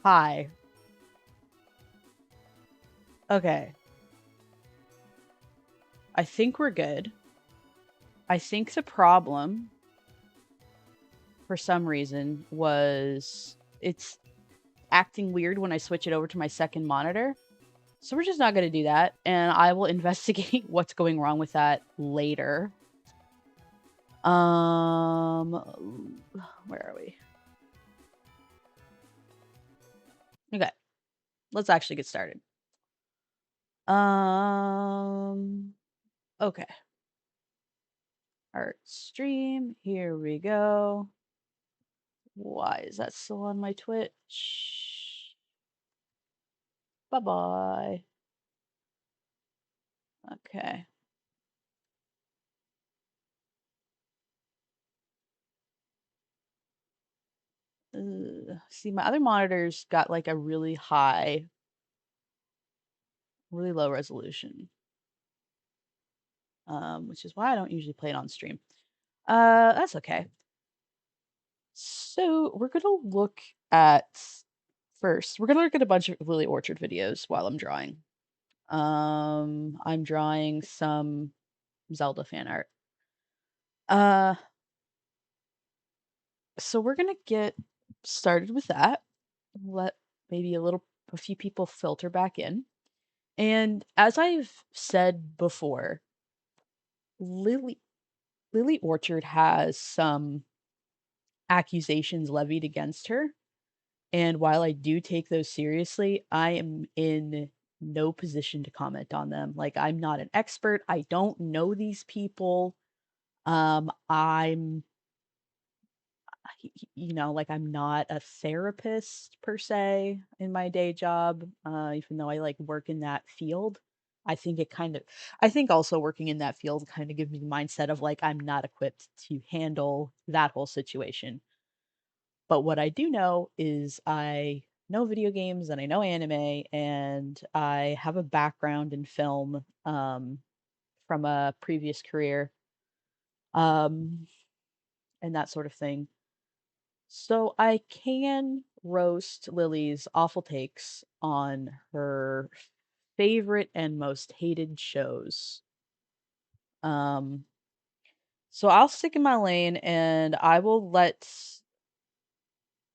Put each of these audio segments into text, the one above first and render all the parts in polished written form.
Hi. Okay. I think we're good. I think the problem, for some reason, was it's acting weird when I switch it over to my second monitor. So we're just not going to do that, and I will investigate what's going wrong with that later. Where are we? Okay. Let's actually get started. Okay. Art stream, here we go. Why is that still on my Twitch? Bye-bye. Okay. See, my other monitors got like a really high, really low resolution. Which is why I don't usually play it on stream. That's okay. So we're gonna look at first, we're gonna look at a bunch of Lily Orchard videos while I'm drawing. I'm drawing some Zelda fan art. So we're gonna get started with that. Let maybe a few people filter back in. And as I've said before, Lily Orchard has some accusations levied against her. And while I do take those seriously, I am in no position to comment on them. Like, I'm not an expert. I don't know these people. I'm like, I'm not a therapist per se in my day job, even though I like work in that field. I think also working in that field kind of gives me the mindset of like, I'm not equipped to handle that whole situation. But what I do know is I know video games and I know anime, and I have a background in film from a previous career, um, and that sort of thing. So I can roast Lily's awful takes on her favorite and most hated shows. Um, so I'll stick in my lane and I will let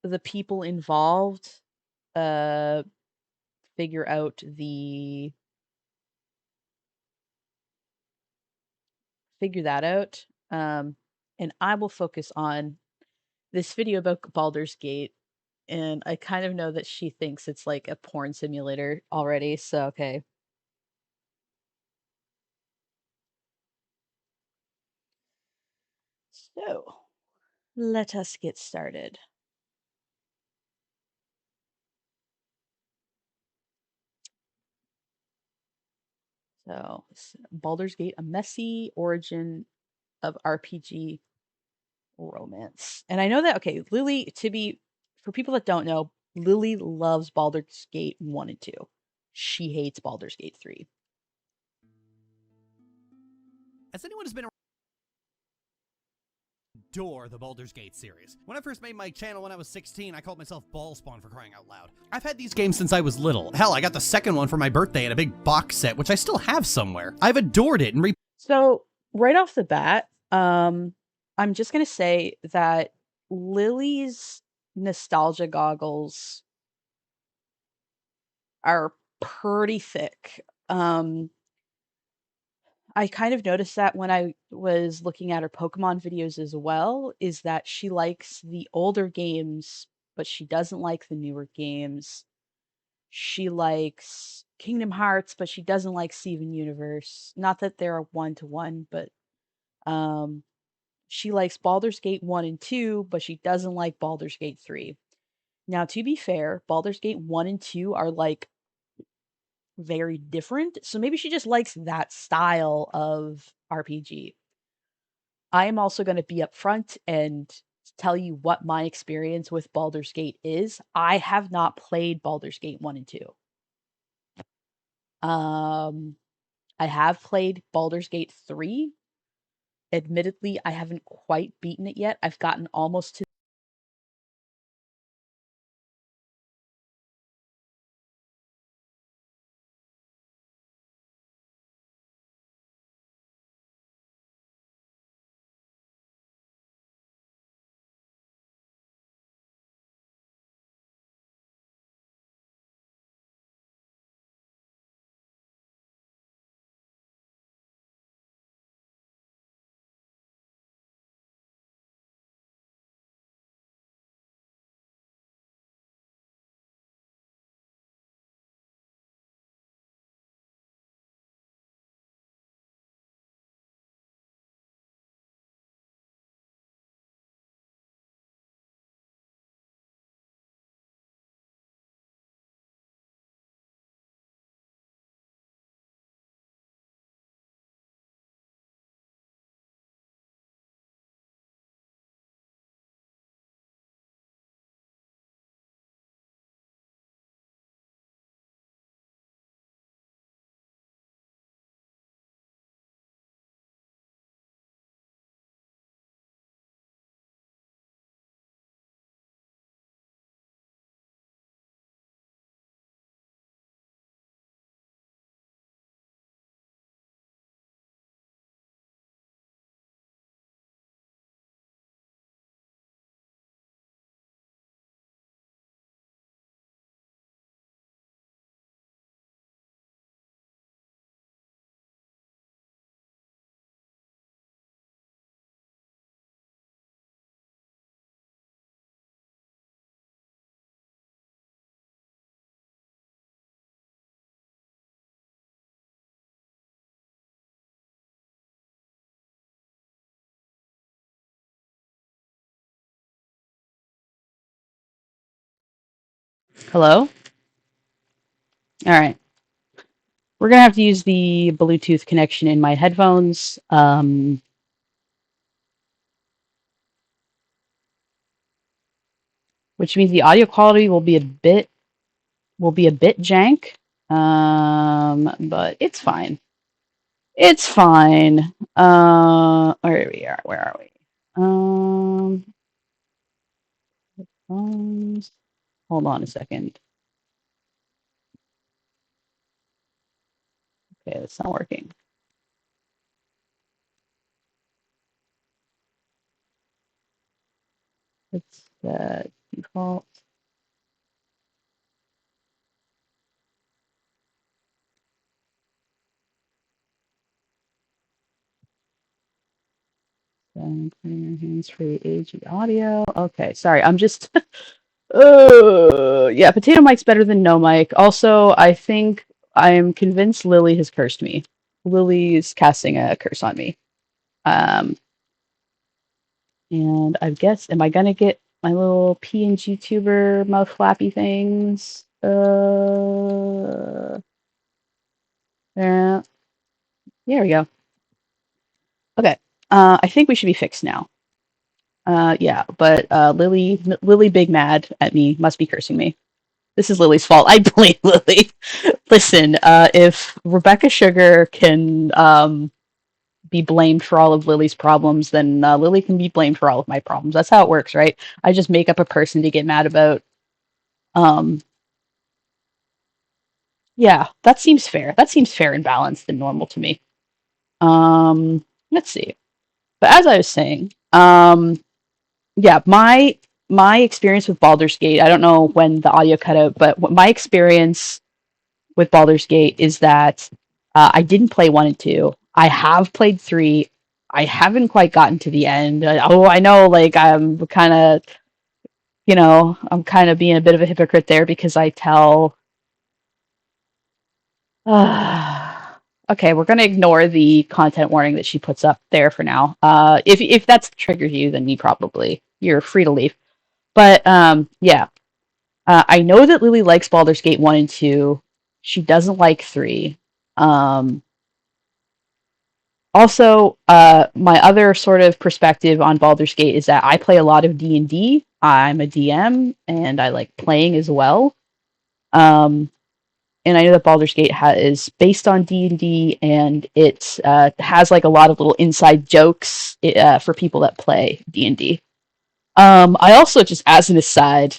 the people involved uh figure out figure that out. And I will focus on this video about Baldur's Gate, and I kind of know that she thinks it's like a porn simulator already, so okay. So, let us get started. So, Baldur's Gate, a messy origin of RPG romance. And I know that, okay, for people that don't know, Lily loves Baldur's Gate 1 and 2. She hates Baldur's Gate 3. As anyone who's been adore the Baldur's Gate series. When I first made my channel when I was 16, I called myself Ballspawn for crying out loud. I've had these games since I was little. Hell, I got the second one for my birthday in a big box set, which I still have somewhere. I've adored it and So, right off the bat, I'm just gonna say that Lily's nostalgia goggles are pretty thick. I kind of noticed that when I was looking at her Pokemon videos as well, is that she likes the older games, but she doesn't like the newer games. She likes Kingdom Hearts, but she doesn't like Steven Universe. Not that they're a one-to-one, but um she likes Baldur's Gate 1 and 2, but she doesn't like Baldur's Gate 3. Now, to be fair, Baldur's Gate 1 and 2 are like very different. So maybe she just likes that style of RPG. I am also going to be upfront and tell you what my experience with Baldur's Gate is. I have not played Baldur's Gate 1 and 2. Um, I have played Baldur's Gate 3. Admittedly, I haven't quite beaten it yet. I've gotten almost to Hello? Alright. We're gonna have to use the Bluetooth connection in my headphones. Which means the audio quality will be a bit jank. But it's fine. It's fine. Where we are? Where are we? Hold on a second. Okay, that's not working. It's default. Then hands-free AG audio. Okay, sorry. I'm just yeah, potato mic's better than no mic. Also, I think I'm convinced Lily has cursed me. Lily's casting a curse on me. Um, and I guess, am I gonna get my little PNG tuber mouth flappy things? Yeah, there we go. Okay, I think we should be fixed now. Yeah, but Lily big mad at me, must be cursing me. This is Lily's fault. I blame Lily. Listen, if Rebecca Sugar can be blamed for all of Lily's problems, then Lily can be blamed for all of my problems. That's how it works, right? I just make up a person to get mad about. Um, yeah, that seems fair. That seems fair and balanced and normal to me. Let's see. But as I was saying, yeah, my experience with Baldur's Gate. I don't know when the audio cut out, but my experience with Baldur's Gate is that I didn't play 1 and 2. I have played 3. I haven't quite gotten to the end. I know, like, I'm kind of being a bit of a hypocrite there because I tell. Okay, we're gonna ignore the content warning that she puts up there for now. If that's triggers you, then you're free to leave. But yeah, I know that Lily likes Baldur's Gate 1 and 2. She doesn't like 3. Um, Also, my other sort of perspective on Baldur's Gate is that I play a lot of D&D. I'm a DM, and I like playing as well. Um, and I know that Baldur's Gate is based on D&D, and it has like a lot of little inside jokes for people that play D&D. I also, just as an aside,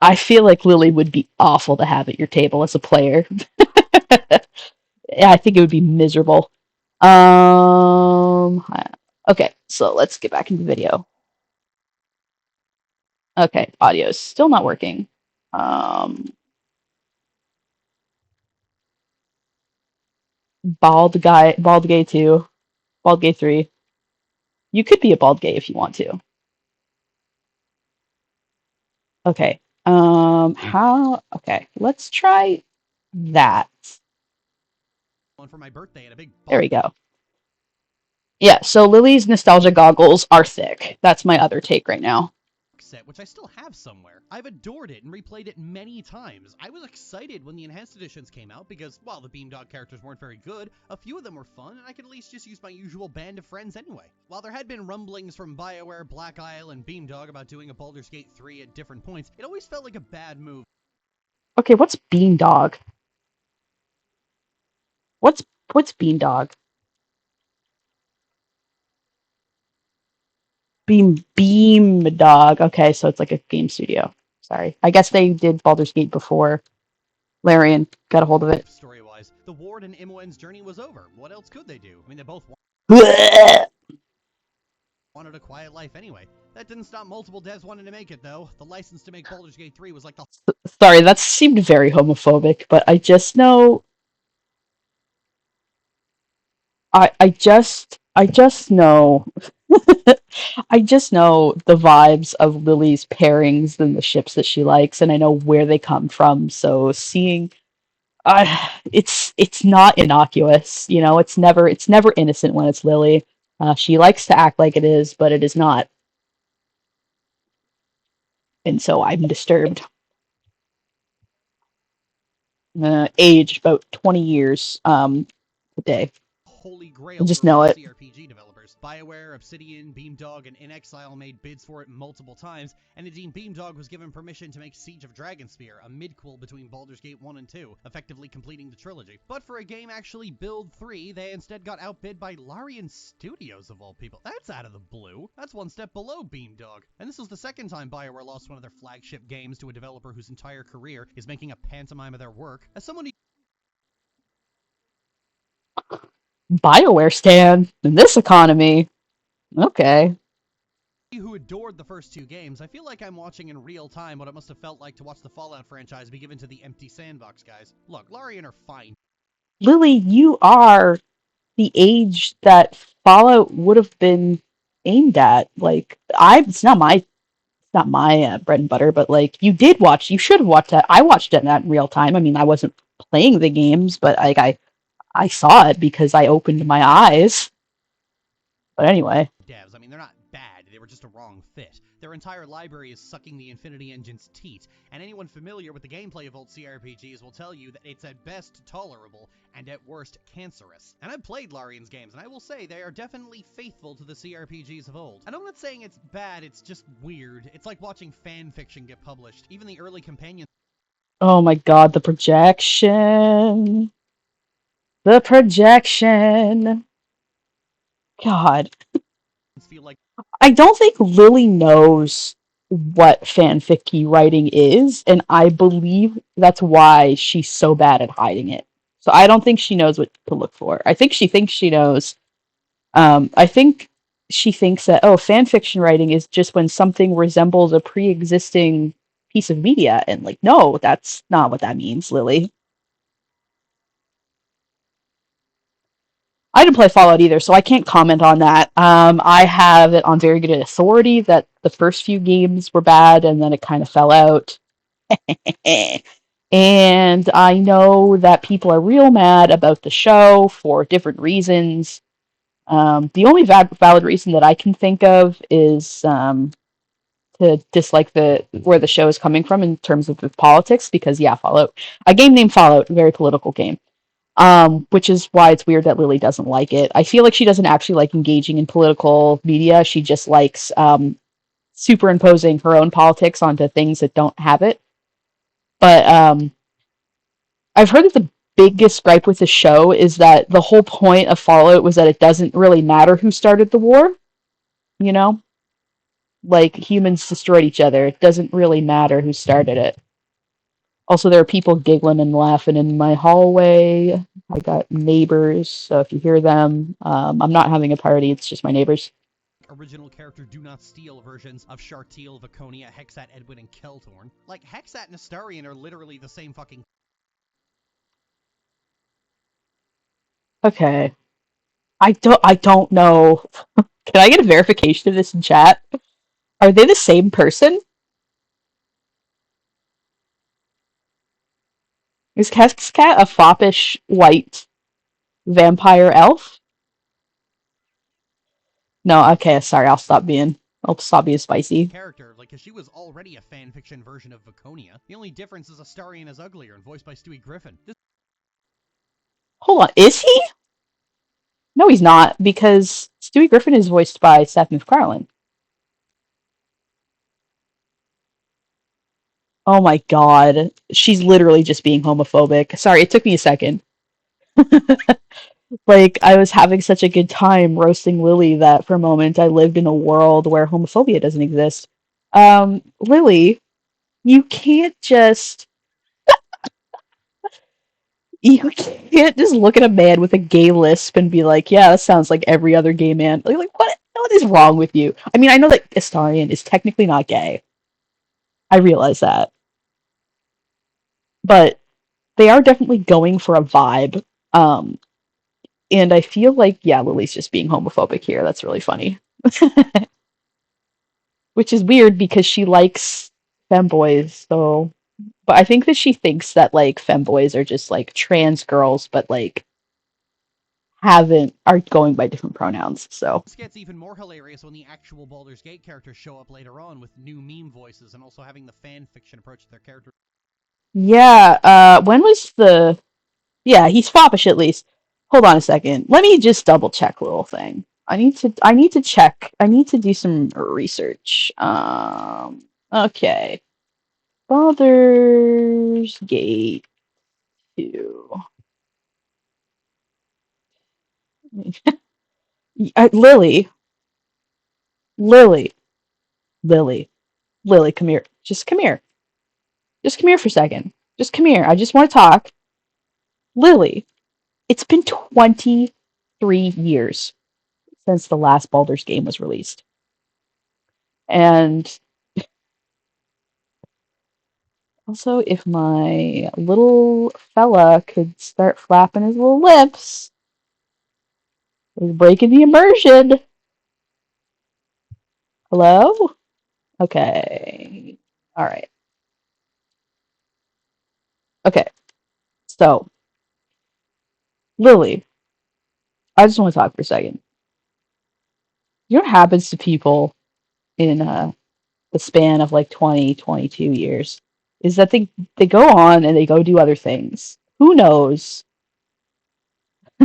I feel like Lily would be awful to have at your table as a player. I think it would be miserable. Um, okay, so let's get back into video. Okay, audio is still not working. Bald gay 2, bald gay 3. You could be a bald gay if you want to. Okay. Okay, let's try that. One for my birthday and a big There we go. Yeah, so Lily's nostalgia goggles are thick. That's my other take right now. set, which I still have somewhere. I've adored it and replayed it many times. I was excited when the enhanced editions came out because, while the Beamdog characters weren't very good, a few of them were fun, and I could at least just use my usual band of friends anyway. While there had been rumblings from BioWare, Black Isle, and Beamdog about doing a Baldur's Gate 3 at different points, it always felt like a bad move. Okay, what's Beamdog? What's Beamdog? Beam Dog. Okay, so it's like a game studio. Sorry. I guess they did Baldur's Gate before Larian got a hold of it. Story-wise, the Ward and Imoen's journey was over. What else could they do? I mean, they both wanted a quiet life anyway. That didn't stop multiple devs wanting to make it, though. The license to make Baldur's Gate 3 was like the... Sorry, that seemed very homophobic, but I just know... I just know... I just know the vibes of Lily's pairings and the ships that she likes, and I know where they come from, so seeing... it's not innocuous, you know. It's never innocent when it's Lily. She likes to act like it is, but it is not. And so I'm disturbed. aged about 20 years today. Holy I grail just for know most it. CRPG developers. BioWare, Obsidian, Beamdog, and InXile made bids for it multiple times, and Nadine Beamdog was given permission to make Siege of Dragonspear, a midquel between Baldur's Gate 1 and 2, effectively completing the trilogy. But for a game actually Build 3, they instead got outbid by Larian Studios of all people. That's out of the blue. That's one step below Beamdog. And this was the second time BioWare lost one of their flagship games to a developer whose entire career is making a pantomime of their work. As someone BioWare stan in this economy. Okay. who adored the first two games, I feel like I'm watching in real time what it must have felt like to watch the Fallout franchise be given to the empty sandbox guys. Look, Larian are fine. Lily, you are the age that Fallout would have been aimed at. Like, it's not my bread and butter, but like, you should have watched that. I watched it in that in real time. I mean, I wasn't playing the games, but like, I saw it because I opened my eyes. But anyway. Devs, I mean, they're not bad, they were just a wrong fit. Their entire library is sucking the Infinity Engine's teat, and anyone familiar with the gameplay of old CRPGs will tell you that it's at best tolerable, and at worst cancerous. And I've played Larian's games, and I will say they are definitely faithful to the CRPGs of old. And I'm not saying it's bad, it's just weird. It's like watching fan fiction get published. Even the early companions Oh my god, the projection. The projection. God. feel like I don't think Lily knows what fanficky writing is, and I believe that's why she's so bad at hiding it. So I don't think she knows what to look for. I think she thinks she knows. I think she thinks that, oh, fanfiction writing is just when something resembles a pre-existing piece of media, and like, no, that's not what that means, Lily. I didn't play Fallout either, so I can't comment on that. I have it on very good authority that the first few games were bad, and then it kind of fell out. And I know that people are real mad about the show for different reasons. The only valid reason that I can think of is to dislike the where the show is coming from in terms of the politics, because yeah, Fallout, a game named Fallout, a very political game. Which is why it's weird that Lily doesn't like it. I feel like she doesn't actually like engaging in political media. She just likes superimposing her own politics onto things that don't have it. But I've heard that the biggest gripe with the show is that the whole point of Fallout was that it doesn't really matter who started the war. You know, like humans destroyed each other. It doesn't really matter who started it. Also, there are people giggling and laughing in my hallway. I got neighbors, so if you hear them, I'm not having a party. It's just my neighbors. original character Do Not Steal versions of Shartil, Vaconia, Hexat, Edwin, and Keltorn. Like, Hexat and Astarion are literally the same fucking. Okay, I don't know. Can I get a verification of this in chat? Are they the same person? Is Hexcat a foppish white vampire elf? No, okay, sorry. I'll stop being spicy. Character, like, cause she was already a fanfiction version of Vaconia. The only difference is Astarion is uglier and voiced by Stewie Griffin. This Hold on, is he? No, he's not, because Stewie Griffin is voiced by Seth MacFarlane. Oh my god. She's literally just being homophobic. Sorry, it took me a second. Like, I was having such a good time roasting Lily that for a moment I lived in a world where homophobia doesn't exist. Lily, you can't just you can't just look at a man with a gay lisp and be like, yeah, that sounds like every other gay man. Like what is wrong with you? I mean, I know that Astarion is technically not gay. I realize that. But they are definitely going for a vibe. Um, and I feel like, yeah, Lily's just being homophobic here. That's really funny. Which is weird because she likes femboys, so but I think that she thinks that like femboys are just like trans girls, but like haven't are going by different pronouns. So gets even more hilarious when the actual Baldur's Gate characters show up later on with new meme voices and also having the fanfiction approach to their characters. Yeah, when was the yeah, he's foppish at least. Hold on a second. Let me just double check a little thing. I need to check. I need to do some research. Okay. Baldur's Gate 2. Lily, Lily, Lily, Lily, come here. Just come here. Just come here for a second. Just come here. I just want to talk. Lily, it's been 23 years since the last Baldur's game was released. And also, if my little fella could start flapping his little lips, he's breaking the immersion. Hello? Okay. All right. Okay. So, Lily, I just want to talk for a second. You know what happens to people in the span of like 20, 22 years is that they go on and they go do other things. Who knows? Or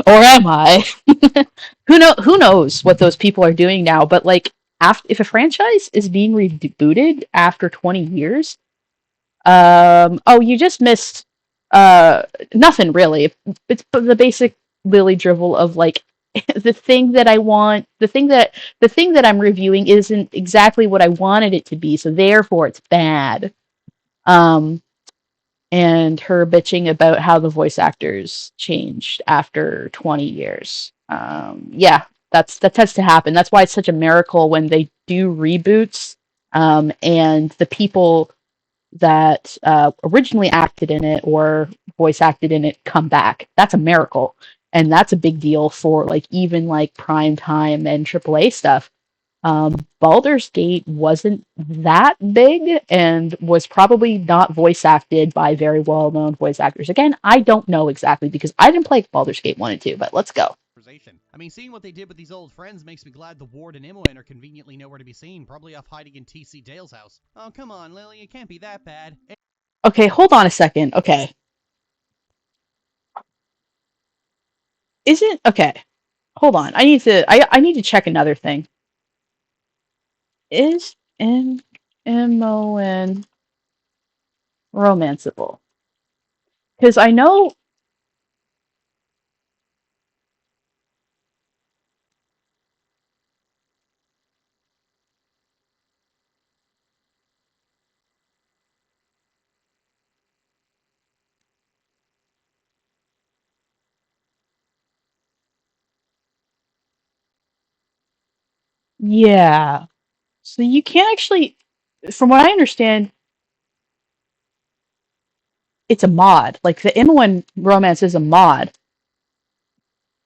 am I? Who knows what those people are doing now, but like if a franchise is being rebooted after 20 years, oh, you just missed uh nothing really. It's the basic Lily drivel of like the thing that I want, the thing that I'm reviewing isn't exactly what I wanted it to be, so therefore it's bad. Um and her bitching about how the voice actors changed after 20 years. Yeah, that tends to happen. That's why it's such a miracle when they do reboots, and the people that originally acted in it or voice acted in it come back. That's a miracle, and that's a big deal for like even like prime time and AAA stuff. Baldur's Gate wasn't that big and was probably not voice acted by very well known voice actors. Again, I don't know exactly because I didn't play Baldur's Gate 1 and 2, but let's go. I mean, seeing what they did with these old friends makes me glad the Ward and Imoen are conveniently nowhere to be seen, probably off hiding in TC Dale's house. Oh, come on, Lily, it can't be that bad. Okay, hold on a second. Okay. Isn't okay. Hold on. I need to check another thing. Is MON romanceable? Because I know, yeah. So you can't actually, from what I understand, it's a mod. Like the MON romance is a mod.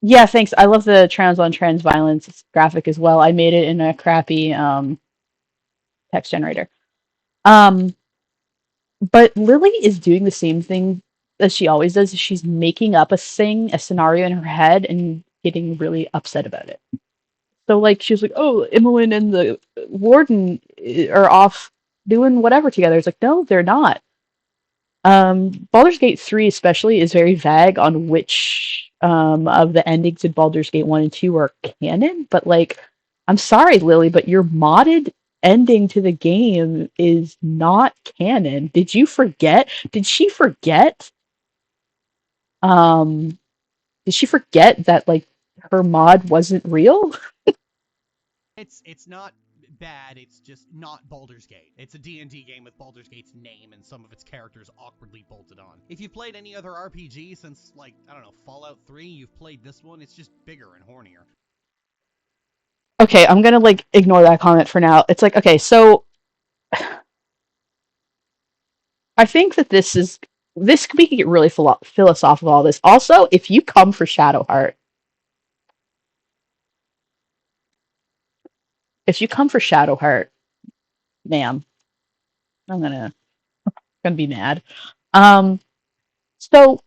Yeah, thanks. I love the trans on trans violence graphic as well. I made it in a crappy text generator. Um, but Lily is doing the same thing as she always does. She's making up a scenario in her head, and getting really upset about it. So like she was like, "Oh, Emmeline and the warden are off doing whatever together." It's like, no, they're not. Baldur's Gate 3 especially is very vague on which of the endings in Baldur's Gate 1 and 2 are canon, but like I'm sorry, Lily, but your modded ending to the game is not canon. Did you forget? Did she forget? Um did she forget that like her mod wasn't real? It's not bad, it's just not Baldur's Gate. It's a D&D game with Baldur's Gate's name and some of its characters awkwardly bolted on. If you've played any other RPG since, like, I don't know, Fallout 3, you've played this one, it's just bigger and hornier. Okay, I'm gonna like ignore that comment for now. It's like, okay, so I think that this we could get really philosophical. All this. Also, if you come for Shadowheart, if you come for Shadowheart, ma'am, I'm gonna be mad. Um, so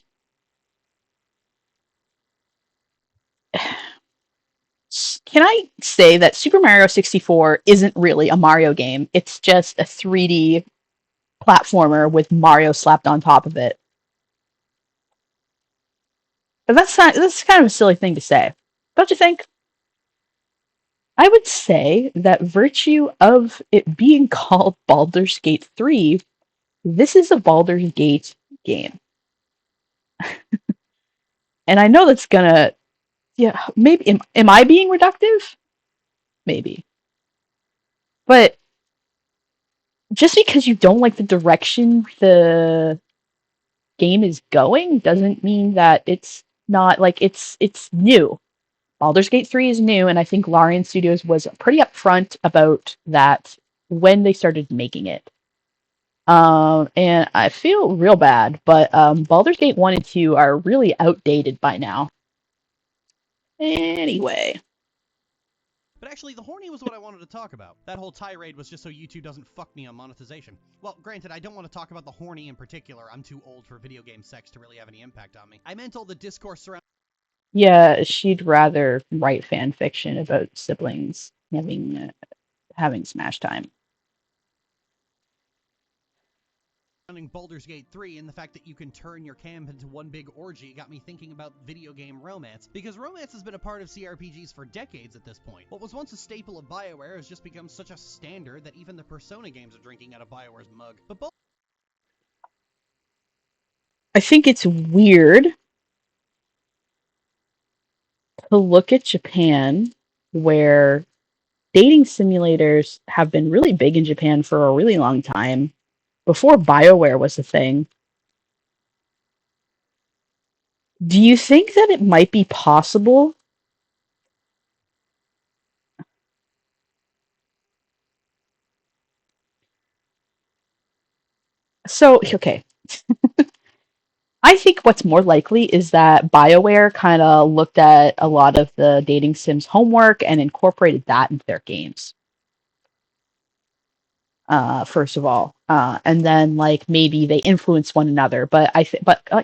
can I say that Super Mario 64 isn't really a Mario game? It's just a 3D platformer with Mario slapped on top of it. But that's kind of a silly thing to say, don't you think? I would say that virtue of it being called Baldur's Gate 3, this is a Baldur's Gate game. And I know that's gonna, yeah, maybe, am I being reductive? Maybe. But just because you don't like the direction the game is going doesn't mean that it's not like it's new. Baldur's Gate 3 is new, and I think Larian Studios was pretty upfront about that when they started making it. And I feel real bad, but Baldur's Gate 1 and 2 are really outdated by now. Anyway. But actually, the horny was what I wanted to talk about. That whole tirade was just so YouTube doesn't fuck me on monetization. Well, granted, I don't want to talk about the horny in particular. I'm too old for video game sex to really have any impact on me. I meant all the discourse surrounding. Yeah, she'd rather write fan fiction about siblings having smash time. Baldur's Gate 3 and the fact that you can turn your camp into one big orgy got me thinking about video game romance, because romance has been a part of CRPGs for decades at this point. What was once a staple of BioWare has just become such a standard that even the Persona games are drinking out of BioWare's mug. But I think it's weird to look at Japan, where dating simulators have been really big in Japan for a really long time, before BioWare was a thing. Do you think that it might be possible? So, okay. I think what's more likely is that BioWare kind of looked at a lot of the dating sims homework and incorporated that into their games. First of all, and then like maybe they influence one another. But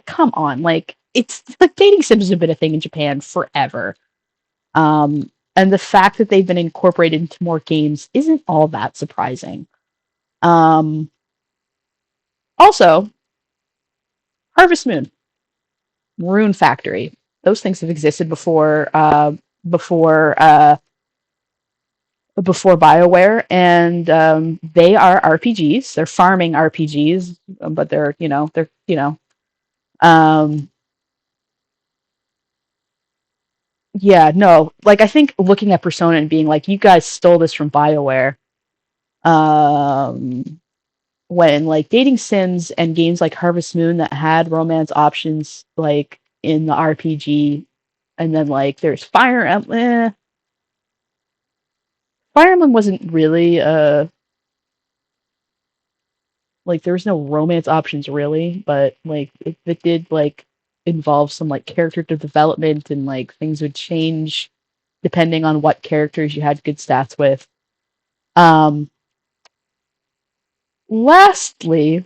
come on, like it's like dating sims have been a thing in Japan forever. And the fact that they've been incorporated into more games isn't all that surprising. Um, Also, Harvest Moon, Rune Factory, those things have existed before before BioWare, and they are RPGs. They're farming RPGs, but um, yeah, no, like I think looking at Persona and being like, you guys stole this from BioWare. Um, when like dating sims and games like Harvest Moon that had romance options like in the RPG, and then like there's Fire Emblem. Fire Emblem wasn't really like there was no romance options really, but like it did like involve some like character development, and like things would change depending on what characters you had good stats with. Um, Lastly,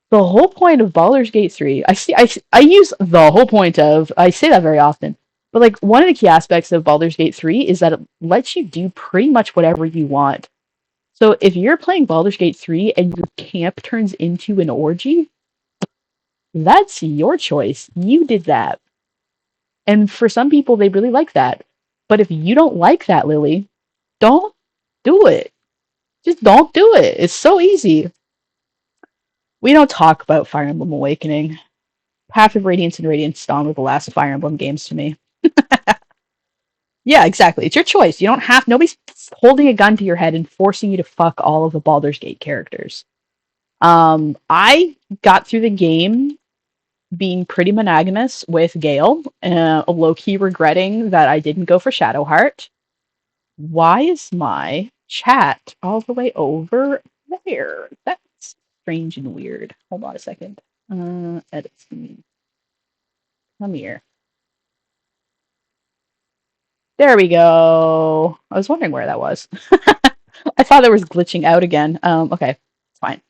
the whole point of Baldur's Gate 3, I use the whole point of, I say that very often, but like one of the key aspects of Baldur's Gate 3 is that it lets you do pretty much whatever you want. So if you're playing Baldur's Gate 3 and your camp turns into an orgy, that's your choice. You did that. And for some people, they really like that. But if you don't like that, Lily, don't do it. Just don't do it. It's so easy. We don't talk about Fire Emblem Awakening. Path of Radiance and Radiant Dawn were the last Fire Emblem games to me. Yeah, exactly. It's your choice. You don't have, nobody's holding a gun to your head and forcing you to fuck all of the Baldur's Gate characters. I got through the game being pretty monogamous with Gale, low key regretting that I didn't go for Shadowheart. Why is my chat all the way over there? That's strange and weird. Hold on a second. Edit screen. Come here. There we go. I was wondering where that was. I thought it was glitching out again. Okay, it's fine.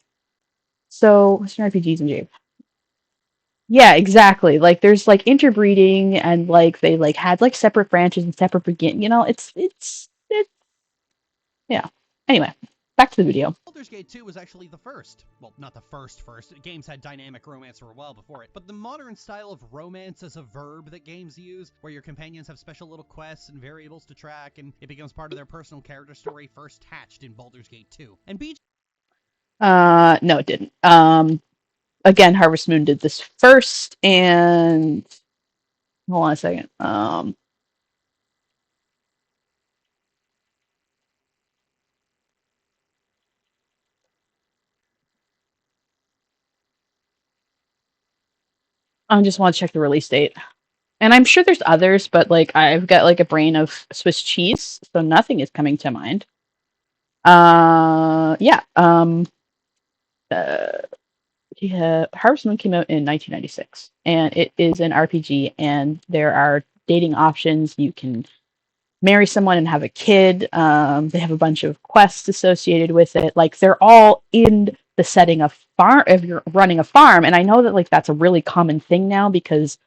So, Western RPGs and Jape. Yeah, exactly. Like there's like interbreeding, and like they like had like separate branches and separate begin. You know, it's yeah. Anyway, Back to the video. Baldur's Gate 2 was actually the first. Well, not the first. Games had dynamic romance for a while before it. But the modern style of romance as a verb that games use, where your companions have special little quests and variables to track, and it becomes part of their personal character story, first hatched in Baldur's Gate 2. And BG. No, it didn't. Again, Harvest Moon did this first, and hold on a second. I just want to check the release date. And I'm sure there's others, but like I've got like a brain of Swiss cheese, so nothing is coming to mind. Yeah. Uh, yeah. Harvest Moon came out in 1996, and it is an RPG, and there are dating options. You can marry someone and have a kid. They have a bunch of quests associated with it. Like they're all in the setting of farm. If you're running a farm, and I know that like that's a really common thing now because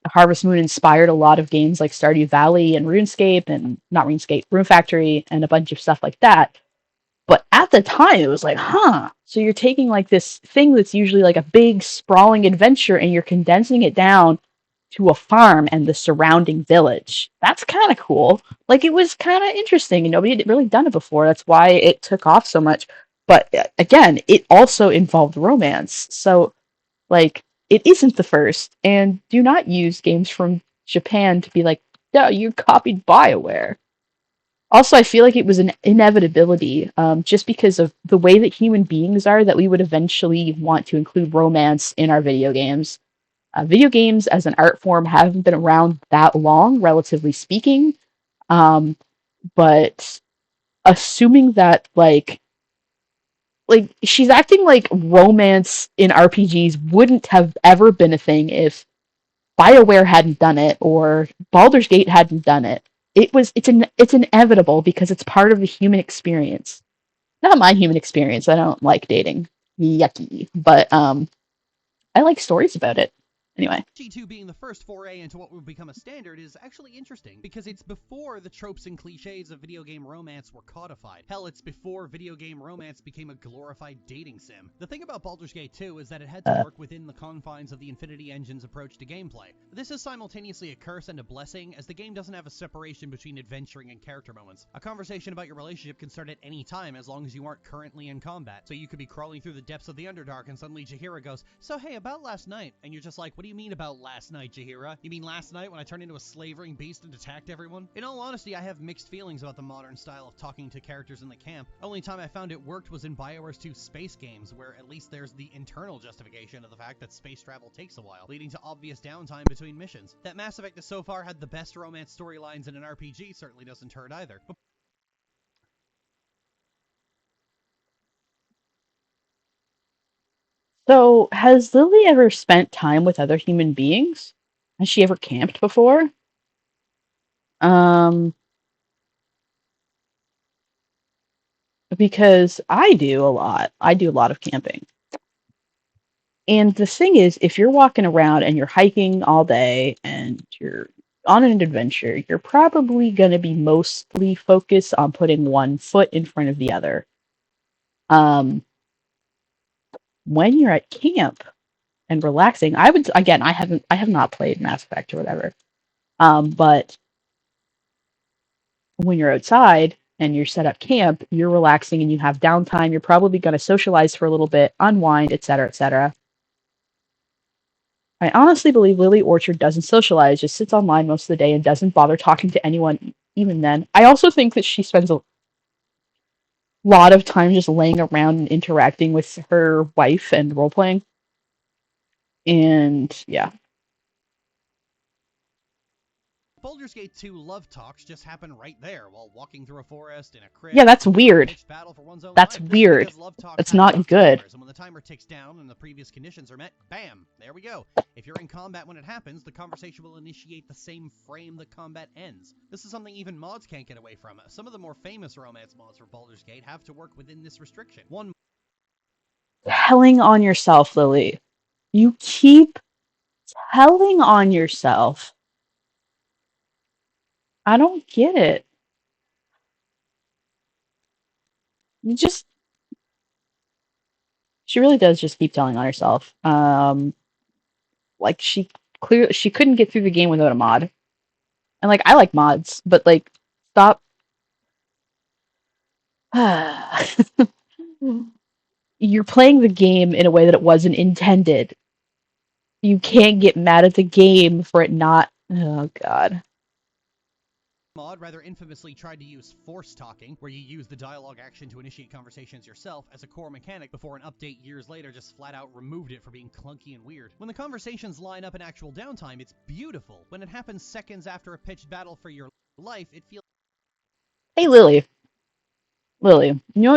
Harvest Moon inspired a lot of games like Stardew Valley and RuneScape and not RuneScape, Rune Factory and a bunch of stuff like that. But at the time, it was like, huh. So you're taking like this thing that's usually like a big sprawling adventure and you're condensing it down to a farm and the surrounding village. That's kind of cool. Like it was kind of interesting and nobody had really done it before. That's why it took off so much. But again, it also involved romance. So like, it isn't the first, and do not use games from Japan to be like, no, you copied BioWare. Also, I feel like it was an inevitability, just because of the way that human beings are, that we would eventually want to include romance in our video games. Video games as an art form haven't been around that long, relatively speaking, um, but assuming that like she's acting like romance in RPGs wouldn't have ever been a thing if BioWare hadn't done it or Baldur's Gate hadn't done it. It's inevitable because it's part of the human experience. Not my human experience. I don't like dating. Yucky. But I like stories about it. Anyway. G2 being the first foray into what would become a standard is actually interesting, because it's before the tropes and cliches of video game romance were codified. Hell, it's before video game romance became a glorified dating sim. The thing about Baldur's Gate 2 is that it had to work within the confines of the Infinity Engine's approach to gameplay. This is simultaneously a curse and a blessing, as the game doesn't have a separation between adventuring and character moments. A conversation about your relationship can start at any time as long as you aren't currently in combat. So you could be crawling through the depths of the Underdark and suddenly Jaheira goes, "So hey, about last night," and you're just like, "What do you mean about last night, Jaheira? You mean last night when I turned into a slavering beast and attacked everyone?" In all honesty, I have mixed feelings about the modern style of talking to characters in the camp. Only time I found it worked was in BioWare's 2 space games, where at least there's the internal justification of the fact that space travel takes a while, leading to obvious downtime between missions. That Mass Effect has so far had the best romance storylines in an RPG certainly doesn't hurt either. So, has Lily ever spent time with other human beings? Has she ever camped before? Um, because I do a lot. I do a lot of camping. And the thing is, if you're walking around and you're hiking all day and you're on an adventure, you're probably going to be mostly focused on putting one foot in front of the other. Um, when you're at camp and relaxing, I would again, I have not played Mass Effect or whatever. But when you're outside and you're set up camp, you're relaxing and you have downtime. You're probably going to socialize for a little bit, unwind, etc., etc. I honestly believe Lily Orchard doesn't socialize, just sits online most of the day and doesn't bother talking to anyone even then. I also think that she spends a lot of time just laying around and interacting with her wife and role playing. And yeah. Baldur's Gate 2 love talks just happen right there while walking through a forest, in a Yeah, crypt, that's or in a weird. pitched battle for one's own That's life. This is weird. because love talks That's happen not after good. hours, and when the timer ticks down and the previous conditions are met, bam, there we go. If you're in combat when it happens, the conversation will initiate the same frame the combat ends. This is something even mods can't get away from. Some of the more famous romance mods for Baldur's Gate have to work within this restriction. One Telling on yourself, Lily. You keep telling on yourself. I don't get it. You just she really does just keep telling on herself. Like she couldn't get through the game without a mod. And like I like mods, but like stop you're playing the game in a way that it wasn't intended. You can't get mad at the game for it not. Oh god. Mod rather infamously tried to use force talking, where you use the dialogue action to initiate conversations yourself as a core mechanic before an update years later just flat out removed it for being clunky and weird. When the conversations line up in actual downtime, it's beautiful. When it happens seconds after a pitched battle for your life, it feels Hey Lily, Lily, you know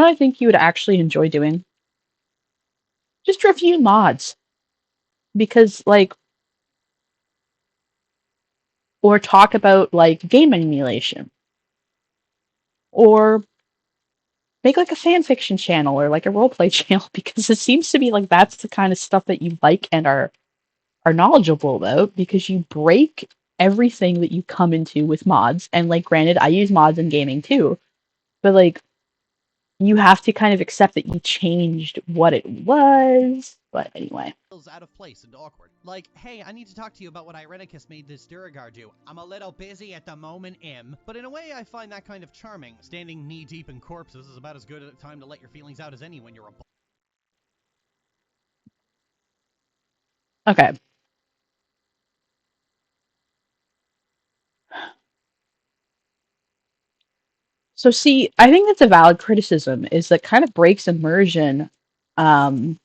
what I think you would actually enjoy doing? Just review mods because like or talk about like game emulation or make like a fan fiction channel or like a roleplay channel because it seems to be like that's the kind of stuff that you like and are knowledgeable about because you break everything that you come into with mods. And like granted, I use mods in gaming too, but like you have to kind of accept that you changed what it was. But anyway. out of place and awkward. Like, hey, I need to talk to you about what Irenicus made this Duragar do. I'm a little busy at the moment, But in a way, I find that kind of charming. Standing knee-deep in corpses is about as good a time to let your feelings out as any when you're a Okay. So see, I think that's a valid criticism is that kind of breaks immersion. Um,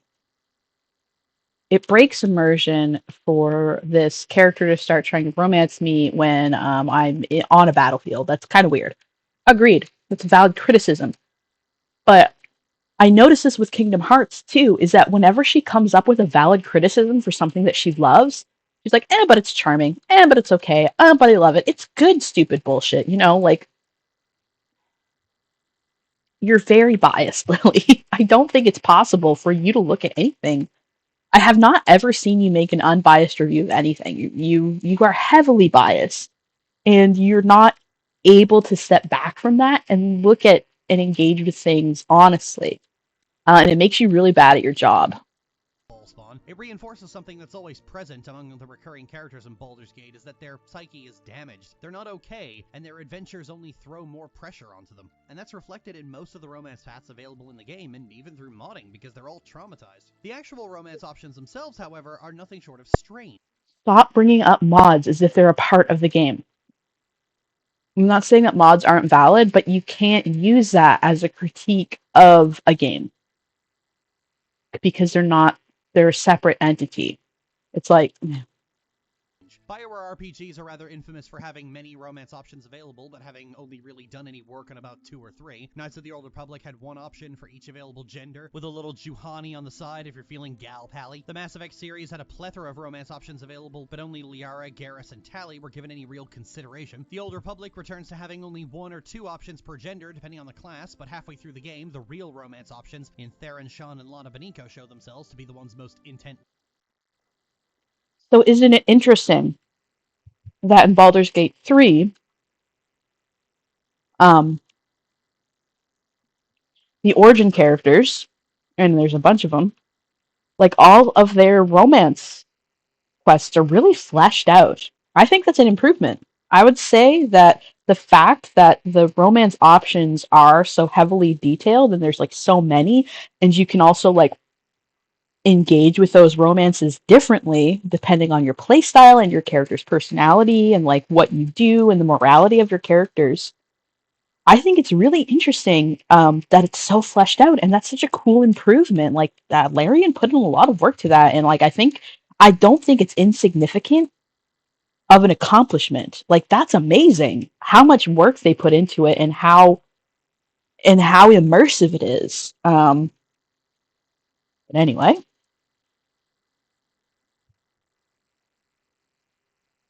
it breaks immersion for this character to start trying to romance me when on a battlefield. That's kind of weird. Agreed. That's a valid criticism. But I notice this with Kingdom Hearts too, is that whenever she comes up with a valid criticism for something that she loves, she's like, but it's charming. But it's okay. But I love it. It's good, stupid bullshit. Like, you're very biased, Lily. I don't think it's possible for you to look at anything. I have not ever seen you make an unbiased review of anything. You are heavily biased, and you're not able to step back from that and look at and engage with things honestly. And it makes you really bad at your job. spawn. It reinforces something that's always present among the recurring characters in Baldur's Gate is that their psyche is damaged. They're not okay, and their adventures only throw more pressure onto them. And that's reflected in most of the romance paths available in the game, and even through modding, because they're all traumatized. The actual romance options themselves, however, are nothing short of strange. Stop bringing up mods as if they're a part of the game. I'm not saying that mods aren't valid, but you can't use that as a critique of a game because they're a separate entity. It's like, BioWare RPGs are rather infamous for having many romance options available, but having only really done any work on about 2 or 3. Knights of the Old Republic had one option for each available gender, with a little Juhani on the side if you're feeling gal pally. The Mass Effect series had a plethora of romance options available, but only Liara, Garrus, and Tali were given any real consideration. The Old Republic returns to having only 1 or 2 options per gender, depending on the class, but halfway through the game, the real romance options in Theron, Shan, and Lana Beniko show themselves to be the ones most intent. so isn't it interesting that in Baldur's Gate 3, um, the origin characters, and there's a bunch of them, like all of their romance quests are really fleshed out. I think that's an improvement. I would say that the fact that the romance options are so heavily detailed and there's like so many, and you can also like engage with those romances differently depending on your playstyle and your character's personality and like what you do and the morality of your characters. I think it's really interesting that it's so fleshed out, and that's such a cool improvement. Like Larian put in a lot of work to that, and like I don't think it's insignificant of an accomplishment. Like that's amazing how much work they put into it and how immersive it is. But anyway,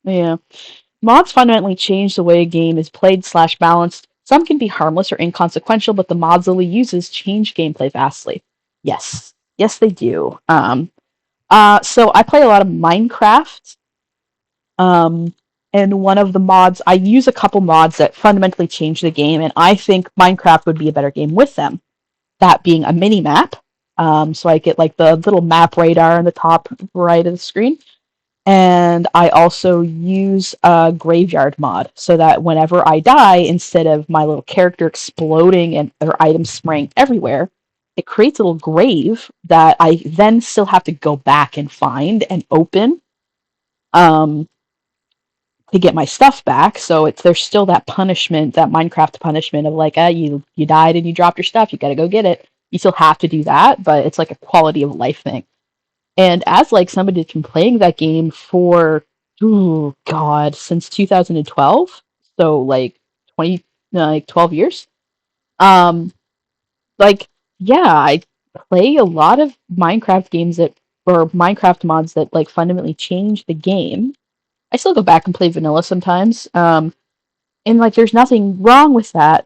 yeah. Mods fundamentally change the way a game is played slash balanced. Some can be harmless or inconsequential, but the mods Lily uses change gameplay vastly. Yes. Yes, they do. So I play a lot of Minecraft. Um, And one of the mods, I use a couple mods that fundamentally change the game, and I think Minecraft would be a better game with them. That being a mini map. So I get like the little map radar in the top right of the screen. And I also use a graveyard mod so that whenever I die, instead of my little character exploding and their items spraying everywhere, it creates a little grave that I then still have to go back and find and open um, to get my stuff back. So there's still that punishment, that Minecraft punishment of like, you died and you dropped your stuff, you got to go get it. You still have to do that, but it's like a quality of life thing. And as like somebody that's been playing that game for oh god since 2012, so like 20 like 12 years, um like yeah, I play a lot of Minecraft games that or Minecraft mods that like fundamentally change the game. I still go back and play vanilla sometimes, and like there's nothing wrong with that.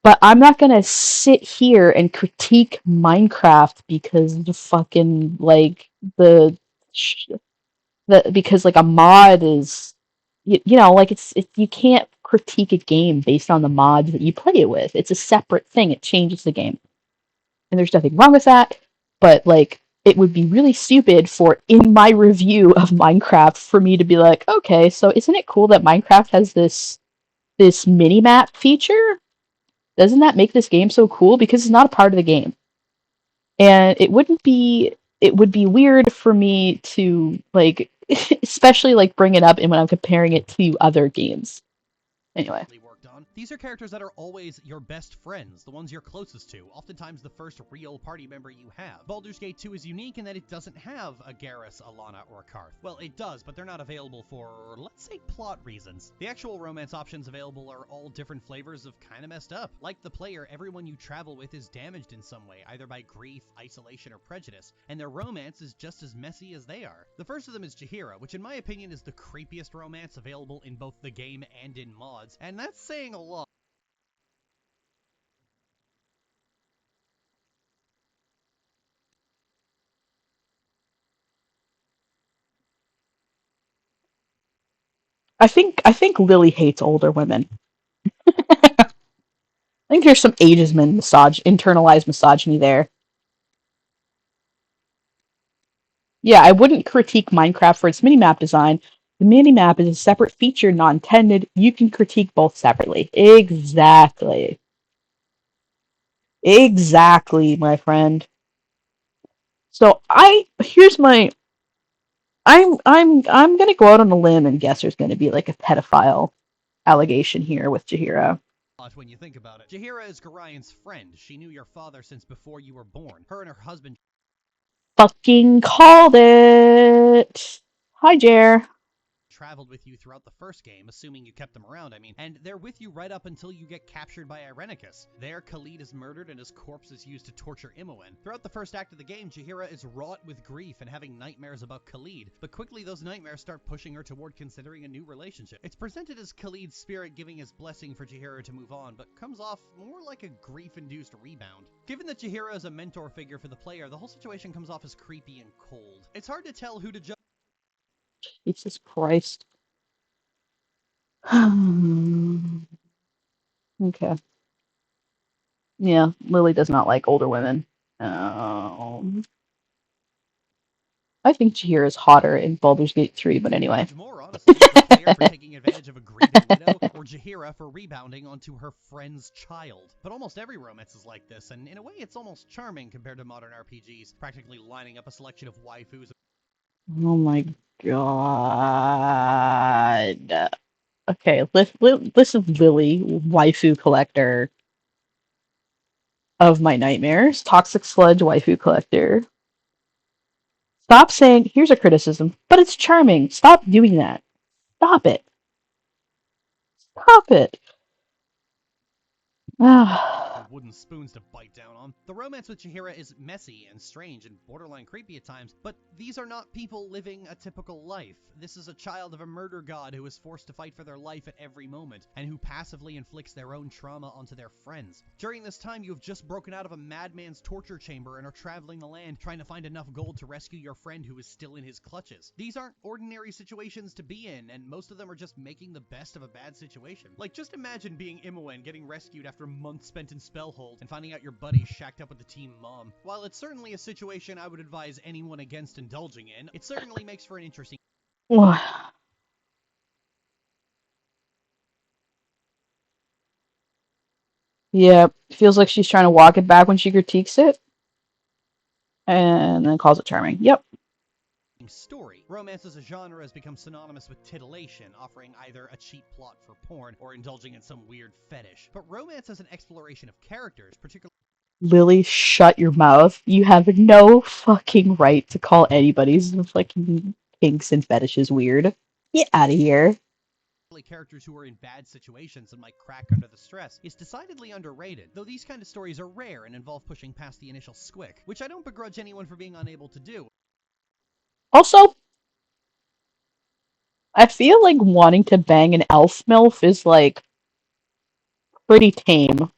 But I'm not gonna sit here and critique Minecraft because the fucking like the because like a mod is you know like you can't critique a game based on the mods that you play it with. It's a separate thing. It changes the game, and there's nothing wrong with that. But like it would be really stupid for in my review of Minecraft for me to be like, okay, so isn't it cool that Minecraft has this mini map feature? Doesn't that make this game so cool? Because it's not a part of the game. And it would be weird for me to like especially like bring it up and when I'm comparing it to other games. Anyway. Worked on. These are characters that are always your best friends, the ones you're closest to, oftentimes the first real party member you have. Baldur's Gate 2 is unique in that it doesn't have a Garrus, Alana, or a Karth. Well, it does, but they're not available for, let's say, plot reasons. The actual romance options available are all different flavors of kinda messed up. Like the player, everyone you travel with is damaged in some way, either by grief, isolation, or prejudice, and their romance is just as messy as they are. The first of them is Jaheira, which in my opinion is the creepiest romance available in both the game and in mods, and that's saying a lot. I think Lily hates older women. I think there's some ageism and internalized misogyny there. Yeah, I wouldn't critique Minecraft for its minimap design. The minimap is a separate feature, not intended. You can critique both separately. Exactly. Exactly, my friend. So I here's my I'm gonna go out on a limb and guess there's gonna be like a pedophile allegation here with Jaheira. When you think about it. Jaheira is Gorian's friend. She knew your father since before you were born. Her and her husband Fucking called it. Hi, Jer. traveled with you throughout the first game, assuming you kept them around, I mean, and they're with you right up until you get captured by Irenicus. There, Khalid is murdered and his corpse is used to torture Imoen. Throughout the first act of the game, Jaheira is wrought with grief and having nightmares about Khalid, but quickly those nightmares start pushing her toward considering a new relationship. It's presented as Khalid's spirit giving his blessing for Jaheira to move on, but comes off more like a grief-induced rebound. Given that Jaheira is a mentor figure for the player, the whole situation comes off as creepy and cold. It's hard to tell who to judge. Jesus Christ. Okay. Yeah, Lily does not like older women. I think Jaheira is hotter in Baldur's Gate 3, but anyway. More honestly, the player for taking advantage of a grieving widow, or Jaheira for rebounding onto her friend's child. But almost every romance is like this, and in a way it's almost charming compared to modern RPGs, practically lining up a selection of waifus. Oh my god. Okay, list of Lily, waifu collector of my nightmares. Toxic sludge, waifu collector. Stop saying, here's a criticism, but it's charming. Stop doing that. Stop it. Stop it. wooden spoons to bite down on. The romance with Chihira is messy and strange and borderline creepy at times, but these are not people living a typical life. This is a child of a murder god who is forced to fight for their life at every moment, and who passively inflicts their own trauma onto their friends. During this time, you have just broken out of a madman's torture chamber and are traveling the land trying to find enough gold to rescue your friend who is still in his clutches. These aren't ordinary situations to be in, and most of them are just making the best of a bad situation. Like, just imagine being Imoen getting rescued after months spent in Spellhold and finding out your buddy's shacked up with the team mom. While it's certainly a situation I would advise anyone against indulging in, it certainly makes for an interesting... Yeah, feels like she's trying to walk it back when she critiques it, and then calls it charming. Yep. Story. Romance as a genre has become synonymous with titillation, offering either a cheap plot for porn or indulging in some weird fetish. But romance as an exploration of characters, particularly... Lily, shut your mouth. You have no fucking right to call anybody's fucking kinks and fetishes weird. Get out of here. characters who are in bad situations and might crack under the stress, is decidedly underrated, though these kind of stories are rare and involve pushing past the initial squick, which I don't begrudge anyone for being unable to do. Also, I feel like wanting to bang an elf MILF is, like, pretty tame.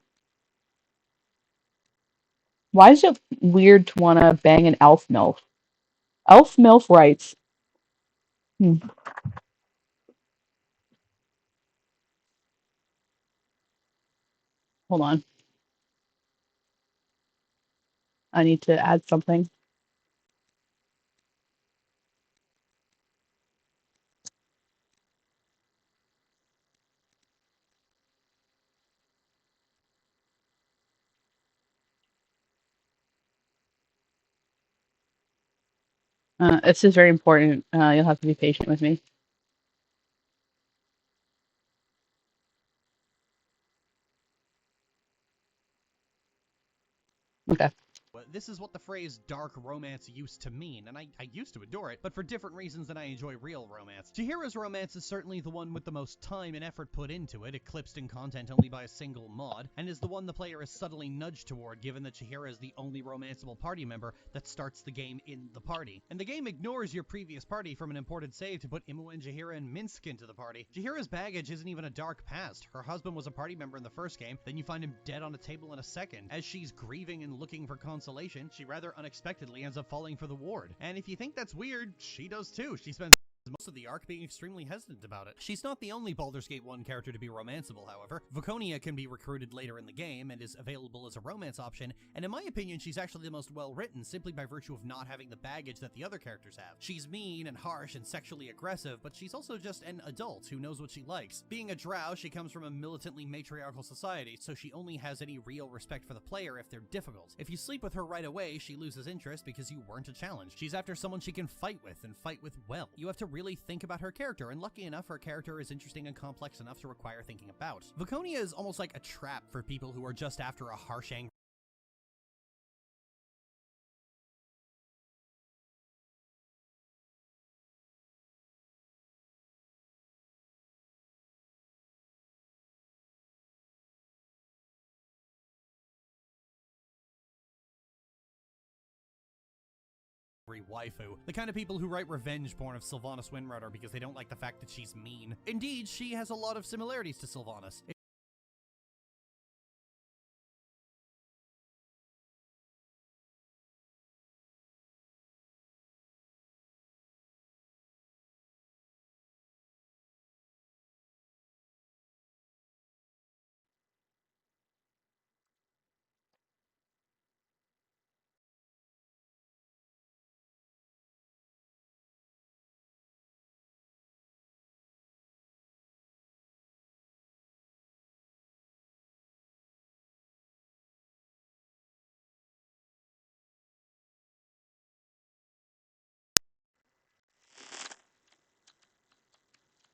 Why is it weird to want to bang an elf MILF? Elf MILF writes. Hold on. I need to add something. This is very important. You'll have to be patient with me. Okay. This is what the phrase dark romance used to mean, and I used to adore it, but for different reasons than I enjoy real romance. Chihira's romance is certainly the one with the most time and effort put into it, eclipsed in content only by a single mod, and is the one the player is subtly nudged toward given that Chihira is the only romanceable party member that starts the game in the party. And the game ignores your previous party from an imported save to put Imoen, Chihira, and Minsk into the party. Chihira's baggage isn't even a dark past. Her husband was a party member in the first game, then you find him dead on a table in a second. As she's grieving and looking for consolation, she rather unexpectedly ends up falling for the ward. And if you think that's weird, she does too. She spends most of the arc being extremely hesitant about it. She's not the only Baldur's Gate 1 character to be romanceable, however. Viconia can be recruited later in the game and is available as a romance option, and in my opinion, she's actually the most well-written simply by virtue of not having the baggage that the other characters have. She's mean and harsh and sexually aggressive, but she's also just an adult who knows what she likes. Being a drow, she comes from a militantly matriarchal society, so she only has any real respect for the player if they're difficult. If you sleep with her right away, she loses interest because you weren't a challenge. She's after someone she can fight with, and fight with well. You have to really think about her character, and lucky enough, her character is interesting and complex enough to require thinking about. Viconia is almost like a trap for people who are just after a harsh, angry waifu. The kind of people who write revenge porn of Sylvanas Windrunner because they don't like the fact that she's mean. Indeed, she has a lot of similarities to Sylvanas.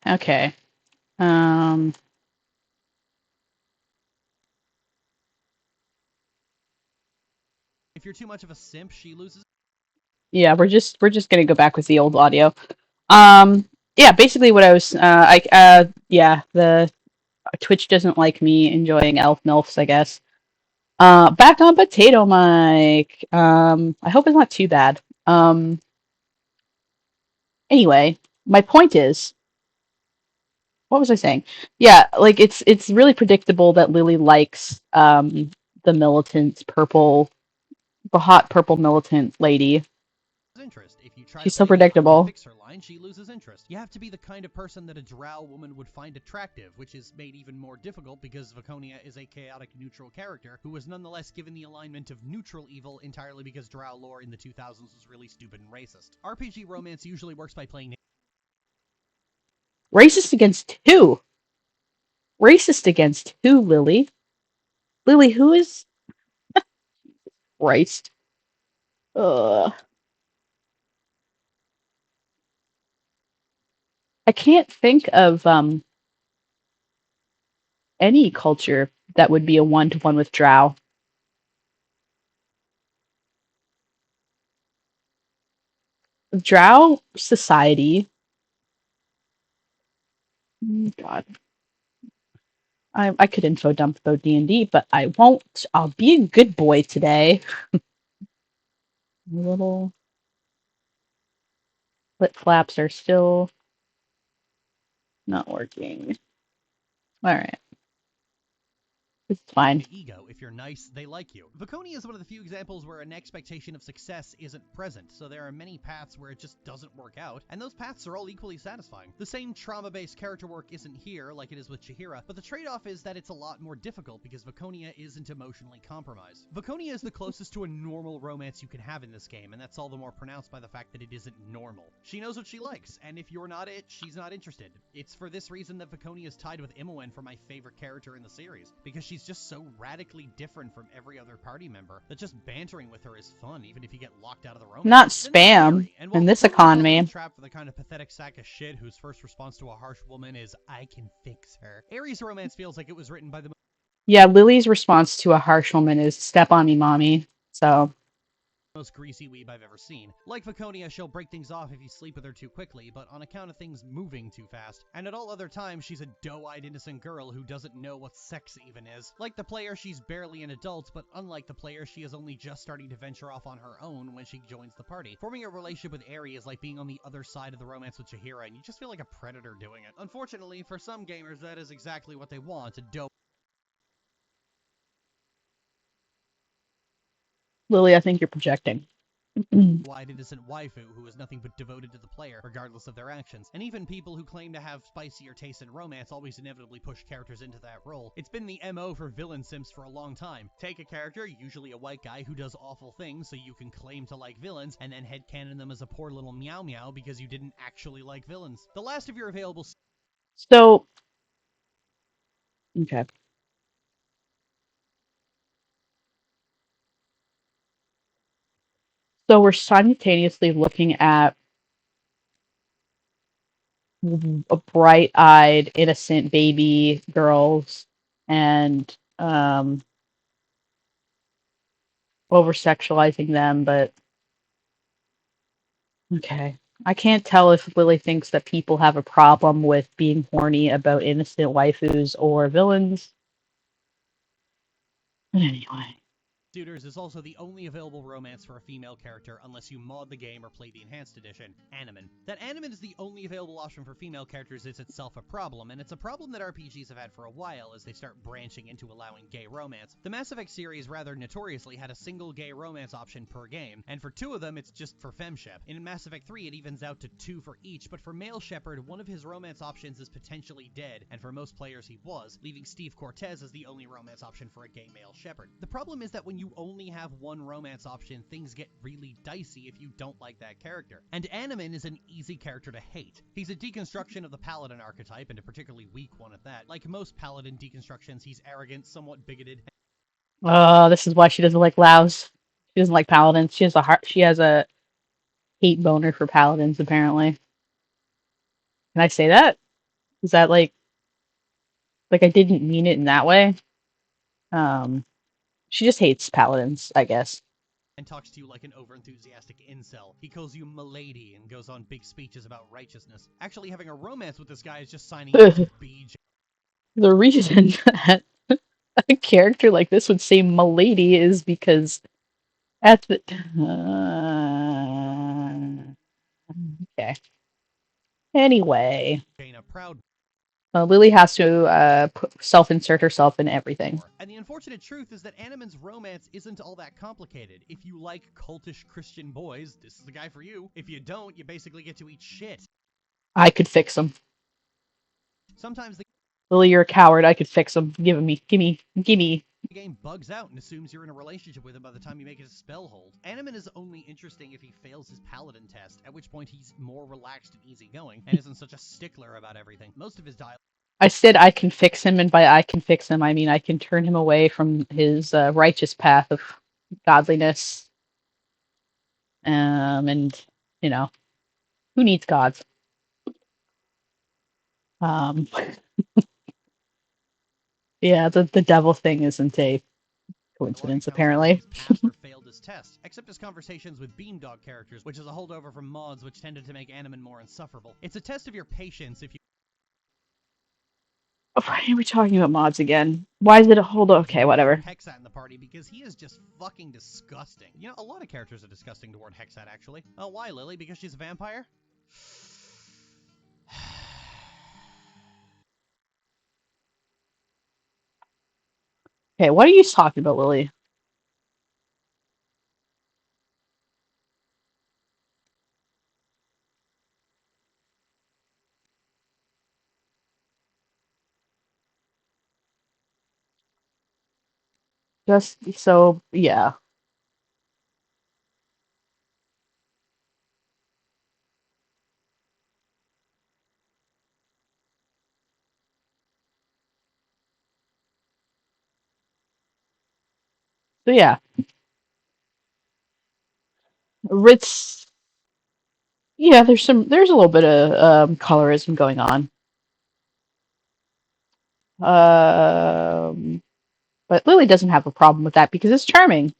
Okay. If you're too much of a simp, she loses. Yeah, we're just gonna go back with the old audio. Yeah, basically what I was, yeah, the Twitch doesn't like me enjoying elf milfs, I guess. Back on Potato Mike. I hope it's not too bad. Anyway, my point is, what was I saying? Yeah, like it's really predictable that Lily likes the militant purple, the hot purple militant lady. Interest. If you try to She's so play the "I can predictable. fix her" line, she loses interest. You have to be the kind of person that a drow woman would find attractive, which is made even more difficult because Viconia is a chaotic neutral character who was nonetheless given the alignment of neutral evil entirely because drow lore in the 2000s was really stupid and racist. RPG romance usually works by playing Racist against who? Racist against who, Lily? Lily, who is Christ? Ugh. I can't think of any culture that would be a one-to-one with Drow. Drow society. God, I could info dump about D&D, but I won't. I'll be a good boy today. Little flip flaps are still not working. All right, it's fine. ego. If you're nice, they like you. Viconia is one of the few examples where an expectation of success isn't present, so there are many paths where it just doesn't work out, and those paths are all equally satisfying. The same trauma-based character work isn't here, like it is with Chihira, but the trade-off is that it's a lot more difficult because Viconia isn't emotionally compromised. Viconia is the closest to a normal romance you can have in this game, and that's all the more pronounced by the fact that it isn't normal. She knows what she likes, and if you're not it, she's not interested. It's for this reason that Viconia is tied with Imoen for my favorite character in the series, because she's just so radically different from every other party member that just bantering with her is fun, even if you get locked out of the Not romance. Then there's spam Aerie, and in while this Viconia falls into the economy. trap for the kind of pathetic sack of shit whose first response to a harsh woman is, "I can fix her," Aerie's romance feels like it was written by the Yeah, Lily's response to a harsh woman is "Step on me, mommy." So most greasy weeb I've ever seen. Like Viconia, she'll break things off if you sleep with her too quickly, but on account of things moving too fast. And at all other times, she's a doe-eyed innocent girl who doesn't know what sex even is. Like the player, she's barely an adult, but unlike the player, she is only just starting to venture off on her own when she joins the party. Forming a relationship with Aerie is like being on the other side of the romance with Chihira, and you just feel like a predator doing it. Unfortunately, for some gamers, that is exactly what they want, a doe. Lily, I think you're projecting. Wide innocent waifu who is nothing but devoted to the player, regardless of their actions. And even people who claim to have spicier taste in romance always inevitably push characters into that role. It's been the MO for villain simps for a long time. Take a character, usually a white guy, who does awful things so you can claim to like villains, and then headcanon them as a poor little meow meow because you didn't actually like villains. The last of your available So, okay. So we're simultaneously looking at a bright-eyed, innocent baby girls and over-sexualizing them, but okay. I can't tell if Lily thinks that people have a problem with being horny about innocent waifus or villains. But anyway. Suitors is also the only available romance for a female character unless you mod the game or play the Enhanced Edition, Animen. That Animen is the only available option for female characters is itself a problem, and it's a problem that RPGs have had for a while as they start branching into allowing gay romance. The Mass Effect series rather notoriously had a single gay romance option per game, and for 2 of them it's just for femshep. In Mass Effect 3 it evens out to 2 for each, but for Male Shepard, one of his romance options is potentially dead, and for most players he was, leaving Steve Cortez as the only romance option for a gay male Shepard. The problem is that when you only have one romance option, things get really dicey if you don't like that character. And Animen is an easy character to hate. He's a deconstruction of the Paladin archetype, and a particularly weak one at that. Like most Paladin deconstructions, he's arrogant, somewhat bigoted. This is why she doesn't like Laos. She doesn't like paladins. She has a hate boner for paladins, apparently. Can I say that? Is that like I didn't mean it in that way? Um, she just hates paladins, I guess. And talks to you like an overenthusiastic incel. He calls you milady and goes on big speeches about righteousness. Actually, having a romance with this guy is just signing you up to The BJ. reason that a character like this would say "milady" is because at the okay. Anyway, Jaina proud Lily has to self-insert herself in everything. and the unfortunate truth is that Animan's romance isn't all that complicated. If you like cultish Christian boys, this is the guy for you. If you don't, you basically get to eat shit. I could fix him. Sometimes the Lily, you're a coward. I could fix him. Give me, gimme, gimme. game bugs out and assumes you're in a relationship with him by the time you make it a spell hold. Animan is only interesting if he fails his paladin test, at which point he's more relaxed and easygoing, and isn't such a stickler about everything. Most of his dialogue I said I can fix him, and by I can fix him, I mean I can turn him away from his righteous path of godliness. And you know, who needs gods? Um, yeah, the devil thing isn't a coincidence, accounts for when apparently. he's passed or failed his test, except his conversations with Beamdog characters, which is a holdover from mods which tended to make Animan more insufferable. It's a test of your patience if you Why are we talking about mods again? Why is it a hold? Okay, whatever. Hexat in the party because he is just fucking disgusting. You know, a lot of characters are disgusting toward Hexat, actually. Oh, why, Lily? Because she's a vampire? Okay, what are you talking about, Lily? Just so, yeah. So yeah, Ritz. Yeah, there's a little bit of colorism going on. Um, but Lily doesn't have a problem with that because it's charming.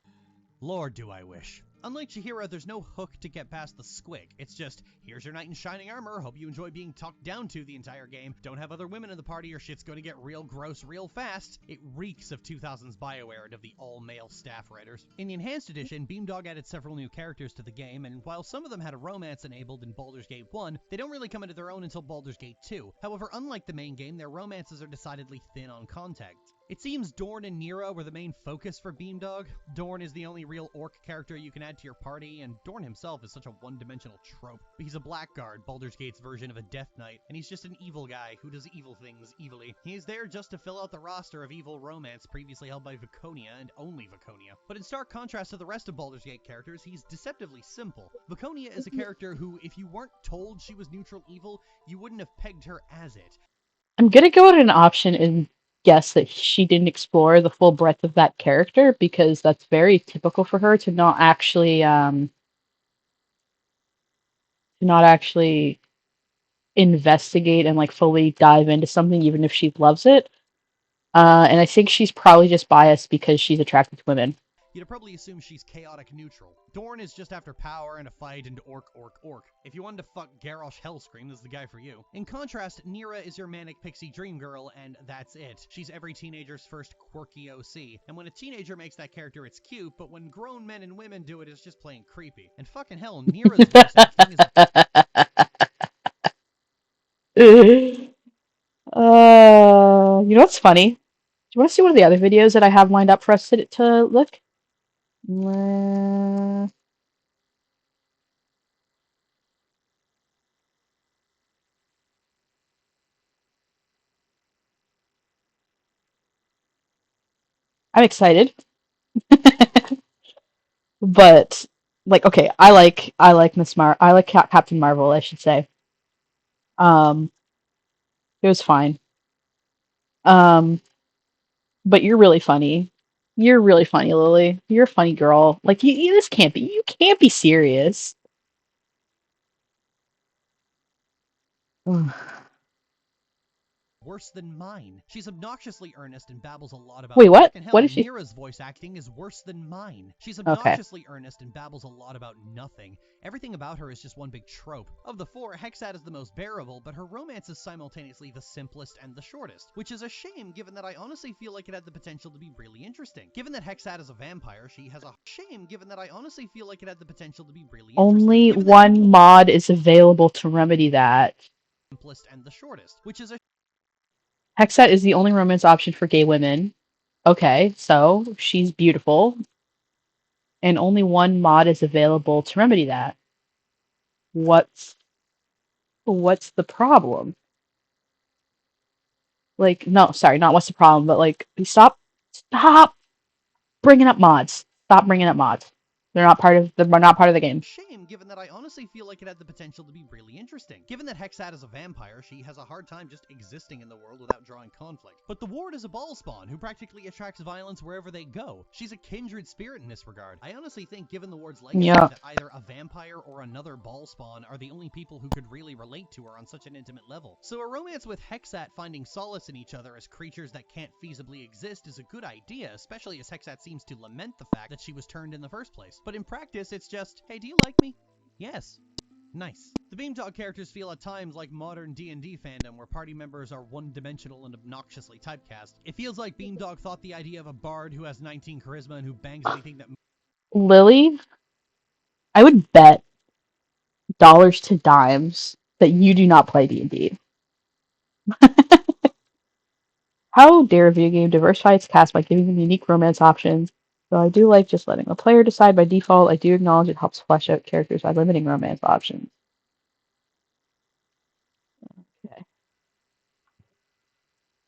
Lord, do I wish. Unlike Chihira, there's no hook to get past the squig. It's just, here's your knight in shining armor, hope you enjoy being talked down to the entire game, don't have other women in the party or shit's gonna get real gross real fast. It reeks of 2000s BioWare and of the all-male staff writers. In the Enhanced Edition, Beamdog added several new characters to the game, and while some of them had a romance enabled in Baldur's Gate 1, they don't really come into their own until Baldur's Gate 2. However, unlike the main game, their romances are decidedly thin on content. It seems Dorn and Nira were the main focus for Beamdog. Dorn is the only real orc character you can add to your party, and Dorn himself is such a one-dimensional trope. He's a blackguard, Baldur's Gate's version of a Death Knight, and he's just an evil guy who does evil things evilly. He's there just to fill out the roster of evil romance previously held by Viconia, and only Viconia. But in stark contrast to the rest of Baldur's Gate characters, he's deceptively simple. Viconia is a character who, if you weren't told she was neutral evil, you wouldn't have pegged her as it. I'm gonna go with an option and guess that she didn't explore the full breadth of that character because that's very typical for her to not actually investigate and like fully dive into something even if she loves it. And I think she's probably just biased because she's attracted to women. You'd probably assume she's chaotic neutral. Dorn is just after power and a fight and orc. If you wanted to fuck Garrosh Hellscream, this is the guy for you. In contrast, Nira is your manic pixie dream girl, and that's it. She's every teenager's first quirky OC. And when a teenager makes that character, it's cute, but when grown men and women do it, it's just plain creepy. And fucking hell, Nira's voice acting is You know what's funny? Do you want to see one of the other videos that I have lined up for us to look? I'm excited, but like, okay, I like Captain Marvel, I should say. Um, it was fine. Um, but you're really funny. You're really funny, Lily. You're a funny girl. Like this can't be. You can't be serious. worse than mine. She's obnoxiously earnest and babbles a lot about Wait, what? work, and What hell, is she? Mira's voice acting is worse than mine. She's Okay. obnoxiously earnest and babbles a lot about nothing. Everything about her is just one big trope. Of the four, Hexat is the most bearable, but her romance is simultaneously the simplest and the shortest, which is a shame given that I honestly feel like it had the potential to be really interesting. Given that Hexat is a vampire, she has a shame given that I honestly feel like it had the potential to be really interesting. Only Given that one mod is available to remedy that. simplest and the shortest, which is a Hexat is the only romance option for gay women. Okay, so she's beautiful, and only one mod is available to remedy that. What's the problem? Like, no, sorry, not what's the problem, but like, stop bringing up mods. Stop bringing up mods. They're not part of the game. shame given that I honestly feel like it had the potential to be really interesting. Given that Hexat is a vampire, she has a hard time just existing in the world without drawing conflict. But the ward is a ball spawn who practically attracts violence wherever they go. She's a kindred spirit in this regard. I honestly think given the ward's legacy Yeah. that either a vampire or another ball spawn are the only people who could really relate to her on such an intimate level. So a romance with Hexat finding solace in each other as creatures that can't feasibly exist is a good idea, especially as Hexat seems to lament the fact that she was turned in the first place. But in practice, it's just, hey, do you like me? Yes. Nice. The Beamdog characters feel at times like modern D&D fandom where party members are one-dimensional and obnoxiously typecast. It feels like Beamdog thought the idea of a bard who has 19 charisma and who bangs anything that Lily, I would bet dollars to dimes that you do not play D&D. How dare a video game diversify its cast by giving them unique romance options? Though I do like just letting a player decide by default, I do acknowledge it helps flesh out characters by limiting romance options. Okay.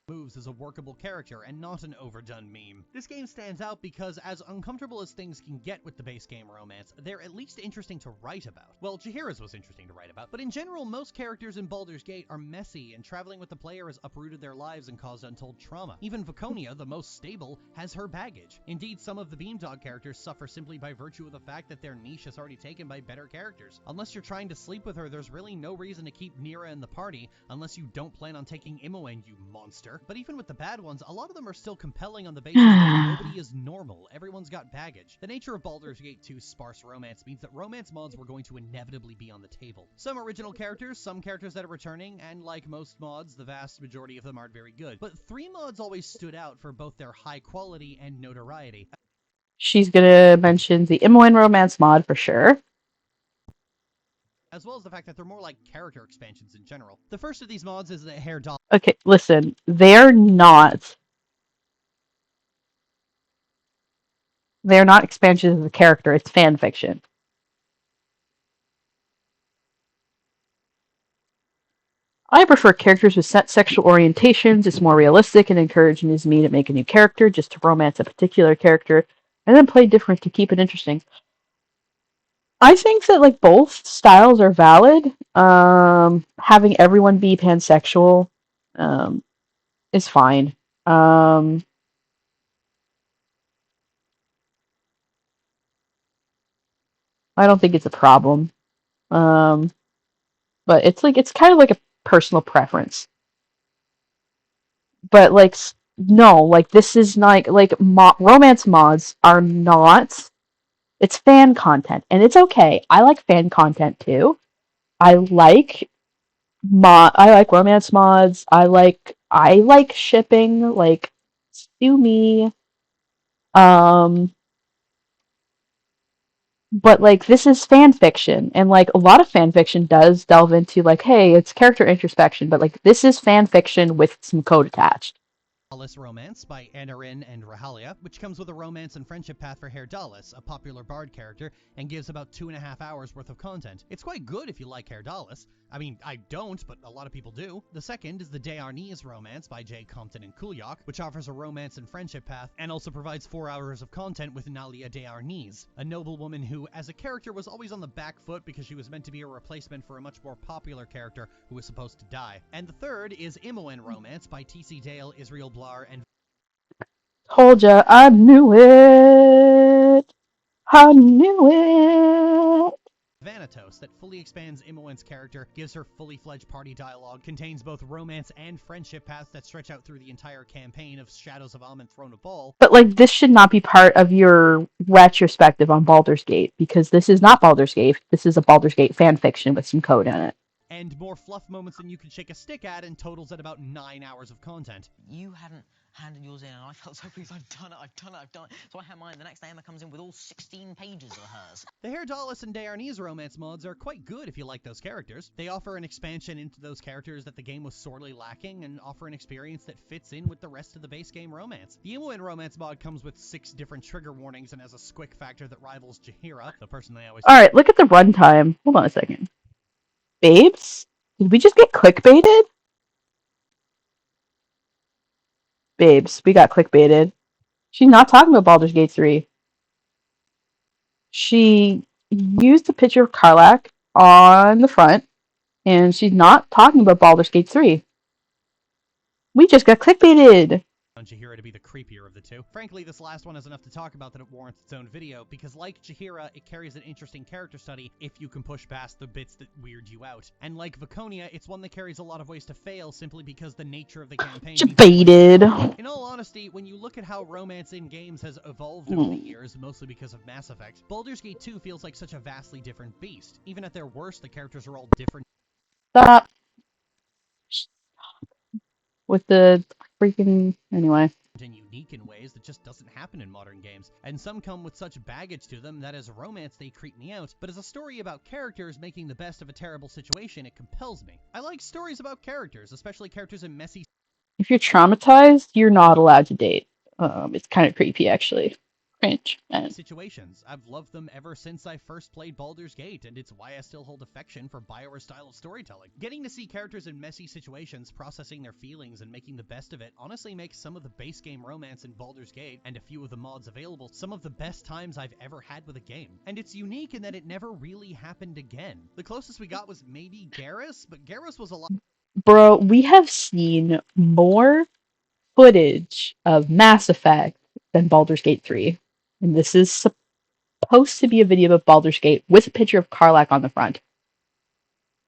moves as a workable character and not an overdone meme. This game stands out because as uncomfortable as things can get with the base game romance, they're at least interesting to write about. Well, Jaheira's was interesting to write about, but in general, most characters in Baldur's Gate are messy, and traveling with the player has uprooted their lives and caused untold trauma. Even Vaconia, the most stable, has her baggage. Indeed, some of the Beamdog characters suffer simply by virtue of the fact that their niche is already taken by better characters. Unless you're trying to sleep with her, there's really no reason to keep Nira in the party, unless you don't plan on taking Imoen, you monster. But even with the bad ones, a lot of them are still compelling on the basis that nobody is normal. Everyone's got baggage. The nature of Baldur's Gate 2's sparse romance means that romance mods were going to inevitably be on the table. Some original characters, some characters that are returning, and like most mods, the vast majority of them aren't very good. But 3 mods always stood out for both their high quality and notoriety. She's gonna mention the Imoen romance mod for sure. As well as the fact that they're more like character expansions in general. The first of these mods is the Hair Doll. Okay, listen, they're not expansions of the character, it's fan fiction. I prefer characters with set sexual orientations. It's more realistic and encourages me to make a new character just to romance a particular character and then play different to keep it interesting. I think that like both styles are valid. Having everyone be pansexual is fine. I don't think it's a problem. Um, but it's kind of like a personal preference. But like no, like this is not like romance mods are not. It's fan content, and it's okay. I like fan content too. I like I like romance mods. I like shipping. Like sue me. Um, but like this is fan fiction, and like a lot of fan fiction does delve into like, hey, it's character introspection, but like this is fan fiction with some code attached. Dallas Romance by Anarin and Rahalia, which comes with a romance and friendship path for Hair Dallas, a popular bard character, and gives about 2.5 hours worth of content. It's quite good if you like Hair Dallas. I mean, I don't, but a lot of people do. The second is the Dearnese Romance by Jay Compton and Kulyok, which offers a romance and friendship path, and also provides 4 hours of content with Nalia Dearnese, a noblewoman who, as a character, was always on the back foot because she was meant to be a replacement for a much more popular character who was supposed to die. And the third is Imoen Romance by T.C. Dale, Israel Blar, and Told ya, I knew it. I knew it. Vanatos that fully expands Imoen's character, gives her fully fledged party dialogue, contains both romance and friendship paths that stretch out through the entire campaign of Shadows of Amn Throne of Bhaal. But like, this should not be part of your retrospective on Baldur's Gate, because this is not Baldur's Gate. This is a Baldur's Gate fan fiction with some code in it. And more fluff moments than you can shake a stick at, and totals at about 9 hours of content. You hadn't handed yours in, and I felt so pleased. I've done it. So I had mine. The next day, Emma comes in with all 16 pages of hers. The Hairdalis and Daernese romance mods are quite good if you like those characters. They offer an expansion into those characters that the game was sorely lacking, and offer an experience that fits in with the rest of the base game romance. The Imoen romance mod comes with 6 different trigger warnings and has a squick factor that rivals Jaheira, the person I always... Alright, look at the runtime. Hold on a second. Babes? Did we just get clickbaited? Babes, we got clickbaited. She's not talking about Baldur's Gate 3. She used a picture of Karlach on the front, and she's not talking about Baldur's Gate 3. We just got clickbaited! Jaheira to be the creepier of the two. Frankly, this last one is enough to talk about that it warrants its own video, because like Jaheira, it carries an interesting character study if you can push past the bits that weird you out. And like Viconia, it's one that carries a lot of ways to fail simply because the nature of the campaign... Baited! In all honesty, when you look at how romance in games has evolved over the years, mostly because of Mass Effect, Baldur's Gate 2 feels like such a vastly different beast. Even at their worst, the characters are all different. Stop! With the freaking... Anyway. And unique in ways that just doesn't happen in modern games, and some come with such baggage to them that as romance they creep me out, but as a story about characters making the best of a terrible situation, it compels me. I like stories about characters, especially characters in messy... If you're traumatized, you're not allowed to date. It's kind of creepy, actually. Cringe. situations. I've loved them ever since I first played Baldur's Gate, and it's why I still hold affection for BioWare's style of storytelling. Getting to see characters in messy situations, processing their feelings, and making the best of it honestly makes some of the base game romance in Baldur's Gate, and a few of the mods available, some of the best times I've ever had with a game. And it's unique in that it never really happened again. The closest we got was maybe Garrus, but Garrus was a lot... Bro, we have seen more footage of Mass Effect than Baldur's Gate 3. And this is supposed to be a video of Baldur's Gate with a picture of Karlach on the front.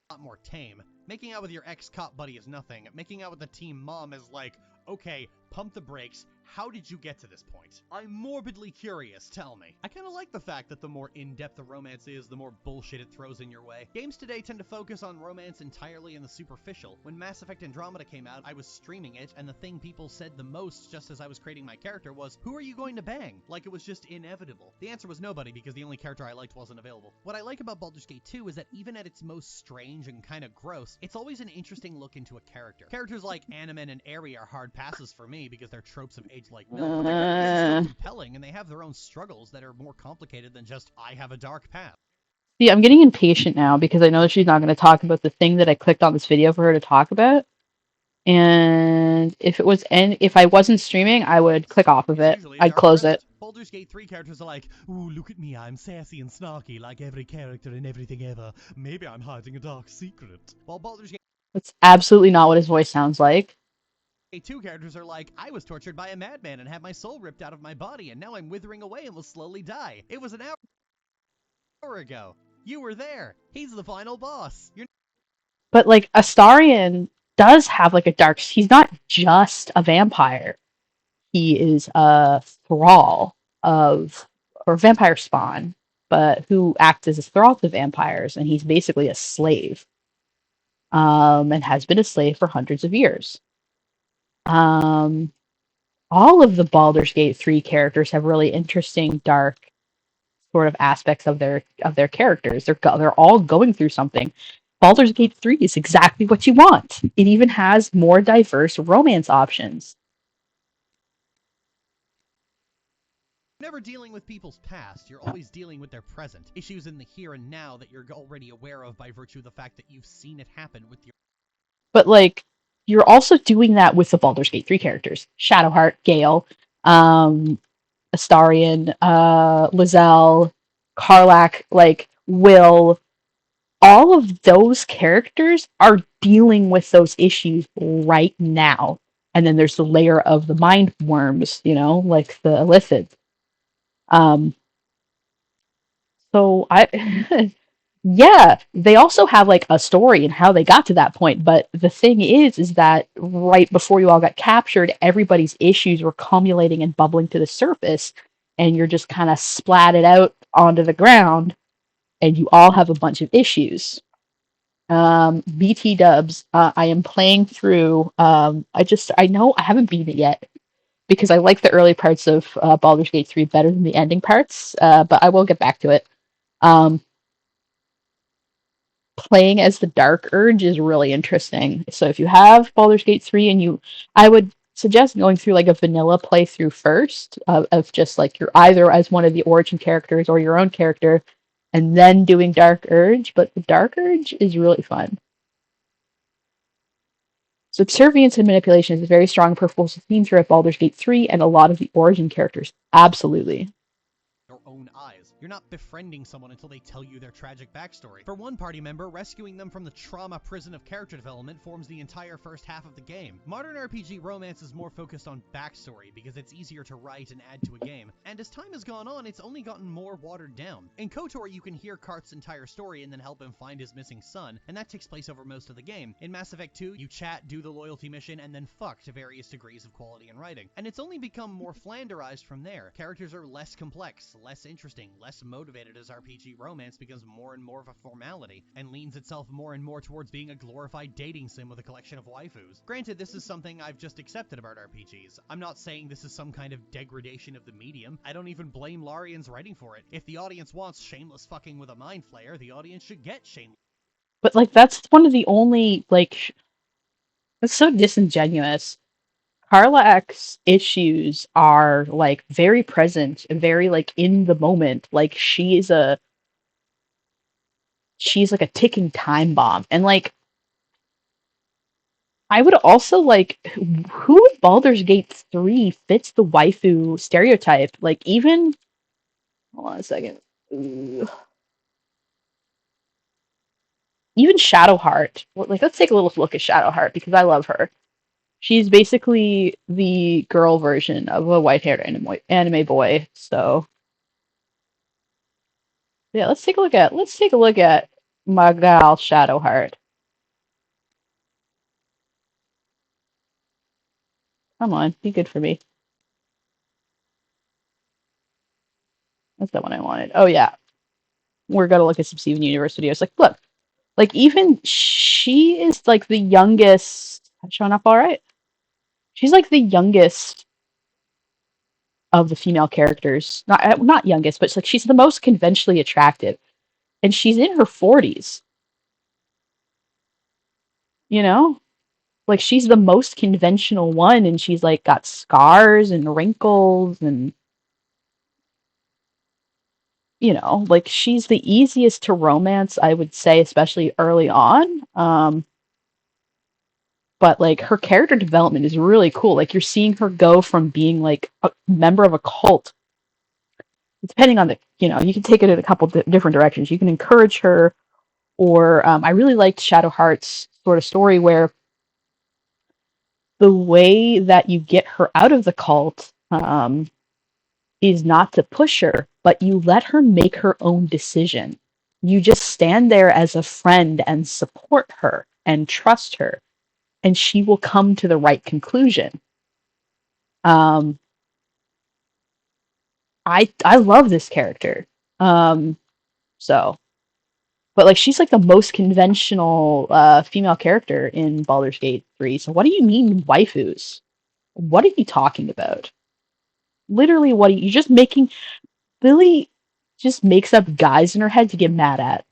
A lot more tame. Making out with your ex-cop buddy is nothing. Making out with the team mom is like, okay, pump the brakes. How did you get to this point? I'm morbidly curious, tell me. I kinda like the fact that the more in-depth a romance is, the more bullshit it throws in your way. Games today tend to focus on romance entirely in the superficial. When Mass Effect Andromeda came out, I was streaming it, and the thing people said the most just as I was creating my character was, who are you going to bang? Like it was just inevitable. The answer was nobody, because the only character I liked wasn't available. What I like about Baldur's Gate 2 is that even at its most strange and kinda gross, it's always an interesting look into a character. Characters like Animen and Aerie are hard passes for me because they're tropes of age like milk, but their characters are still compelling, and they have their own struggles that are more complicated than just, I have a dark past. See, I'm getting impatient now because I know that she's not going to talk about the thing that I clicked on this video for her to talk about. And if I wasn't streaming, I would click off of it. I'd close it. Baldur's Gate 3 characters are like, ooh, look at me, I'm sassy and snarky like every character in everything ever. Maybe I'm hiding a dark secret. While Baldur's Gate... That's absolutely not what his voice sounds like. 2 characters are like, I was tortured by a madman and had my soul ripped out of my body, and now I'm withering away and will slowly die. It was an hour ago. You were there. He's the final boss. But, like, Astarion does have, like, a dark... He's not just a vampire. He is a thrall of... or vampire spawn, but who acts as a thrall to vampires, and he's basically a slave. And has been a slave for hundreds of years. All of the Baldur's Gate 3 characters have really interesting, dark sort of aspects of their characters. They're all going through something. Baldur's Gate 3 is exactly what you want. It even has more diverse romance options. You're never dealing with people's past, you're always dealing with their present. Issues in the here and now that you're already aware of by virtue of the fact that you've seen it happen with your... But, like, you're also doing that with the Baldur's Gate 3 characters. Shadowheart, Gale, Astarion, Lizelle, Karlach, like, Will. All of those characters are dealing with those issues right now. And then there's the layer of the mind worms, you know, like the Illithids. So Yeah, they also have like a story and how they got to that point. But the thing is that right before you all got captured, everybody's issues were accumulating and bubbling to the surface, and you're just kind of splatted out onto the ground, and you all have a bunch of issues. BT Dubs, I am playing through. I know I haven't beaten it yet because I like the early parts of Baldur's Gate 3 better than the ending parts, but I will get back to it. Um, Playing as the Dark Urge is really interesting. So if you have Baldur's Gate 3 and I would suggest going through like a vanilla playthrough first of just like you're either as one of the origin characters or your own character and then doing Dark Urge, but the Dark Urge is really fun. Subservience and manipulation is a very strong purposeful theme throughout Baldur's Gate 3 and a lot of the origin characters. Absolutely. Your own eyes. You're not befriending someone until they tell you their tragic backstory. For one party member, rescuing them from the trauma prison of character development forms the entire first half of the game. Modern RPG romance is more focused on backstory because it's easier to write and add to a game, and as time has gone on, it's only gotten more watered down. In KOTOR, you can hear Kart's entire story and then help him find his missing son, and that takes place over most of the game. In Mass Effect 2, you chat, do the loyalty mission, and then fuck to various degrees of quality in writing. And it's only become more flanderized from there. Characters are less complex, less interesting, less motivated as RPG romance becomes more and more of a formality, and leans itself more and more towards being a glorified dating sim with a collection of waifus. Granted, this is something I've just accepted about RPGs. I'm not saying this is some kind of degradation of the medium. I don't even blame Larian's writing for it. If the audience wants shameless fucking with a mind flayer, the audience should get shameless. But like that's one of the only like that's so disingenuous. Karlak's issues are like very present and very like in the moment. Like she's like a ticking time bomb. And like I would also like who in Baldur's Gate 3 fits the waifu stereotype? Like even hold on a second. Ooh. Even Shadowheart. Like let's take a little look at Shadowheart because I love her. She's basically the girl version of a white-haired anime boy. So yeah, let's take a look at my gal Shadowheart. Come on, be good for me. That's the one I wanted. Oh yeah, we're gonna look at some Steven Universe videos. Like, look, like even she is like the youngest. Showing up all right. She's like the youngest of the female characters. Not youngest, but like she's the most conventionally attractive, and she's in her 40s. You know, like she's the most conventional one, and she's like got scars and wrinkles and like she's the easiest to romance, I would say, especially early on. But like her character development is really cool. Like you're seeing her go from being like a member of a cult, depending on you can take it in a couple different directions. You can encourage her, or I really liked Shadowheart's sort of story where the way that you get her out of the cult is not to push her, but you let her make her own decision. You just stand there as a friend and support her and trust her, and she will come to the right conclusion. Um, I love this character. Um, so, but like she's like the most conventional female character in Baldur's Gate 3. So what do you mean waifus? What are you talking about? Literally, what are you just making? Lily just makes up guys in her head to get mad at.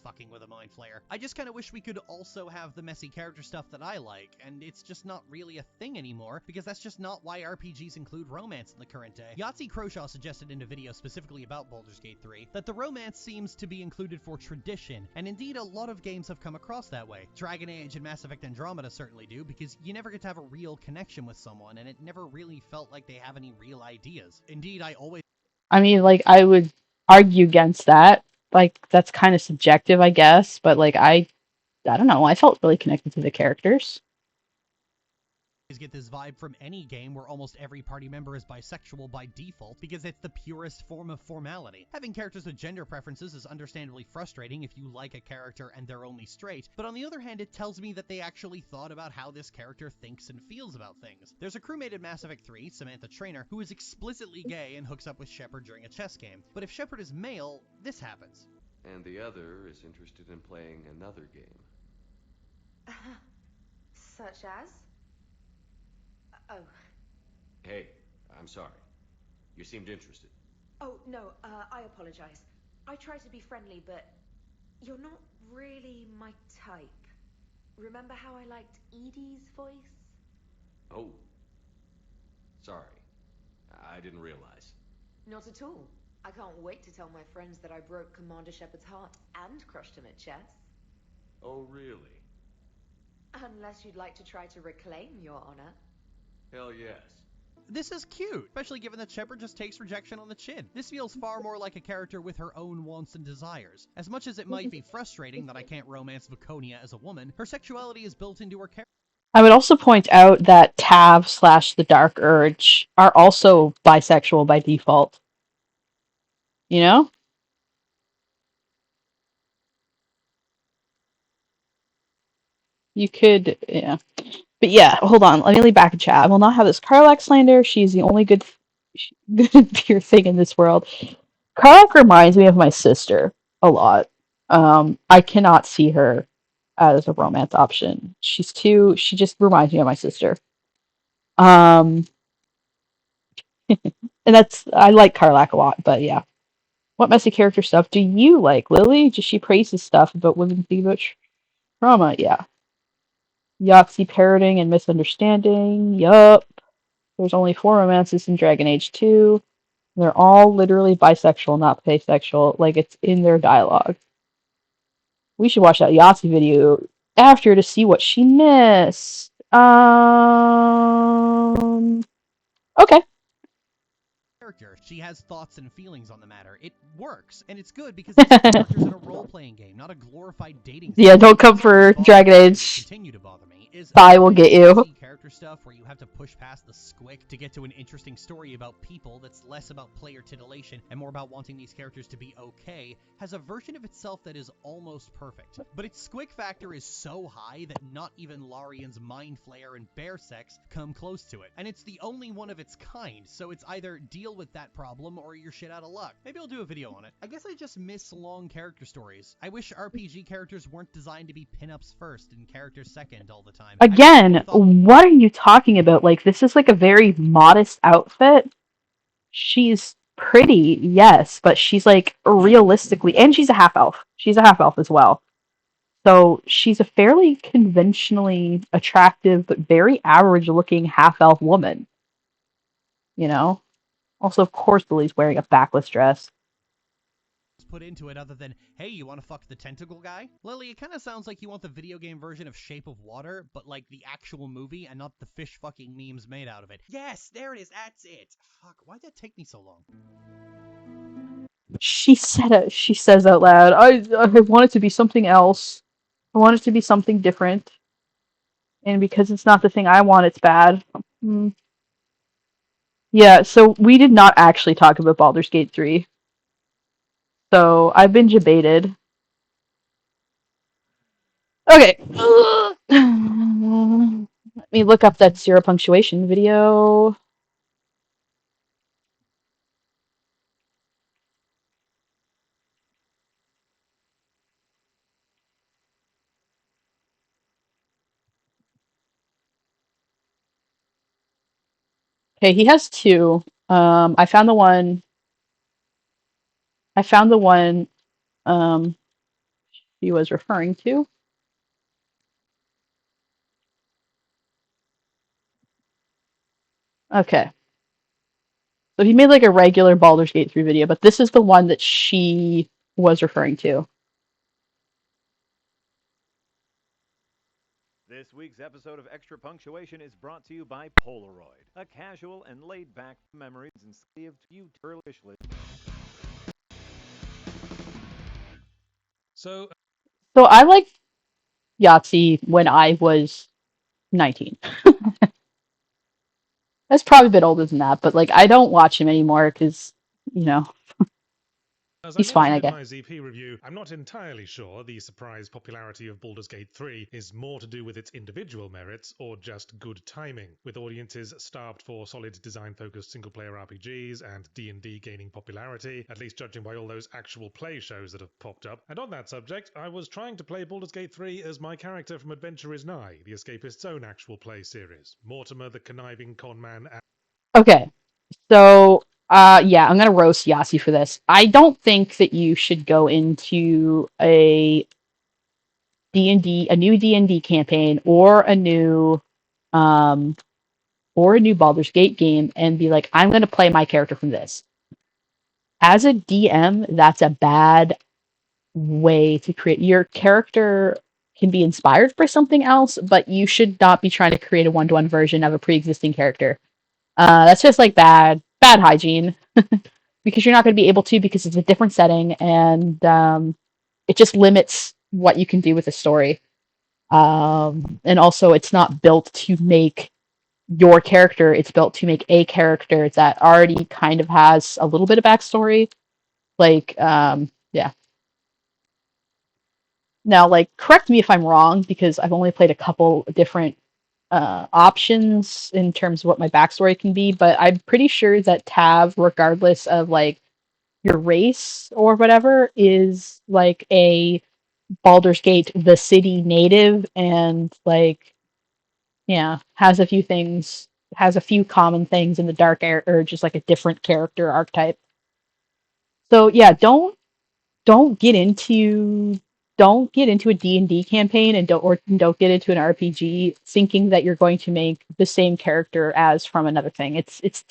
Fucking with a mind flayer. I just kind of wish we could also have the messy character stuff that I like, and it's just not really a thing anymore, because that's just not why RPGs include romance in the current day. Yahtzee Croshaw suggested in a video specifically about Baldur's Gate 3 that the romance seems to be included for tradition, and indeed a lot of games have come across that way. Dragon Age and Mass Effect Andromeda certainly do, because you never get to have a real connection with someone, and it never really felt like they have any real ideas. Indeed, I mean, like I would argue against that. Like that's kind of subjective, I guess, but like I don't know. I felt really connected to the characters. Get this vibe from any game where almost every party member is bisexual by default because it's the purest form of formality. Having characters with gender preferences is understandably frustrating if you like a character and they're only straight, but on the other hand, it tells me that they actually thought about how this character thinks and feels about things. There's a crewmate in Mass Effect 3, Samantha Trainer, who is explicitly gay and hooks up with Shepard during a chess game, but if Shepard is male, this happens. And the other is interested in playing another game. Such as? Oh. Hey, I'm sorry. You seemed interested. Oh, no, I apologize. I try to be friendly, but you're not really my type. Remember how I liked Edie's voice? Oh. Sorry. I didn't realize. Not at all. I can't wait to tell my friends that I broke Commander Shepard's heart and crushed him at chess. Oh, really? Unless you'd like to try to reclaim your honor. Hell yes. This is cute, especially given that Shepard just takes rejection on the chin. This feels far more like a character with her own wants and desires. As much as it might be frustrating that I can't romance Viconia as a woman, her sexuality is built into her character. I would also point out that Tav / the Dark Urge are also bisexual by default. You know? You could, yeah. But yeah, hold on. Let me lean back and chat. I will not have this Karlach slander. She's the only good pure thing in this world. Karlach reminds me of my sister a lot. I cannot see her as a romance option. She just reminds me of my sister. And I like Karlach a lot, but yeah. What messy character stuff do you like, Lily? Just she praises stuff about women's diva trauma, yeah. Yahtzee parroting and misunderstanding, yup. There's only 4 romances in Dragon Age 2. They're all literally bisexual, not pansexual. Like, it's in their dialogue. We should watch that Yahtzee video after to see what she missed. Okay. She has thoughts and feelings on the matter. It works, and it's good because it's characters in a role-playing game, not a glorified dating Yeah, don't come for Dragon Age. Continue to bother me. I will get you. Character stuff where you have to push past the squick to get to an interesting story about people that's less about player titillation and more about wanting these characters to be okay, has a version of itself that is almost perfect. But its squick factor is so high that not even Larian's Mind Flayer and Bear Sex come close to it. And it's the only one of its kind, so it's either deal with that problem or you're shit out of luck. Maybe I'll do a video on it. I guess I just miss long character stories. I wish RPG characters weren't designed to be pinups first and characters second all the time. Again, what are you talking about? Like, this is like a very modest outfit. She's pretty, yes, but she's like realistically, and she's a half elf. She's a half elf as well. So she's a fairly conventionally attractive, but very average looking half elf woman. You know? Also, of course, Lily's wearing a backless dress. Put into it other than, hey, you want to fuck the tentacle guy? Lily, it kind of sounds like you want the video game version of Shape of Water, but like the actual movie and not the fish fucking memes made out of it. Yes, there it is, that's it. Fuck, why'd that take me so long? She says out loud, I want it to be something else. I want it to be something different. And because it's not the thing I want, it's bad. Yeah, so we did not actually talk about Baldur's Gate 3. So I've been debated. Okay. Let me look up that zero punctuation video. Okay, he has 2. I found the one he was referring to. Okay. So he made like a regular Baldur's Gate 3 video, but this is the one that she was referring to. This week's episode of Extra Punctuation is brought to you by Polaroid, a casual and laid-back memories enslaved you girlishly. So I liked Yahtzee when I was 19. That's probably a bit older than that, but like I don't watch him anymore because you know As I he's fine, mentioned I in guess. my ZP review, I'm not entirely sure the surprise popularity of Baldur's Gate 3 is more to do with its individual merits or just good timing, with audiences starved for solid design-focused single-player RPGs and D&D gaining popularity, at least judging by all those actual play shows that have popped up. And on that subject, I was trying to play Baldur's Gate 3 as my character from Adventure is Nigh, the Escapist's own actual play series. Mortimer the conniving conman. Okay, so yeah, I'm gonna roast Yasi for this. I don't think that you should go into a new D&D campaign um or a new Baldur's Gate game and be like, I'm gonna play my character from this. As a DM, that's a bad way to create your character can be inspired by something else, but you should not be trying to create a one-to-one version of a pre-existing character. That's just like bad hygiene because you're not going to be able to because it's a different setting and it just limits what you can do with the story. And also, it's not built to make your character; it's built to make a character that already kind of has a little bit of backstory. Like, yeah. Now, like, correct me if I'm wrong because I've only played a couple different options in terms of what my backstory can be, but I'm pretty sure that Tav, regardless of like your race or whatever, is like a Baldur's Gate, the city native, and like, yeah, has a few common things in the dark air, or just like a different character archetype. So yeah, don't get into a D&D campaign and don't get into an RPG thinking that you're going to make the same character as from another thing. It's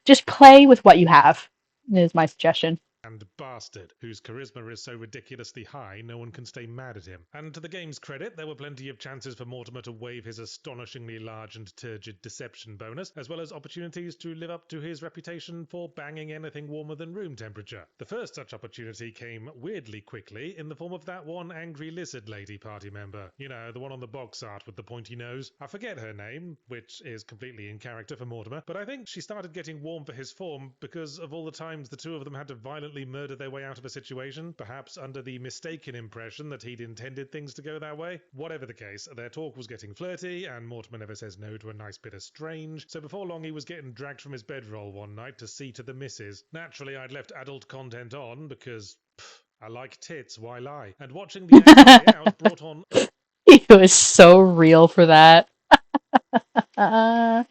just play with what you have is my suggestion. And Bastard, whose charisma is so ridiculously high no one can stay mad at him. And to the game's credit, there were plenty of chances for Mortimer to wave his astonishingly large and turgid deception bonus, as well as opportunities to live up to his reputation for banging anything warmer than room temperature. The first such opportunity came weirdly quickly in the form of that one angry lizard lady party member. You know, the one on the box art with the pointy nose. I forget her name, which is completely in character for Mortimer, but I think she started getting warm for his form because of all the times the two of them had to violently murder their way out of a situation, perhaps under the mistaken impression that he'd intended things to go that way. Whatever the case, their talk was getting flirty, and Mortimer never says no to a nice bit of strange, so before long he was getting dragged from his bedroll one night to see to the missus. Naturally, I'd left adult content on because I like tits, why lie? And watching the action play out brought on It was so real for that. Uh,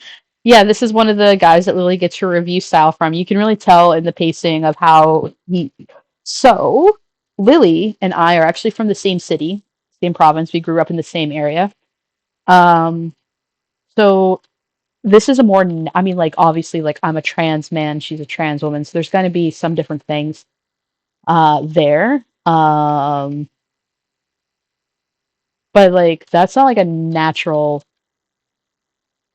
yeah, this is one of the guys that Lily gets her review style from. You can really tell in the pacing of how he. So, Lily and I are actually from the same city, same province. We grew up in the same area. Um, so this is a more. I mean, like obviously, like I'm a trans man, she's a trans woman, so there's going to be some different things there. But like that's not like a natural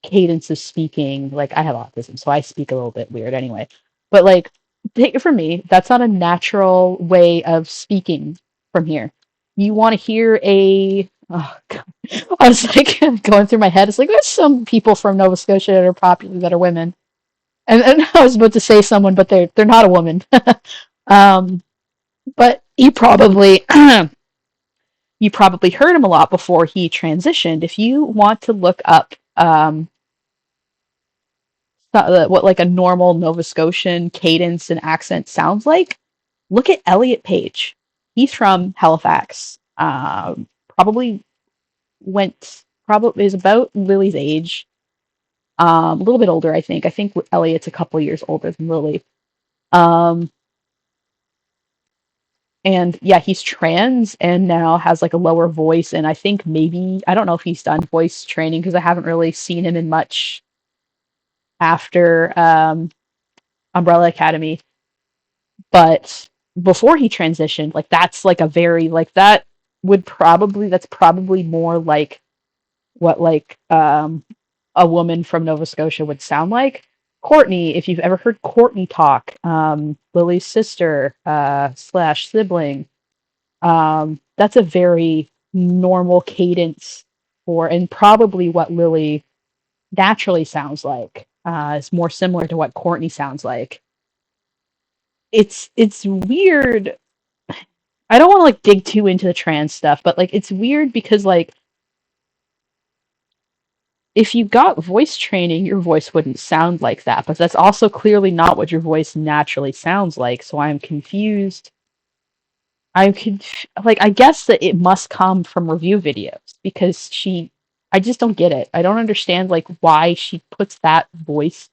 cadence of speaking. Like I have autism, so I speak a little bit weird anyway. But like take it from me, that's not a natural way of speaking from here. You want to hear a oh, God. I was like going through my head. It's like there's some people from Nova Scotia that are popular that are women, and I was about to say someone, but they're not a woman. um, but you probably heard him a lot before he transitioned. If you want to look up what like a normal Nova Scotian cadence and accent sounds like, look at Elliot Page. He's from Halifax. Probably probably is about Lily's age. A little bit older, I think. I think Elliot's a couple years older than Lily. Um, and yeah, he's trans and now has like a lower voice. And I think maybe I don't know if he's done voice training because I haven't really seen him in much after Umbrella Academy. But before he transitioned, like that's like a very like that's probably more like what like a woman from Nova Scotia would sound like. Courtney, if you've ever heard Courtney talk, Lily's sister slash sibling, that's a very normal cadence for and probably what Lily naturally sounds like. is more similar to what Courtney sounds like. It's weird. I don't want to like dig too into the trans stuff, but like it's weird because like if you got voice training, your voice wouldn't sound like that, but that's also clearly not what your voice naturally sounds like. So I'm confused. Like I guess that it must come from review videos because I just don't get it. I don't understand like why she puts that voice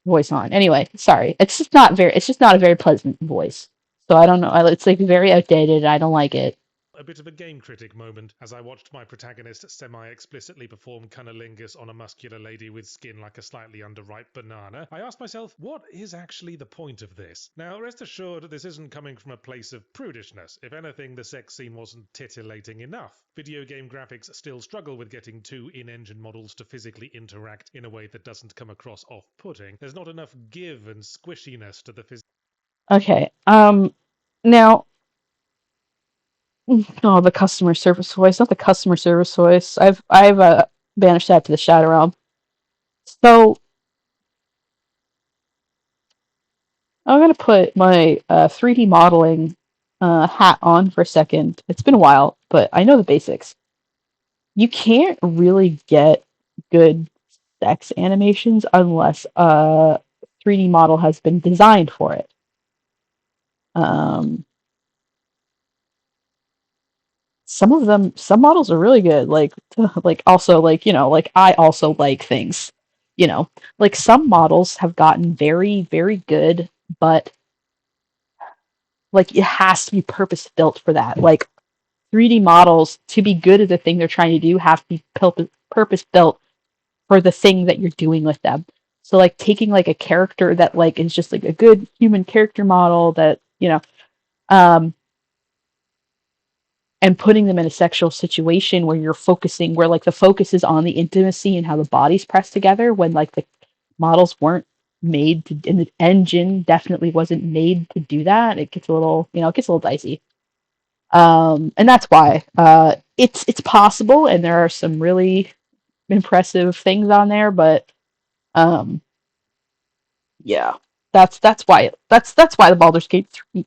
on. Anyway, sorry. It's just not a very pleasant voice. So I don't know. It's like very outdated. I don't like it. A bit of a game critic moment as I watched my protagonist semi-explicitly perform cunnilingus on a muscular lady with skin like a slightly underripe banana. I asked myself, what is actually the point of this? Now, rest assured, this isn't coming from a place of prudishness. If anything, the sex scene wasn't titillating enough. Video game graphics still struggle with getting two in-engine models to physically interact in a way that doesn't come across off-putting. There's not enough give and squishiness to the Okay. Now, oh, the customer service voice, not the customer service voice. I've banished that to the shadow realm. So I'm gonna put my 3D modeling hat on for a second. It's been a while, but I know the basics. You can't really get good sex animations unless a 3D model has been designed for it. Um, some models are really good. Like also like like I also like things. Like some models have gotten very very good, but like it has to be purpose built for that. Like 3D models to be good at the thing they're trying to do have to be purpose built for the thing that you're doing with them. So like taking like a character that like is just like a good human character model that, and putting them in a sexual situation where where like the focus is on the intimacy and how the bodies press together when like the models weren't made to, and the engine definitely wasn't made to do that. It gets a little, it gets a little dicey. And that's why it's possible, and there are some really impressive things on there, but um, yeah, that's why the Baldur's Gate 3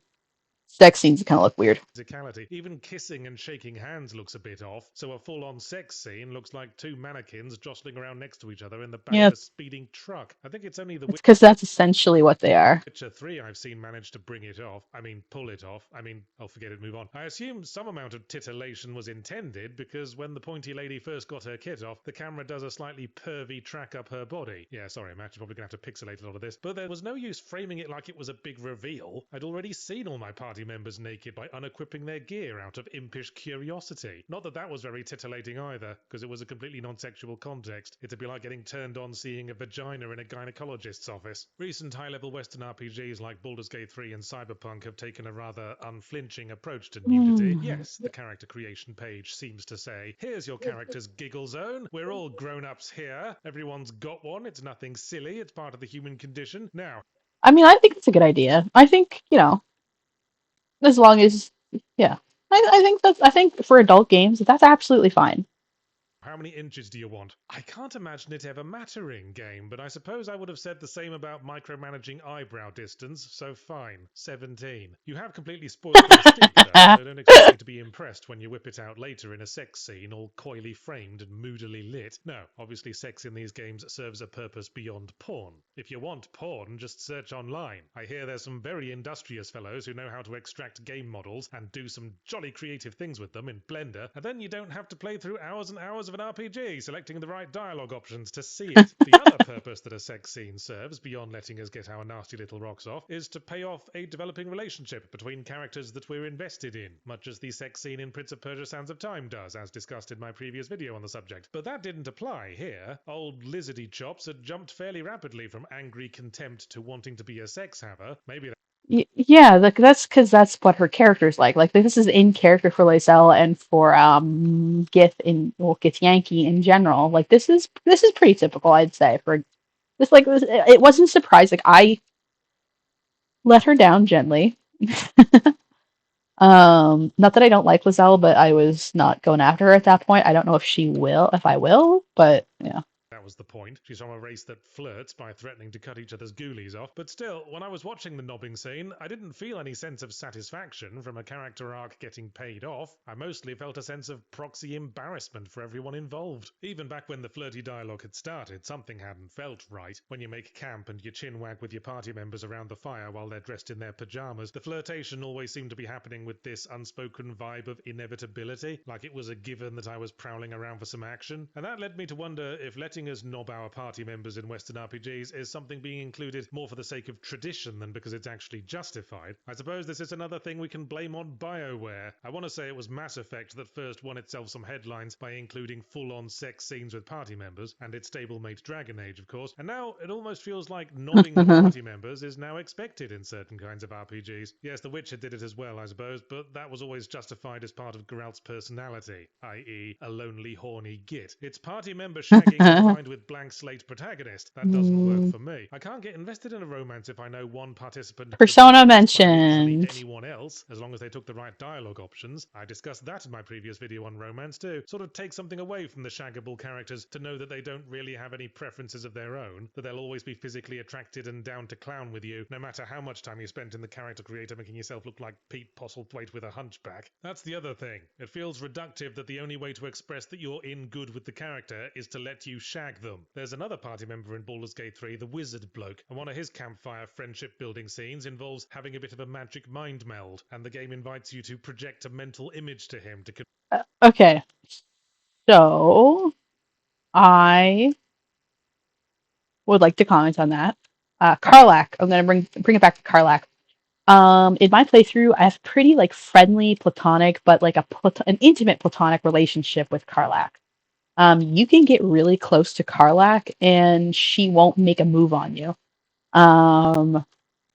sex scenes kind of look weird. physicality. Even kissing and shaking hands looks a bit off, so a full-on sex scene looks like two mannequins jostling around next to each other in the back Yeah, of a speeding truck. I think it's only The it's because that's essentially what they are. Witcher 3 I've seen manage to bring it off. Pull it off. I'll forget it, move on. I assume some amount of titillation was intended because when the pointy lady first got her kit off, the camera does a slightly pervy track up her body. Yeah, sorry, Matt, you're probably going to have to pixelate a lot of this. But there was no use framing it like it was a big reveal. I'd already seen all my party members naked by unequipping their gear out of impish curiosity. Not that that was very titillating either, because it was a completely non-sexual context. It'd be like getting turned on seeing a vagina in a gynecologist's office. Recent high-level Western RPGs like Baldur's Gate 3 and Cyberpunk have taken a rather unflinching approach to nudity. Yes, the character creation page seems to say, here's your character's giggle zone. We're all grown-ups here. Everyone's got one. It's nothing silly. It's part of the human condition. Now, I think it's a good idea. I think, as long as, yeah. I think for adult games, that's absolutely fine. how many inches do you want? I can't imagine it ever mattering, game, but I suppose I would have said the same about micromanaging eyebrow distance, so fine, 17. You have completely spoiled the mystique, though, so don't expect me to be impressed when you whip it out later in a sex scene all coyly framed and moodily lit. No, obviously sex in these games serves a purpose beyond porn. If you want porn, just search online. I hear there's some very industrious fellows who know how to extract game models and do some jolly creative things with them in Blender, and then you don't have to play through hours and hours of an RPG, selecting the right dialogue options to see it. The other purpose that a sex scene serves, beyond letting us get our nasty little rocks off, is to pay off a developing relationship between characters that we're invested in, much as the sex scene in Prince of Persia: Sands of Time does, as discussed in my previous video on the subject. But that didn't apply here. Old lizardy chops had jumped fairly rapidly from angry contempt to wanting to be a sex haver. Maybe Yeah, like that's because that's what her character's like. Like this is in character for Lysel and for Gith Yankee in general. Like this is pretty typical, I'd say. For this, like it wasn't surprising. I let her down gently. Not that I don't like Lizelle, but I was not going after her at that point. I don't know if I will, but yeah. that was the point. She's from a race that flirts by threatening to cut each other's ghoulies off. But still, when I was watching the nobbing scene, I didn't feel any sense of satisfaction from a character arc getting paid off. I mostly felt a sense of proxy embarrassment for everyone involved. Even back when the flirty dialogue had started, something hadn't felt right. When you make camp and you chinwag with your party members around the fire while they're dressed in their pajamas, the flirtation always seemed to be happening with this unspoken vibe of inevitability, like it was a given that I was prowling around for some action. And that led me to wonder if letting us knob our party members in Western RPGs is something being included more for the sake of tradition than because it's actually justified. I suppose this is another thing we can blame on BioWare. I want to say it was Mass Effect that first won itself some headlines by including full-on sex scenes with party members, and its stablemate Dragon Age, of course, and now it almost feels like knobbing party members is now expected in certain kinds of RPGs. Yes, The Witcher did it as well, I suppose, but that was always justified as part of Geralt's personality, i.e. a lonely, horny git. It's party member shagging combined with blank slate protagonist. That doesn't work for me. I can't get invested in a romance if I know one participant could Persona be seduced by literally mentioned. anyone else, as long as they took the right dialogue options. I discussed that in my previous video on romance too. Sort of take something away from the shaggable characters to know that they don't really have any preferences of their own, that they'll always be physically attracted and down to clown with you, no matter how much time you spent in the character creator making yourself look like Pete Postlethwaite with a hunchback. That's the other thing. It feels reductive that the only way to express that you're in good with the character is to let you shag them. There's another party member in Baldur's Gate 3, the wizard bloke, and one of his campfire friendship building scenes involves having a bit of a magic mind meld, and the game invites you to project a mental image to him to Okay, so I would like to comment on that. Karlach, I'm gonna bring it back to Karlach. In my playthrough, I have pretty like friendly platonic, but like an intimate platonic relationship with Karlach. You can get really close to Karlach and she won't make a move on you.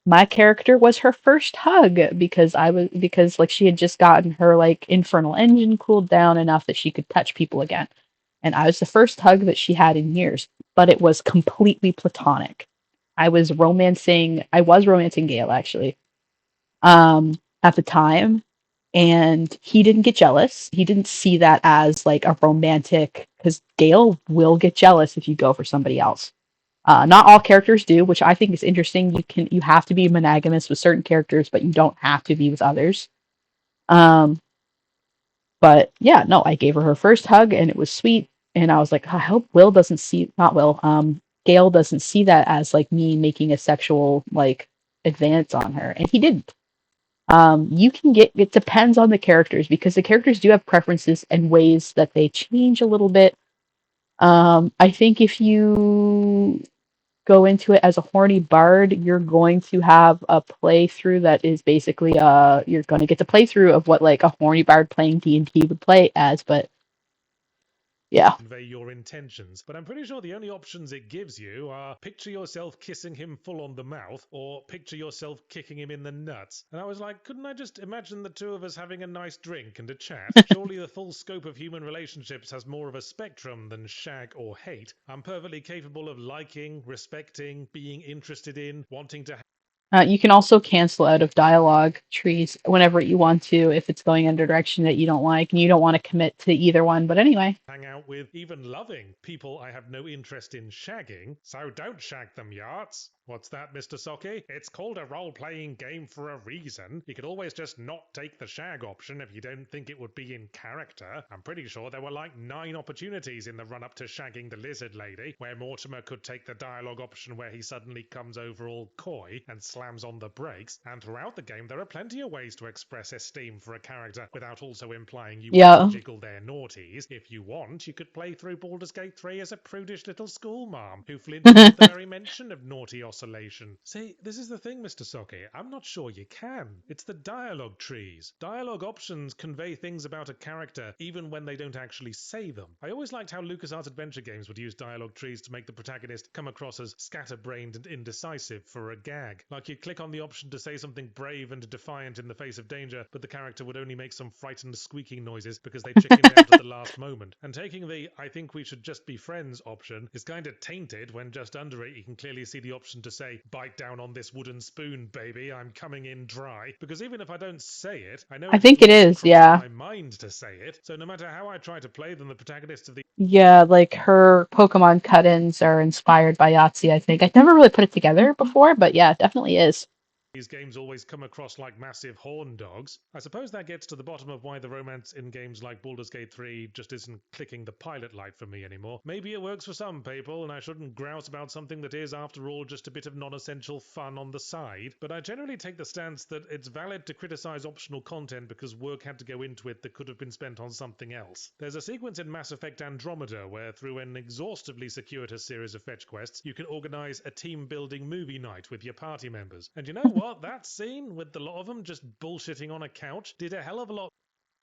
My character was her first hug because like she had just gotten her like infernal engine cooled down enough that she could touch people again. And I was the first hug that she had in years, but it was completely platonic. I was romancing Gale actually, at the time, and he didn't get jealous. He didn't see that as like a romantic, because Gale will get jealous if you go for somebody else. Not all characters do, which I think is interesting. You have to be monogamous with certain characters, but you don't have to be with others. Um, but yeah, no, I gave her first hug, and it was sweet. And I was like, I hope Will doesn't see, not Will, Gale doesn't see that as like me making a sexual like advance on her, and he didn't. You can get, it depends on the characters because the characters do have preferences and ways that they change a little bit. I think if you go into it as a horny bard, you're going to have a playthrough that is basically you're going to get the playthrough of what like a horny bard playing D&D would play as, but yeah. convey your intentions, but I'm pretty sure the only options it gives you are picture yourself kissing him full on the mouth or picture yourself kicking him in the nuts. And I was like, couldn't I just imagine the two of us having a nice drink and a chat? Surely the full scope of human relationships has more of a spectrum than shag or hate. I'm perfectly capable of liking, respecting, being interested in, wanting to You can also cancel out of dialogue trees whenever you want to if it's going in a direction that you don't like and you don't want to commit to either one. But anyway. hang out with, even loving, people I have no interest in shagging, so don't shag them, yards. What's that, Mr. Socky? It's called a role-playing game for a reason. You could always just not take the shag option if you don't think it would be in character. I'm pretty sure there were like 9 opportunities in the run-up to shagging the lizard lady, where Mortimer could take the dialogue option where he suddenly comes over all coy and slams on the brakes, and throughout the game there are plenty of ways to express esteem for a character without also implying you want to jiggle their naughties. If you want, you could play through Baldur's Gate 3 as a prudish little schoolmarm who flinches at the very mention of naughty oscillation. See, this is the thing, Mr. Socky. I'm not sure you can. It's the dialogue trees. Dialogue options convey things about a character even when they don't actually say them. I always liked how LucasArts adventure games would use dialogue trees to make the protagonist come across as scatterbrained and indecisive for a gag. Like you'd click on the option to say something brave and defiant in the face of danger, but the character would only make some frightened squeaking noises because they chickened out at the last moment. And taking the I think we should just be friends option is kind of tainted when just under it you can clearly see the option permission to say, bite down on this wooden spoon, baby, I'm coming in dry. Because even if I don't say it, I know I it has think it at least is, crossed yeah. my mind to say it. So no matter how I try to play them, the protagonists of Yeah, like her Pokemon cut-ins are inspired by Yahtzee, I think. I never really put it together before, but yeah, it definitely is. these games always come across like massive horn dogs. I suppose that gets to the bottom of why the romance in games like Baldur's Gate 3 just isn't clicking the pilot light for me anymore. Maybe it works for some people, and I shouldn't grouse about something that is, after all, just a bit of non-essential fun on the side, but I generally take the stance that it's valid to criticize optional content because work had to go into it that could have been spent on something else. There's a sequence in Mass Effect Andromeda where, through an exhaustively circuitous series of fetch quests, you can organize a team-building movie night with your party members. And you know what? That scene, with the lot of them just bullshitting on a couch, did a hell of a lot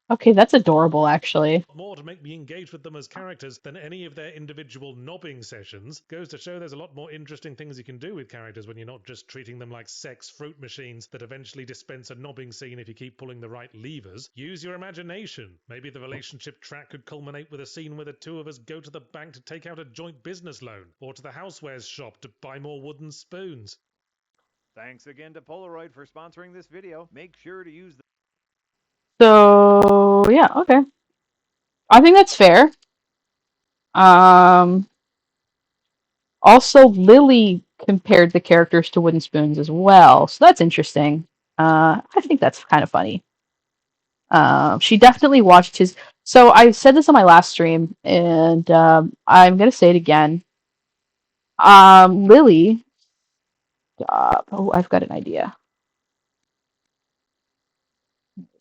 Okay, that's adorable, actually. more to make me engage with them as characters than any of their individual nobbing sessions. Goes to show there's a lot more interesting things you can do with characters when you're not just treating them like sex fruit machines that eventually dispense a nobbing scene if you keep pulling the right levers. Use your imagination. Maybe the relationship track could culminate with a scene where the two of us go to the bank to take out a joint business loan, or to the housewares shop to buy more wooden spoons. Thanks again to Polaroid for sponsoring this video. Make sure to use the So, yeah, okay. I think that's fair. Um, Also, Lily compared the characters to wooden spoons as well, so that's interesting. I think that's kind of funny. She definitely watched his. So I said this on my last stream, and I'm gonna say it again. Lily. Oh, I've got an idea.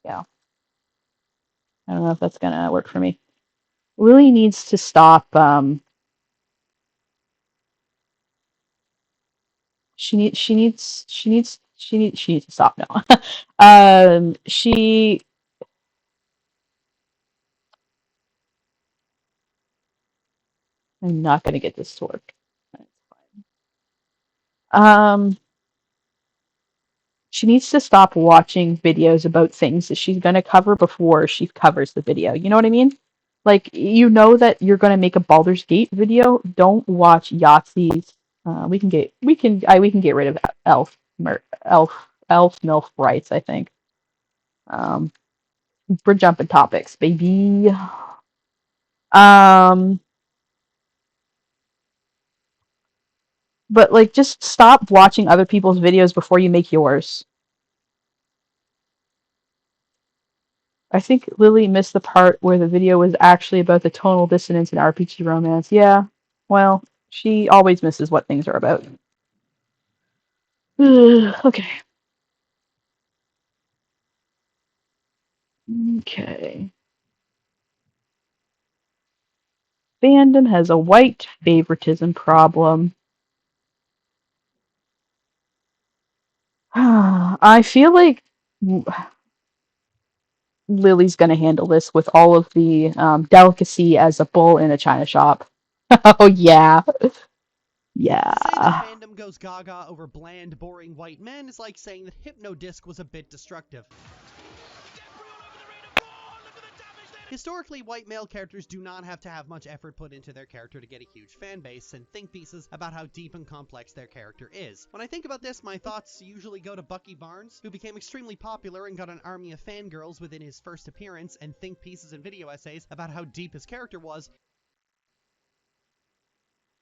Yeah, I don't know if that's gonna work for me. Lily needs to stop. She needs to stop now. She I'm not gonna get this to work. That's fine. She needs to stop watching videos about things that she's gonna cover before she covers the video. You know what I mean? Like, you know that you're gonna make a Baldur's Gate video. Don't watch Yahtzee's. We can get rid of elf milf rights, I think. Um, we're jumping topics, baby. Um, but like, just stop watching other people's videos before you make yours. I think Lily missed the part where the video was actually about the tonal dissonance in RPG romance. Yeah, well, she always misses what things are about. Okay. Okay. Fandom has a white favoritism problem. I feel like Lily's going to handle this with all of the delicacy as a bull in a china shop. Oh, yeah. Yeah. To say that fandom goes gaga over bland, boring white men is like saying that Hypnodisc was a bit destructive. Historically, white male characters do not have to have much effort put into their character to get a huge fan base and think pieces about how deep and complex their character is. When I think about this, my thoughts usually go to Bucky Barnes, who became extremely popular and got an army of fangirls within his first appearance, and think pieces and video essays about how deep his character was.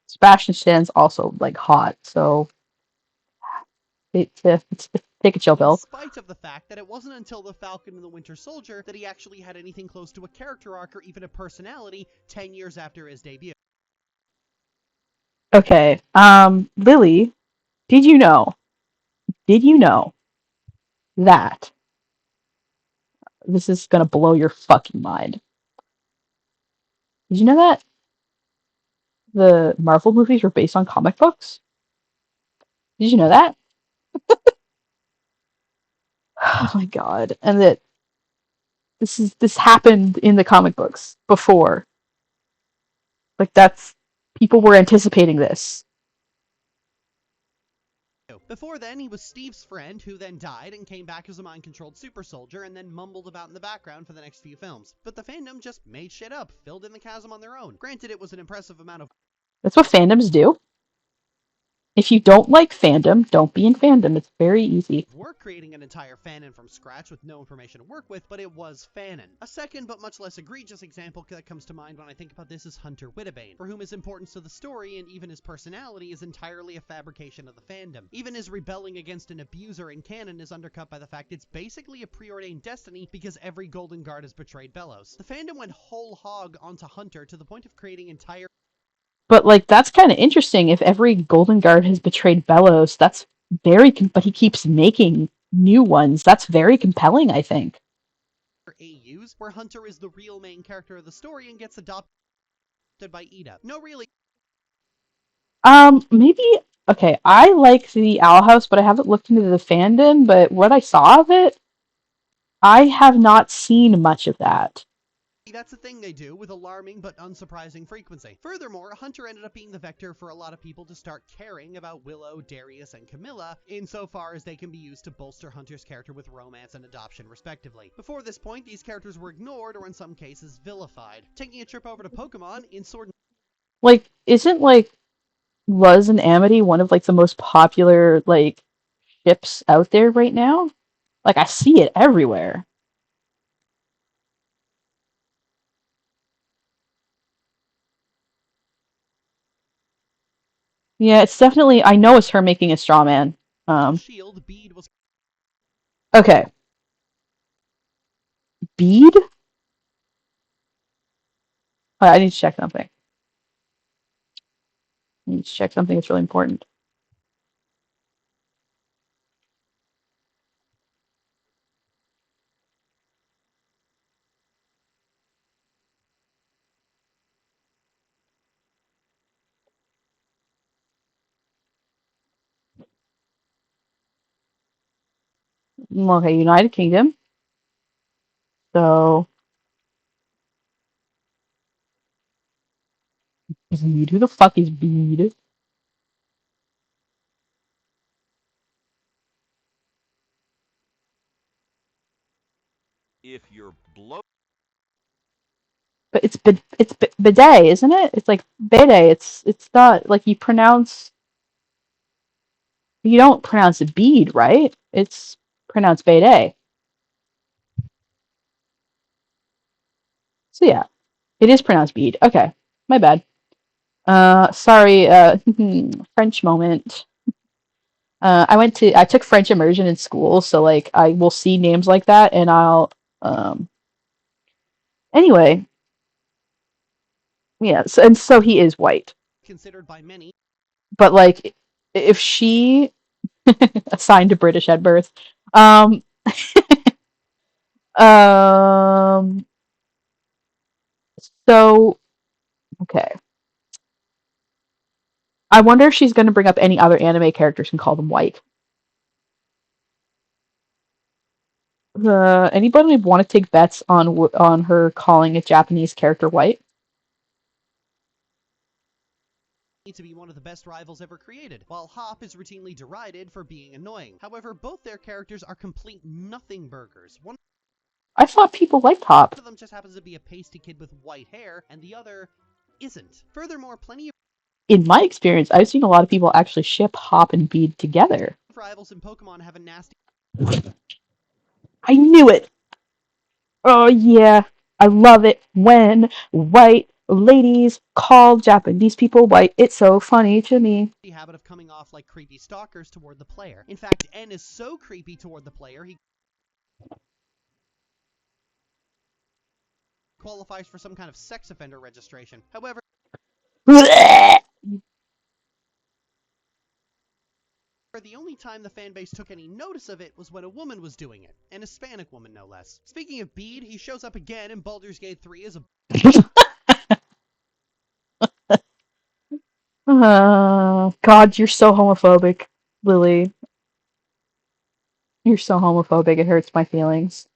Sebastian Stan's also, like, hot, so take a chill In pill. spite of the fact that it wasn't until The Falcon and the Winter Soldier that he actually had anything close to a character arc or even a personality 10 years after his debut. Okay, Lily, did you know that this is gonna blow your fucking mind? Did you know that the Marvel movies were based on comic books? Did you know that? Oh my god. And that this happened in the comic books before. Like, that's people were anticipating this. Before then, he was Steve's friend, who then died and came back as a mind-controlled super soldier and then mumbled about in the background for the next few films. But the fandom just made shit up, filled in the chasm on their own. Granted, it was an impressive amount of That's what fandoms do. If you don't like fandom, don't be in fandom. It's very easy. We're creating an entire fanon from scratch with no information to work with, but it was fanon. A second but much less egregious example that comes to mind when I think about this is Hunter Whittabane, for whom his importance to the story and even his personality is entirely a fabrication of the fandom. Even his rebelling against an abuser in canon is undercut by the fact it's basically a preordained destiny because every Golden Guard has betrayed Bellows. The fandom went whole hog onto Hunter to the point of creating entire... But like that's kind of interesting. If every Golden Guard has betrayed Bellows, that's but he keeps making new ones. That's very compelling, I think. AUs, where Hunter is the real main character of the story and gets adopted by Ida. No, really. Maybe okay, I like the Owl House, but I haven't looked into the fandom, but what I saw of it, I have not seen much of that. That's a thing they do with alarming but unsurprising frequency. Furthermore, Hunter ended up being the vector for a lot of people to start caring about Willow, Darius, and Camilla, insofar as they can be used to bolster Hunter's character with romance and adoption, respectively. Before this point, these characters were ignored or in some cases vilified. Taking a trip over to Pokemon, in Sword Like, isn't like Luz and Amity one of like the most popular like ships out there right now? Like I see it everywhere. Yeah, it's definitely I know it's her making a straw man. Shield, Bede was Okay. Bead? I need to check something. I need to check something that's really important. Okay, United Kingdom. So Bead. Who the fuck is Bead? If you're blow But it's bidet, isn't it? It's like bidet. It's not like you don't pronounce it bead, right? It's pronounced bidet. So yeah, it is pronounced bead. Okay, my bad. Sorry. French moment. I took French immersion in school, so like I will see names like that, and um. Anyway, yeah. So he is white, considered by many but like if she assigned to British at birth, um, um. So okay. I wonder if she's going to bring up any other anime characters and call them white. Anybody want to take bets on her calling a Japanese character white? to be one of the best rivals ever created, while Hop is routinely derided for being annoying. However, both their characters are complete nothing burgers. One I thought people liked Hop. of them just happens to be a pasty kid with white hair, and the other isn't. Furthermore, plenty of In my experience, I've seen a lot of people actually ship Hop and Bead together. rivals in Pokemon have a nasty I knew it! Oh yeah, I love it when white ladies call Japanese people white. It's so funny to me. habit of coming off like creepy stalkers toward the player. In fact, N is so creepy toward the player, he qualifies for some kind of sex offender registration. However, the only time the fanbase took any notice of it was when a woman was doing it. An Hispanic woman, no less. Speaking of Bede, he shows up again in Baldur's Gate 3 as a God, you're so homophobic, Lily. You're so homophobic, it hurts my feelings.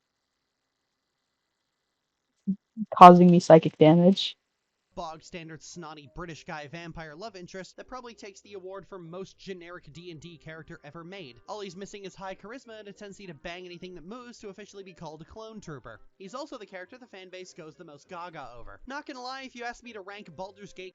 Causing me psychic damage. bog standard snotty British guy vampire love interest that probably takes the award for most generic D&D character ever made. All he's missing is high charisma and a tendency to bang anything that moves to officially be called a clone trooper. He's also the character the fanbase goes the most gaga over. Not gonna lie, if you asked me to rank Baldur's Gate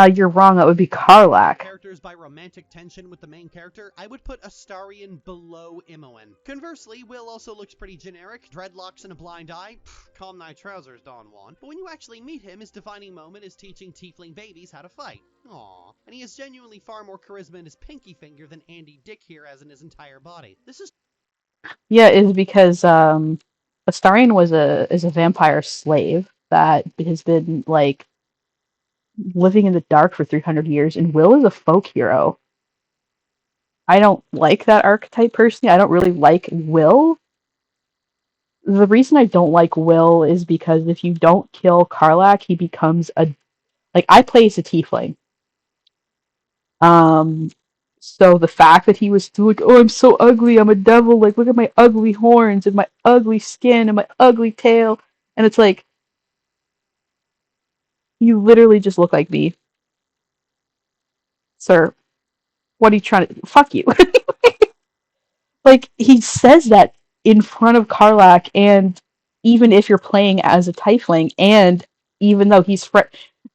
You're wrong. That would be Karlak. Characters by romantic tension with the main character, I would put Astarion below Imoen. Conversely, Will also looks pretty generic, dreadlocks and a blind eye. Pfft, calm thy trousers, Don Juan. But when you actually meet him, his defining moment is teaching tiefling babies how to fight. Aww. And he has genuinely far more charisma in his pinky finger than Andy Dick here has in his entire body. This is Yeah, is because Astarion is a vampire slave that has been like living in the dark for 300 years, and Will is a folk hero. I don't like that archetype personally. I don't really like Will. The reason I don't like Will is because if you don't kill Karlak, he becomes a like I play as a tiefling. Um, so the fact that he was like, oh, I'm so ugly, I'm a devil. Like, look at my ugly horns and my ugly skin and my ugly tail, and it's like you literally just look like me, sir. What are you trying to? Fuck you. Like he says that in front of Karlak, and even if you're playing as a tiefling, and even though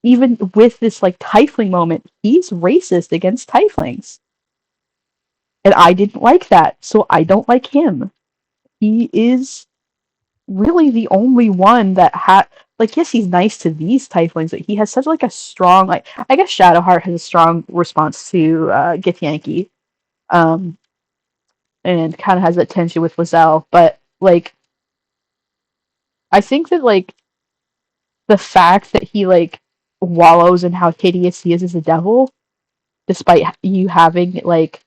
even with this like tiefling moment, he's racist against tieflings, and I didn't like that, so I don't like him. He is really the only one that had like yes, he's nice to these tieflings, but he has such like a strong like I guess Shadowheart has a strong response to Githyanki. Um, and kind of has that tension with Lizelle. But like, I think that like the fact that he like wallows in how hideous he is as a devil, despite you having like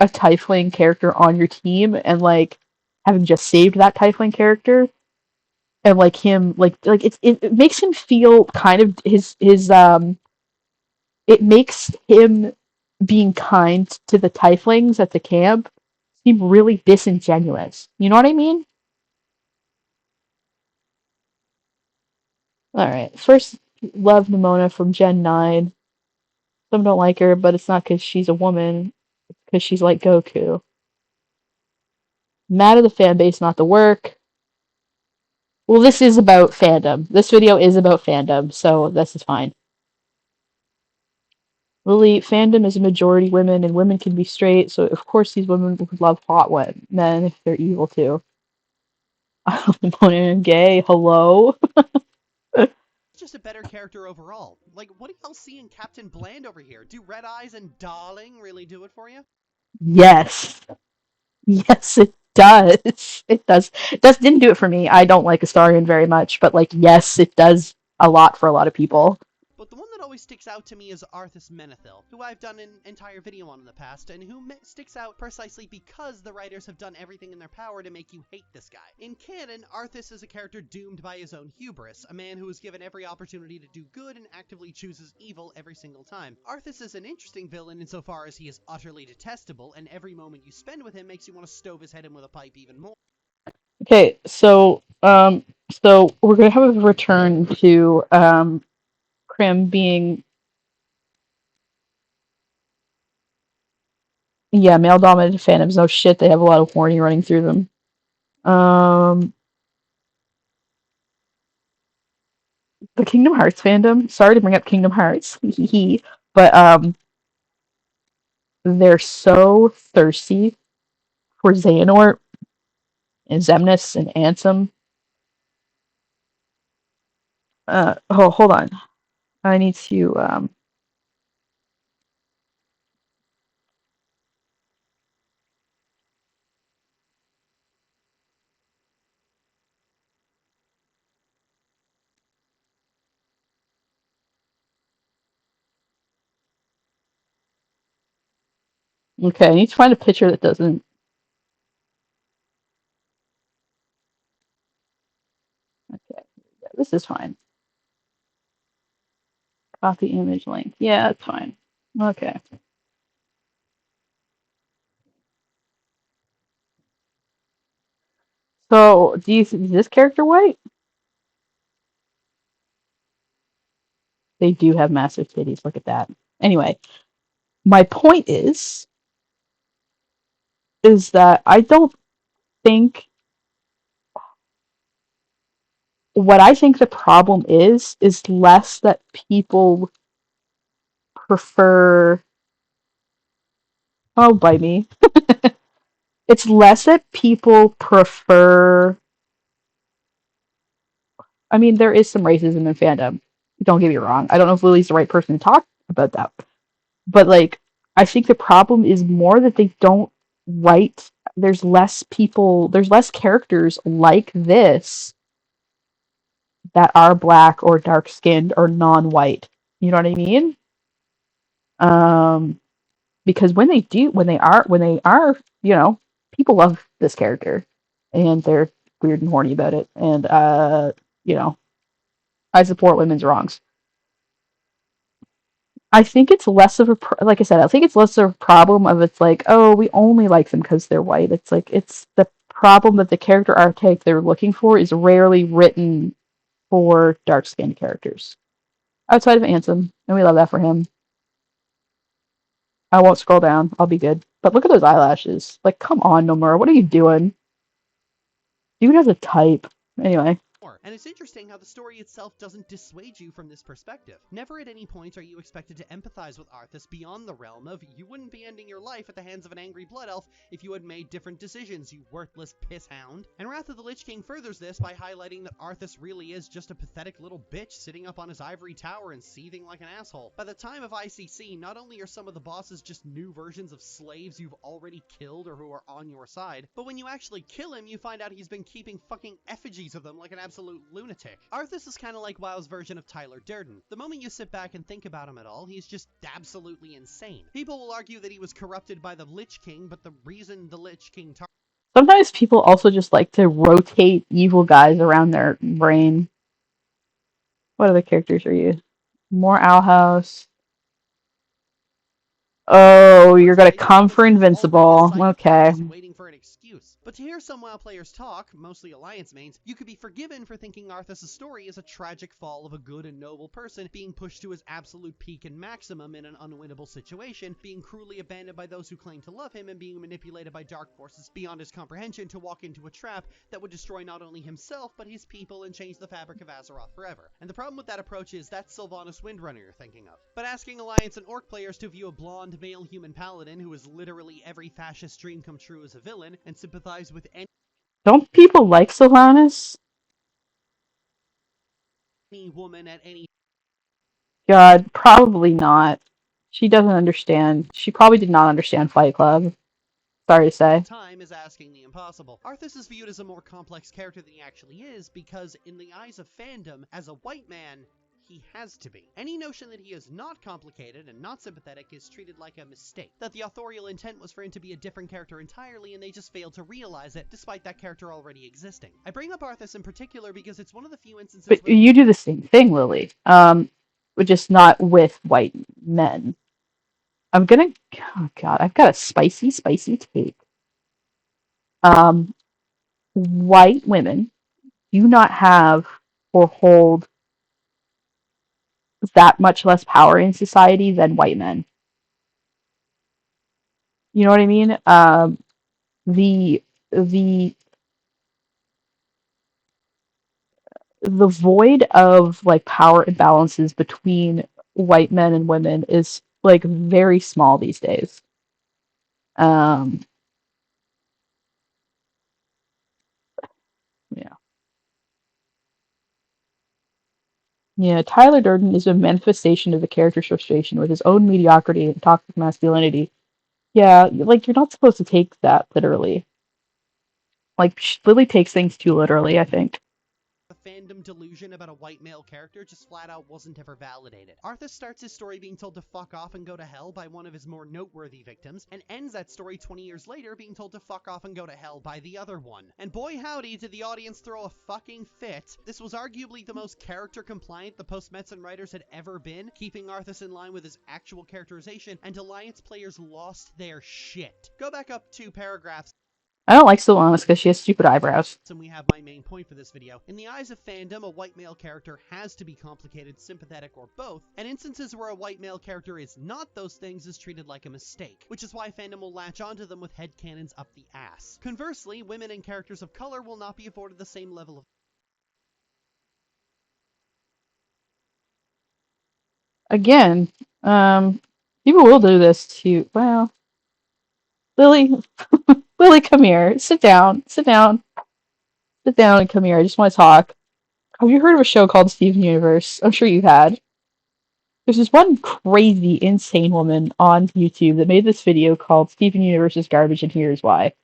a Tiefling character on your team and like having just saved that Tiefling character and like him like it makes him feel kind of his it makes him being kind to the Tieflings at the camp seem really disingenuous. You know what I mean? Alright, first love Nimona from Gen 9. Some don't like her, but it's not because she's a woman, it's because she's like Goku. Mad at the fan base, not the work. Well, this is about fandom. This video is about fandom, so this is fine. Lily, fandom is a majority women, and women can be straight, so of course these women would love hot men if they're evil too. I'm gay, hello? just a better character overall. Like, what do y'all see in Captain Bland over here? Do Red Eyes and Darling really do it for you? Yes. Yes, it does. It does. Didn't do it for me. I don't like Astarion very much, but like, yes, it does a lot for a lot of people. But the one that always sticks out to me is Arthas Menethil, who I've done an entire video on in the past, and who sticks out precisely because the writers have done everything in their power to make you hate this guy. In canon, Arthas is a character doomed by his own hubris, a man who is given every opportunity to do good and actively chooses evil every single time. Arthas is an interesting villain insofar as he is utterly detestable, and every moment you spend with him makes you want to stove his head in with a pipe even more. Okay, so we're gonna have a return to Krim being yeah, male dominated fandoms. No shit, they have a lot of horny running through them. The Kingdom Hearts fandom. Sorry to bring up Kingdom Hearts, but they're so thirsty for Xehanort and Xemnas and Ansem. Hold on. I need to okay, I need to find a picture that doesn't. Okay, yeah, this is fine. Copy image link. Yeah, that's fine. Okay. So, is this character white? They do have massive titties. Look at that. Anyway, my point is that I don't think what I think the problem is less that people prefer. Oh, bite me. It's less that people prefer. I mean, there is some racism in fandom. Don't get me wrong. I don't know if Lily's the right person to talk about that. But, like, I think the problem is more that they don't write. There's less characters like this that are black or dark skinned or non white. You know what I mean? Um, because when they are, you know, people love this character and they're weird and horny about it. And, you know, I support women's wrongs. I think it's less of a like I said. I think it's less of a problem of it's like, oh, we only like them because they're white. It's like it's the problem that the character archetype they're looking for is rarely written for dark skinned characters outside of Ansem, and we love that for him. I won't scroll down. I'll be good. But look at those eyelashes. Like, come on, Nomura. What are you doing? Dude has a type. Anyway. And it's interesting how the story itself doesn't dissuade you from this perspective. Never at any point are you expected to empathize with Arthas beyond the realm of you wouldn't be ending your life at the hands of an angry blood elf if you had made different decisions, you worthless piss hound. And Wrath of the Lich King furthers this by highlighting that Arthas really is just a pathetic little bitch sitting up on his ivory tower and seething like an asshole. By the time of ICC, not only are some of the bosses just new versions of slaves you've already killed or who are on your side, but when you actually kill him, you find out he's been keeping fucking effigies of them like an absolute lunatic. Arthas is kind of like WoW's version of Tyler Durden. The moment you sit back and think about him at all, he's just absolutely insane. People will argue that he was corrupted by the Lich King, but the reason the Lich King Sometimes people also just like to rotate evil guys around their brain. What other characters are you? More Owl House. Oh, you're gonna come for Invincible. Okay. waiting for an excuse. But to hear some WoW players talk, mostly Alliance mains, you could be forgiven for thinking Arthas' story is a tragic fall of a good and noble person being pushed to his absolute peak and maximum in an unwinnable situation, being cruelly abandoned by those who claim to love him, and being manipulated by dark forces beyond his comprehension to walk into a trap that would destroy not only himself, but his people and change the fabric of Azeroth forever. And the problem with that approach is that's Sylvanas Windrunner you're thinking of. But asking Alliance and Orc players to view a blonde male human paladin who is literally every fascist dream come true as a villain and sympathize with Don't people like Sylvanas? any woman at any God, probably not. She doesn't understand. She probably did not understand Fight Club. Sorry to say. time is asking the impossible. Arthas is viewed as a more complex character than he actually is because, in the eyes of fandom, as a white man, he has to be. Any notion that he is not complicated and not sympathetic is treated like a mistake. That the authorial intent was for him to be a different character entirely and they just failed to realize it, despite that character already existing. I bring up Arthas in particular because it's one of the few instances But where you do the same thing, Lily. But just not with white men. Oh God, I've got a spicy take. White women do not have or hold that much less power in society than white men. You know what I mean? The the the void of like power imbalances between white men and women is like very small these days. Um, yeah. Yeah, Tyler Durden is a manifestation of the character's frustration with his own mediocrity and toxic masculinity. Yeah, like you're not supposed to take that literally. Like Lily takes things too literally, I think. the fandom delusion about a white male character just flat out wasn't ever validated. Arthas starts his story being told to fuck off and go to hell by one of his more noteworthy victims, and ends that story 20 years later being told to fuck off and go to hell by the other one. And boy howdy did the audience throw a fucking fit. This was arguably the most character compliant the post-Metzen writers had ever been, keeping Arthas in line with his actual characterization, and Alliance players lost their shit. Go back up 2 paragraphs. I don't like Sylvanas because she has stupid eyebrows. And we have my main point for this video. In the eyes of fandom, a white male character has to be complicated, sympathetic, or both, and instances where a white male character is not those things is treated like a mistake, which is why fandom will latch onto them with headcanons up the ass. Conversely, women and characters of color will not be afforded the same level of again, people will do this to, well, Lily, Lily, come here. Sit down. Sit down. Sit down and come here. I just want to talk. Have you heard of a show called Steven Universe? I'm sure you had. There's this one crazy, insane woman on YouTube that made this video called Steven Universe is garbage and here's why.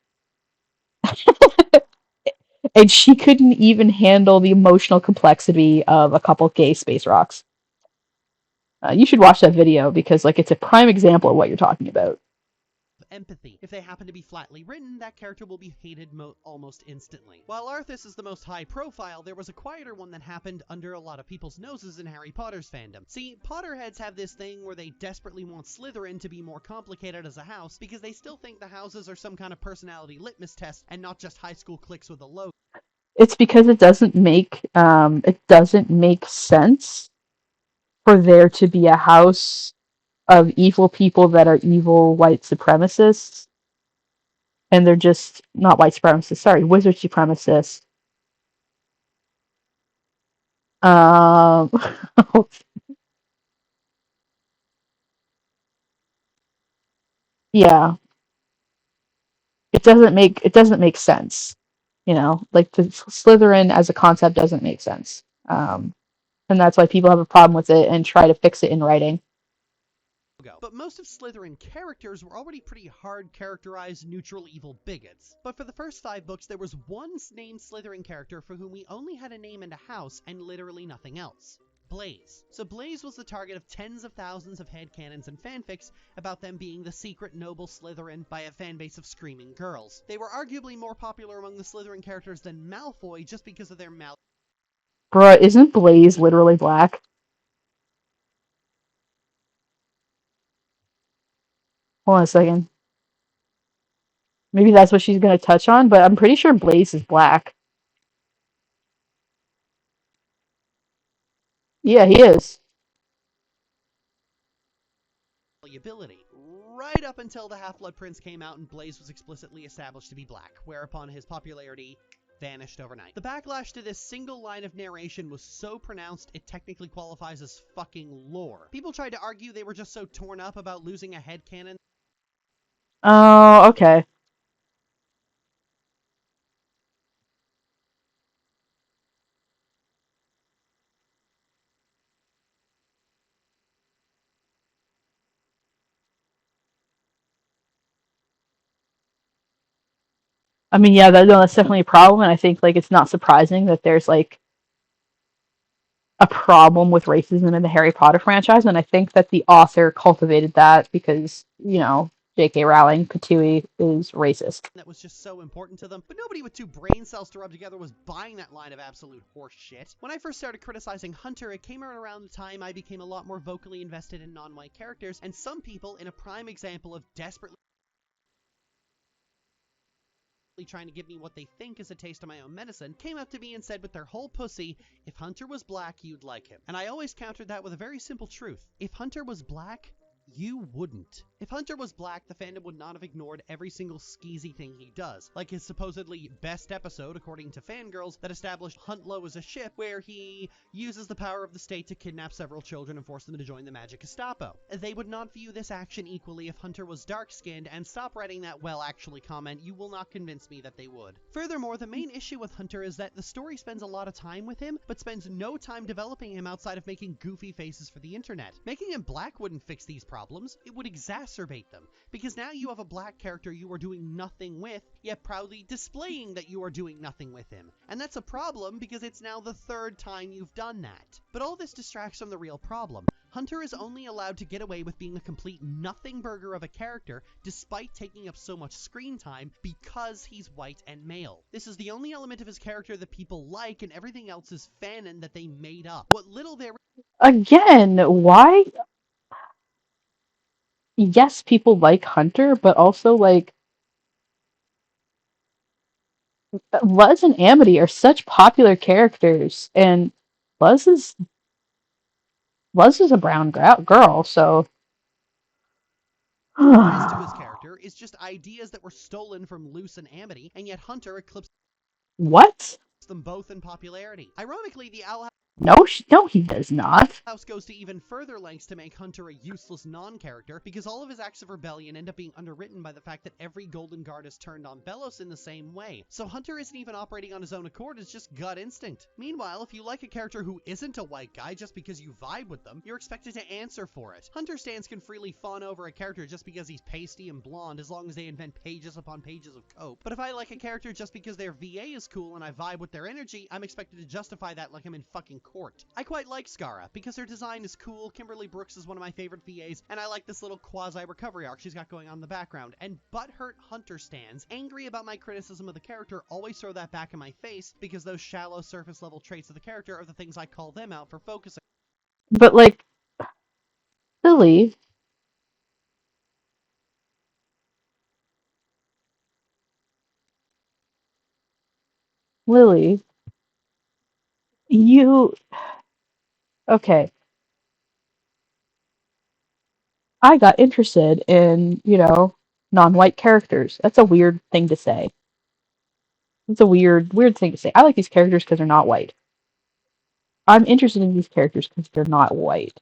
And she couldn't even handle the emotional complexity of a couple gay space rocks. You should watch that video because, like, it's a prime example of what you're talking about. Empathy. If they happen to be flatly written, that character will be hated almost instantly. While Arthas is the most high profile, there was a quieter one that happened under a lot of people's noses in Harry Potter's fandom. See, Potterheads have this thing where they desperately want Slytherin to be more complicated as a house because they still think the houses are some kind of personality litmus test and not just high school cliques with a logo. It's because it doesn't make sense for there to be a house of evil people that are evil white supremacists, and they're just not white supremacists. Sorry, wizard supremacists. Um, yeah, it doesn't make sense. You know, like the Slytherin as a concept doesn't make sense. And that's why people have a problem with it and try to fix it in writing. But most of Slytherin characters were already pretty hard characterized neutral evil bigots. But for the first 5 books, there was one named Slytherin character for whom we only had a name and a house and literally nothing else. Blaze. So Blaze was the target of tens of thousands of headcanons and fanfics about them being the secret noble Slytherin by a fanbase of screaming girls. They were arguably more popular among the Slytherin characters than Malfoy just because of their Bruh, isn't Blaze literally black? Hold on a second. Maybe that's what she's gonna touch on, but I'm pretty sure Blaze is black. Yeah, he is. malleability. Right up until the Half-Blood Prince came out and Blaze was explicitly established to be black, whereupon his popularity vanished overnight. The backlash to this single line of narration was so pronounced it technically qualifies as fucking lore. People tried to argue they were just so torn up about losing a headcanon. Oh, okay. I mean, yeah, that's definitely a problem, and I think like it's not surprising that there's like a problem with racism in the Harry Potter franchise, and I think that the author cultivated that because, you know, J.K. Rowling, Patooey, is racist. That was just so important to them, but nobody with 2 brain cells to rub together was buying that line of absolute horse shit. When I first started criticizing Hunter, it came around the time I became a lot more vocally invested in non-white characters, and some people, in a prime example of desperately trying to give me what they think is a taste of my own medicine, came up to me and said with their whole pussy, if Hunter was black, you'd like him. And I always countered that with a very simple truth. If Hunter was black, you wouldn't. If Hunter was black, the fandom would not have ignored every single skeezy thing he does, like his supposedly best episode, according to fangirls, that established Hunt Low as a ship, where he uses the power of the state to kidnap several children and force them to join the Magic Gestapo. They would not view this action equally if Hunter was dark-skinned, and stop writing that well actually comment, you will not convince me that they would. Furthermore, the main issue with Hunter is that the story spends a lot of time with him, but spends no time developing him outside of making goofy faces for the internet. Making him black wouldn't fix these problems, it would exacerbate them, because now you have a black character you are doing nothing with, yet proudly displaying that you are doing nothing with him. And that's a problem because it's now the 3rd time you've done that. But all this distracts from the real problem. Hunter is only allowed to get away with being a complete nothing burger of a character despite taking up so much screen time because he's white and male. This is the only element of his character that people like, and everything else is fanon that they made up. What little there Again, why? Yes, people like Hunter, but also like Luz and Amity are such popular characters, and Luz is Luz is a brown girl, so is to his character is just ideas that were stolen from Luce and Amity, and yet Hunter eclipsed what? them both in popularity. Ironically, the Owl No, he does not. House goes to even further lengths to make Hunter a useless non-character because all of his acts of rebellion end up being underwritten by the fact that every Golden Guard has turned on Belos in the same way. So Hunter isn't even operating on his own accord, it's just gut instinct. Meanwhile, if you like a character who isn't a white guy just because you vibe with them, you're expected to answer for it. Hunter stands can freely fawn over a character just because he's pasty and blonde as long as they invent pages upon pages of cope. But if I like a character just because their VA is cool and I vibe with their energy, I'm expected to justify that like I'm in fucking court. I quite like Skara because her design is cool, Kimberly Brooks is one of my favorite VAs, and I like this little quasi-recovery arc she's got going on in the background. And butthurt Hunter stands, angry about my criticism of the character, always throw that back in my face because those shallow surface-level traits of the character are the things I call them out for focusing. But like, Lily, Lily, you okay? I got interested in, non-white characters. That's a weird thing to say. It's a weird thing to say. I like these characters because they're not white. I'm interested in these characters because they're not white.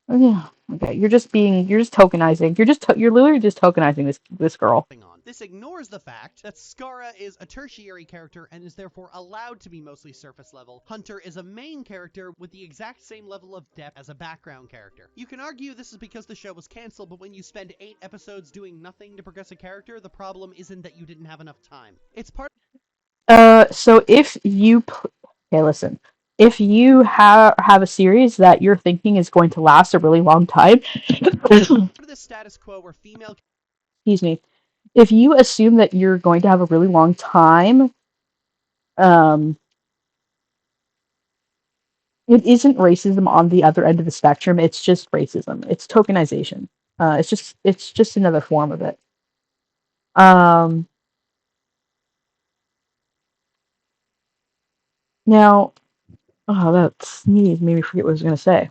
Yeah. Okay. You're just tokenizing. You're literally just tokenizing this girl. On. This ignores the fact that Skara is a tertiary character and is therefore allowed to be mostly surface level. Hunter is a main character with the exact same level of depth as a background character. You can argue this is because the show was cancelled, but when you spend 8 episodes doing nothing to progress a character, the problem isn't that you didn't have enough time. It's part So if you okay, listen. If you have a series that you're thinking is going to last a really long time, of this status quo where female excuse me, if you assume that you're going to have a really long time, um, it isn't racism on the other end of the spectrum. It's just racism. It's tokenization. It's just another form of it. Um, Now, oh, that sneeze made me forget what I was going to say.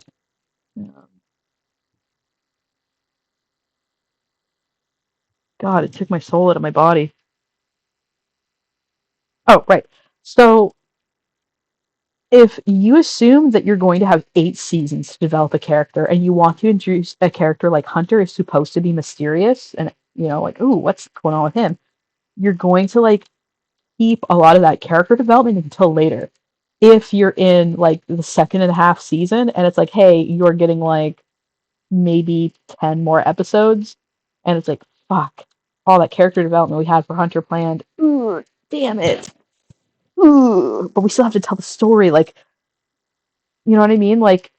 God, it took my soul out of my body. Oh, right. So if you assume that you're going to have 8 seasons to develop a character and you want to introduce a character like Hunter is supposed to be mysterious and, like, ooh, what's going on with him? You're going to, like, keep a lot of that character development until later. If you're in, like, the second and a half season and it's like, hey, you're getting, like, maybe 10 more episodes, and it's like, fuck, all that character development we had for Hunter planned. Ooh, damn it. Ooh, but we still have to tell the story. Like, you know what I mean? Like,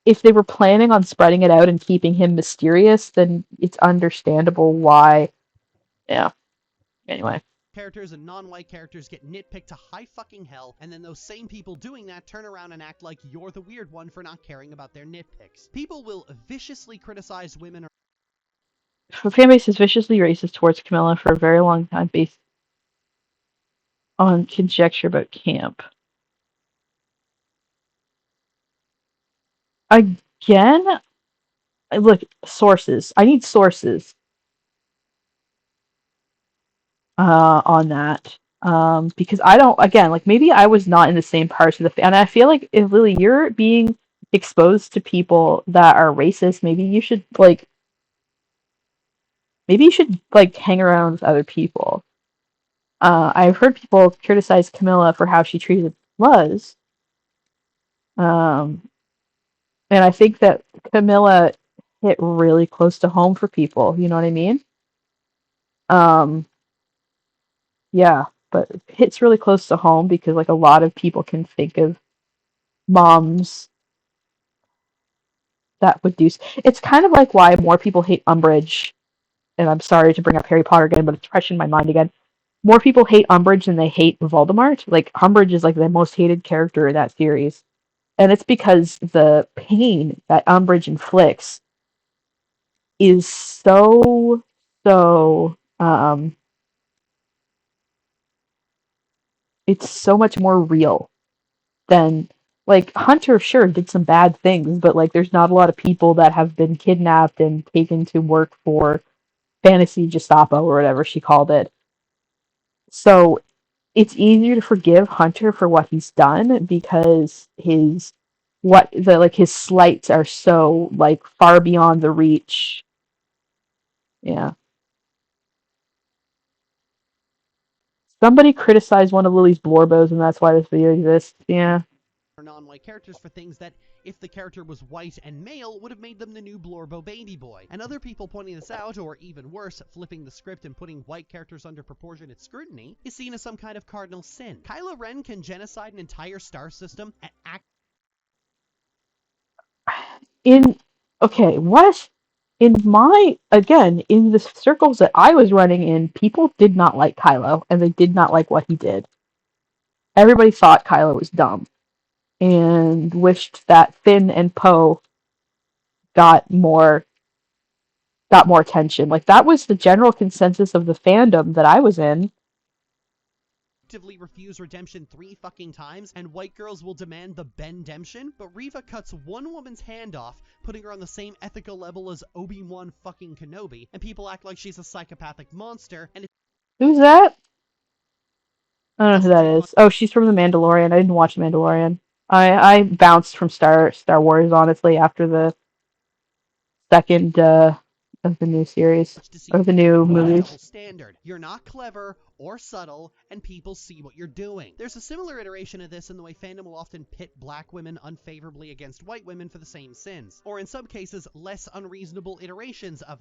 if they were planning on spreading it out and keeping him mysterious, then it's understandable why. Yeah. Anyway. characters and non-white characters get nitpicked to high fucking hell, and then those same people doing that turn around and act like you're the weird one for not caring about their nitpicks. People will viciously criticize women or The fanbase is viciously racist towards Camilla for a very long time based on conjecture about camp. Again, look, sources. I need sources on that. Because I don't, again, like, maybe I was not in the same parts of and I feel like if, Lily, you're being exposed to people that are racist, maybe you should hang around with other people. I've heard people criticize Camilla for how she treated Luz. Um, and I think that Camilla hit really close to home for people. You know what I mean? Um, yeah, but it hits really close to home because, like, a lot of people can think of moms that would do. It's kind of like why more people hate Umbridge. And I'm sorry to bring up Harry Potter again, but it's fresh in my mind again. More people hate Umbridge than they hate Voldemort. Like, Umbridge is, like, the most hated character in that series. And it's because the pain that Umbridge inflicts is so it's so much more real than, like, Hunter sure did some bad things, but, like, there's not a lot of people that have been kidnapped and taken to work for Fantasy Gestapo or whatever she called it. So it's easier to forgive Hunter for what he's done because his slights are so like far beyond the reach. Yeah. Somebody criticized one of Lily's Blorbos, and that's why this video exists. Yeah. Non-white characters for things that, if the character was white and male, would have made them the new Blorbo baby boy. And other people pointing this out, or even worse, flipping the script and putting white characters under proportionate scrutiny, is seen as some kind of cardinal sin. Kylo Ren can genocide an entire star system and act What? In the circles that I was running in, people did not like Kylo, and they did not like what he did. Everybody thought Kylo was dumb, and wished that Finn and Poe got more attention. Like, that was the general consensus of the fandom that I was in. actively refuse redemption 3 fucking times, and white girls will demand the Ben-demption, but Reva cuts one woman's hand off, putting her on the same ethical level as Obi-Wan fucking Kenobi, and people act like she's a psychopathic monster, and Who's that? I don't know who that is. Oh, she's from The Mandalorian. I didn't watch The Mandalorian. I bounced from Star Wars, honestly, after the second of the new series or the new movies. Standard. You're not clever or subtle, and people see what you're doing. There's a similar iteration of this in the way fandom will often pit black women unfavorably against white women for the same sins, or in some cases, less unreasonable iterations of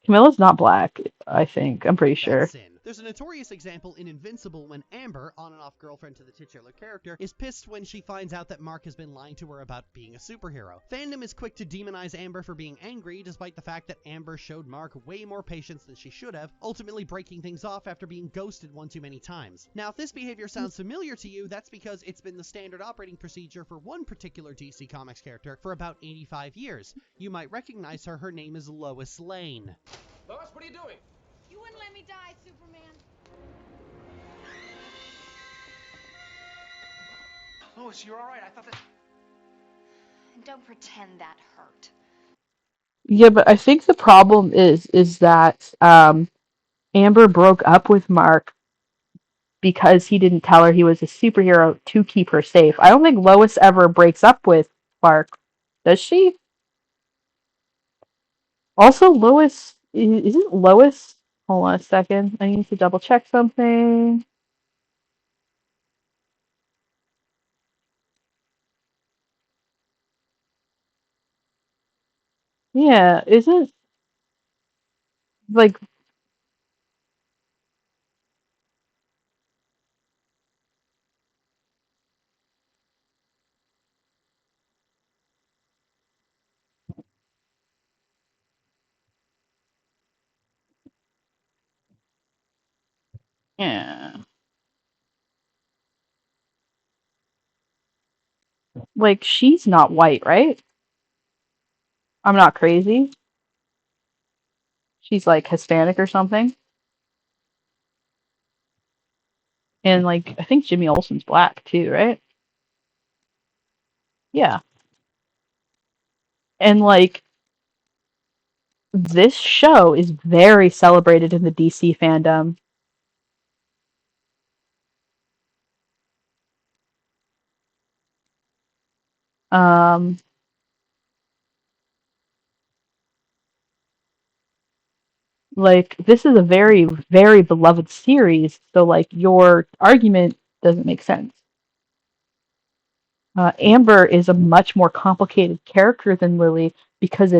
Camilla's not black, I think. I'm pretty sure. sin. There's a notorious example in Invincible when Amber, on and off girlfriend to the titular character, is pissed when she finds out that Mark has been lying to her about being a superhero. Fandom is quick to demonize Amber for being angry, despite the fact that Amber showed Mark way more patience than she should have, ultimately breaking things off after being ghosted one too many times. Now, if this behavior sounds familiar to you, that's because it's been the standard operating procedure for one particular DC Comics character for about 85 years. You might recognize her. Her name is Lois Lane. Lois, what are you doing? You wouldn't let me die, Superman. Lois, you're all right. I thought that... Don't pretend that hurt. Yeah, but I think the problem is that Amber broke up with Mark because he didn't tell her he was a superhero to keep her safe. I don't think Lois ever breaks up with Mark. Does she? Also, isn't Lois... Hold on a second. I need to double check something. Yeah, isn't like yeah. Like, she's not white, right? I'm not crazy. She's like Hispanic or something. And like I think Jimmy Olsen's black too, right? Yeah. And like this show is very celebrated in the DC fandom. Um like this is a very, very beloved series, so like your argument doesn't make sense. Amber is a much more complicated character than Lily because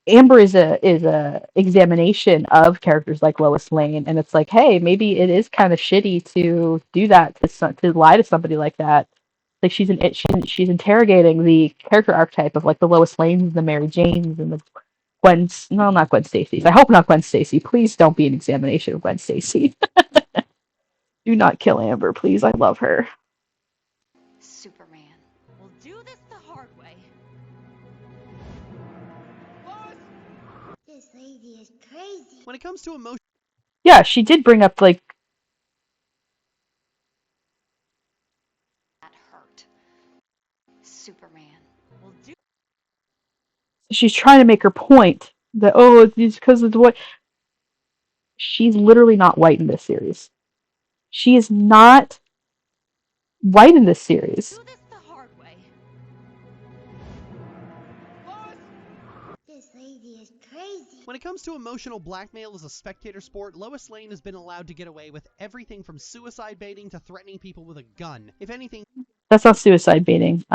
Amber is a examination of characters like Lois Lane, and it's like, hey, maybe it is kind of shitty to do that to lie to somebody like that. Like she's interrogating the character archetype of like the Lois Lanes, the Mary Janes, and the Gwen's. No, not Gwen Stacy's. I hope not Gwen Stacy. Please don't be an examination of Gwen Stacy. Do not kill Amber, please. I love her. Superman. We'll do this the hard way. This lady is crazy. When it comes to emotion, Yeah, she did bring up like That hurt. Superman. We'll do. she's trying to make her point that it's because of the white. She's literally not white in this series. She is not white in this series. Do this the hard way. This lady is crazy. When it comes to emotional blackmail as a spectator sport, Lois Lane has been allowed to get away with everything from suicide baiting to threatening people with a gun. If anything, that's not suicide baiting.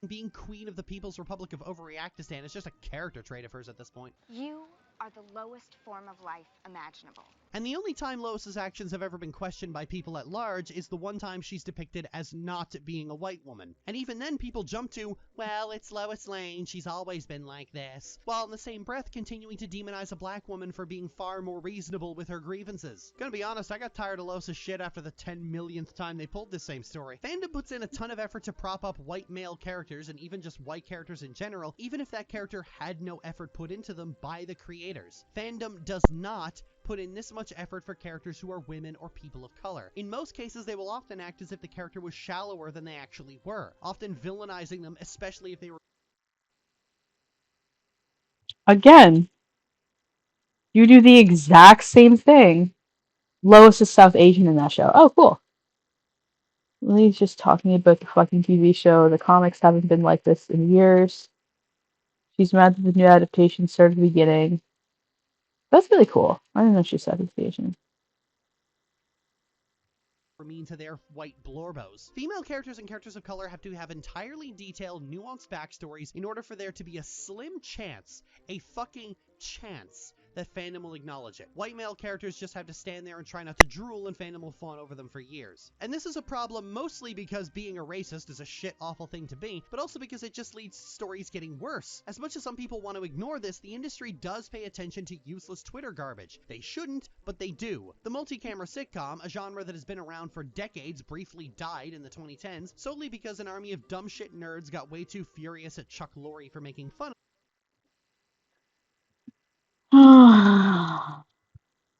Being Queen of the People's Republic of Overreactistan is just a character trait of hers at this point. You are the lowest form of life imaginable. And the only time Lois's actions have ever been questioned by people at large is the one time she's depicted as not being a white woman. And even then people jump to, well, it's Lois Lane, she's always been like this, while in the same breath continuing to demonize a black woman for being far more reasonable with her grievances. Gonna be honest, I got tired of Lois's shit after the 10 millionth time they pulled this same story. Fandom puts in a ton of effort to prop up white male characters and even just white characters in general, even if that character had no effort put into them by the creators. Fandom does not put in this much effort for characters who are women or people of color. In most cases, they will often act as if the character was shallower than they actually were, often villainizing them, especially if they were... Again, you do the exact same thing. Lois is South Asian in that show. Oh, cool. Lily's just talking about the fucking TV show. The comics haven't been like this in years. She's mad that the new adaptation started at the beginning. That's really cool. I didn't know she's South Asian. mean to their white blorbos. Female characters and characters of color have to have entirely detailed, nuanced backstories in order for there to be a slim chance, a fucking chance, that fandom will acknowledge it. White male characters just have to stand there and try not to drool, and fandom will fawn over them for years. And this is a problem mostly because being a racist is a shit awful thing to be, but also because it just leads to stories getting worse. As much as some people want to ignore this, the industry does pay attention to useless Twitter garbage. They shouldn't, but they do. The multi-camera sitcom, a genre that has been around for decades, briefly died in the 2010s, solely because an army of dumb shit nerds got way too furious at Chuck Lorre for making fun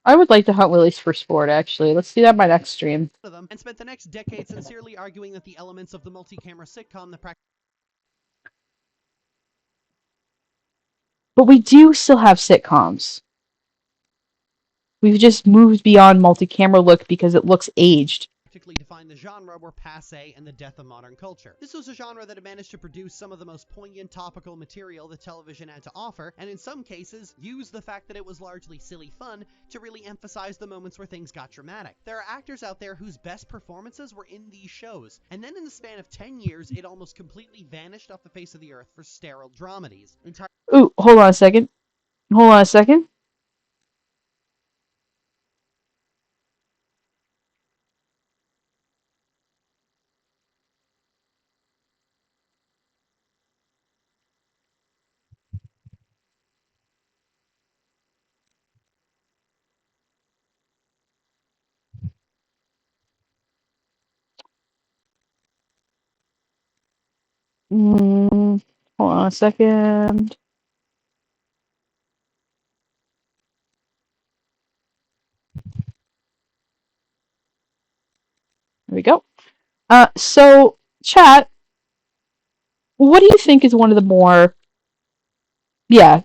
I would like to hunt Willies for sport, actually. Let's do that in my next stream. of them, and spent the next decade sincerely arguing that the elements of the multi-camera sitcom that But we do still have sitcoms. We've just moved beyond multi-camera look because it looks aged. practically defined the genre were passé and the death of modern culture. This was a genre that had managed to produce some of the most poignant topical material that television had to offer, and in some cases, used the fact that it was largely silly fun to really emphasize the moments where things got dramatic. There are actors out there whose best performances were in these shows, and then in the span of 10 years, it almost completely vanished off the face of the earth for sterile dramedies. Ooh, hold on a second. Hold on a second. Hold on a second. There we go. So, chat, what do you think is one of the more... Yeah,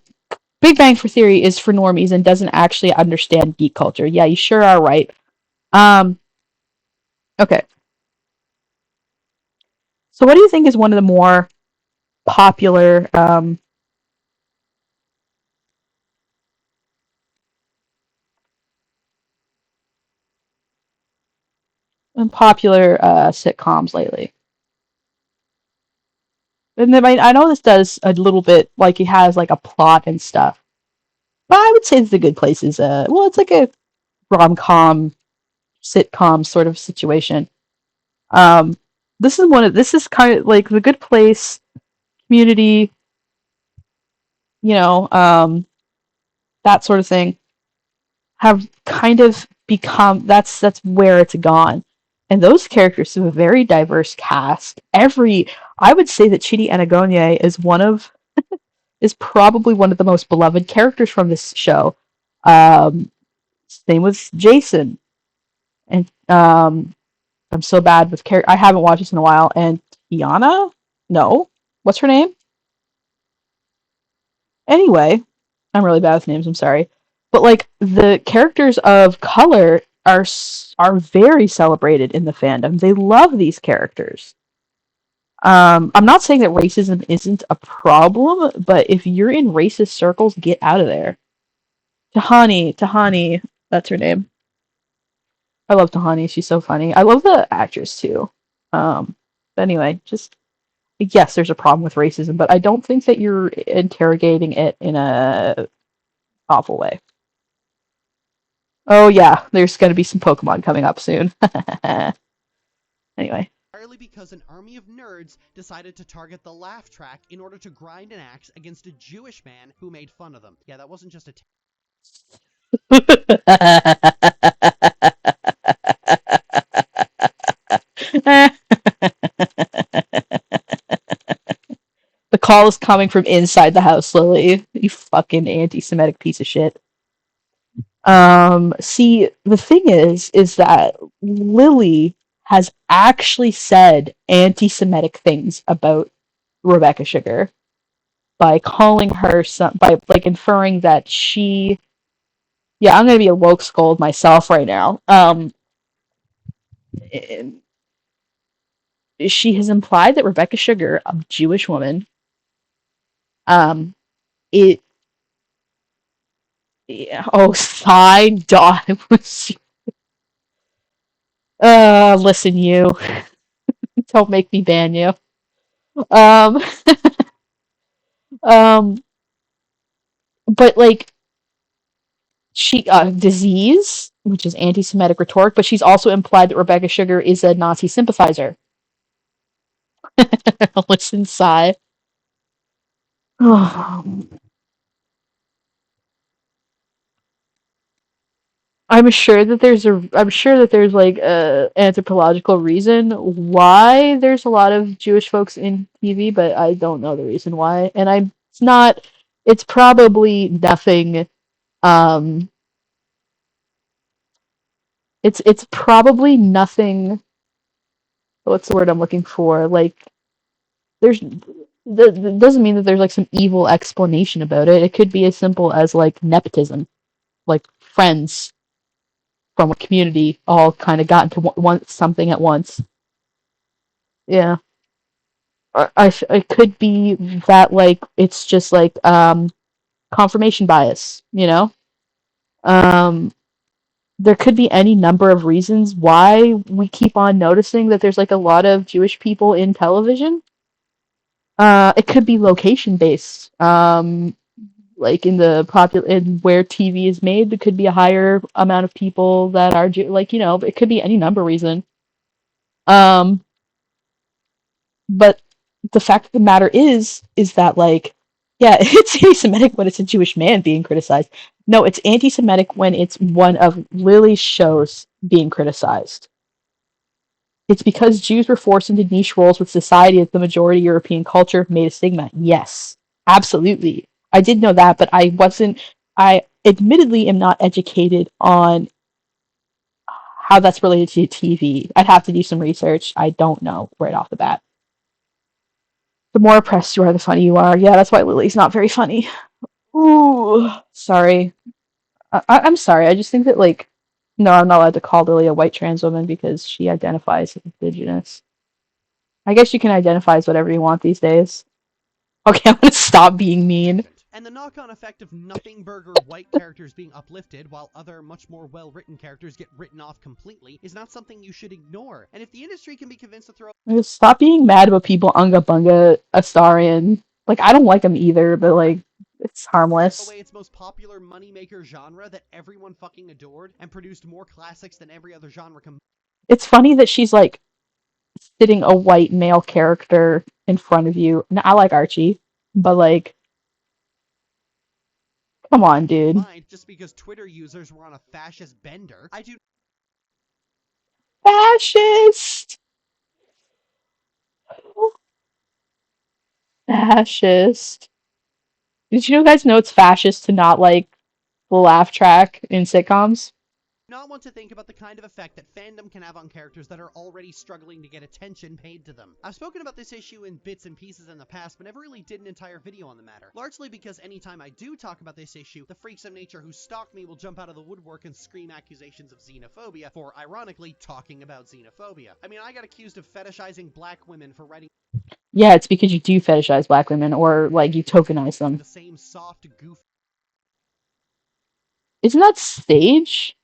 Big Bang for Theory is for normies and doesn't actually understand geek culture. Yeah, you sure are right. Okay. So what do you think is one of the more popular sitcoms lately? And I know this does a little bit, like it has like a plot and stuff. But I would say it's The Good Place is well, it's like a rom-com sitcom sort of situation. This is kind of like The Good Place, Community, you know, that sort of thing have kind of become that's where it's gone. And those characters have a very diverse cast. I would say that Chidi Anagonye is probably one of the most beloved characters from this show. Same with Jason. And I'm so bad with I haven't watched this in a while. And Tiana? No. What's her name? Anyway, I'm really bad with names, I'm sorry. But like the characters of color are very celebrated in the fandom. They love these characters. I'm not saying that racism isn't a problem, but if you're in racist circles, get out of there. Tahani, that's her name. I love Tahani. She's so funny. I love the actress too. But anyway, just yes, there's a problem with racism, but I don't think that you're interrogating it in a awful way. Oh yeah, there's gonna be some Pokemon coming up soon. Anyway. Entirely because an army of nerds decided to target the laugh track in order to grind an axe against a Jewish man who made fun of them. Yeah, that wasn't just a The call is coming from inside the house, Lily. You fucking anti-Semitic piece of shit. See, the thing is that Lily has actually said anti-Semitic things about Rebecca Sugar by calling her by like inferring that she. Yeah, I'm gonna be a woke scold myself right now. She has implied that Rebecca Sugar, a Jewish woman, um, it. Yeah, oh, side dot. Listen, you. Don't make me ban you. Um, um, but like she disease, which is anti-Semitic rhetoric, but she's also implied that Rebecca Sugar is a Nazi sympathizer. Listen, sigh. I'm sure that there's like a anthropological reason why there's a lot of Jewish folks in TV, but I don't know the reason why. And it's probably nothing um it's probably nothing. What's the word I'm looking for? Like there's that doesn't mean that there's like some evil explanation about it. It could be as simple as like nepotism, like friends from a community all kind of got into something at once. Yeah, it could be that like it's just like confirmation bias, you know. Um, there could be any number of reasons why we keep on noticing that there's like a lot of Jewish people in television. It could be location based. Like in where TV is made, there could be a higher amount of people that are like, you know, it could be any number of reason. Um, but the fact of the matter is that like, yeah, it's anti-Semitic when it's a Jewish man being criticized. No, it's anti-Semitic when it's one of Lily's shows being criticized. It's because Jews were forced into niche roles with society as the majority European culture made a stigma. Yes, absolutely. I did know that, but I admittedly am not educated on how that's related to TV. I'd have to do some research. I don't know right off the bat. The more oppressed you are, the funny you are. Yeah, that's why Lily's not very funny. Ooh, sorry. I'm sorry. I just think that, like, no, I'm not allowed to call Lily a white trans woman because she identifies as indigenous. I guess you can identify as whatever you want these days. Okay, I'm gonna stop being mean. And the knock-on effect of nothing burger white characters being uplifted while other much more well-written characters get written off completely is not something you should ignore. And if the industry can be convinced to throw Stop being mad about people Unga Bunga Astarion. Like, I don't like them either, but like, it's harmless. away its most popular moneymaker genre that everyone fucking adored and produced more classics than every other genre combined. It's funny that she's like sitting a white male character in front of you. Now, I like Archie, but like, come on, dude. Just because Twitter users were on a fascist bender, I do. Fascist! Fascist. Did you guys know it's fascist to not like the laugh track in sitcoms? not want to think about the kind of effect that fandom can have on characters that are already struggling to get attention paid to them. I've spoken about this issue in bits and pieces in the past, but never really did an entire video on the matter, largely because anytime I do talk about this issue, the freaks of nature who stalk me will jump out of the woodwork and scream accusations of xenophobia for, ironically, talking about xenophobia. I mean, I got accused of fetishizing black women for writing Yeah, it's because you do fetishize black women, or, like, you tokenize them. the same soft, goofy Isn't that stage?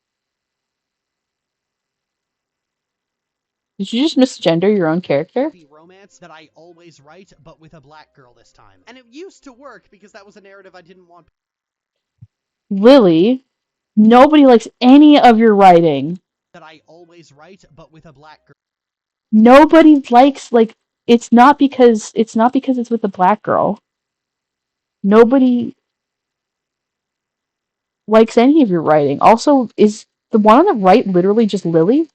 Did you just misgender your own character? romance that I always write, but with a black girl this time. And it used to work because that was a narrative I didn't want. Lily, nobody likes any of your writing. That I always write, but with a black girl. Nobody likes, like, it's not because it's with a black girl. Nobody likes any of your writing. Also, is the one on the right literally just Lily?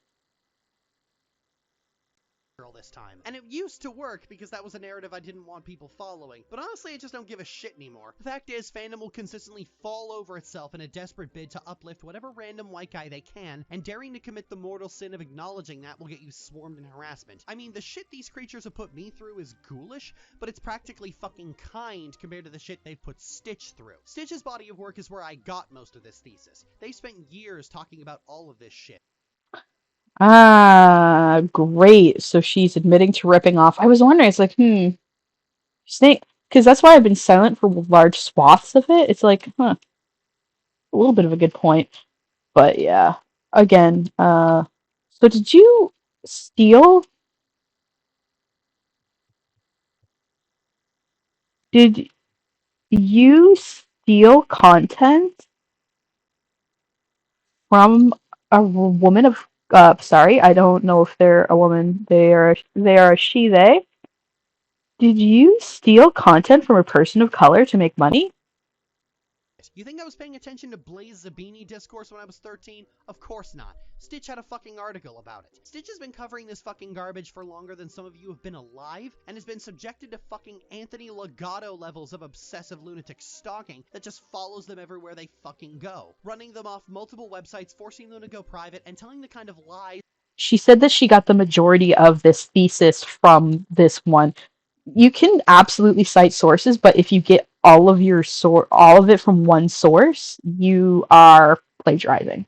This time. And it used to work because that was a narrative I didn't want people following. But honestly, I just don't give a shit anymore. The fact is, fandom will consistently fall over itself in a desperate bid to uplift whatever random white guy they can, and daring to commit the mortal sin of acknowledging that will get you swarmed in harassment. I mean, the shit these creatures have put me through is ghoulish, but it's practically fucking kind compared to the shit they've put Stitch through. Stitch's body of work is where I got most of this thesis. They spent years talking about all of this shit. Ah, great. So she's admitting to ripping off. I was wondering, it's like, Snake, because that's why I've been silent for large swaths of it. It's like, a little bit of a good point. But yeah, again, so did you steal? Did you steal content from a woman of, sorry, I don't know if they're a woman. They are a she, they. Did you steal content from a person of color to make money? You think I was paying attention to Blaze Zabini discourse when I was 13? Of course not. Stitch had a fucking article about it. Stitch has been covering this fucking garbage for longer than some of you have been alive, and has been subjected to fucking Anthony Legato levels of obsessive lunatic stalking that just follows them everywhere they fucking go, running them off multiple websites, forcing them to go private, and telling the kind of lies. She said that she got the majority of this thesis from this one. You can absolutely cite sources, but if you get all of it from one source, you are plagiarizing.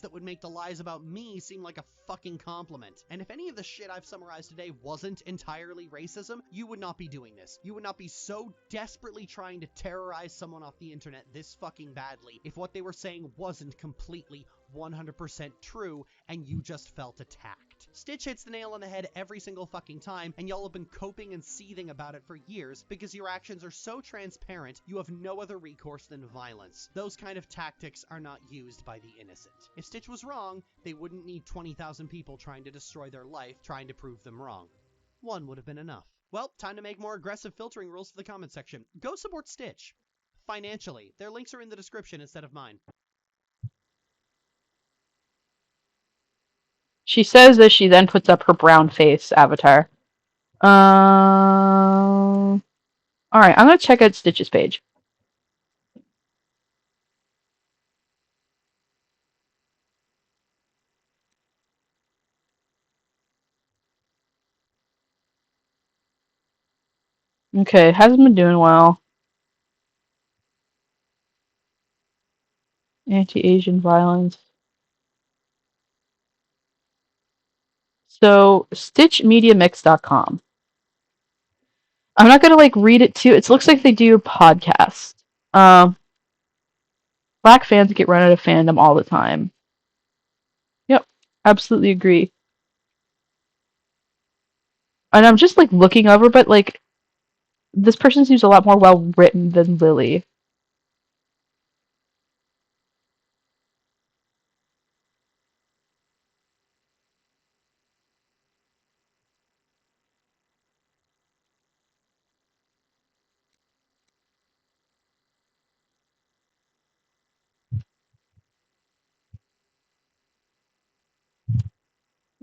That would make the lies about me seem like a fucking compliment. And if any of the shit I've summarized today wasn't entirely racism, you would not be doing this. You would not be so desperately trying to terrorize someone off the internet this fucking badly if what they were saying wasn't completely 100% true and you just felt attacked. Stitch hits the nail on the head every single fucking time, and y'all have been coping and seething about it for years because your actions are so transparent you have no other recourse than violence. Those kind of tactics are not used by the innocent. If Stitch was wrong, they wouldn't need 20,000 people trying to destroy their life trying to prove them wrong. One would have been enough. Well, time to make more aggressive filtering rules for the comment section. Go support Stitch. Financially. Their links are in the description instead of mine. She says that she then puts up her brown face avatar. Alright, I'm gonna check out Stitch's page. Okay, hasn't been doing well. Anti-Asian violence. So, stitchmediamix.com. I'm not gonna, like, read it too. It looks like they do a podcast. Black fans get run out of fandom all the time. Yep, absolutely agree. And I'm just, like, looking over, but, like, this person seems a lot more well-written than Lily.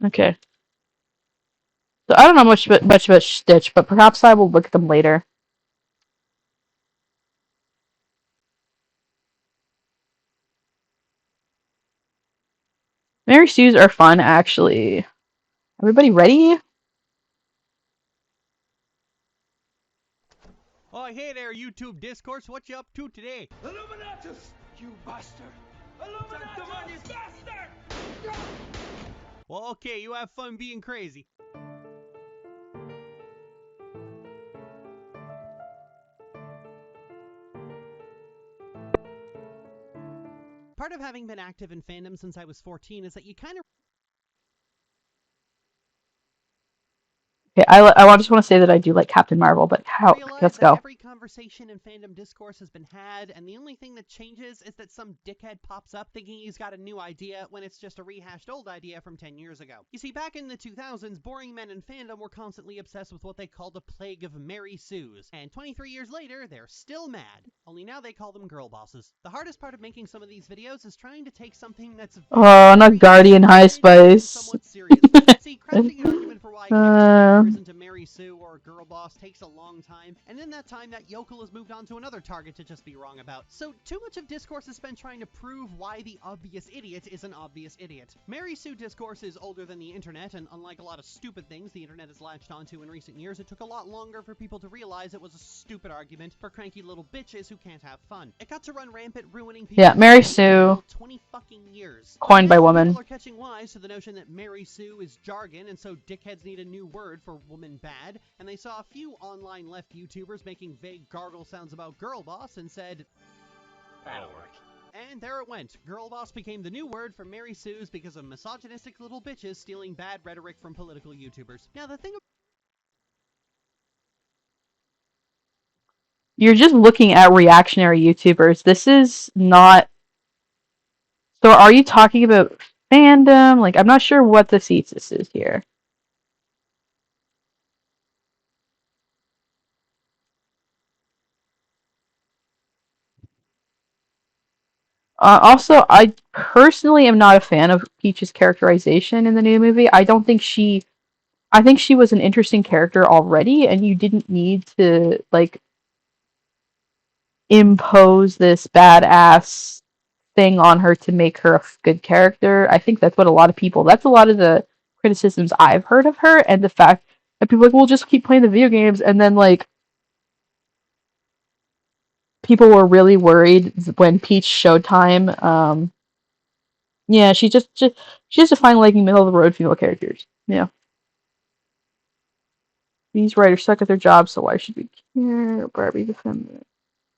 Okay. So I don't know much about Stitch, but perhaps I will look at them later. Mary Sue's are fun, actually. Everybody ready? Oh, hey there, YouTube Discourse. What you up to today? Illuminatus, you bastard! Illuminatus, bastard! Well, okay, you have fun being crazy. Part of having been active in fandom since I was 14 is that you kind of Okay, I just want to say that I do like Captain Marvel, but realize let's that go. every conversation in fandom discourse has been had, and the only thing that changes is that some dickhead pops up thinking he's got a new idea when it's just a rehashed old idea from 10 years ago. You see, back in the 2000s, boring men in fandom were constantly obsessed with what they called a plague of Mary Sues, and 23 years later, they're still mad. Only now they call them girl bosses. The hardest part of making some of these videos is trying to take something that's Oh, not Guardian High Spice. somewhat serious. See, crafting an argument for why a character isn't a Mary Sue or a girl boss takes a long time, and in that time, that yokel has moved on to another target to just be wrong about. So, too much of discourse is spent trying to prove why the obvious idiot is an obvious idiot. Mary Sue discourse is older than the internet, and unlike a lot of stupid things the internet has latched onto in recent years, it took a lot longer for people to realize it was a stupid argument for cranky little bitches who can't have fun. It got to run rampant, ruining people. Yeah, Mary Sue. 20 fucking years. Coined by woman. People are catching wise to the notion that Mary Sue is jargon, and so dickheads need a new word for woman bad, and they saw a few online left YouTubers making vague gargle sounds about girl boss and said, That'll work. and there it went. Girl boss became the new word for Mary Sue's because of misogynistic little bitches stealing bad rhetoric from political YouTubers. Now the thing You're just looking at reactionary YouTubers. This is not... So are you talking about fandom? Like, I'm not sure what the thesis is here. Also, I personally am not a fan of Peach's characterization in the new movie. I think she was an interesting character already, and you didn't need to, like, impose this badass thing on her to make her a good character. I think that's a lot of the criticisms I've heard of her, and the fact that people are like, we'll just keep playing the video games, and then, like, people were really worried when Peach Showtime, yeah, she has to find, like, middle of the road female characters. Yeah. These writers suck at their jobs, so why should we care? Barbie the feminist.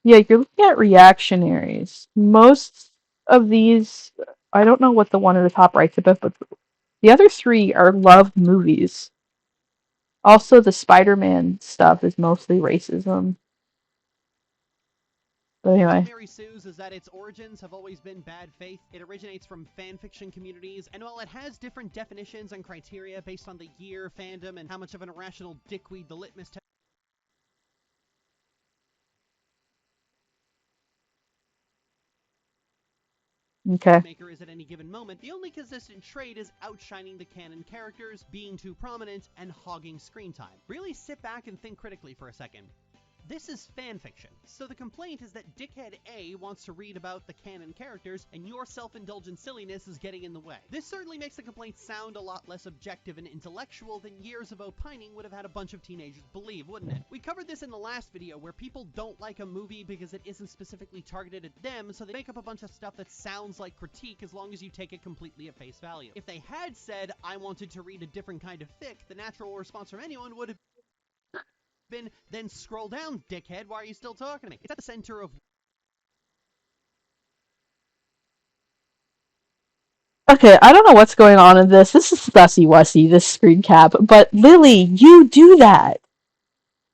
Yeah, you're looking at reactionaries. Most of these, I don't know what the one at the top right's about, but the other three are loved movies. Also, the Spider-Man stuff is mostly racism. But anyway. Mary Sue's is that its origins have always been bad faith. It originates from fanfiction communities, and while it has different definitions and criteria based on the year, fandom, and how much of an irrational dickweed the litmus test maker is at any given moment, the only consistent trait is outshining the canon characters, being too prominent, and hogging screen time. Really sit back and think critically for a second. This is fanfiction, so the complaint is that Dickhead A wants to read about the canon characters, and your self-indulgent silliness is getting in the way. This certainly makes the complaint sound a lot less objective and intellectual than years of opining would have had a bunch of teenagers believe, wouldn't it? We covered this in the last video, where people don't like a movie because it isn't specifically targeted at them, so they make up a bunch of stuff that sounds like critique as long as you take it completely at face value. If they had said, I wanted to read a different kind of fic, the natural response from anyone would have been, then scroll down, dickhead, why are you still talking to me? It's at the center of... Okay, I don't know what's going on in this. This is Sussy Wussy, this screen cap, but Lily, you do that!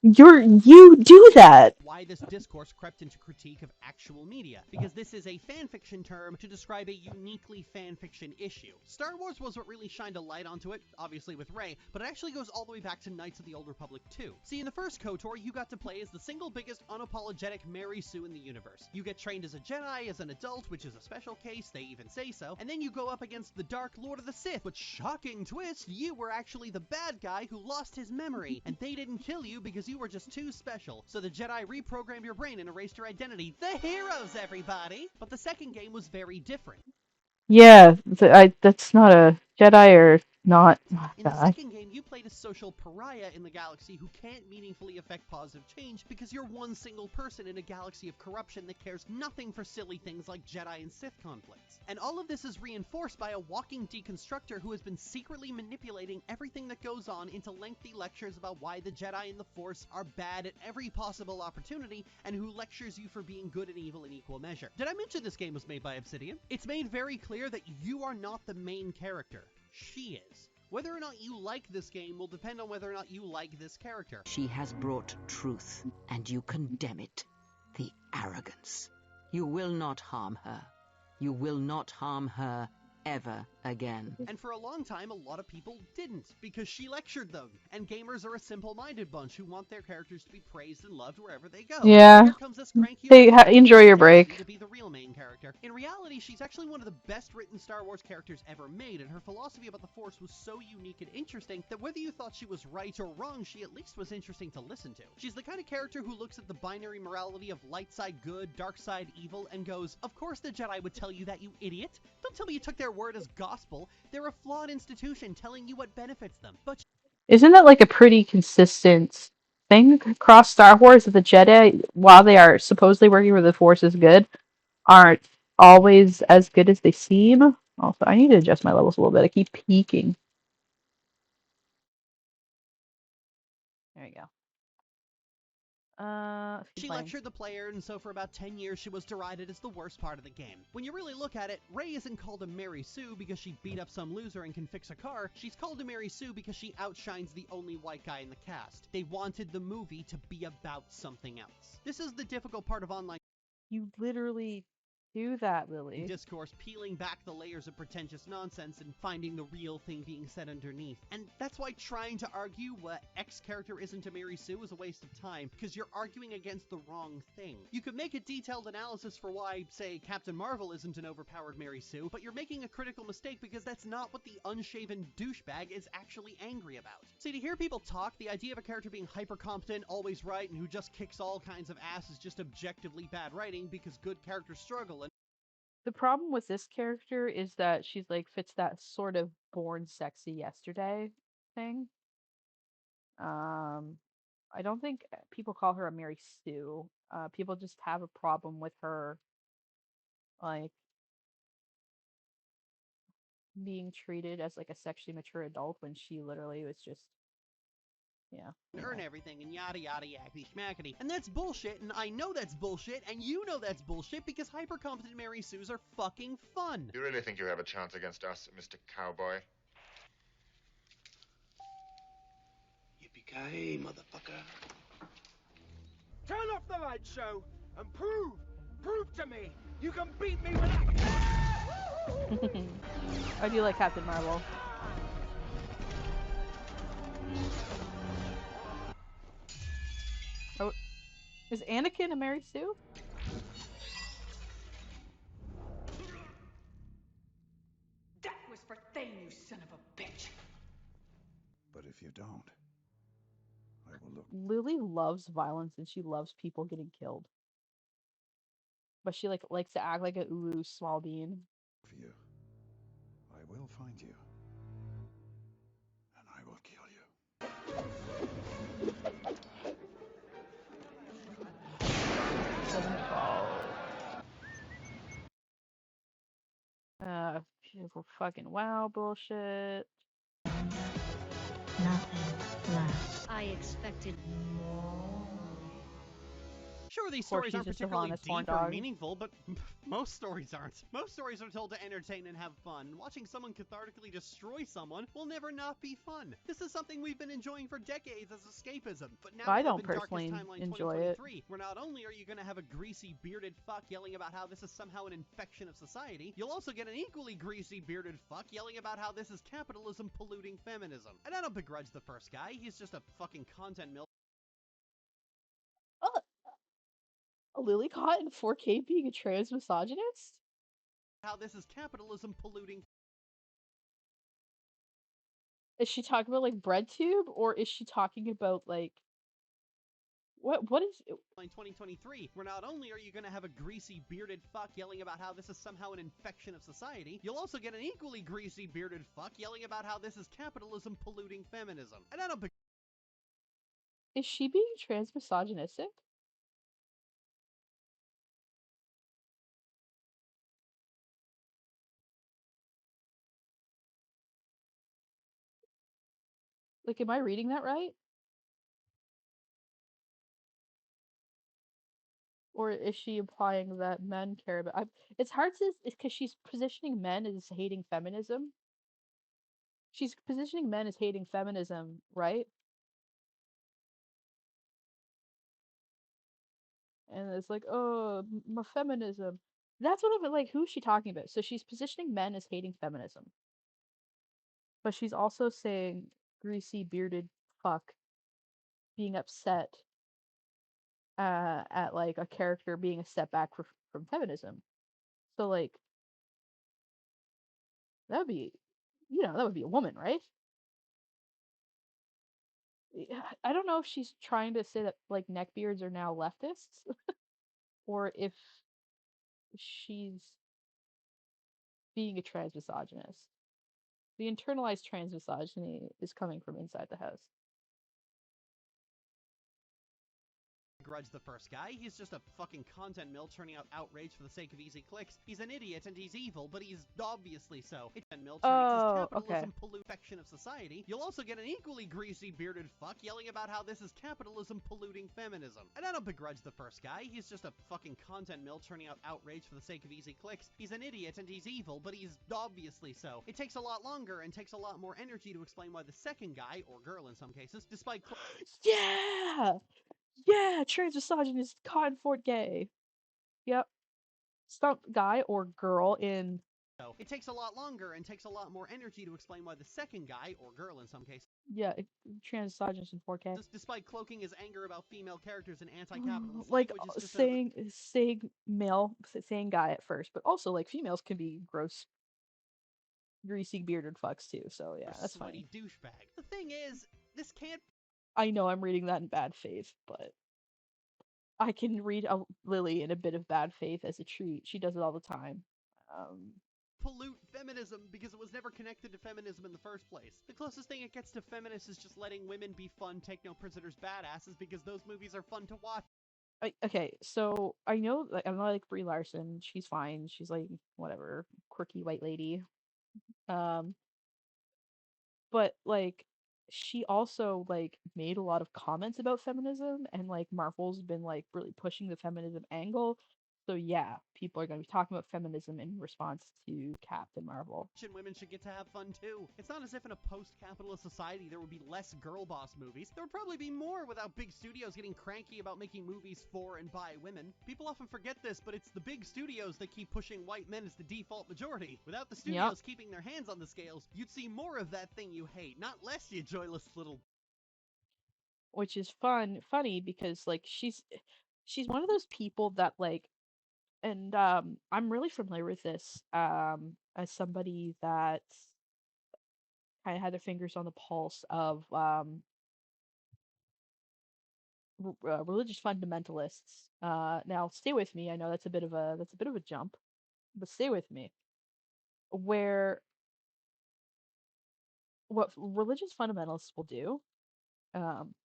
You do that! Why this discourse crept into critique of actual media, because this is a fanfiction term to describe a uniquely fanfiction issue. Star Wars was what really shined a light onto it, obviously with Rey, but it actually goes all the way back to Knights of the Old Republic 2. See, in the first KOTOR, you got to play as the single biggest unapologetic Mary Sue in the universe. You get trained as a Jedi as an adult, which is a special case, they even say so, and then you go up against the Dark Lord of the Sith, but shocking twist, you were actually the bad guy who lost his memory, and they didn't kill you because you were just too special, so the Jedi reprogrammed your brain and erased your identity. The heroes, everybody! But the second game was very different. Yeah, that's not a Jedi or not. In the God. second game, you played a social pariah in the galaxy who can't meaningfully affect positive change because you're one single person in a galaxy of corruption that cares nothing for silly things like Jedi and Sith conflicts. And all of this is reinforced by a walking deconstructor who has been secretly manipulating everything that goes on into lengthy lectures about why the Jedi and the Force are bad at every possible opportunity, and who lectures you for being good and evil in equal measure. Did I mention this game was made by Obsidian? It's made very clear that you are not the main character. She is. Whether or not you like this game will depend on whether or not you like this character. She has brought truth, and you condemn it. The arrogance. You will not harm her. You will not harm her ever again. And for a long time, a lot of people didn't, because she lectured them. And gamers are a simple-minded bunch who want their characters to be praised and loved wherever they go. Yeah. Here comes this cranky Enjoy your break. to be the real main character. In reality, she's actually one of the best-written Star Wars characters ever made, and her philosophy about the Force was so unique and interesting that whether you thought she was right or wrong, she at least was interesting to listen to. She's the kind of character who looks at the binary morality of light side good, dark side evil, and goes, "Of course the Jedi would tell you that, you idiot. Don't tell me you took their word as gospel. They're a flawed institution telling you what benefits them." But Isn't that like a pretty consistent thing across Star Wars that the Jedi, while they are supposedly working with the Force is good, aren't always as good as they seem? Also, I need to adjust my levels a little bit. I keep peaking. There you go. she lectured the player, and so for about 10 years she was derided as the worst part of the game. When you really look at it, Rey isn't called a Mary Sue because she beat up some loser and can fix a car. She's called a Mary Sue because she outshines the only white guy in the cast. They wanted the movie to be about something else. This is the difficult part of online You literally do that, Lily. discourse, peeling back the layers of pretentious nonsense and finding the real thing being said underneath. And that's why trying to argue what X character isn't a Mary Sue is a waste of time, because you're arguing against the wrong thing. You could make a detailed analysis for why, say, Captain Marvel isn't an overpowered Mary Sue, but you're making a critical mistake because that's not what the unshaven douchebag is actually angry about. See, to hear people talk, the idea of a character being hyper-competent, always right, and who just kicks all kinds of ass is just objectively bad writing because good characters struggle. And the problem with this character is that she's like fits that sort of born sexy yesterday thing. I don't think people call her a Mary Sue. People just have a problem with her, like, being treated as like a sexually mature adult when she literally was just, yeah. earn everything and yada yada yakety schmackety. And that's bullshit, and I know that's bullshit, and you know that's bullshit because hyper-competent Mary Sues are fucking fun. You really think you have a chance against us, Mr. Cowboy? Yippee-ki-yay, motherfucker. Turn off the light show and prove to me you can beat me with that. I do like Captain Marvel. Oh, is Anakin a Mary Sue? That was for Thane, you son of a bitch. But if you don't, I will look. Lily loves violence and she loves people getting killed. But she likes to act like a ooh small bean. For you. I will find you. And I will kill you. Beautiful fucking wow bullshit. Nothing left. I expected more. Sure, these Of course, stories aren't she's just a particularly honest horn deep or dog. meaningful, but most stories aren't. Most stories are told to entertain and have fun. Watching someone cathartically destroy someone will never not be fun. This is something we've been enjoying for decades as escapism, but now I we live don't in Darkest personally Timeline enjoy it. 2023, where not only are you going to have a greasy, bearded fuck yelling about how this is somehow an infection of society, you'll also get an equally greasy, bearded fuck yelling about how this is capitalism polluting feminism. And I don't begrudge the first guy, he's just a fucking content mill. A Lily caught in 4K being a trans misogynist? How this is capitalism polluting. Is she talking about like BreadTube, or is she talking about like what is it? In 2023, where not only are you going to have a greasy bearded fuck yelling about how this is somehow an infection of society, you'll also get an equally greasy bearded fuck yelling about how this is capitalism polluting feminism. And I don't. Is she being transmisogynistic? Like, am I reading that right? Or is she implying that men care about? It's hard to, because she's positioning men as hating feminism. She's positioning men as hating feminism, right? And it's like, oh, my feminism. That's what I'm like. Who's she talking about? So she's positioning men as hating feminism, but she's also saying greasy bearded fuck being upset at like a character being a step back from feminism. So like that would be, that would be a woman, right? I don't know if she's trying to say that like neckbeards are now leftists, or if she's being a trans misogynist. The internalized trans misogyny is coming from inside the house. Grudge the first guy. He's just a fucking content mill churning out outrage for the sake of easy clicks. He's an idiot and he's evil, but he's obviously so. It's a mill churning Oh, capitalism okay. pollution of society. You'll also get an equally greasy bearded fuck yelling about how this is capitalism polluting feminism. And I don't begrudge the first guy. He's just a fucking content mill churning out outrage for the sake of easy clicks. He's an idiot and he's evil, but he's obviously so. It takes a lot longer and takes a lot more energy to explain why the second guy, or girl in some cases, despite Yeah! Yeah! Trans misogynist, cotton fort gay. Yep. Stump guy or girl in. So it takes a lot longer and takes a lot more energy to explain why the second guy, or girl in some cases, Yeah, trans misogynist in 4K. despite cloaking his anger about female characters in anti-capitalist Like language, is just saying male, saying guy at first, but also like females can be gross, greasy bearded fucks too. So yeah, that's sweaty funny. douchebag. The thing is, this can't. I know I'm reading that in bad faith, but I can read Lily in a bit of bad faith as a treat. She does it all the time. Pollute feminism because it was never connected to feminism in the first place. The closest thing it gets to feminists is just letting women be fun, take no prisoners, badasses because those movies are fun to watch. Okay, so I know like I'm not like Brie Larson. She's fine. She's like whatever, quirky white lady. Um, but like she also like made a lot of comments about feminism, and like Marvel's been like really pushing the feminism angle. So yeah, people are going to be talking about feminism in response to Captain Marvel. Women should get to have fun too. It's not as if in a post-capitalist society there would be less girl boss movies. There would probably be more without big studios getting cranky about making movies for and by women. People often forget this, but it's the big studios that keep pushing white men as the default majority. Without the studios keeping their hands on the scales, you'd see more of that thing you hate, not less, you joyless little. Which is funny because like she's one of those people that like, and I'm really familiar with this as somebody that kind of had their fingers on the pulse of religious fundamentalists. Now stay with me. I know that's a bit of a jump, but stay with me. Where what religious fundamentalists will do um,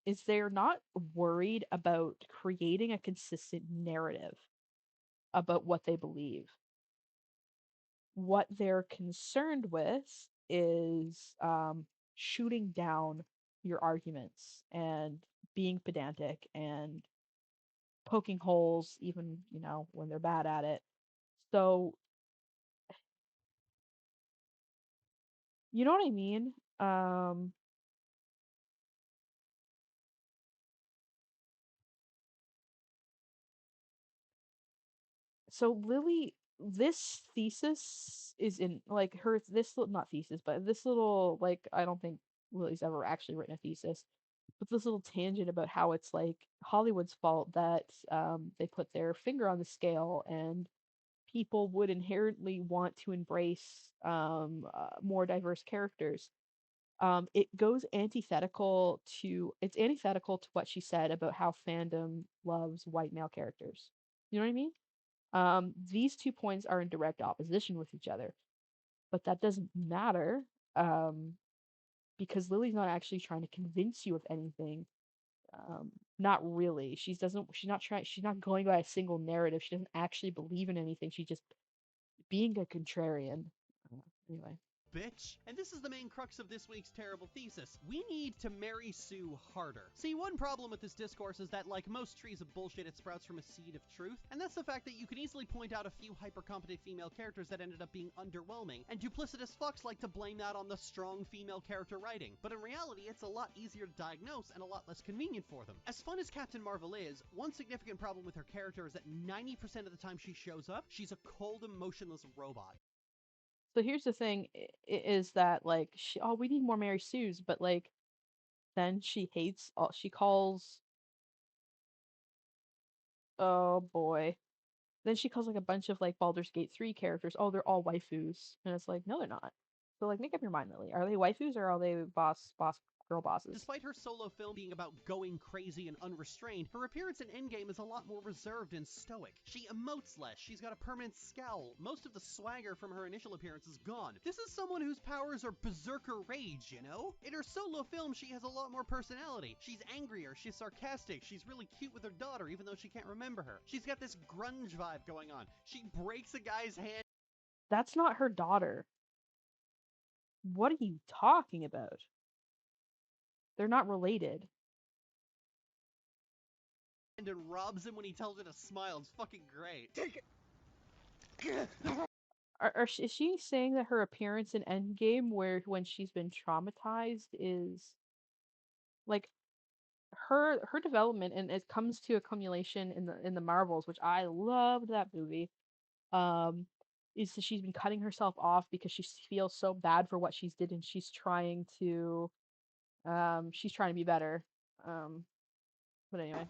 is they're not worried about creating a consistent narrative about what they believe. What they're concerned with is shooting down your arguments and being pedantic and poking holes, even when they're bad at it. So you know what I mean? So Lily, this thesis is in like her not thesis, but this little like I don't think Lily's ever actually written a thesis, but this little tangent about how it's like Hollywood's fault that they put their finger on the scale and people would inherently want to embrace more diverse characters. It goes antithetical to it's antithetical to what she said about how fandom loves white male characters. You know what I mean? These 2 points are in direct opposition with each other, but that doesn't matter, um, because Lily's not actually trying to convince you of anything. Not really. She's not going by a single narrative. She doesn't actually believe in anything. She's just being a contrarian. Anyway. Bitch. And this is the main crux of this week's terrible thesis. We need to marry Sue harder. See, one problem with this discourse is that, like most trees of bullshit, it sprouts from a seed of truth, and that's the fact that you can easily point out a few hyper-competent female characters that ended up being underwhelming, and duplicitous fucks like to blame that on the strong female character writing. But in reality, it's a lot easier to diagnose and a lot less convenient for them. As fun as Captain Marvel is, one significant problem with her character is that 90% of the time she shows up, she's a cold, emotionless robot. So here's the thing is that like we need more Mary Sues, but like then she hates all she calls oh boy. Then she calls like a bunch of like Baldur's Gate 3 characters, oh they're all waifus. And it's like, no they're not. So like make up your mind, Lily. Are they waifus or are they girl bosses? Despite her solo film being about going crazy and unrestrained, her appearance in Endgame is a lot more reserved and stoic. She emotes less, she's got a permanent scowl, most of the swagger from her initial appearance is gone. This is someone whose powers are berserker rage, you know? In her solo film, she has a lot more personality. She's angrier, she's sarcastic, she's really cute with her daughter even though she can't remember her. She's got this grunge vibe going on. She breaks a guy's hand. That's not her daughter. What are you talking about? They're not related. And robs him when he tells her to smile. It's fucking great. Take it. Is she saying that her appearance in Endgame, where when she's been traumatized, is like her development, and it comes to accumulation in the Marvels, which I loved that movie. Is that she's been cutting herself off because she feels so bad for what she's did, and she's trying to be better. But anyway.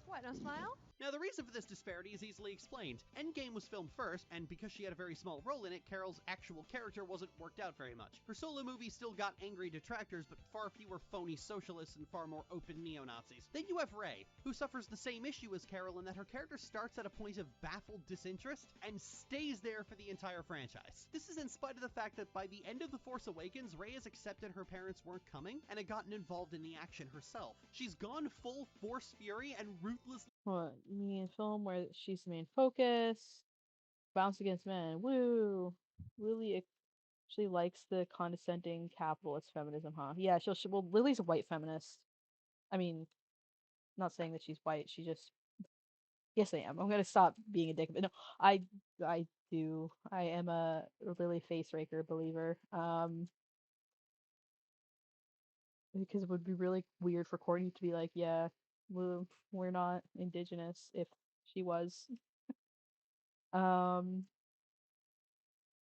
What, no smile? Now, the reason for this disparity is easily explained. Endgame was filmed first, and because she had a very small role in it, Carol's actual character wasn't worked out very much. Her solo movie still got angry detractors, but far fewer phony socialists and far more open neo-Nazis. Then you have Rey, who suffers the same issue as Carol in that her character starts at a point of baffled disinterest and stays there for the entire franchise. This is in spite of the fact that by the end of The Force Awakens, Rey has accepted her parents weren't coming and had gotten involved in the action herself. She's gone full Force fury and ruthless. What, you mean a film where she's the main focus? Bounce against men, woo! Lily actually likes the condescending capitalist feminism, huh? Yeah, well, Lily's a white feminist. I mean, not saying that she's white, she just... Yes, I am. I'm gonna stop being a dick. But no, I do. I am a Lily face raker believer. Because it would be really weird for Courtney to be like, yeah, we're not indigenous if she was.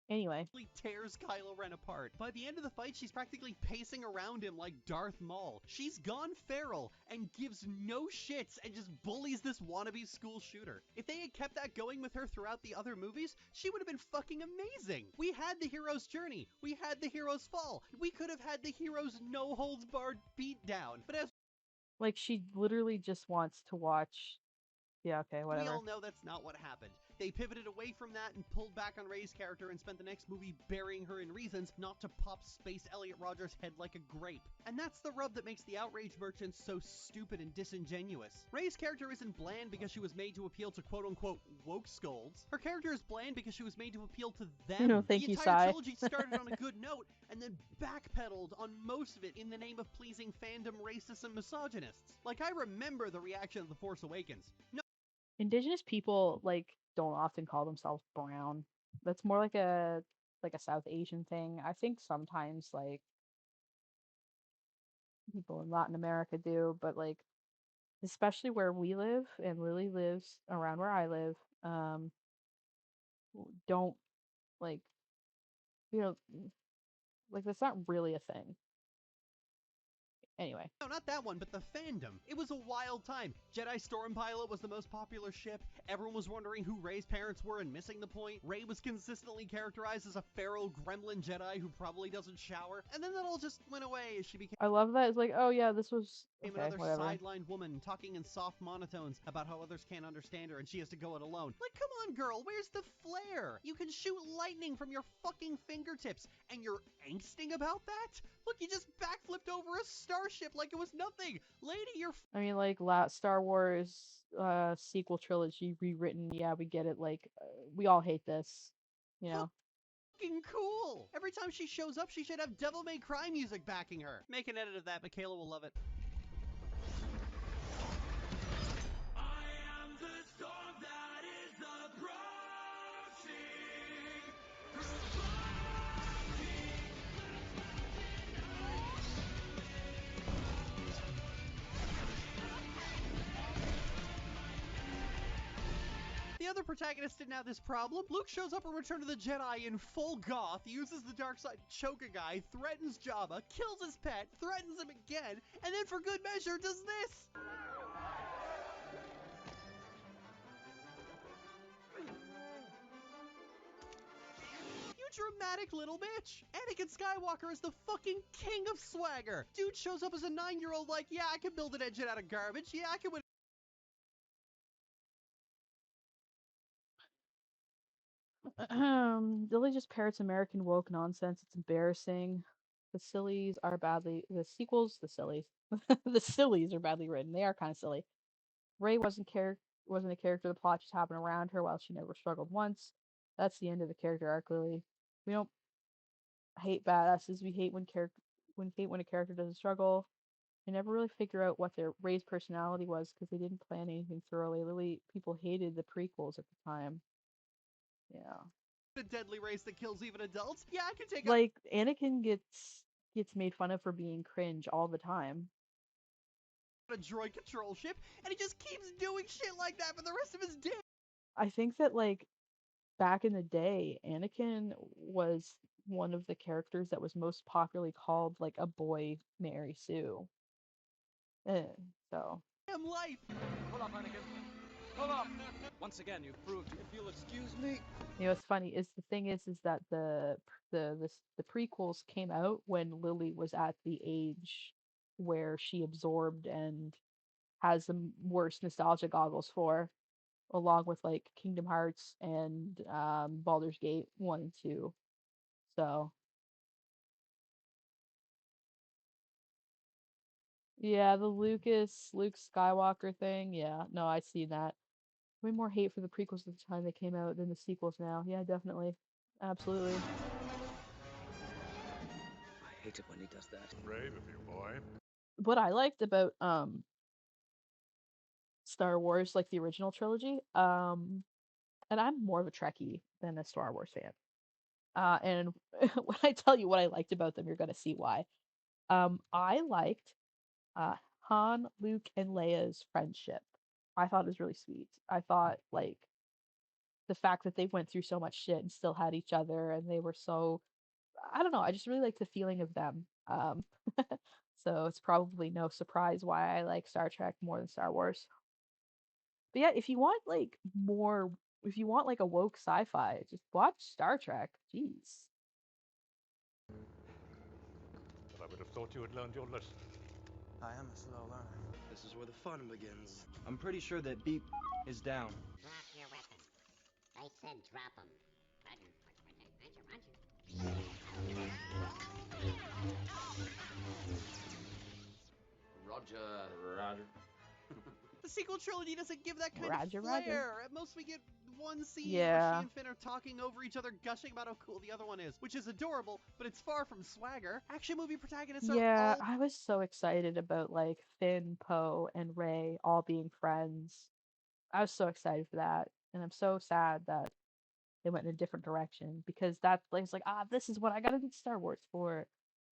Anyway. Tears Kylo Ren apart. By the end of the fight, she's practically pacing around him like Darth Maul. She's gone feral and gives no shits and just bullies this wannabe school shooter. If they had kept that going with her throughout the other movies, she would have been fucking amazing. We had the hero's journey. We had the hero's fall. We could have had the hero's no-holds-barred beatdown. But as like, she literally just wants to watch... Yeah, okay, whatever. we all know that's not what happened. They pivoted away from that and pulled back on Rey's character and spent the next movie burying her in reasons not to pop Space Elliot Rogers' head like a grape. And that's the rub that makes the outrage merchants so stupid and disingenuous. Rey's character isn't bland because she was made to appeal to quote-unquote woke scolds. Her character is bland because she was made to appeal to them. No, thank the you, entire Sai. trilogy started on a good note and then backpedaled on most of it in the name of pleasing fandom racists and misogynists. Like, I remember the reaction of The Force Awakens. No. Indigenous people, like, don't often call themselves brown. That's more like a South Asian thing. I think sometimes, like, people in Latin America do, but, like, especially where we live, and Lily lives around where I live, don't, like, you know, like, that's not really a thing. Anyway. No, not that one, but the fandom. It was a wild time. Jedi Stormpilot was the most popular ship. Everyone was wondering who Rey's parents were and missing the point. Rey was consistently characterized as a feral gremlin Jedi who probably doesn't shower. And then that all just went away as she became I love that. It's like, oh yeah, this was okay, another whatever. sidelined woman talking in soft monotones about how others can't understand her and she has to go it alone. Like, come on, girl, where's the flair? You can shoot lightning from your fucking fingertips, and you're angsting about that? Look, you just backflipped over a starship like it was nothing. Lady, you're I mean, like, Star Wars sequel trilogy rewritten. Yeah, we get it. Like, we all hate this, you know. fucking cool. Every time she shows up, she should have Devil May Cry music backing her. Make an edit of that. Michaela will love it. I am the storm that is approaching. The other protagonist didn't have this problem. Luke shows up in Return of the Jedi in full goth, uses the dark side to choke a guy, threatens Jabba, kills his pet, threatens him again, and then for good measure does this! You dramatic little bitch! Anakin Skywalker is the fucking king of swagger! Dude shows up as a 9-year-old like, yeah, I can build an engine out of garbage, yeah, I can win. Lily just parrots American woke nonsense. It's embarrassing. The sillies are badly. The sequels, the sillies. The sillies are badly written. They are kind of silly. Rey wasn't a character. The plot just happened around her while she never struggled once. That's the end of the character arc, Lily. We don't hate badasses. We hate when a character doesn't struggle. I never really figure out what their Rey's personality was because they didn't plan anything thoroughly. Lily, people hated the prequels at the time. Yeah. A deadly race that kills even adults? Yeah, I can take like Anakin gets made fun of for being cringe all the time. a droid control ship, and he just keeps doing shit like that for the rest of his day. I think that like back in the day, Anakin was one of the characters that was most popularly called like a boy Mary Sue. So. Damn life. Pull up, Anakin. Pull up. Once again, you've proved. If you'll excuse me. You know, what's funny is the thing is that the prequels came out when Lily was at the age where she absorbed and has the worst nostalgia goggles for, along with like Kingdom Hearts and Baldur's Gate 1 and 2. So yeah, the Luke Skywalker thing. Yeah, no, I see that. Way more hate for the prequels at the time they came out than the sequels now. Yeah, definitely. Absolutely. I hate it when he does that. Brave of you, boy. What I liked about Star Wars, like the original trilogy, and I'm more of a Trekkie than a Star Wars fan. And when I tell you what I liked about them, you're gonna see why. I liked Han, Luke, and Leia's friendship. I thought it was really sweet. I thought like the fact that they went through so much shit and still had each other, and they were so, I don't know, I just really like the feeling of them. So it's probably no surprise why I like Star Trek more than Star Wars. But yeah, if you want like a woke sci-fi, just watch Star Trek. Jeez. But I would have thought you had learned your lesson. I am a slow learner. This is where the fun begins. I'm pretty sure that Beep is down. Drop your weapon. I said drop them. Roger. The sequel trilogy doesn't give that kind Roger, of flair. Roger. At most we get one scene where Yeah. she and Finn are talking over each other, gushing about how cool the other one is, which is adorable, but it's far from swagger. Action movie protagonists Yeah, are all I was so excited about like Finn, Poe, and Rey all being friends. I was so excited for that, and I'm so sad that they went in a different direction because that like it's like this is what I got into Star Wars for.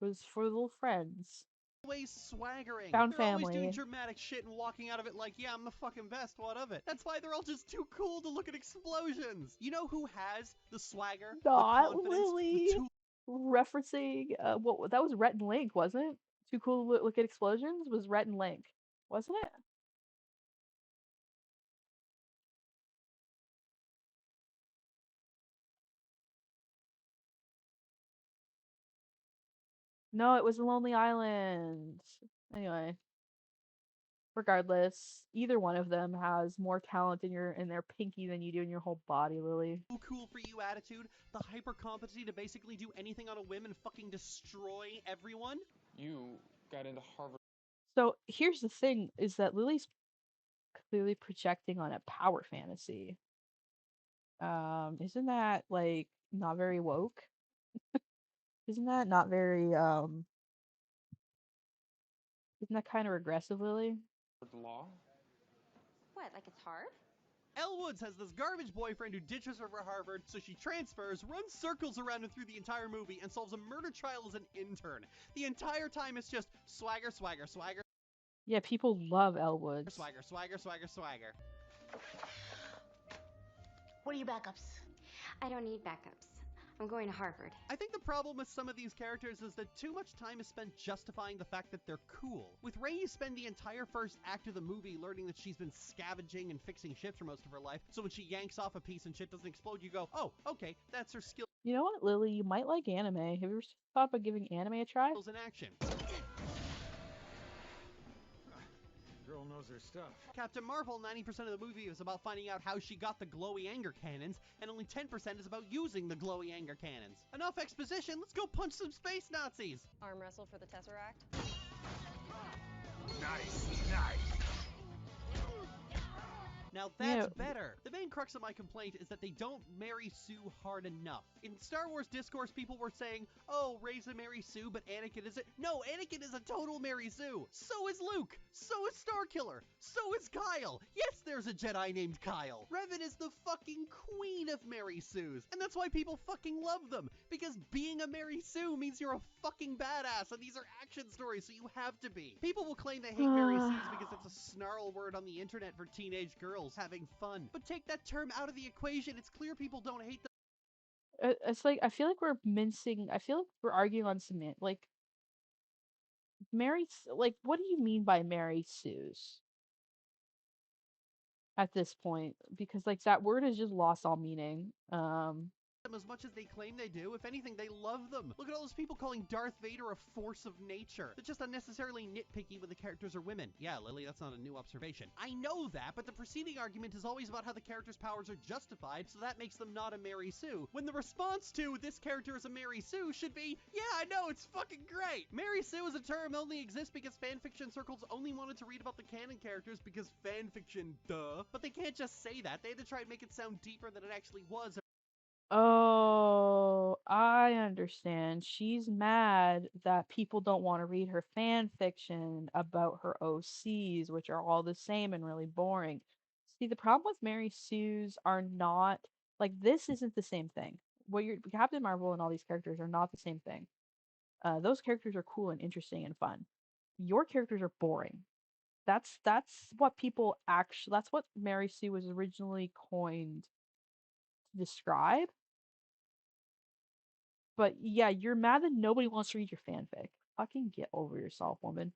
It was for little friends. always swaggering. Found They're always family. doing dramatic shit and walking out of it like, yeah, I'm the fucking best, what of it? That's why they're all just too cool to look at explosions. You know who has the swagger, Not the confidence, Lily. the Referencing what that was Rhett and Link, wasn't it? Too Cool to Look at Explosions was Rhett and Link, wasn't it? No, it was The Lonely Island. Anyway, regardless, either one of them has more talent in their pinky than you do in your whole body, Lily. Cool for you attitude, the hyper competency to basically do anything on a whim and fucking destroy everyone. You got into Harvard. So here's the thing: is that Lily's clearly projecting on a power fantasy. Isn't that like not very woke? Isn't that not very Isn't that kind of regressive, Lily? The law? What, like it's hard? Elle Woods has this garbage boyfriend who ditches her for Harvard, so she transfers, runs circles around him through the entire movie, and solves a murder trial as an intern. The entire time it's just swagger, swagger, swagger. Yeah, people love Elle Woods. Swagger, swagger, swagger, swagger. What are your backups? I don't need backups. I'm going to Harvard. I think the problem with some of these characters is that too much time is spent justifying the fact that they're cool. With Rey, you spend the entire first act of the movie learning that she's been scavenging and fixing ships for most of her life, so when she yanks off a piece and shit doesn't explode, you go, oh, okay, that's her skill. You know what, Lily? You might like anime. Have you ever thought about giving anime a try? In action. Girl knows her stuff. Captain Marvel, 90% of the movie is about finding out how she got the glowy anger cannons, and only 10% is about using the glowy anger cannons. Enough exposition, let's go punch some space Nazis! Arm wrestle for the Tesseract. Nice, nice. Now that's better. The main crux of my complaint is that they don't marry Sue hard enough. In Star Wars discourse, people were saying, oh, Rey's a Mary Sue, but Anakin isn't. No, Anakin is a total Mary Sue. So is Luke. So is Starkiller. So is Kyle. Yes, there's a Jedi named Kyle. Revan is the fucking queen of Mary Sues. And that's why people fucking love them. Because being a Mary Sue means you're a fucking badass, and these are action stories, so you have to be. People will claim they hate Mary Sues because it's a snarl word on the internet for teenage girls having fun. But take that term out of the equation, it's clear people don't hate them. It's like, I feel like we're arguing on cement. Like, like, what do you mean by Mary Sue's? At this point, because like that word has just lost all meaning. Them as much as they claim they do. If anything, they love them. Look at all those people calling Darth Vader a force of nature. They're just unnecessarily nitpicky when the characters are women. Yeah, Lily, that's not a new observation. I know that, but the preceding argument is always about how the character's powers are justified, so that makes them not a Mary Sue. When the response to this character is a Mary Sue should be, yeah, I know, it's fucking great. Mary Sue is a term only exists because fanfiction circles only wanted to read about the canon characters because fanfiction, duh. But they can't just say that. They had to try and make it sound deeper than it actually was. Oh, I understand. She's mad that people don't want to read her fan fiction about her OCs, which are all the same and really boring. See, the problem with Mary Sue's are not like this isn't the same thing. What you're Captain Marvel and all these characters are not the same thing. Those characters are cool and interesting and fun. Your characters are boring. That's what people actually. That's what Mary Sue was originally coined to describe. But yeah, you're mad that nobody wants to read your fanfic. Fucking get over yourself, woman.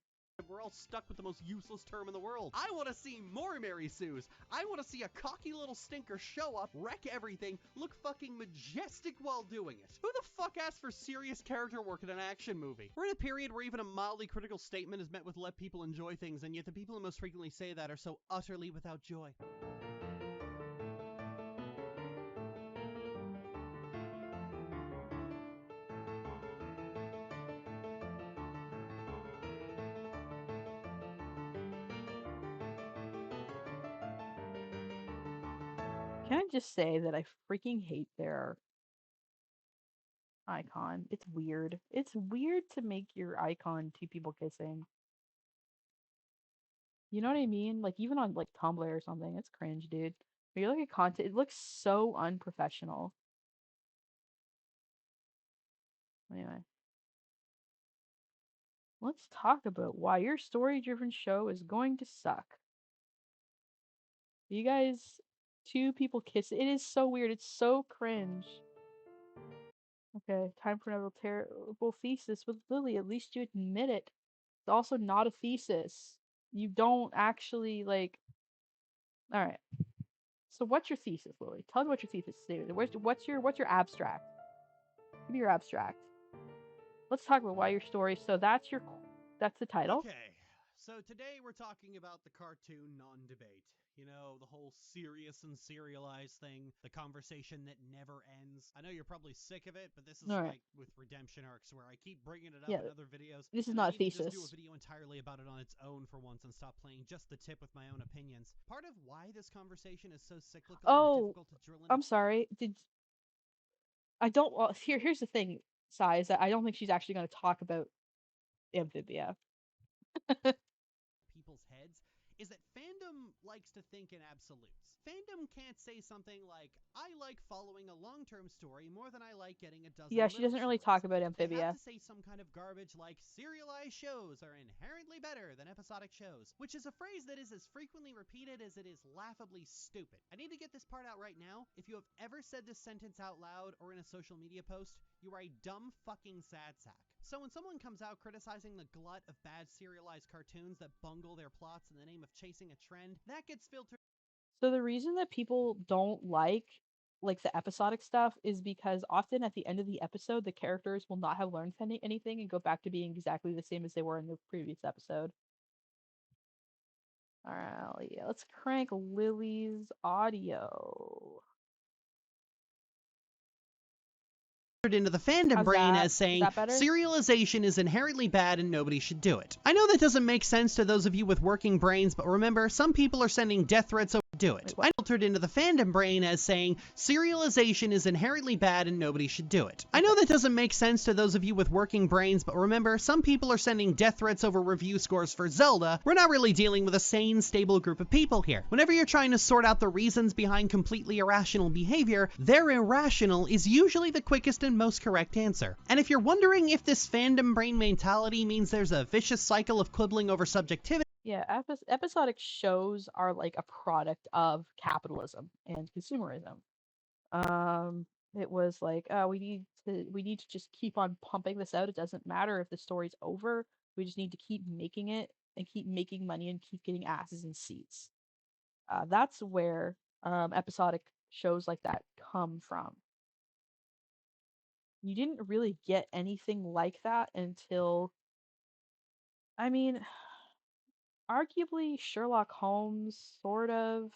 We're all stuck with the most useless term in the world. I want to see more Mary Sues. I want to see a cocky little stinker show up, wreck everything, look fucking majestic while doing it. Who the fuck asks for serious character work in an action movie? We're in a period where even a mildly critical statement is met with let people enjoy things, and yet the people who most frequently say that are so utterly without joy. Can I just say that I freaking hate their icon? It's weird. It's weird to make your icon two people kissing. You know what I mean? Like even on like Tumblr or something, it's cringe, dude. When you look at content, it looks so unprofessional. Anyway. Let's talk about why your story-driven show is going to suck. You guys, two people kiss. It is so weird. It's so cringe. Okay, time for another terrible thesis with Lily. At least you admit it. It's also not a thesis. You don't actually like. All right. So what's your thesis, Lily? Tell me what your thesis is. What's your abstract? Give me your abstract. Let's talk about why your story. So that's the title. Okay, so today we're talking about the cartoon non-debate. You know, the whole serious and serialized thing, the conversation that never ends. I know you're probably sick of it, but this is All right. like with redemption arcs where I keep bringing it up Yeah, in other videos. this is and not I a need to just do a thesis. video entirely about it on its own for once and stop playing just the tip with my own opinions. Part of why this conversation is so cyclical and Oh, difficult to drill into. I'm sorry. I don't. Well, here's the thing, Sai, is that I don't think she's actually going to talk about Amphibia. People's heads is that fandom likes to think in absolutes. Fandom can't say something like, I like following a long-term story more than I like getting a dozen Yeah, she little doesn't really stories. talk about They Amphibia. have to say some kind of garbage like, serialized shows are inherently better than episodic shows, which is a phrase that is as frequently repeated as it is laughably stupid. I need to get this part out right now. If you have ever said this sentence out loud or in a social media post, you are a dumb fucking sad sack. So when someone comes out criticizing the glut of bad serialized cartoons that bungle their plots in the name of chasing a trend, that gets filtered. So the reason that people don't like the episodic stuff is because often at the end of the episode the characters will not have learned anything and go back to being exactly the same as they were in the previous episode. All right, yeah, let's crank Lily's audio. Into the fandom brain as saying serialization is inherently bad and nobody should do it. I know that doesn't make sense to those of you with working brains, but remember, some people are sending death threats over do it. I filtered into the fandom brain as saying serialization is inherently bad and nobody should do it. I know that doesn't make sense to those of you with working brains, but remember, some people are sending death threats over review scores for Zelda. We're not really dealing with a sane, stable group of people here. Whenever you're trying to sort out the reasons behind completely irrational behavior, they're irrational is usually the quickest and most correct answer. And if you're wondering if this fandom brain mentality means there's a vicious cycle of quibbling over subjectivity, yeah, episodic shows are like a product of capitalism and consumerism. It was like, oh, we need to just keep on pumping this out. It doesn't matter if the story's over. We just need to keep making it and keep making money and keep getting asses in seats. That's where episodic shows like that come from. You didn't really get anything like that until, I mean, arguably Sherlock Holmes, sort of.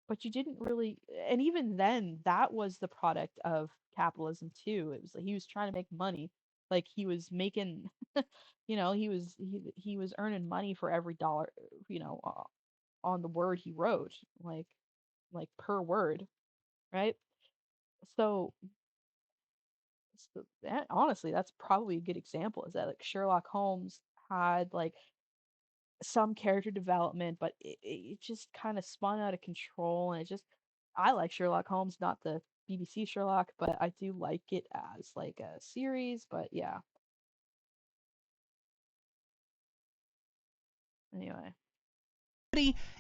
But you didn't really, and even then, that was the product of capitalism too. It was like he was trying to make money, like he was making, he was earning money for every dollar, on the word he wrote, like per word, right? So, honestly, that's probably a good example. Is that like Sherlock Holmes had like some character development, but it just kind of spun out of control. And I like Sherlock Holmes, not the BBC Sherlock, but I do like it as like a series. But yeah. Anyway.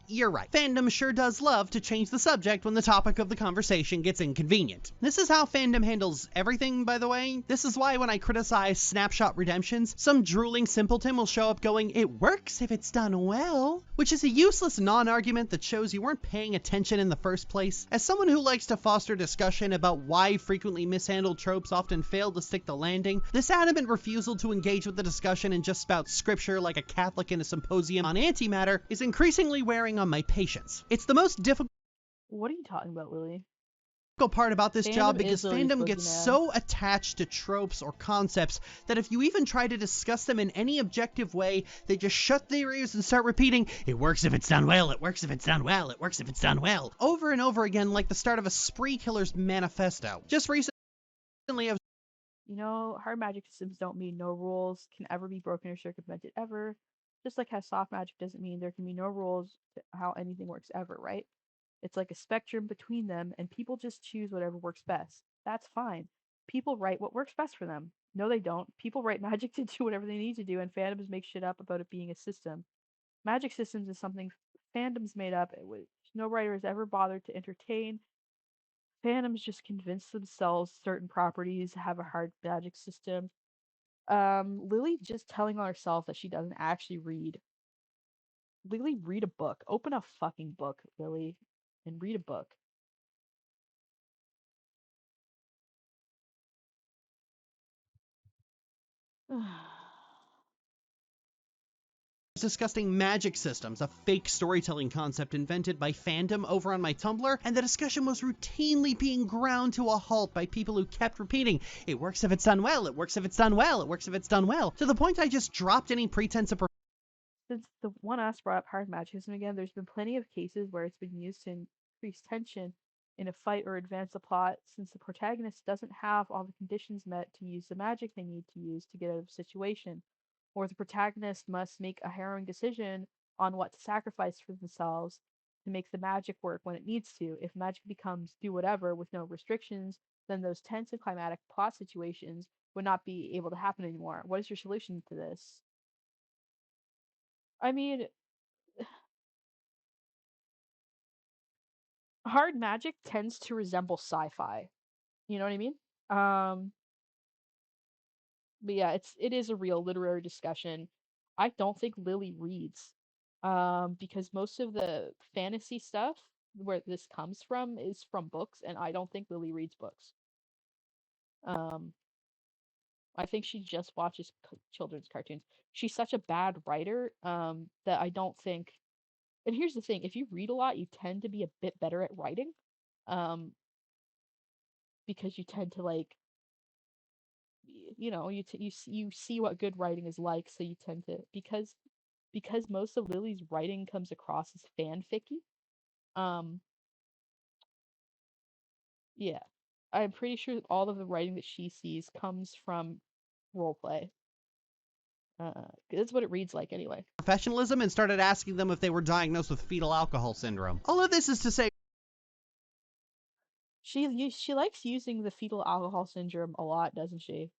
You're right. Fandom sure does love to change the subject when the topic of the conversation gets inconvenient. This is how fandom handles everything, by the way. This is why when I criticize snapshot redemptions, some drooling simpleton will show up going, it works if it's done well, which is a useless non-argument that shows you weren't paying attention in the first place. As someone who likes to foster discussion about why frequently mishandled tropes often fail to stick the landing, this adamant refusal to engage with the discussion and just spout scripture like a Catholic in a symposium on antimatter is increasingly wearing on my patience. It's the most difficult. What are you talking about, Lily? Part about this job because fandom gets so attached to tropes or concepts that if you even try to discuss them in any objective way, they just shut their ears and start repeating, it works if it's done well, it works if it's done well, it works if it's done well, over and over again like the start of a spree killer's manifesto. Just recently I was hard magic systems don't mean no rules can ever be broken or circumvented ever. Just like how soft magic doesn't mean there can be no rules to how anything works ever, right? It's like a spectrum between them, and people just choose whatever works best. That's fine. People write what works best for them. No, they don't. People write magic to do whatever they need to do, and fandoms make shit up about it being a system. Magic systems is something fandoms made up, which no writer has ever bothered to entertain. Fandoms just convince themselves certain properties have a hard magic system Lily just telling on herself that she doesn't actually read. Lily, read a book. Open a fucking book, Lily, and read a book. Discussing magic systems, a fake storytelling concept invented by fandom over on my Tumblr, and the discussion was routinely being ground to a halt by people who kept repeating, "It works if it's done well, it works if it's done well, it works if it's done well," to the point I just dropped any pretense of Since the one us brought up hard machismo again, there's been plenty of cases where it's been used to increase tension in a fight or advance the plot, since the protagonist doesn't have all the conditions met to use the magic they need to use to get out of a situation, or the protagonist must make a harrowing decision on what to sacrifice for themselves to make the magic work when it needs to. If magic becomes do whatever with no restrictions, then those tense and climatic plot situations would not be able to happen anymore. What is your solution to this? I mean, hard magic tends to resemble sci-fi. You know what I mean? But yeah, it is a real literary discussion. I don't think Lily reads, because most of the fantasy stuff where this comes from is from books, and I don't think Lily reads books. Um, I think she just watches children's cartoons. She's such a bad writer, that I don't think. And here's the thing: if you read a lot, you tend to be a bit better at writing, um, because you tend to like you see what good writing is like, so you tend to because most of Lily's writing comes across as fanficky. Um, yeah, I'm pretty sure all of the writing that she sees comes from roleplay. That's what it reads like anyway. professionalism and started asking them if they were diagnosed with fetal alcohol syndrome. All of this is to say, She likes using the fetal alcohol syndrome a lot, doesn't she?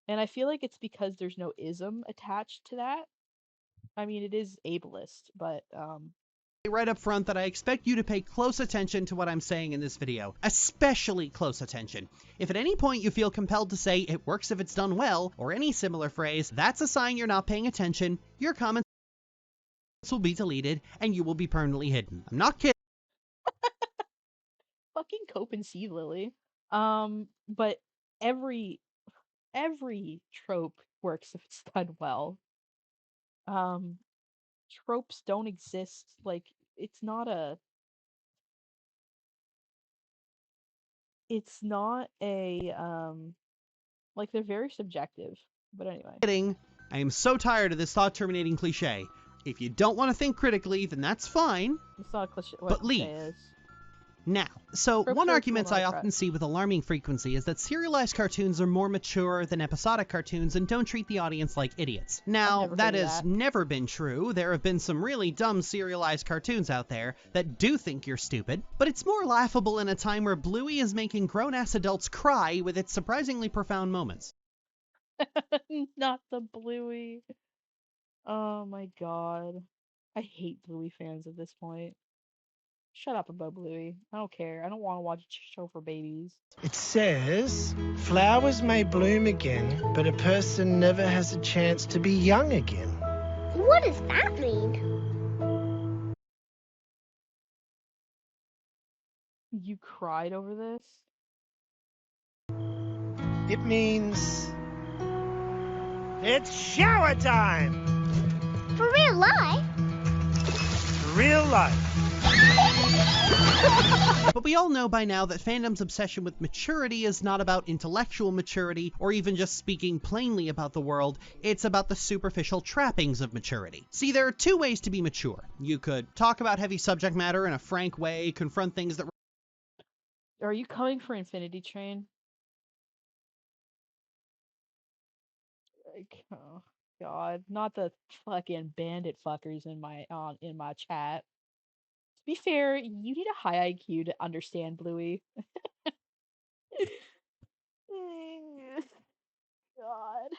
And I feel like it's because there's no ism attached to that. I mean, it is ableist, but right up front that I expect you to pay close attention to what I'm saying in this video, especially close attention. If at any point you feel compelled to say "it works if it's done well" or any similar phrase, that's a sign you're not paying attention. Your comments will be deleted and you will be permanently hidden. I'm not kidding. fucking cope and see, Lily. But every trope works if it's done well. Tropes don't exist. Like, it's not a like, they're very subjective. But anyway. I am so tired of this thought-terminating cliche. If you don't want to think critically, then that's fine. It's not a cliche. But leave. Is. Now, so one argument I often see with alarming frequency is that serialized cartoons are more mature than episodic cartoons and don't treat the audience like idiots. Now, that has never been true. There have been some really dumb serialized cartoons out there that do think you're stupid, but it's more laughable in a time where Bluey is making grown-ass adults cry with its surprisingly profound moments. Not the Bluey. Oh my god. I hate Bluey fans at this point. Shut up about Bluey. I don't care. I don't want to watch a show for babies. It says, flowers may bloom again, but a person never has a chance to be young again. What does that mean? You cried over this? It means it's shower time! For real life? For real life. But we all know by now that fandom's obsession with maturity is not about intellectual maturity or even just speaking plainly about the world, it's about the superficial trappings of maturity. See, there are two ways to be mature. You could talk about heavy subject matter in a frank way, confront things that... Are you coming for Infinity Train? Like, oh god, not the fucking bandit fuckers in my chat. To be fair, you need a high IQ to understand Bluey. God.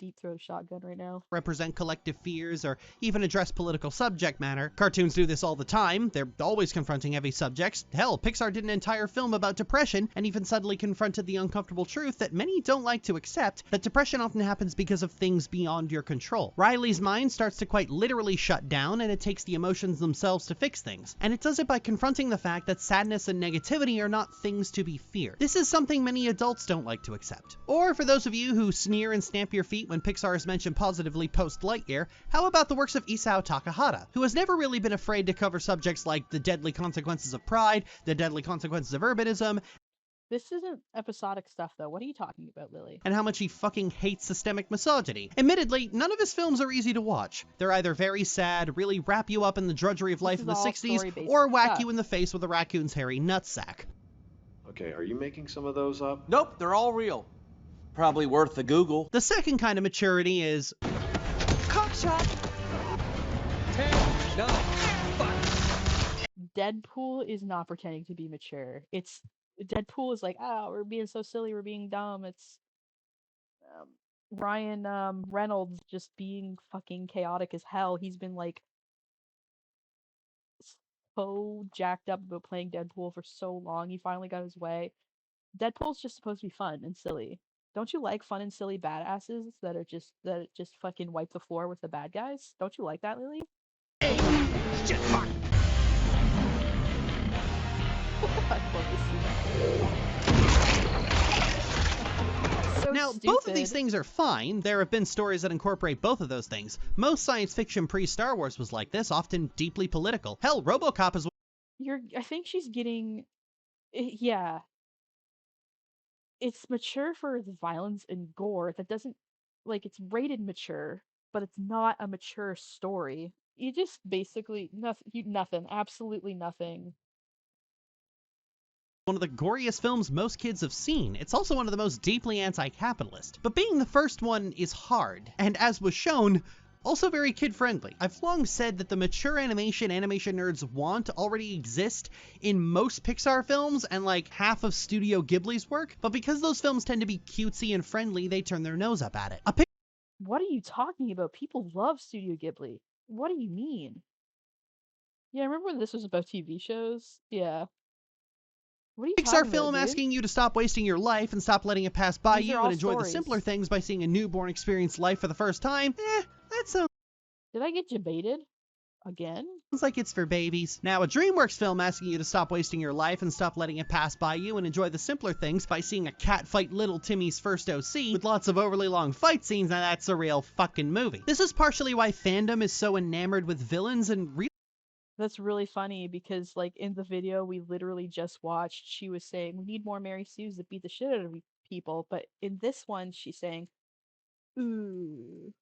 deep throat shotgun right now. Represent collective fears or even address political subject matter. Cartoons do this all the time. They're always confronting heavy subjects. Hell, Pixar did an entire film about depression and even suddenly confronted the uncomfortable truth that many don't like to accept, that depression often happens because of things beyond your control. Riley's mind starts to quite literally shut down, and it takes the emotions themselves to fix things. And it does it by confronting the fact that sadness and negativity are not things to be feared. This is something many adults don't like to accept. Or for those of you who sneer and stamp your feet when Pixar is mentioned positively post-Lightyear, how about the works of Isao Takahata, who has never really been afraid to cover subjects like the deadly consequences of pride, the deadly consequences of urbanism. This isn't episodic stuff, though. What are you talking about, Lily? And how much he fucking hates systemic misogyny. Admittedly, none of his films are easy to watch. They're either very sad, really wrap you up in the drudgery of life in the 60s, or whack you in the face with a raccoon's hairy nutsack. Okay, are you making some of those up? Nope, they're all real. Probably worth the Google. The second kind of maturity is... Cockshot! 10, 9, 5. Deadpool is not pretending to be mature. Deadpool is like, we're being so silly, we're being dumb. It's Ryan Reynolds just being fucking chaotic as hell. He's been like so jacked up about playing Deadpool for so long. He finally got his way. Deadpool's just supposed to be fun and silly. Don't you like fun and silly badasses that just fucking wipe the floor with the bad guys? Don't you like that, Lily? So now, stupid. both of these things are fine. There have been stories that incorporate both of those things. Most science fiction pre-Star Wars was like this, often deeply political. Hell, RoboCop is... I think she's getting... Yeah. It's mature for the violence and gore. That doesn't... Like, it's rated mature, but it's not a mature story. You just basically... Nothing. Absolutely nothing. One of the goriest films most kids have seen. It's also one of the most deeply anti-capitalist. But being the first one is hard, and as was shown, also very kid-friendly. I've long said that the mature animation nerds want already exist in most Pixar films and like half of Studio Ghibli's work, but because those films tend to be cutesy and friendly, they turn their nose up at it. What are you talking about? People love Studio Ghibli. What do you mean? Yeah, I remember when this was about TV shows? Yeah. What are you Pixar film asking you to stop wasting your life and stop letting it pass by you and enjoy the simpler things by seeing a newborn experience life for the first time, that sounds... Did I get debated? Again? Sounds like it's for babies. Now, a DreamWorks film asking you to stop wasting your life and stop letting it pass by you and enjoy the simpler things by seeing a cat fight little Timmy's first OC with lots of overly long fight scenes, now that's a real fucking movie. This is partially why fandom is so enamored with villains and That's really funny because, like, in the video we literally just watched, she was saying, we need more Mary Sues that beat the shit out of people, but in this one, she's saying, ooh.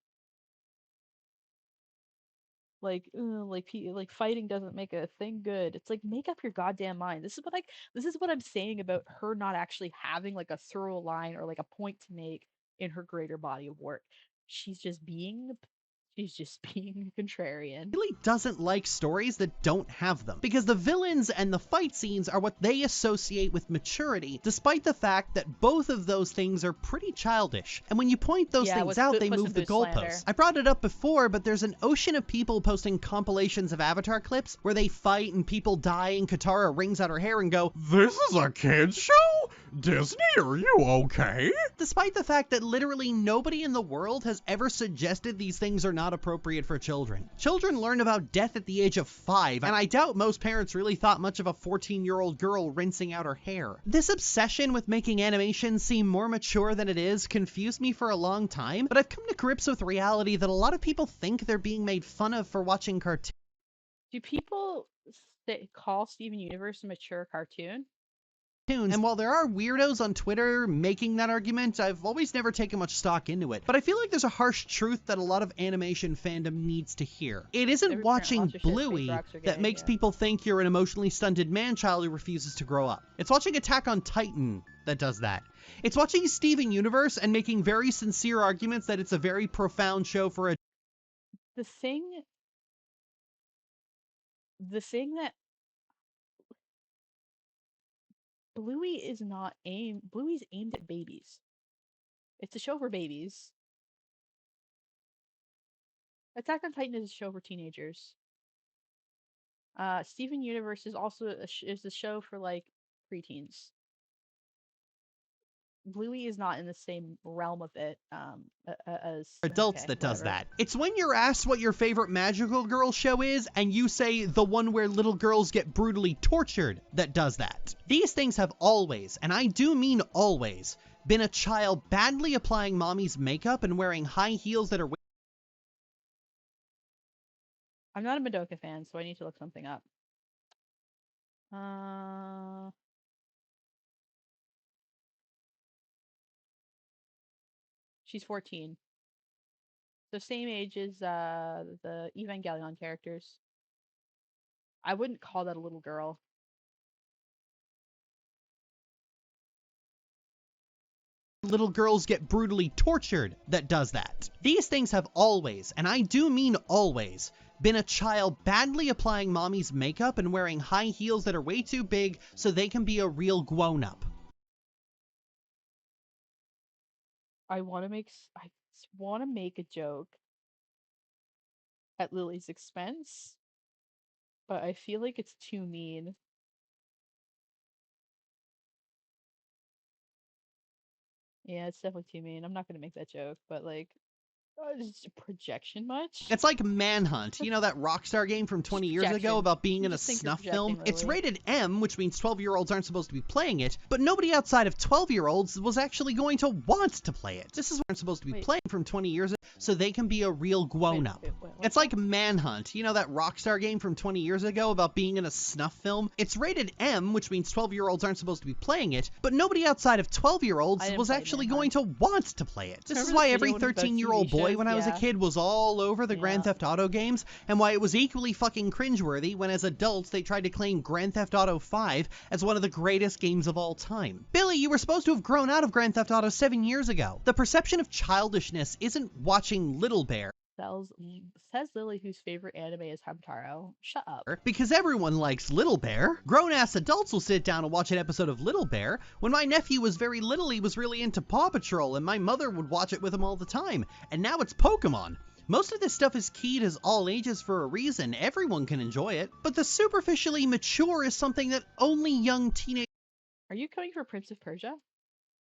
Like fighting doesn't make a thing good. It's like, make up your goddamn mind. This is what I'm saying about her not actually having like a thorough line or like a point to make in her greater body of work. She's just being a contrarian. Really doesn't like stories that don't have them, because the villains and the fight scenes are what they associate with maturity, despite the fact that both of those things are pretty childish. And when you point those things out, they move the goalposts. I brought it up before, but there's an ocean of people posting compilations of Avatar clips where they fight and people die and Katara wrings out her hair and go, "This is a kid's show? Disney, are you okay?" Despite the fact that literally nobody in the world has ever suggested these things are not appropriate for children. Children learn about death at the age of 5, and I doubt most parents really thought much of a 14-year-old girl rinsing out her hair. This obsession with making animation seem more mature than it is confused me for a long time, but I've come to grips with reality that a lot of people think they're being made fun of for watching cartoons. Do people call Steven Universe a mature cartoon? And while there are weirdos on Twitter making that argument, I've always never taken much stock into it. But I feel like there's a harsh truth that a lot of animation fandom needs to hear. It isn't watching Bluey that makes people think you're an emotionally stunted man-child who refuses to grow up. It's watching Attack on Titan that does that. It's watching Steven Universe and making very sincere arguments that it's a very profound show for a... The thing that Bluey's aimed at babies. It's a show for babies. Attack on Titan is a show for teenagers. Steven Universe is also is a show for like preteens. Bluey is not in the same realm of it as Adults okay, that does whatever. that. It's when you're asked what your favorite magical girl show is, and you say the one where little girls get brutally tortured that does that. These things have always, and I do mean always, been a child badly applying mommy's makeup and wearing high heels that are I'm not a Madoka fan, so I need to look something up. She's 14. The same age as the Evangelion characters. I wouldn't call that a little girl. little girls get brutally tortured that does that. These things have always, and I do mean always, been a child badly applying mommy's makeup and wearing high heels that are way too big so they can be a real grown-up. I want to make a joke at Lily's expense, but I feel like it's too mean. Yeah, it's definitely too mean. I'm not gonna make that joke, but like, is projection much? It's like Manhunt, you know that Rockstar game from 20 years ago about being in a snuff film? It's rated M, which means 12-year-olds aren't supposed to be playing it, but nobody outside of 12-year-olds was actually going to want to play it. This is what aren't supposed to be playing from 20 years ago, so they can be a real grown-up. It's like Manhunt, you know that Rockstar game from 20 years ago about being in a snuff film? It's rated M, which means 12-year-olds aren't supposed to be playing it, but nobody outside of 12-year-olds was actually going to want to play it. This is why every 13-year-old boy when I was a kid was all over the Grand Theft Auto games, and why it was equally fucking cringeworthy when as adults they tried to claim Grand Theft Auto 5 as one of the greatest games of all time. Billy, you were supposed to have grown out of Grand Theft Auto 7 years ago. The perception of childishness isn't watching Little Bear. Says Lily, whose favorite anime is Hamtaro. Shut up. Because everyone likes Little Bear. Grown-ass adults will sit down and watch an episode of Little Bear. When my nephew was very little, he was really into Paw Patrol, and my mother would watch it with him all the time. And now it's Pokemon. Most of this stuff is keyed as all ages for a reason. Everyone can enjoy it. But the superficially mature is something that only young teenagers... Are you coming for Prince of Persia?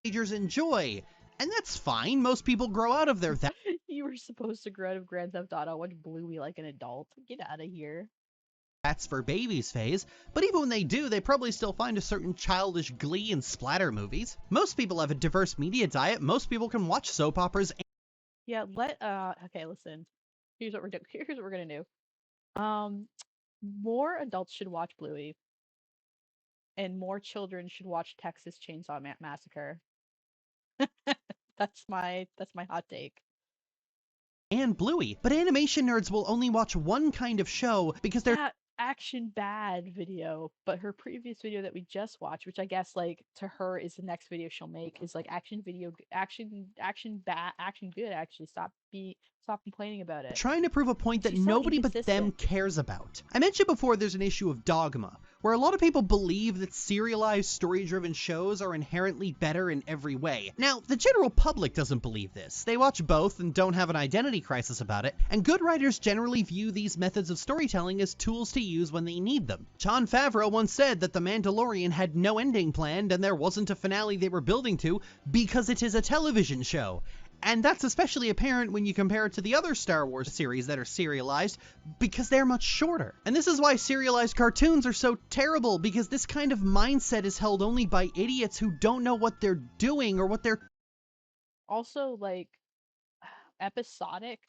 ...enjoy. And that's fine. Most people grow out of their... You were supposed to grow out of Grand Theft Auto, watch Bluey like an adult. Get out of here. That's for babies phase, but even when they do, they probably still find a certain childish glee in splatter movies. Most people have a diverse media diet. Most people can watch soap operas. Yeah, okay, listen. Here's what we're gonna do. More adults should watch Bluey, and more children should watch Texas Chainsaw Massacre. That's my hot take. And Bluey, but animation nerds will only watch one kind of show because they're that action bad video, but her previous video that we just watched, which I guess like to her is the next video she'll make, is like action bad, action good. Actually, stop complaining about it. Trying to prove a point that nobody but them cares about. I mentioned before there's an issue of dogma, where a lot of people believe that serialized story-driven shows are inherently better in every way. Now, the general public doesn't believe this. They watch both and don't have an identity crisis about it, and good writers generally view these methods of storytelling as tools to use when they need them. Jon Favreau once said that The Mandalorian had no ending planned and there wasn't a finale they were building to because it is a television show. And that's especially apparent when you compare it to the other Star Wars series that are serialized, because they're much shorter. And this is why serialized cartoons are so terrible, because this kind of mindset is held only by idiots who don't know what they're doing or what they're... Also, like, episodic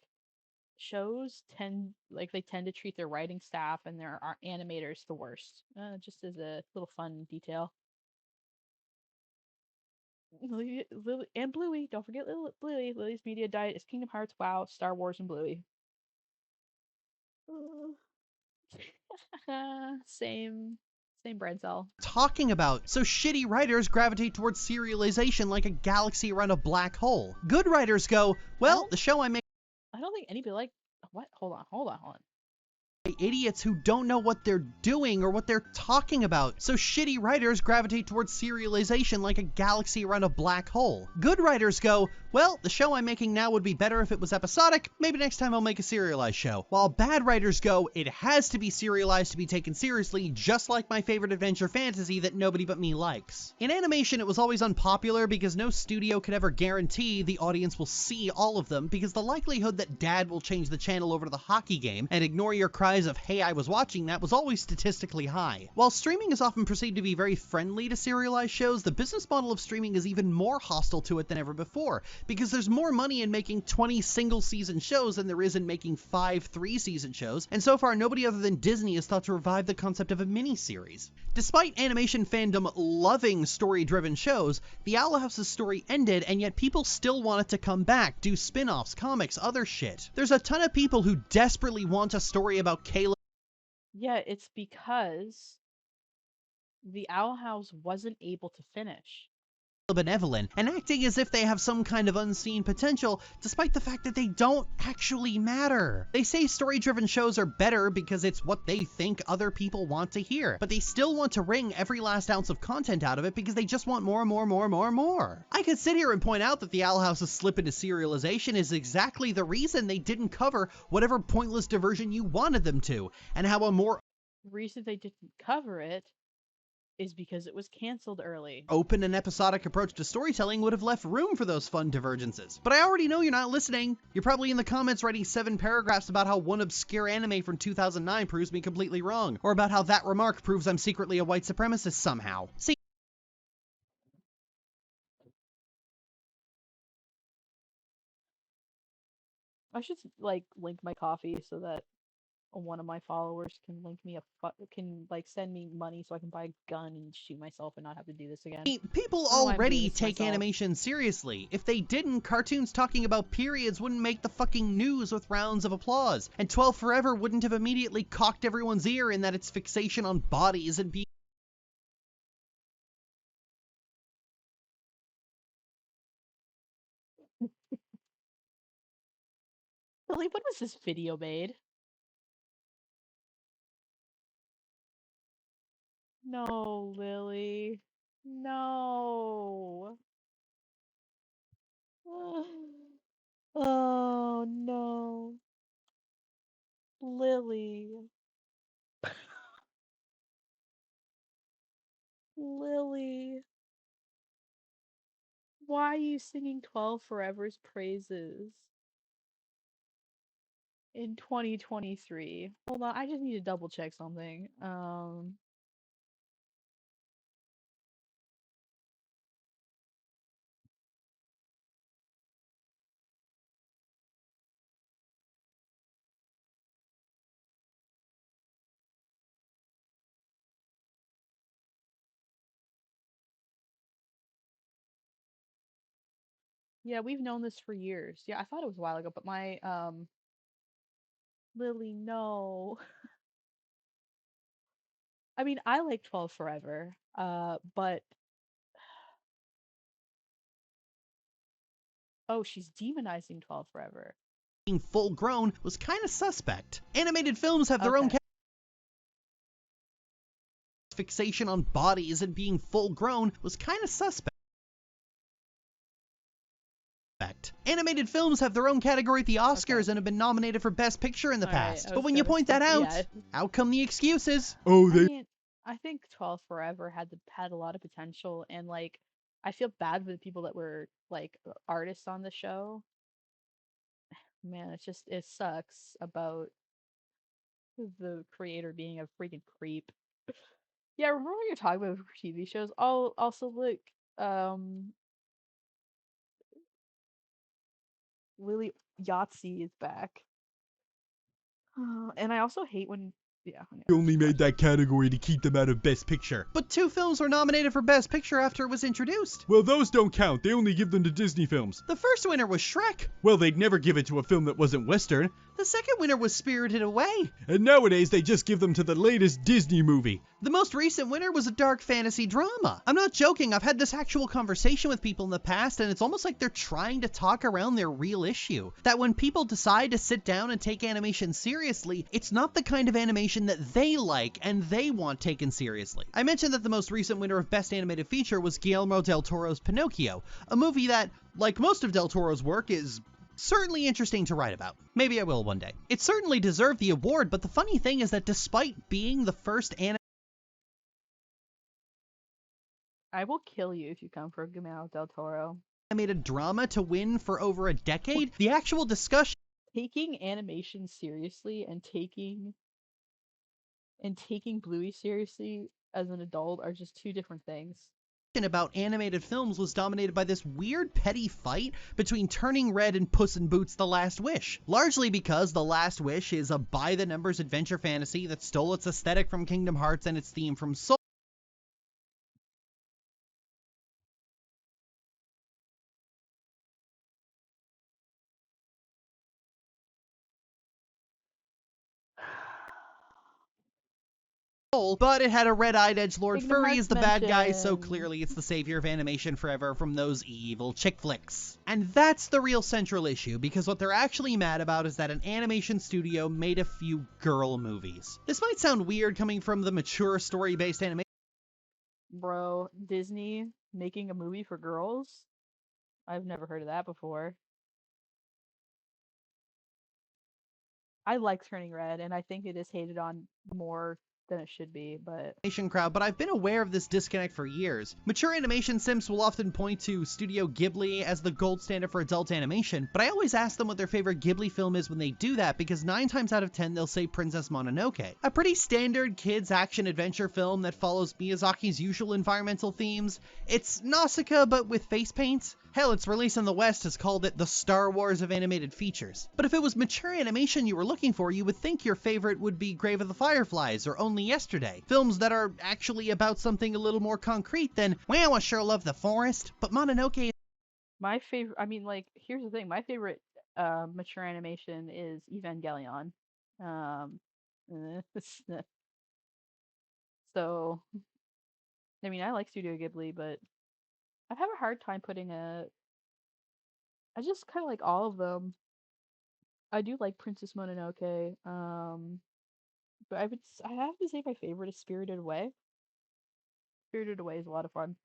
shows tend to treat their writing staff and their animators the worst. Just as a little fun detail. Lily and Bluey. Don't forget Bluey. Lily's media diet is Kingdom Hearts, WoW, Star Wars, and Bluey. Same brain cell. Talking about, so shitty writers gravitate towards serialization like a galaxy around a black hole. Good writers go, well, the show I make... I don't think anybody what? Hold on. idiots who don't know what they're doing or what they're talking about, so shitty writers gravitate towards serialization like a galaxy around a black hole. Good writers go, well, the show I'm making now would be better if it was episodic, maybe next time I'll make a serialized show. While bad writers go, it has to be serialized to be taken seriously, just like my favorite adventure fantasy that nobody but me likes. In animation, it was always unpopular because no studio could ever guarantee the audience will see all of them, because the likelihood that dad will change the channel over to the hockey game and ignore your cries of, hey, I was watching that, was always statistically high. While streaming is often perceived to be very friendly to serialized shows, the business model of streaming is even more hostile to it than ever before, because there's more money in making 20 single-season shows than there is in making 5 3-season shows, and so far nobody other than Disney has thought to revive the concept of a miniseries. Despite animation fandom loving story-driven shows, the Owl House's story ended, and yet people still want it to come back, do spin-offs, comics, other shit. There's a ton of people who desperately want a story about Caleb. Yeah, it's because the Owl House wasn't able to finish. And Evelyn, and acting as if they have some kind of unseen potential, despite the fact that they don't actually matter. They say story-driven shows are better because it's what they think other people want to hear, but they still want to wring every last ounce of content out of it because they just want more and more and more and more and more. I could sit here and point out that the Owl House's slip into serialization is exactly the reason they didn't cover whatever pointless diversion you wanted them to, and how a more The reason they didn't cover it is because it was canceled early. Open and episodic approach to storytelling would have left room for those fun divergences. But I already know you're not listening. You're probably in the comments writing 7 paragraphs about how one obscure anime from 2009 proves me completely wrong, or about how that remark proves I'm secretly a white supremacist somehow. See, I should like link my coffee so that one of my followers can link me can like send me money so I can buy a gun and shoot myself and not have to do this again. people I don't know why I'm doing already this to take myself. animation seriously. If they didn't, cartoons talking about periods wouldn't make the fucking news with rounds of applause, and 12 Forever wouldn't have immediately cocked everyone's ear in that its fixation on bodies and being Lily, when was this video made? No, Lily. No. Oh no. Lily. Lily. Why are you singing 12 Forever's praises in 2023? Hold on, I just need to double check something. Yeah, we've known this for years. Yeah, I thought it was a while ago, but my Lily, no. I mean, I like 12 Forever, but oh, she's demonizing 12 Forever. being full grown was kinda suspect. Animated films have their own fixation on bodies and being full grown was kinda suspect. Animated films have their own category at the Oscars and have been nominated for Best Picture in the past. But when you point that out, out come the excuses. Oh, I mean, I think 12 Forever had a lot of potential, and like I feel bad for the people that were like artists on the show. Man, it sucks about the creator being a freaking creep. Yeah, remember when you're talking about TV shows? Oh, also look, um, Lily Yahtzee is back. And I also hate when Yeah. They only made that category to keep them out of Best Picture. But 2 films were nominated for Best Picture after it was introduced. Well, those don't count. They only give them to Disney films. The first winner was Shrek. Well, they'd never give it to a film that wasn't Western. The second winner was Spirited Away. And nowadays, they just give them to the latest Disney movie. The most recent winner was a dark fantasy drama. I'm not joking, I've had this actual conversation with people in the past, and it's almost like they're trying to talk around their real issue. That when people decide to sit down and take animation seriously, it's not the kind of animation that they like and they want taken seriously. I mentioned that the most recent winner of Best Animated Feature was Guillermo del Toro's Pinocchio, a movie that, like most of del Toro's work, is certainly interesting to write about. Maybe I will one day. It certainly deserved the award, but the funny thing is that despite being the first I will kill you if you come for Guillermo del Toro. animated drama to win for over a decade, the actual discussion Taking animation seriously and taking Bluey seriously as an adult are just two different things. About animated films was dominated by this weird petty fight between Turning Red and Puss in Boots: The Last Wish, largely because The Last Wish is a by-the-numbers adventure fantasy that stole its aesthetic from Kingdom Hearts and its theme from Soul. But it had a red-eyed edgelord Kingdom furry Hearts as the bad guy, so mention. clearly it's the savior of animation forever from those evil chick flicks. And that's the real central issue, because what they're actually mad about is that an animation studio made a few girl movies. This might sound weird coming from the mature story-based animation. Bro, Disney making a movie for girls? I've never heard of that before. I like Turning Red, and I think it is hated on more than it should be, but Crowd, but I've been aware of this disconnect for years. Mature animation simps will often point to Studio Ghibli as the gold standard for adult animation, but I always ask them what their favorite Ghibli film is when they do that, because 9 times out of 10 they'll say Princess Mononoke. A pretty standard kids action-adventure film that follows Miyazaki's usual environmental themes. It's Nausicaa, but with face paint. Hell, its release in the West has called it the Star Wars of animated features. But if it was mature animation you were looking for, you would think your favorite would be Grave of the Fireflies or Only Yesterday. Films that are actually about something a little more concrete than, well, I sure love the forest, but Mononoke. my favorite, I mean, like, here's the thing, my favorite mature animation is Evangelion. So, I mean, I like Studio Ghibli, but I have a hard time putting I just kind of like all of them. I do like Princess Mononoke, but I have to say my favorite is Spirited Away. Spirited Away is a lot of fun.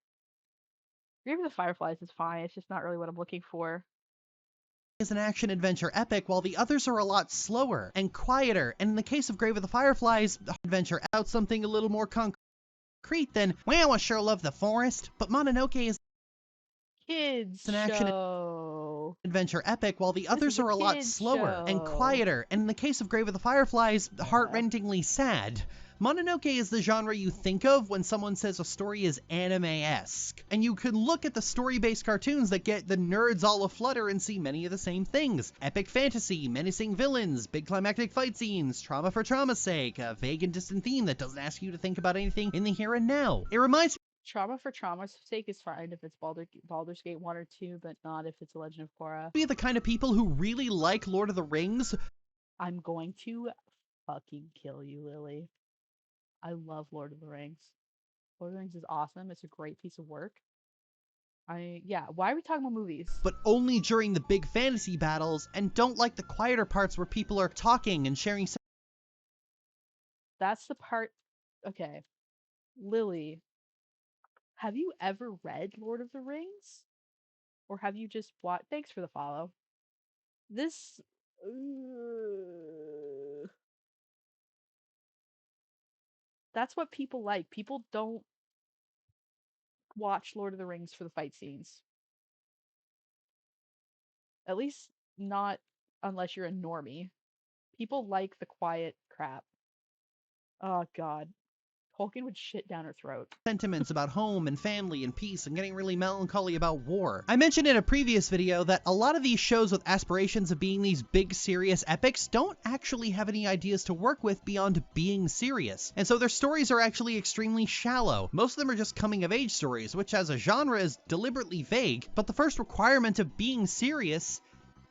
Grave of the Fireflies is fine, it's just not really what I'm looking for. Is an action-adventure epic, while the others are a lot slower and quieter, and in the case of Grave of the Fireflies, the adventure out something a little more concrete than, well, I sure love the forest, but Mononoke is Kids an action show. adventure epic, while the others is a are a lot kids slower and show. quieter, and in the case of Grave of the Fireflies, heart-rendingly sad. Mononoke is the genre you think of when someone says a story is anime-esque, and you can look at the story-based cartoons that get the nerds all aflutter and see many of the same things. Epic fantasy, menacing villains, big climactic fight scenes, trauma for trauma's sake, a vague and distant theme that doesn't ask you to think about anything in the here and now. It reminds me Trauma for trauma's sake is fine if it's Baldur's Gate 1 or 2, but not if it's a Legend of Korra. of the kind of people who really like Lord of the Rings. I'm going to fucking kill you, Lily. I love Lord of the Rings. Lord of the Rings is awesome. It's a great piece of work. Yeah, why are we talking about movies? But only during the big fantasy battles, and don't like the quieter parts where people are talking and sharing. That's the part. Okay. Lily, have you ever read Lord of the Rings? Or have you just watched? Thanks for the follow. This. That's what people like. People don't watch Lord of the Rings for the fight scenes. At least not unless you're a normie. People like the quiet crap. Oh god. Tolkien would shit down her throat. Sentiments about home and family and peace and getting really melancholy about war. I mentioned in a previous video that a lot of these shows with aspirations of being these big serious epics don't actually have any ideas to work with beyond being serious. And so their stories are actually extremely shallow. Most of them are just coming of age stories, which as a genre is deliberately vague, but the first requirement of being serious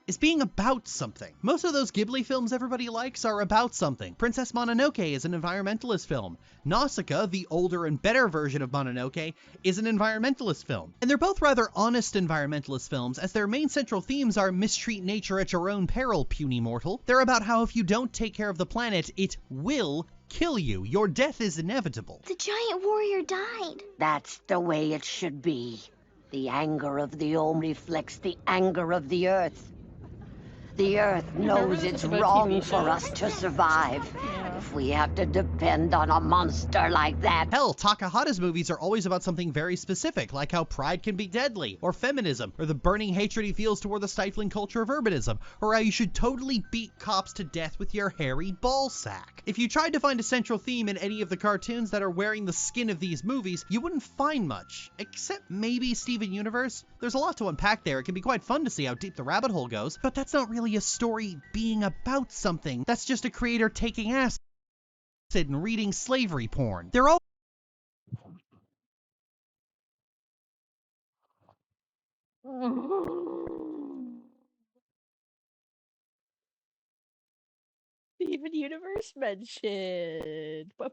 is being about something. Most of those Ghibli films everybody likes are about something. Princess Mononoke is an environmentalist film. Nausicaa, the older and better version of Mononoke, is an environmentalist film. And they're both rather honest environmentalist films, as their main central themes are mistreat nature at your own peril, puny mortal. They're about how if you don't take care of the planet, it will kill you. Your death is inevitable. The giant warrior died. That's the way it should be. The anger of the Ohm reflects the anger of the Earth. The Earth knows it's wrong for us to survive. If we have to depend on a monster like that. Hell, Takahata's movies are always about something very specific, like how pride can be deadly, or feminism, or the burning hatred he feels toward the stifling culture of urbanism, or how you should totally beat cops to death with your hairy ball sack. If you tried to find a central theme in any of the cartoons that are wearing the skin of these movies, you wouldn't find much, except maybe Steven Universe. There's a lot to unpack there. It can be quite fun to see how deep the rabbit hole goes, but that's not really a story being about something. That's just a creator taking acid and reading slavery porn. They're all Steven Universe mentioned. Oh,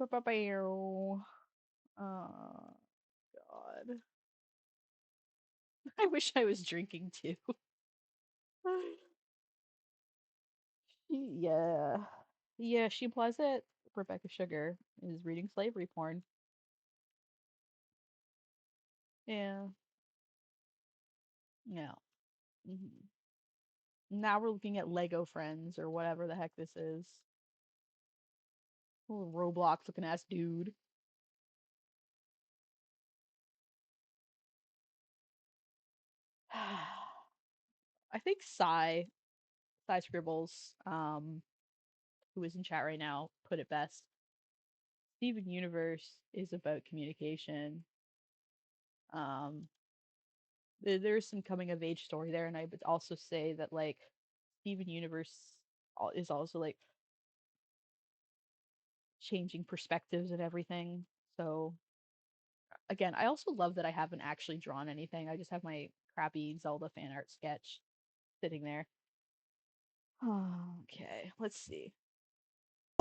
God. I wish I was drinking too. Yeah. Yeah, she implies that Rebecca Sugar is reading slavery porn. Yeah. Yeah. Now we're looking at Lego Friends or whatever the heck this is. Little Roblox looking ass dude. I think Psy Scribbles, who is in chat right now, put it best. Steven Universe is about communication. There's some coming of age story there, and I would also say that like Steven Universe is also like changing perspectives and everything. So again, I also love that I haven't actually drawn anything. I just have my crappy Zelda fan art sketch sitting there. Okay, let's see.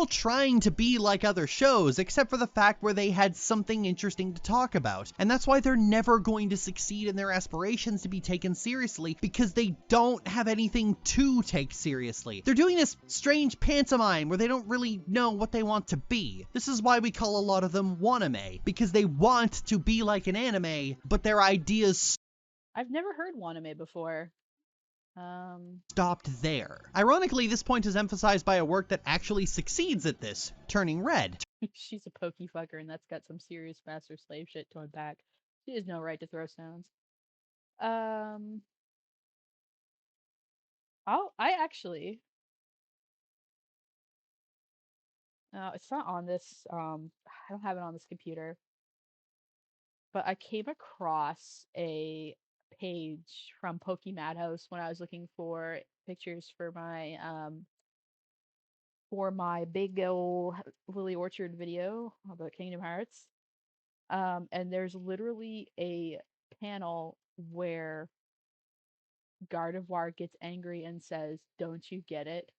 trying to be like other shows, except for the fact where they had something interesting to talk about. And that's why they're never going to succeed in their aspirations to be taken seriously, because they don't have anything to take seriously. They're doing this strange pantomime where they don't really know what they want to be. This is why we call a lot of them waname, because they want to be like an anime, but their ideas I've never heard waname before. Stopped there. Ironically, this point is emphasized by a work that actually succeeds at this, Turning Red. She's a pokey fucker, and that's got some serious master slave shit to unpack. She has no right to throw stones. I actually, it's not on this. I don't have it on this computer, but I came across a page from Pokey Madhouse when I was looking for pictures for my big old Lily Orchard video about Kingdom Hearts. And there's literally a panel where Gardevoir gets angry and says, "Don't you get it?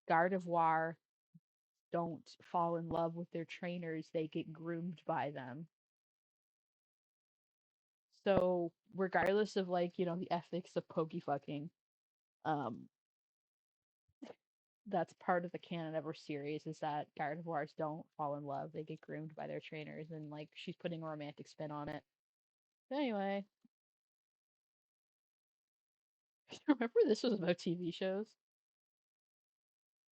Gardevoir don't fall in love with their trainers, they get groomed by them." So, regardless of like, the ethics of pokey fucking, um, that's part of the canon of her series is that Gardevoirs don't fall in love, they get groomed by their trainers, and like she's putting a romantic spin on it. But anyway, remember this was about TV shows?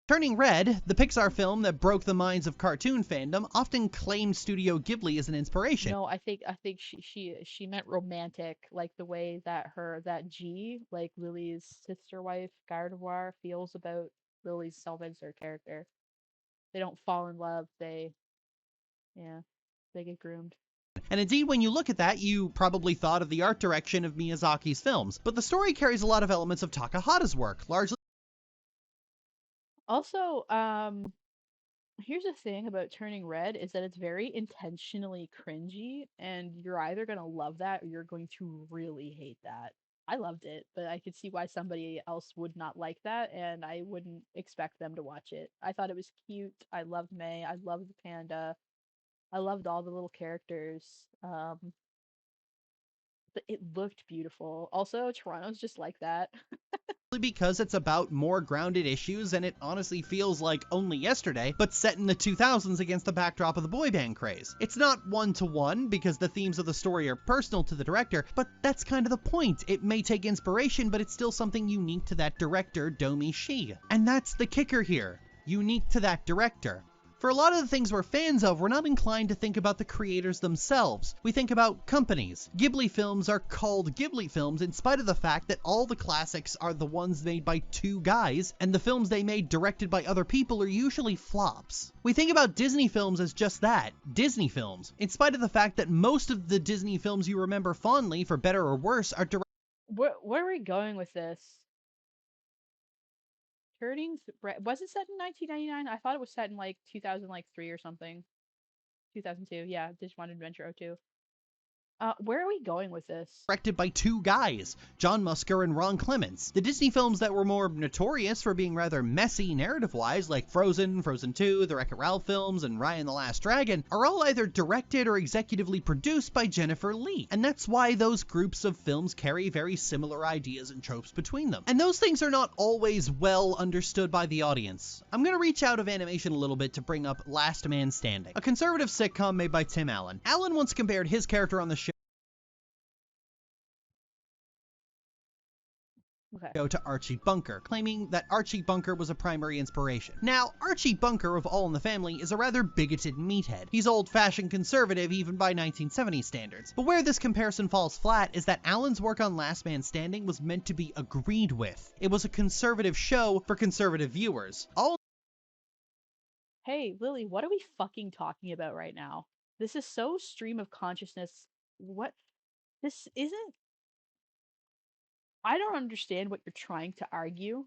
Turning Red, the Pixar film that broke the minds of cartoon fandom, often claimed Studio Ghibli as an inspiration. No, I think she meant romantic, like the way that G, like Lily's sister wife, Gardevoir, feels about Lily's self-insert character. They don't fall in love, they Yeah, they get groomed. And indeed, when you look at that, you probably thought of the art direction of Miyazaki's films, but the story carries a lot of elements of Takahata's work, largely. Also, here's the thing about Turning Red is that it's very intentionally cringy, and you're either gonna love that or you're going to really hate that. I loved it, but I could see why somebody else would not like that, and I wouldn't expect them to watch it. I thought it was cute. I loved May. I loved the panda. I loved all the little characters. But it looked beautiful. Also, Toronto's just like that. Because it's about more grounded issues and it honestly feels like Only Yesterday, but set in the 2000s against the backdrop of the boy band craze. It's not one-to-one because the themes of the story are personal to the director, but that's kind of the point. It may take inspiration, but it's still something unique to that director, Domi Shi. And that's the kicker here. Unique to that director. For a lot of the things we're fans of, we're not inclined to think about the creators themselves. We think about companies. Ghibli films are called Ghibli films in spite of the fact that all the classics are the ones made by two guys, and the films they made directed by other people are usually flops. We think about Disney films as just that, Disney films, in spite of the fact that most of the Disney films you remember fondly, for better or worse, are directed. Where are we going with this? Was it set in 1999? I thought it was set in like 2003 or something. 2002. Yeah, Digimon Adventure 02. Where are we going with this? Directed by two guys, John Musker and Ron Clements. The Disney films that were more notorious for being rather messy narrative-wise, like Frozen, Frozen 2, the Wreck-It Ralph films, and Raya and the Last Dragon, are all either directed or executively produced by Jennifer Lee. And that's why those groups of films carry very similar ideas and tropes between them. And those things are not always well understood by the audience. I'm gonna reach out of animation a little bit to bring up Last Man Standing, a conservative sitcom made by Tim Allen. Allen once compared his character on the show to Archie Bunker, claiming that Archie Bunker was a primary inspiration. Now, Archie Bunker of All in the Family is a rather bigoted meathead. He's old-fashioned conservative even by 1970s standards. But where this comparison falls flat is that Allen's work on Last Man Standing was meant to be agreed with. It was a conservative show for conservative viewers. Hey, Lily, what are we fucking talking about right now? This is so stream of consciousness. What? This isn't. I don't understand what you're trying to argue.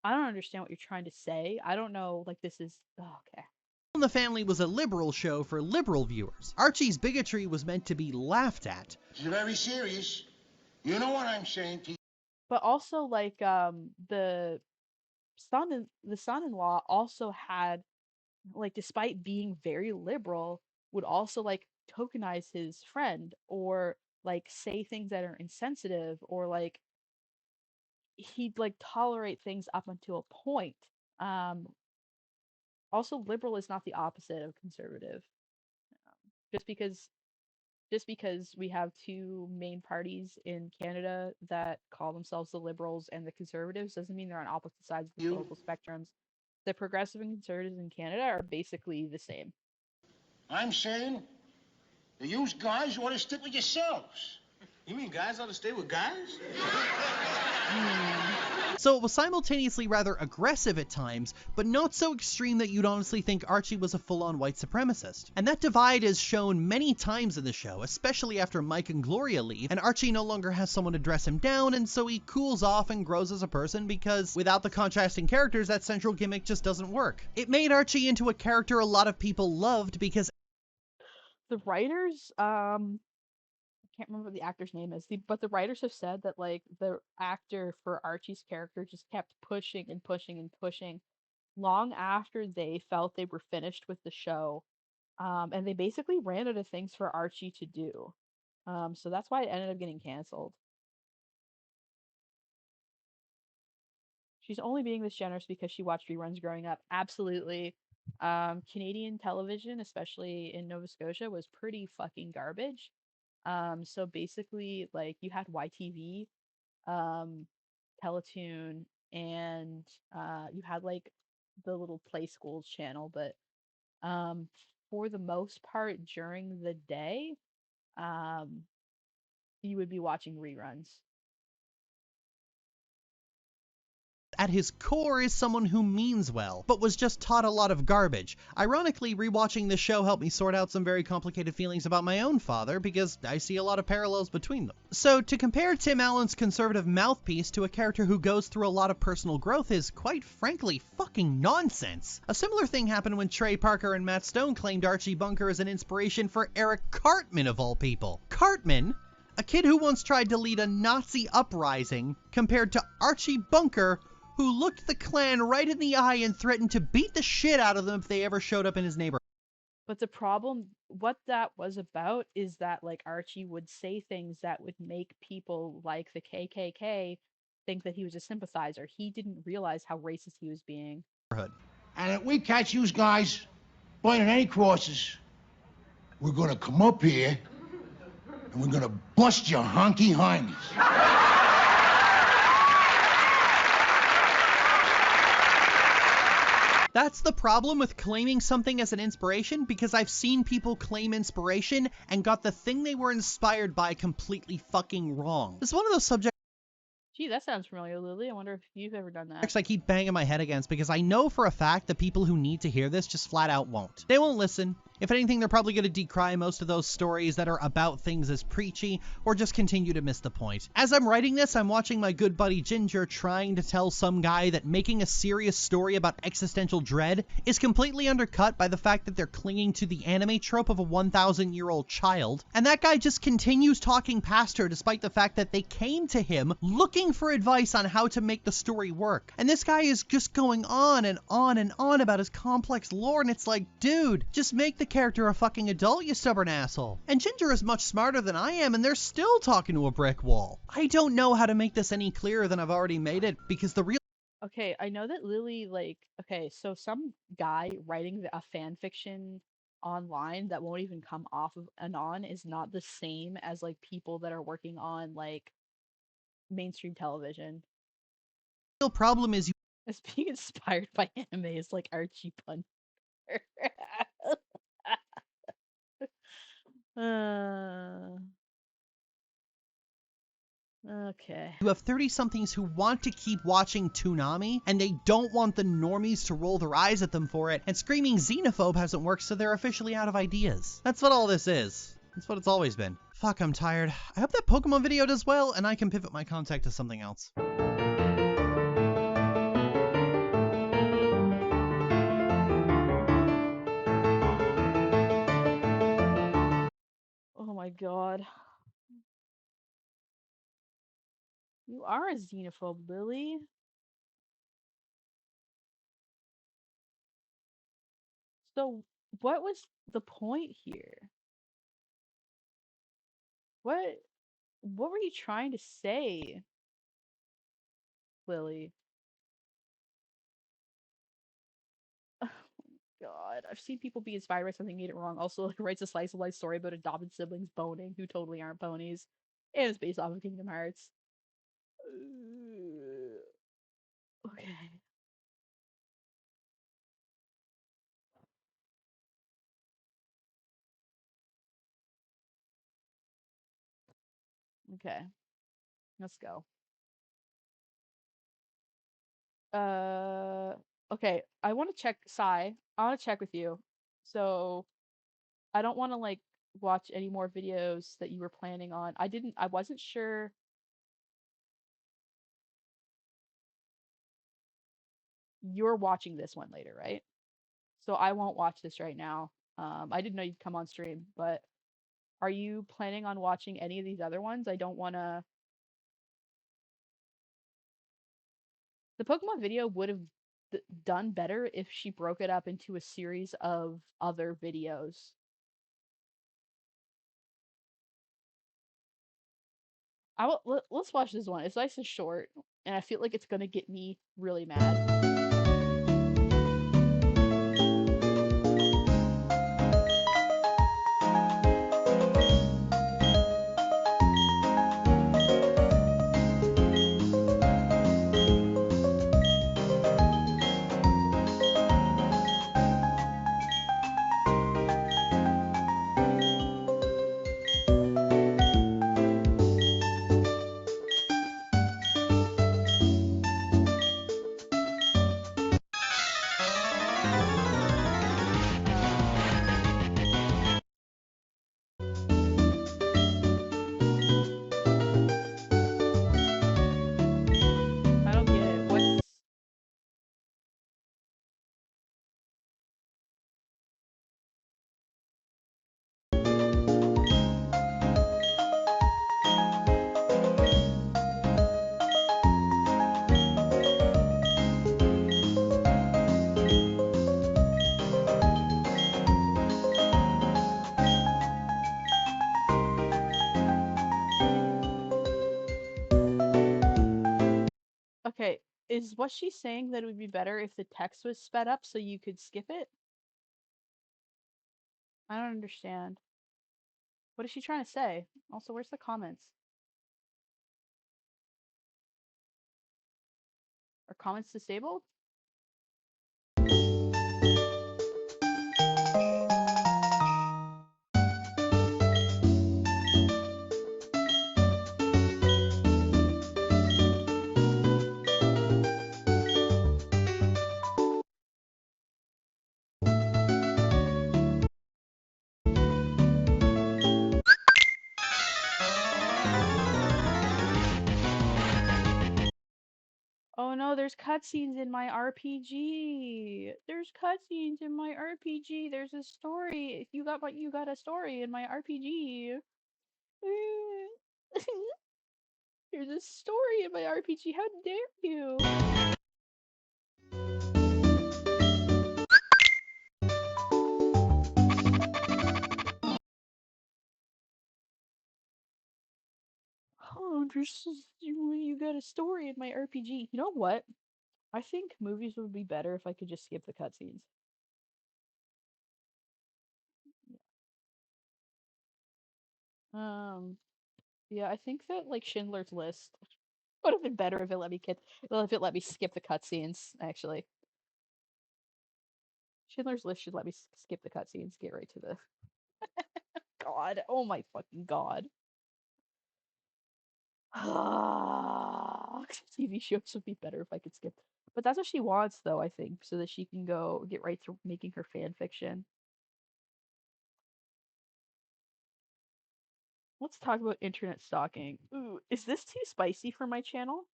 I don't understand what you're trying to say. I don't know. Like, this is. Oh, okay. All in the Family was a liberal show for liberal viewers. Archie's bigotry was meant to be laughed at. It's very serious. You know what I'm saying to you. But also, like, the son-in-law also had, like, despite being very liberal, would also like tokenize his friend or like say things that are insensitive or like he'd like tolerate things up until a point. Um, Also, liberal is not the opposite of conservative. Just because we have two main parties in Canada that call themselves the liberals and the conservatives doesn't mean they're on opposite sides of the political spectrums. The progressive and conservatives in Canada are basically the same. I'm saying that you guys ought to stick with yourselves. You mean guys ought to stay with guys? So it was simultaneously rather aggressive at times, but not so extreme that you'd honestly think Archie was a full-on white supremacist. And that divide is shown many times in the show, especially after Mike and Gloria leave, and Archie no longer has someone to dress him down, and so he cools off and grows as a person because without the contrasting characters, that central gimmick just doesn't work. It made Archie into a character a lot of people loved because the writers, can't remember what the actor's name is, but the writers have said that like the actor for Archie's character just kept pushing and pushing and pushing long after they felt they were finished with the show. And they basically ran out of things for Archie to do. So that's why it ended up getting canceled. She's only being this generous because she watched reruns growing up. Absolutely. Canadian television, especially in Nova Scotia, was pretty fucking garbage. So basically, like, you had YTV, Teletoon, and you had like the little Play Schools channel, but for the most part during the day, um, you would be watching reruns. at his core is someone who means well, but was just taught a lot of garbage. Ironically, rewatching this show helped me sort out some very complicated feelings about my own father, because I see a lot of parallels between them. So to compare Tim Allen's conservative mouthpiece to a character who goes through a lot of personal growth is, quite frankly, fucking nonsense. A similar thing happened when Trey Parker and Matt Stone claimed Archie Bunker as an inspiration for Eric Cartman of all people. Cartman, a kid who once tried to lead a Nazi uprising, compared to Archie Bunker, who looked the Klan right in the eye and threatened to beat the shit out of them if they ever showed up in his neighborhood. But the problem, what that was about, is that like Archie would say things that would make people like the KKK think that he was a sympathizer. He didn't realize how racist he was being. And if we catch you guys burning any crosses, we're gonna come up here and we're gonna bust your honky hindies. That's the problem with claiming something as an inspiration, because I've seen people claim inspiration and got the thing they were inspired by completely fucking wrong. It's one of those subjects Gee, that sounds familiar, Lily. I wonder if you've ever done that. I keep banging my head against, because I know for a fact that people who need to hear this just flat out won't. They won't listen. If anything, they're probably going to decry most of those stories that are about things as preachy, or just continue to miss the point. As I'm writing this, I'm watching my good buddy Ginger trying to tell some guy that making a serious story about existential dread is completely undercut by the fact that they're clinging to the anime trope of a 1,000-year-old child, and that guy just continues talking past her despite the fact that they came to him looking for advice on how to make the story work. And this guy is just going on and on and on about his complex lore, and it's like, dude, just make the character a fucking adult, you stubborn asshole. And Ginger is much smarter than I am, and they're still talking to a brick wall. I don't know how to make this any clearer than I've already made it, because the real— Okay, I know that Lily, like, okay, so some guy writing a fan fiction online that won't even come off of Anon is not the same as, like, people that are working on, like, mainstream television. The real problem is As being inspired by anime is like Archie Bunker. Okay. You have 30-somethings who want to keep watching Toonami, and they don't want the normies to roll their eyes at them for it, and screaming xenophobe hasn't worked, so they're officially out of ideas. That's what all this is. That's what it's always been. Fuck, I'm tired. I hope that Pokemon video does well, and I can pivot my contact to something else. Oh my god. You are a xenophobe, Lily. So, what was the point here? What were you trying to say, Lily? Oh god, I've seen people be inspired by something made it wrong. Also, like, writes a slice of life story about adopted siblings boning who totally aren't ponies. And it's based off of Kingdom Hearts. Okay. Okay. Let's go. Okay. I want to check, Sai. I want to check with you. So, I don't want to, like, watch any more videos that you were planning on. I wasn't sure. You're watching this one later, right? So I won't watch this right now. I didn't know you'd come on stream, but are you planning on watching any of these other ones? I don't want to. The Pokemon video would have done better if she broke it up into a series of other videos. Let's watch this one. It's nice and short, and I feel like it's gonna get me really mad. is what she's saying that it would be better if the text was sped up so you could skip it? I don't understand. What is she trying to say? Also, where's the comments? Are comments disabled? Oh no, there's cutscenes in my RPG. There's cutscenes in my RPG. There's a story. You got a story in my RPG. There's a story in my RPG. How dare you? Oh, you got a story in my RPG. You know what? I think movies would be better if I could just skip the cutscenes. Yeah, I think that like Schindler's List would have been better if it let me skip the cutscenes. Actually, Schindler's List should let me skip the cutscenes. Get right to the God. Oh my fucking God. TV shows would be better if I could skip. But that's what she wants, though, I think, so that she can go get right to making her fan fiction. Let's talk about internet stalking. Ooh, is this too spicy for my channel?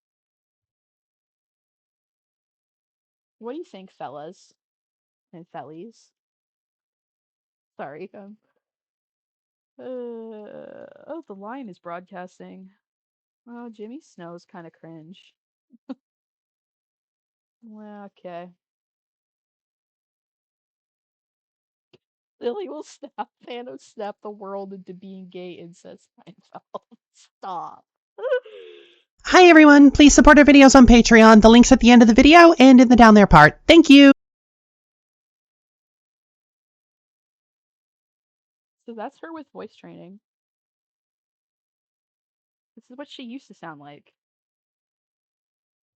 What do you think, fellas and fellies? Sorry. Oh, the line is broadcasting. Oh, Jimmy Snow's kind of cringe. Well, okay. Lily will snap Thanos snap the world into being gay incest Seinfeld. Stop. Hi everyone, please support our videos on Patreon. The link's at the end of the video and in the down there part. Thank you! So that's her with voice training. This is what she used to sound like.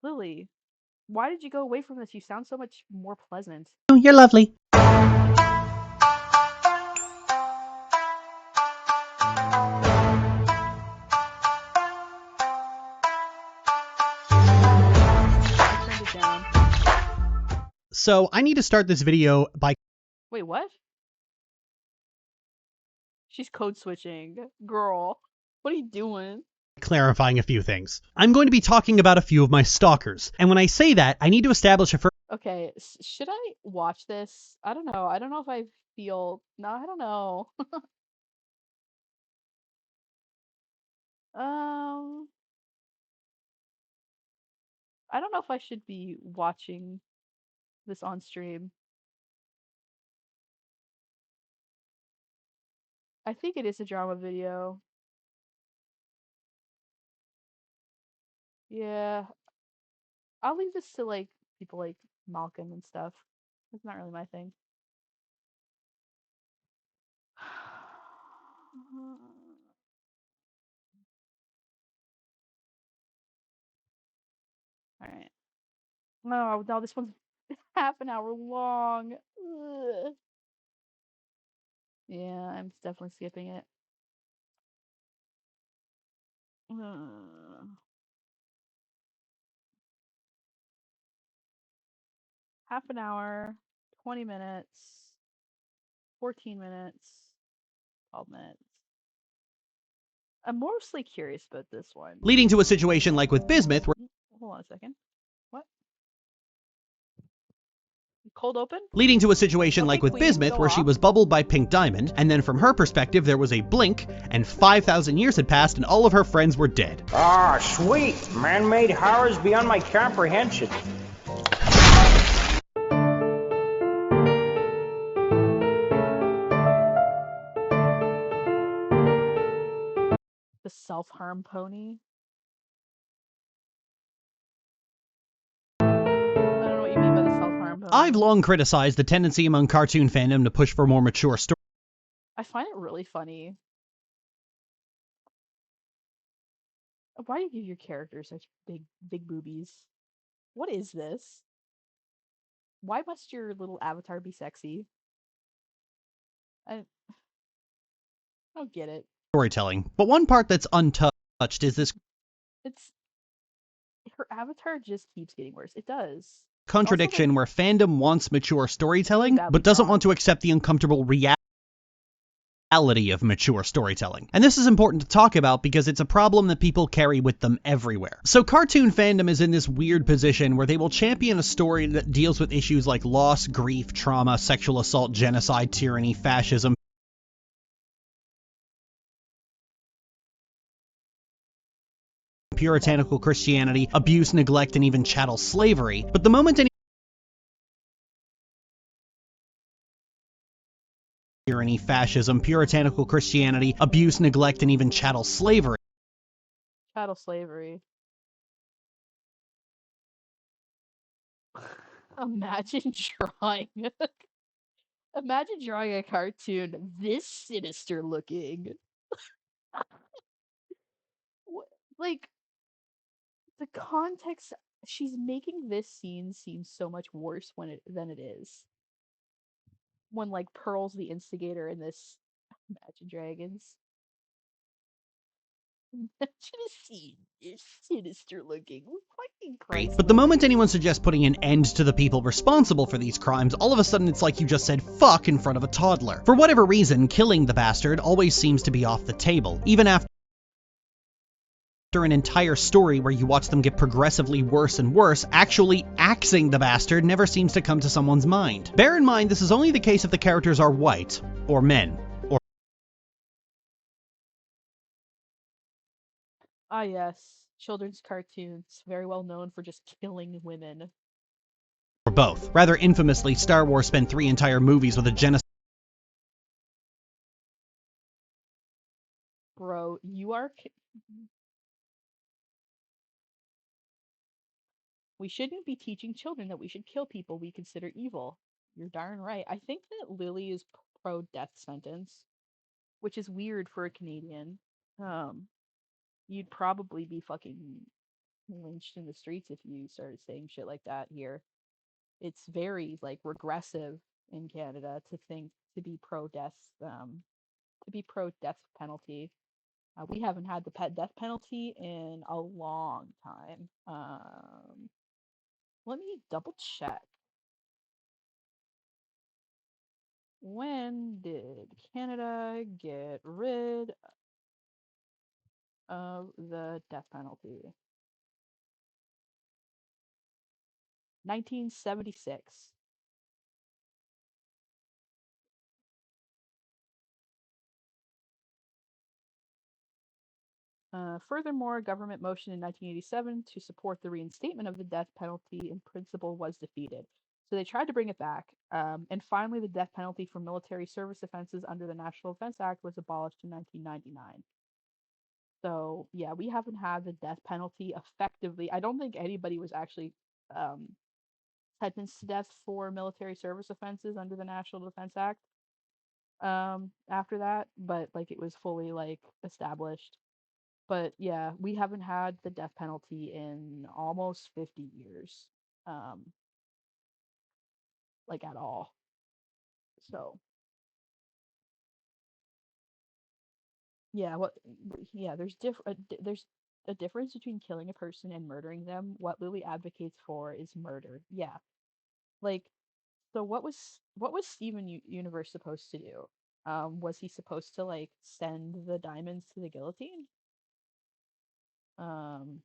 Lily, why did you go away from this? You sound so much more pleasant. Oh, you're lovely. I turned it down. So I need to start this video by... Wait, what? She's code switching. Girl, what are you doing? clarifying a few things. I'm going to be talking about a few of my stalkers, and when I say that, I need to establish a first... Okay, should I watch this? I don't know. I don't know if I feel... No, I don't know. I don't know if I should be watching this on stream. I think it is a drama video. Yeah. I'll leave this to like people like Malcolm and stuff. It's not really my thing. Alright. No, this one's half an hour long. Ugh. Yeah, I'm definitely skipping it. Half an hour, 20 minutes, 14 minutes, 12 minutes. I'm mostly curious about this one. leading to a situation like with Bismuth where... Hold on a second. What? Cold open? Leading to a situation like with queen, Bismuth where she was bubbled by Pink Diamond, and then from her perspective there was a blink, and 5,000 years had passed and all of her friends were dead. Ah, sweet! Man-made horrors beyond my comprehension. The self-harm pony. I've long criticized the tendency among cartoon fandom to push for more mature stories. I find it really funny. Why do you give your characters such big boobies? What is this? Why must your little avatar be sexy? I don't get it. Storytelling, but one part that's untouched is this It's her avatar just keeps getting worse. It does. contradiction where fandom wants mature storytelling, badly but doesn't drawn. want to accept the uncomfortable reality of mature storytelling. And this is important to talk about because it's a problem that people carry with them everywhere. So cartoon fandom is in this weird position where they will champion a story that deals with issues like loss, grief, trauma, sexual assault, genocide, tyranny, fascism, puritanical Christianity, abuse, neglect, and even chattel slavery. But the moment tyranny, fascism, puritanical Christianity, abuse, neglect, and even chattel slavery. Chattel slavery. Imagine drawing. Imagine drawing a cartoon this sinister looking. Like, the context, she's making this scene seem so much worse than it is. When, like, Pearl's the instigator in this. Imagine Dragons. Imagine a scene this sinister looking. Fucking Christ. But the moment anyone suggests putting an end to the people responsible for these crimes, all of a sudden it's like you just said fuck in front of a toddler. For whatever reason, killing the bastard always seems to be off the table, even after an entire story where you watch them get progressively worse and worse, actually axing the bastard never seems to come to someone's mind. Bear in mind, this is only the case if the characters are white, or men, or Ah, yes. Children's cartoons, very well known for just killing women. both. Rather infamously, Star Wars spent 3 entire movies with a genocide. Bro, you are... We shouldn't be teaching children that we should kill people we consider evil. You're darn right. I think that Lily is pro-death sentence, which is weird for a Canadian. You'd probably be fucking lynched in the streets if you started saying shit like that here. It's very, like, regressive in Canada to be pro-death penalty. We haven't had the death penalty in a long time. Let me double check. When did Canada get rid of the death penalty? 1976. Furthermore, a government motion in 1987 to support the reinstatement of the death penalty in principle was defeated. So they tried to bring it back. And finally, the death penalty for military service offenses under the National Defense Act was abolished in 1999. So, yeah, we haven't had the death penalty effectively. I don't think anybody was actually sentenced to death for military service offenses under the National Defense Act after that, but, like, it was fully, like, established. But yeah, we haven't had the death penalty in almost 50 years. Like, at all. So yeah, there's a difference between killing a person and murdering them. What Lily advocates for is murder. Yeah. Like, so what was Steven Universe supposed to do? Was he supposed to, like, send the diamonds to the guillotine? Um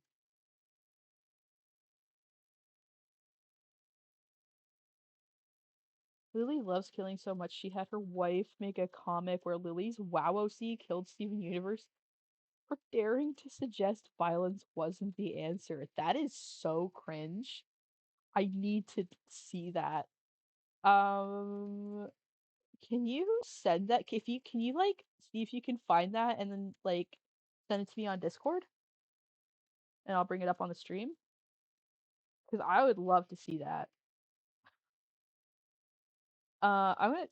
Lily loves killing so much she had her wife make a comic where Lily's WowOC killed Steven Universe for daring to suggest violence wasn't the answer. That is so cringe. I need to see that. Um, can you send that? Can you, like, see if you can find that and then, like, send it to me on Discord and I'll bring it up on the stream? Because I would love to see that. I went.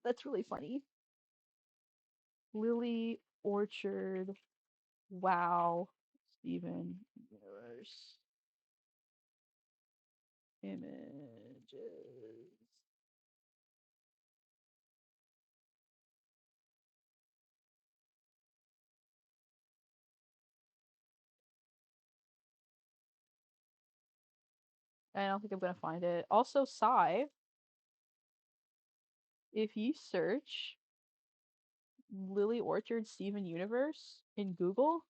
That's really funny. Lily Orchard. Wow. Steven Universe. Images. I don't think I'm gonna find it. Also, Psy, if you search Lily Orchard Steven Universe in Google,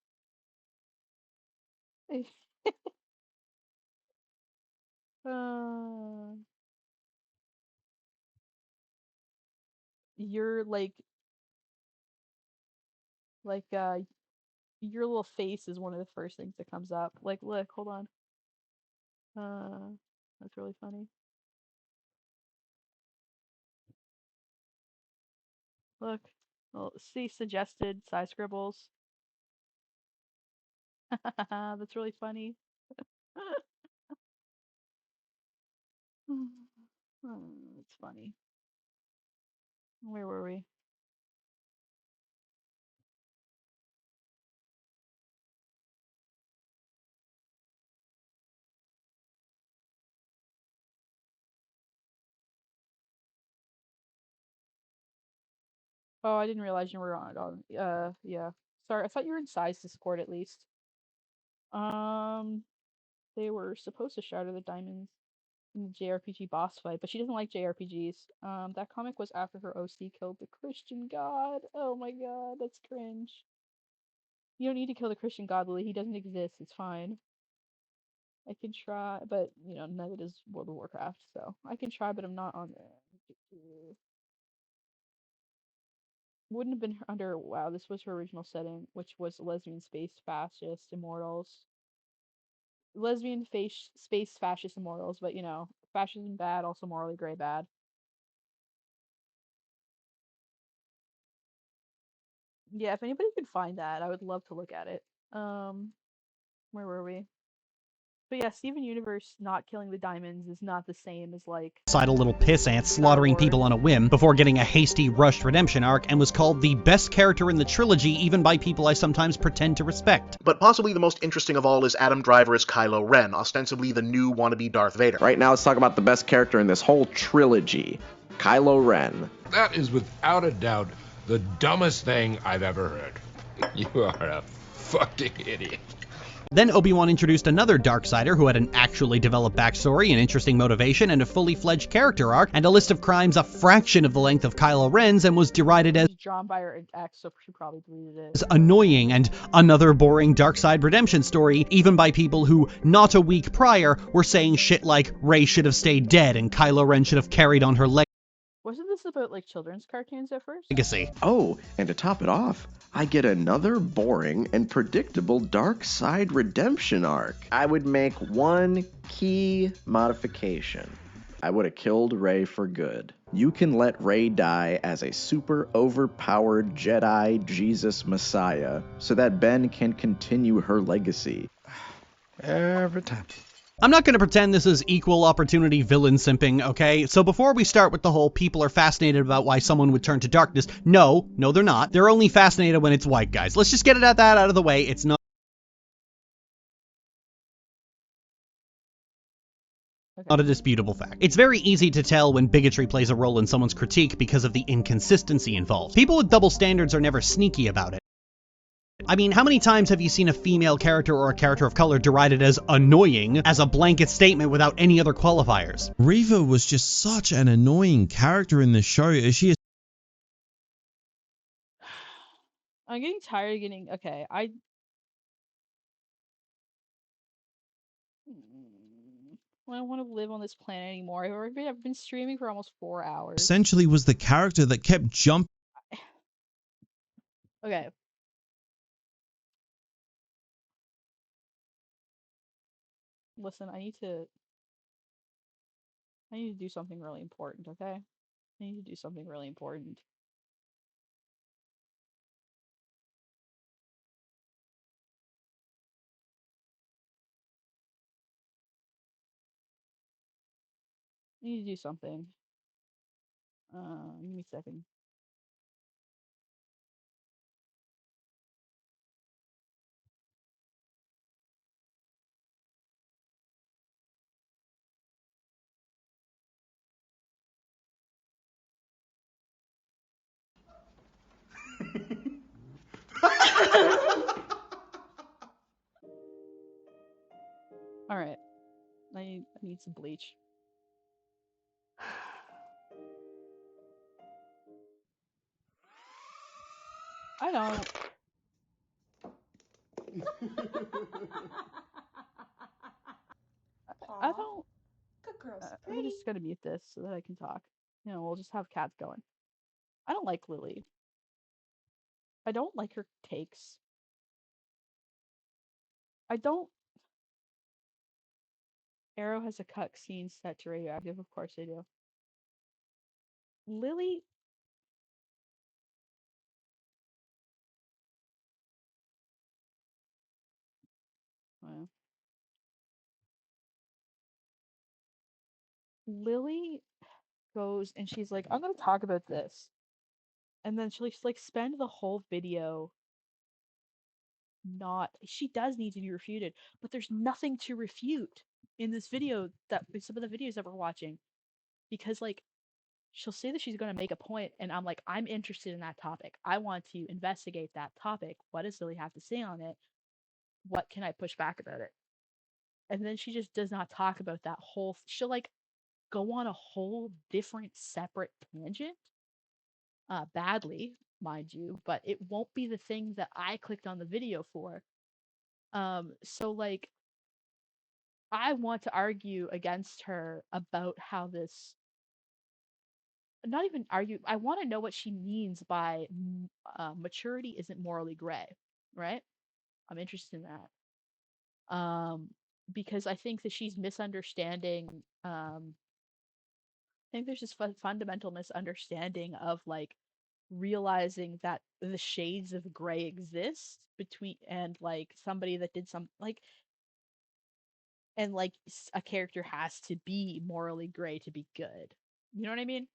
uh, you're like your little face is one of the first things that comes up. Like, look, hold on. That's really funny. Look, well, see suggested side scribbles. That's really funny. It's funny. Where were we? Oh, I didn't realize you were on it. Yeah. Sorry, I thought you were in Size Discord at least. They were supposed to shatter the diamonds in the JRPG boss fight, but she doesn't like JRPGs. That comic was after her OC killed the Christian god. Oh my god, that's cringe. You don't need to kill the Christian god, Lily. He doesn't exist. It's fine. I can try, but neither does World of Warcraft, so I can try, but I'm not on there. Wouldn't have been under. Wow, this was her original setting, which was lesbian space fascist immortals. Lesbian space fascist immortals, but fascism bad, also morally gray bad. Yeah, if anybody could find that, I would love to look at it. Where were we? But yeah, Steven Universe not killing the diamonds is not the same as like Suicidal little pissant slaughtering people on a whim before getting a hasty, rushed redemption arc, and was called the best character in the trilogy even by people I sometimes pretend to respect. But possibly the most interesting of all is Adam Driver as Kylo Ren, ostensibly the new wannabe Darth Vader. Right now, let's talk about the best character in this whole trilogy, Kylo Ren. That is without a doubt the dumbest thing I've ever heard. You are a fucking idiot. Then Obi-Wan introduced another Darksider who had an actually developed backstory, an interesting motivation, and a fully fledged character arc, and a list of crimes a fraction of the length of Kylo Ren's, and was derided as drawn by her ex, so she probably deleted it. As annoying and another boring Darkseid redemption story, even by people who, not a week prior, were saying shit like Rey should have stayed dead and Kylo Ren should have carried on her Wasn't this about like children's cartoons at first? legacy. Oh, and to top it off, I get another boring and predictable Darkseid redemption arc. I would make one key modification. I would have killed Rey for good. You can let Rey die as a super overpowered Jedi Jesus Messiah so that Ben can continue her legacy. Every time. I'm not going to pretend this is equal opportunity villain simping, okay? So before we start with the whole people are fascinated about why someone would turn to darkness, no, they're not. They're only fascinated when it's white guys. Let's just get that out of the way. It's not a disputable fact. It's very easy to tell when bigotry plays a role in someone's critique because of the inconsistency involved. People with double standards are never sneaky about it. I mean, how many times have you seen a female character or a character of color derided as annoying as a blanket statement without any other qualifiers? Reva was just such an annoying character in the show. Is she I'm getting tired of getting okay. I don't want to live on this planet anymore. I've been streaming for almost 4 hours. essentially was the character that kept jumping? Okay. Listen, I need to do something really important, okay? I need to do something really important. I need to do something. Give me a second. All right. I need some bleach. I don't. I don't. Good girl's I'm pretty. just gonna mute this so that I can talk. You know, we'll just have cats going. I don't like Lily. I don't like her takes. I don't. Arrow has a cuck scene set to radioactive. Of course they do. Lily. Well, Lily goes and she's like, I'm gonna talk about this. And then she'll like spend the whole video not she does need to be refuted, but there's nothing to refute in this video that some of the videos that we're watching. Because like she'll say that she's gonna make a point and I'm like, I'm interested in that topic. I want to investigate that topic. What does Lily have to say on it? What can I push back about it? And then she just does not talk about that whole she'll like go on a whole different separate tangent badly, mind you, but it won't be the thing that I clicked on the video for. So like I want to argue against her about how this not even argue. I want to know what she means by maturity isn't morally gray, right? I'm interested in that. Because I think that she's misunderstanding. I think there's this fundamental misunderstanding of like realizing that the shades of gray exist between and like somebody that did some like and like a character has to be morally gray to be good. You know what I mean?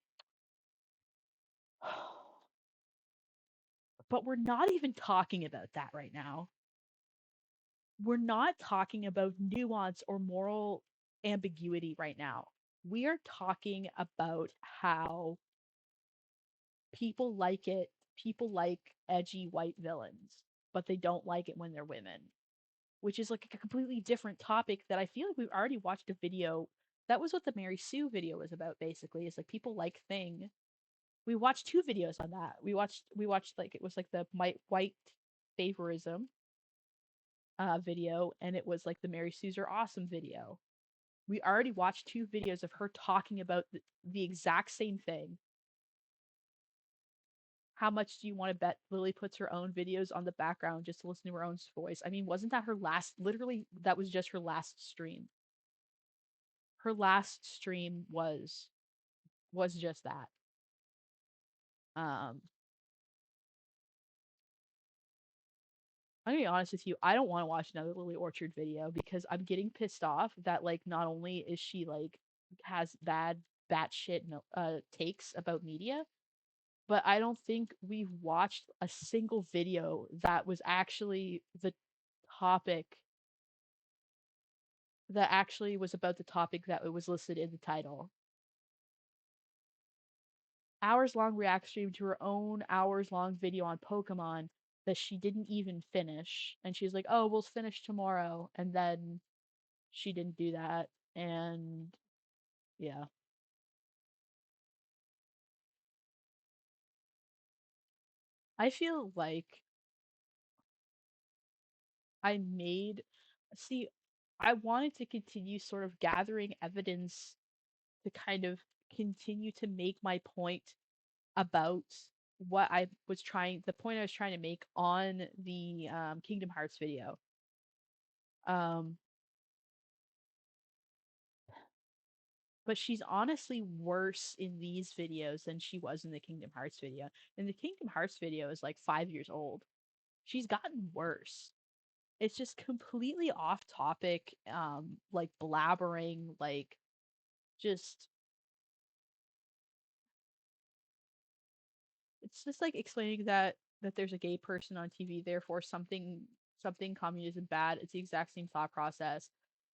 But we're not even talking about that right now. We're not talking about nuance or moral ambiguity right now. We are talking about how people like edgy white villains, but they don't like it when they're women, which is like a completely different topic that I feel like we've already watched a video. That was what the Mary Sue video was about basically. Is like people like Thing. We watched two videos on that. We watched like it was like the white favorism video and it was like the Mary Sue's are awesome video. We already watched two videos of her talking about the exact same thing. How much do you want to bet Lily puts her own videos on the background just to listen to her own voice? I mean, wasn't that her last literally that was just her last stream. Her last stream was just that. Um I'm gonna be honest with you, I don't want to watch another Lily Orchard video because I'm getting pissed off that like not only is she like has bad batshit takes about media, but I don't think we've watched a single video that was actually the topic that actually was about the topic that was listed in the title. Hours long react stream to her own hours long video on Pokemon that she didn't even finish. And she's like, oh, we'll finish tomorrow. And then she didn't do that. And yeah. I feel like I made. See, I wanted to continue sort of gathering evidence to kind of continue to make my point about the point I was trying to make on the Kingdom Hearts video. Um, but she's honestly worse in these videos than she was in the Kingdom Hearts video. And the Kingdom Hearts video is like 5 years old. She's gotten worse. It's just completely off topic, like blabbering, like just it's just like explaining that there's a gay person on TV, therefore something communism bad. It's the exact same thought process.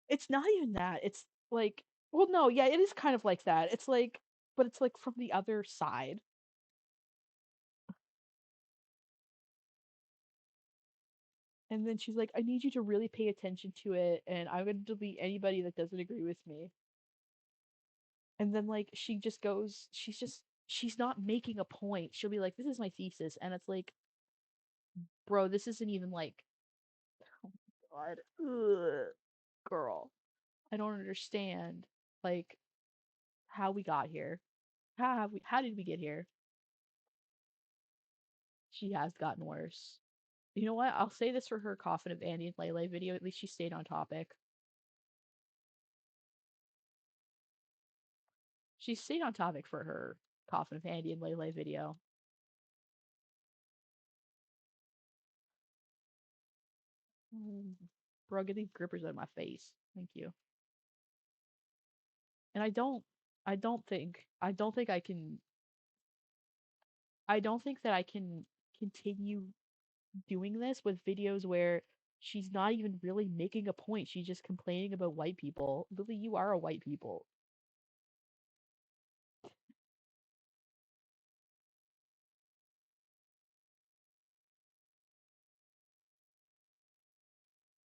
It's not even that. It's like, well, no, yeah, it is kind of like that. It's like, but it's like from the other side. And then she's like, I need you to really pay attention to it, and I'm going to delete anybody that doesn't agree with me. And then, like, she just goes, she's not making a point. She'll be like, this is my thesis. And it's like, bro, this isn't even like, oh my God, ugh, girl. I don't understand, like, how we got here. How did we get here? She has gotten worse. You know what? I'll say this for her Coffin of Andy and Lele video. At least she stayed on topic. She stayed on topic for her Coffin of Andy and Lele video. Bro, get these grippers out of my face. Thank you. And I don't think I can, I don't think that I can continue doing this with videos where she's not even really making a point. She's just complaining about white people. Lily, you are a white people.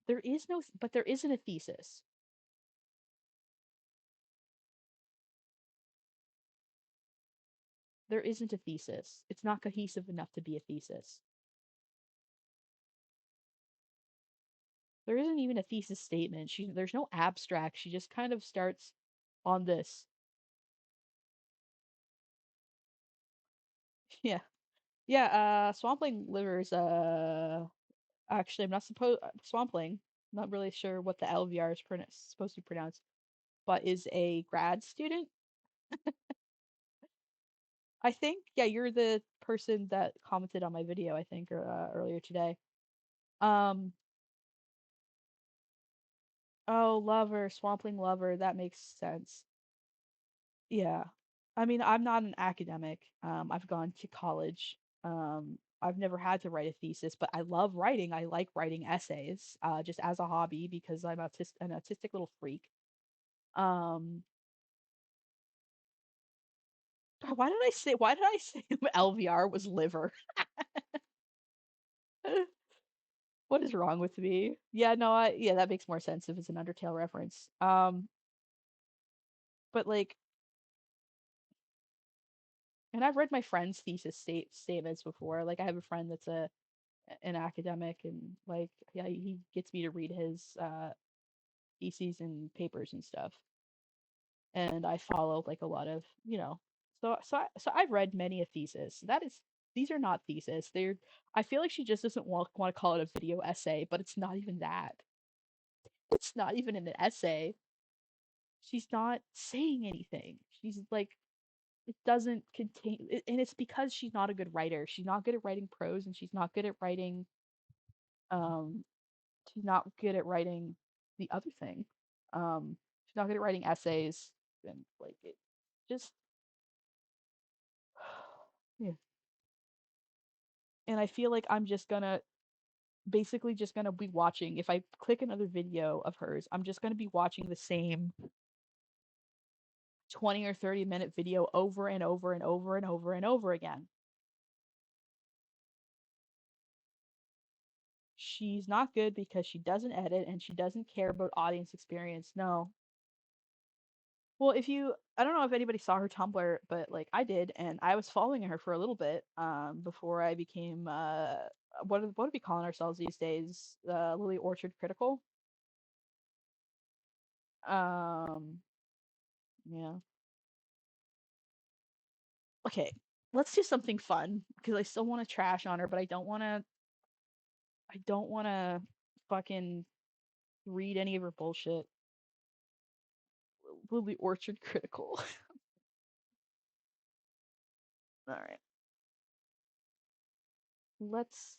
There is no, but there isn't a thesis. There isn't a thesis. It's not cohesive enough to be a thesis. There isn't even a thesis statement. There's no abstract. She just kind of starts on this. Yeah. Yeah, swampling livers, actually I'm not supposed swampling, not really sure what the LVR is supposed to be pronounced, but is a grad student. I think, yeah, you're the person that commented on my video, I think, earlier today. Um, oh, lover, swampling lover, that makes sense. Yeah. I mean, I'm not an academic. I've gone to college. I've never had to write a thesis, but I love writing. I like writing essays, just as a hobby because an autistic little freak. Um, why did I say LVR was liver? What is wrong with me? Yeah, no, yeah, that makes more sense if it's an Undertale reference. But like, and I've read my friend's thesis statements before. Like, I have a friend that's an academic, and like, yeah, he gets me to read his theses and papers and stuff. And I follow like a lot of, so I've read many a thesis. These are not thesis. I feel like she just doesn't want to call it a video essay, but it's not even that. It's not even an essay. She's not saying anything. She's like, it doesn't contain, and it's because she's not a good writer. She's not good at writing prose, and she's not good at writing, um she's not good at writing the other thing. She's not good at writing essays, and like, it just, yeah. And I feel like I'm just gonna basically just gonna be watching, if I click another video of hers, I'm just gonna be watching the same 20 or 30-minute video over and over and over and over and over again. She's not good because she doesn't edit and she doesn't care about audience experience. No. Well, I don't know if anybody saw her Tumblr, but like I did, and I was following her for a little bit, before I became, what are we calling ourselves these days? Lily Orchard Critical. Um, yeah. Okay, let's do something fun because I still want to trash on her, but I don't want to. I don't want to fucking read any of her bullshit. Lily Orchard Critical. All right. Let's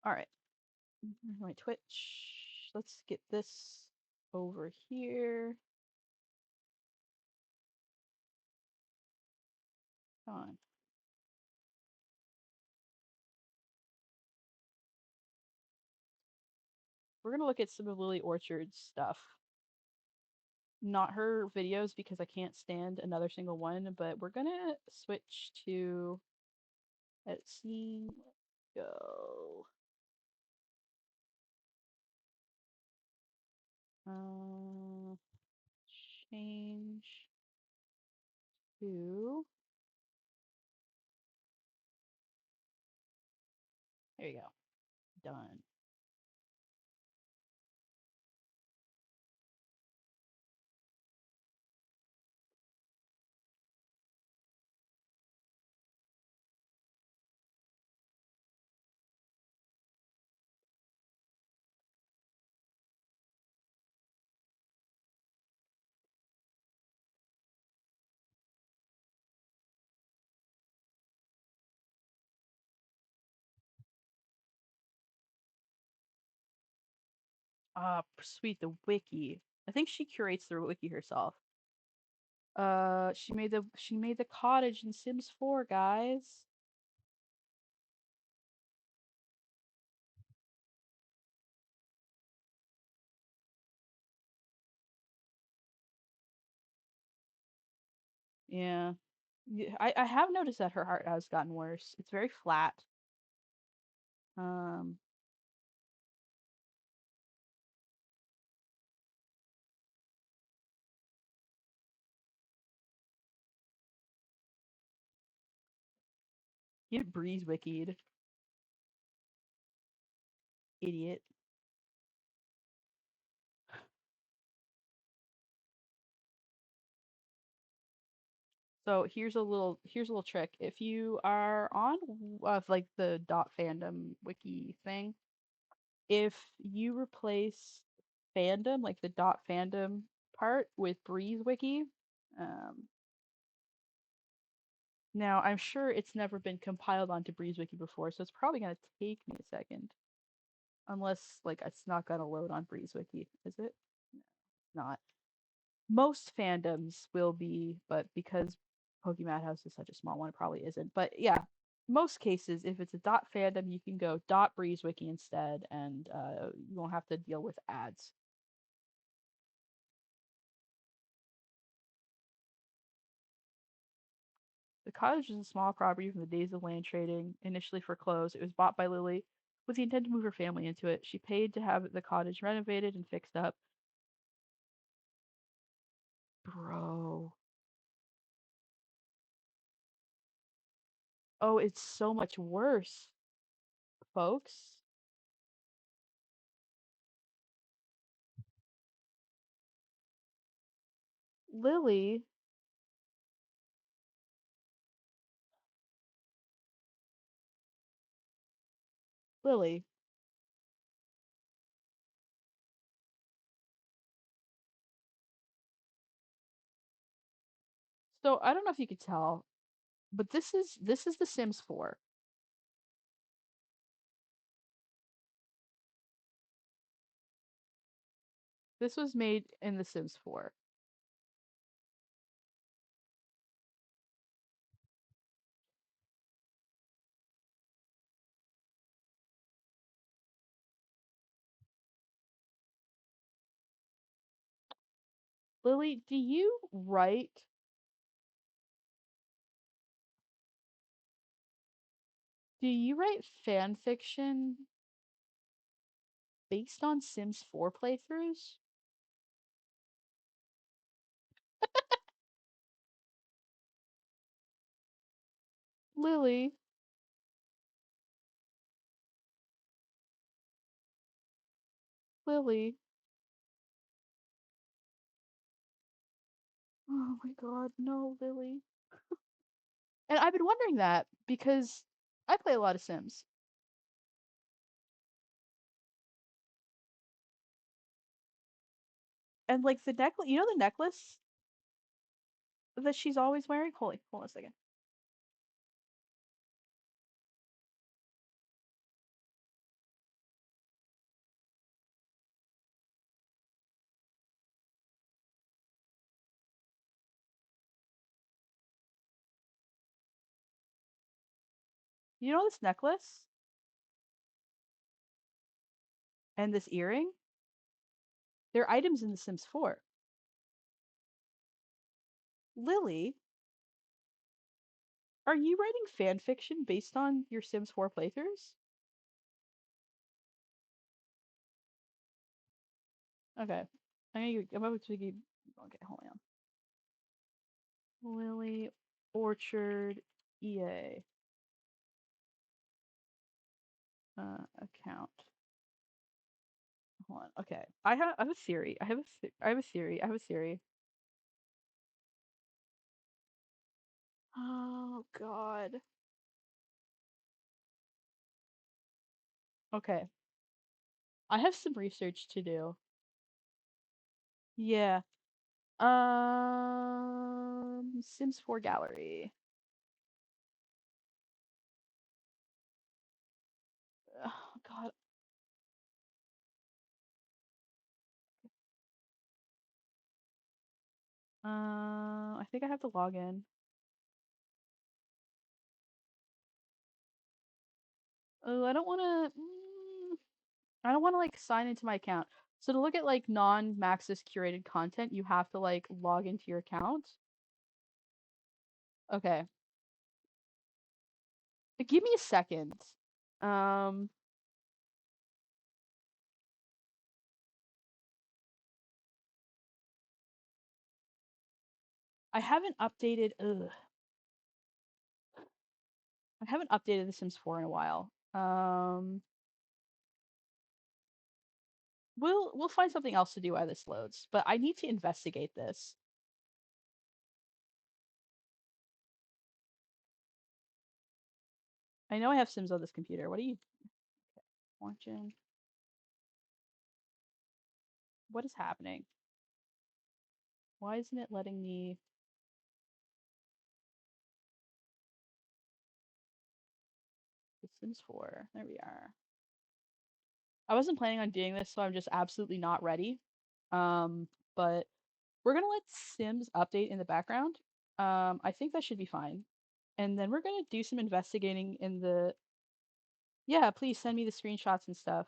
Alright. My Twitch. Let's get this over here. Come on. We're gonna look at some of Lily Orchard's stuff. Not her videos because I can't stand another single one, but we're gonna switch to, let's see, go. Change to, there you go, done. Sweet, the wiki. I think she curates the wiki herself. She made the cottage in Sims 4, guys. Yeah. I have noticed that her art has gotten worse. It's very flat. Um, Get Breeze wikied. Idiot. So here's a little trick. If you are on like the .fandom wiki thing, if you replace fandom, like the .fandom part, with Breeze wiki, um, now I'm sure it's never been compiled onto Breeze wiki before, so it's probably gonna take me a second, unless like it's not gonna load on Breeze wiki, is it? No, not. Most fandoms will be, but because Pokemon House is such a small one, it probably isn't. But yeah, most cases, if it's a fandom, you can go .breezewiki instead, and you won't have to deal with ads. The cottage is a small property from the days of land trading, initially for clothes. It was bought by Lily with the intent to move her family into it. She paid to have the cottage renovated and fixed up. Bro. Oh, it's so much worse, folks. Lily. Lily. So I don't know if you could tell, but this is The Sims 4. This was made in The Sims 4. Lily, do you write fan fiction based on Sims 4 playthroughs? Lily, Lily. Oh my god, no, Lily. And I've been wondering that because I play a lot of Sims. And like the necklace, the necklace that she's always wearing? Hold on a second. You know this necklace? And this earring? They're items in The Sims 4. Lily, are you writing fan fiction based on your Sims 4 playthroughs? Okay. I'm about to give. Okay, hold on. Lily Orchard EA account. Hold on. Okay. I have a theory. I have a theory. I have a theory. Oh God. Okay. I have some research to do. Yeah. Sims 4 gallery. Oh God. I think I have to log in. Oh, I don't want to. I don't want to like sign into my account. So to look at like non-Maxis curated content, you have to like log into your account. Okay. Give me a second. Um, I haven't updated. Ugh. I haven't updated The Sims 4 in a while. We'll find something else to do while this loads, but I need to investigate this. I know I have Sims on this computer. What are you watching? What is happening? Why isn't it letting me? The Sims 4. There we are. I wasn't planning on doing this, so I'm just absolutely not ready. But we're gonna let Sims update in the background. I think that should be fine. And then we're gonna do some investigating in the. Yeah, please send me the screenshots and stuff.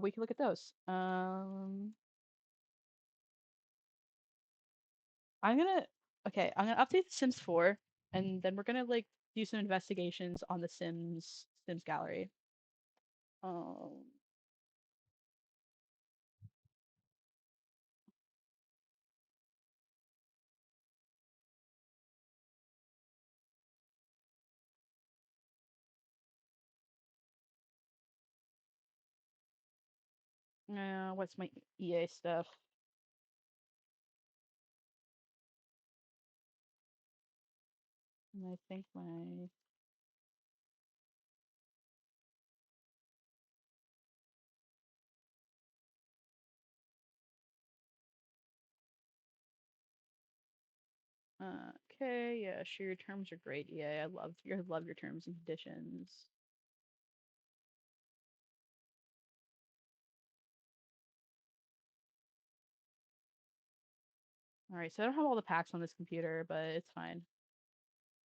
We can look at those. I'm gonna. Okay, I'm gonna update the Sims 4, and then we're gonna like do some investigations on the Sims gallery. Um. What's my EA stuff? And I think my okay, yeah, sure, your terms are great. Yeah, love your terms and conditions. All right, so I don't have all the packs on this computer, but it's fine.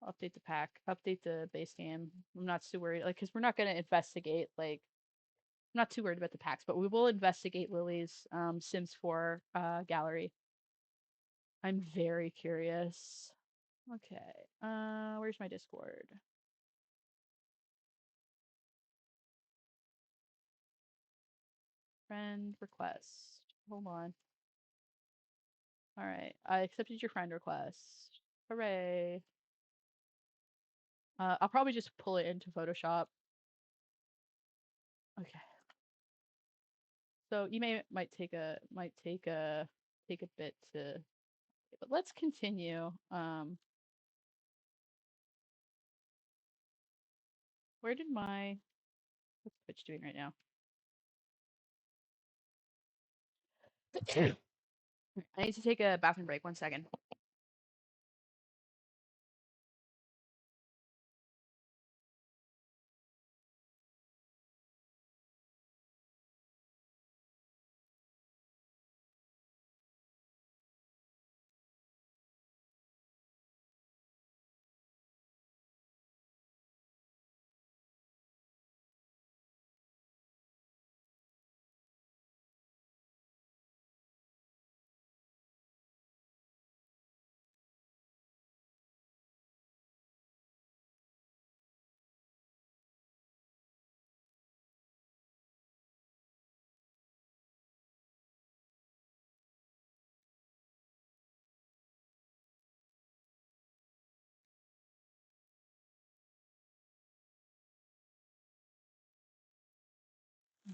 I'll update the pack, update the base game. I'm not too worried, like, because we're not gonna investigate. Like, I'm not too worried about the packs, but we will investigate Lily's Sims 4 gallery. I'm very curious. Okay, where's my Discord? Friend request. Hold on. All right, I accepted your friend request. Hooray. I'll probably just pull it into Photoshop. Okay. So you might take a bit to, but let's continue. Where did my what's Twitch doing right now? I need to take a bathroom break. 1 second.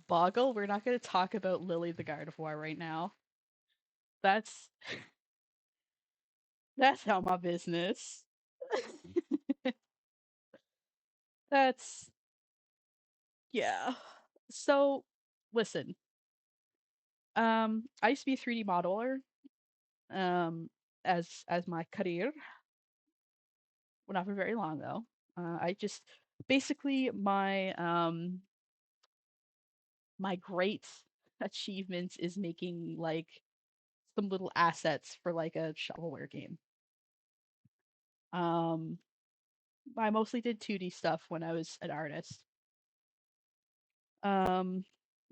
Boggle, we're not going to talk about Lily the Gardevoir right now. That's not my business. That's yeah. So, listen. I used to be a 3D modeler um as my career. Well, not for very long though. I just basically my great achievements is making like some little assets for like a shovelware game. Um, I mostly did 2D stuff when I was an artist. Um,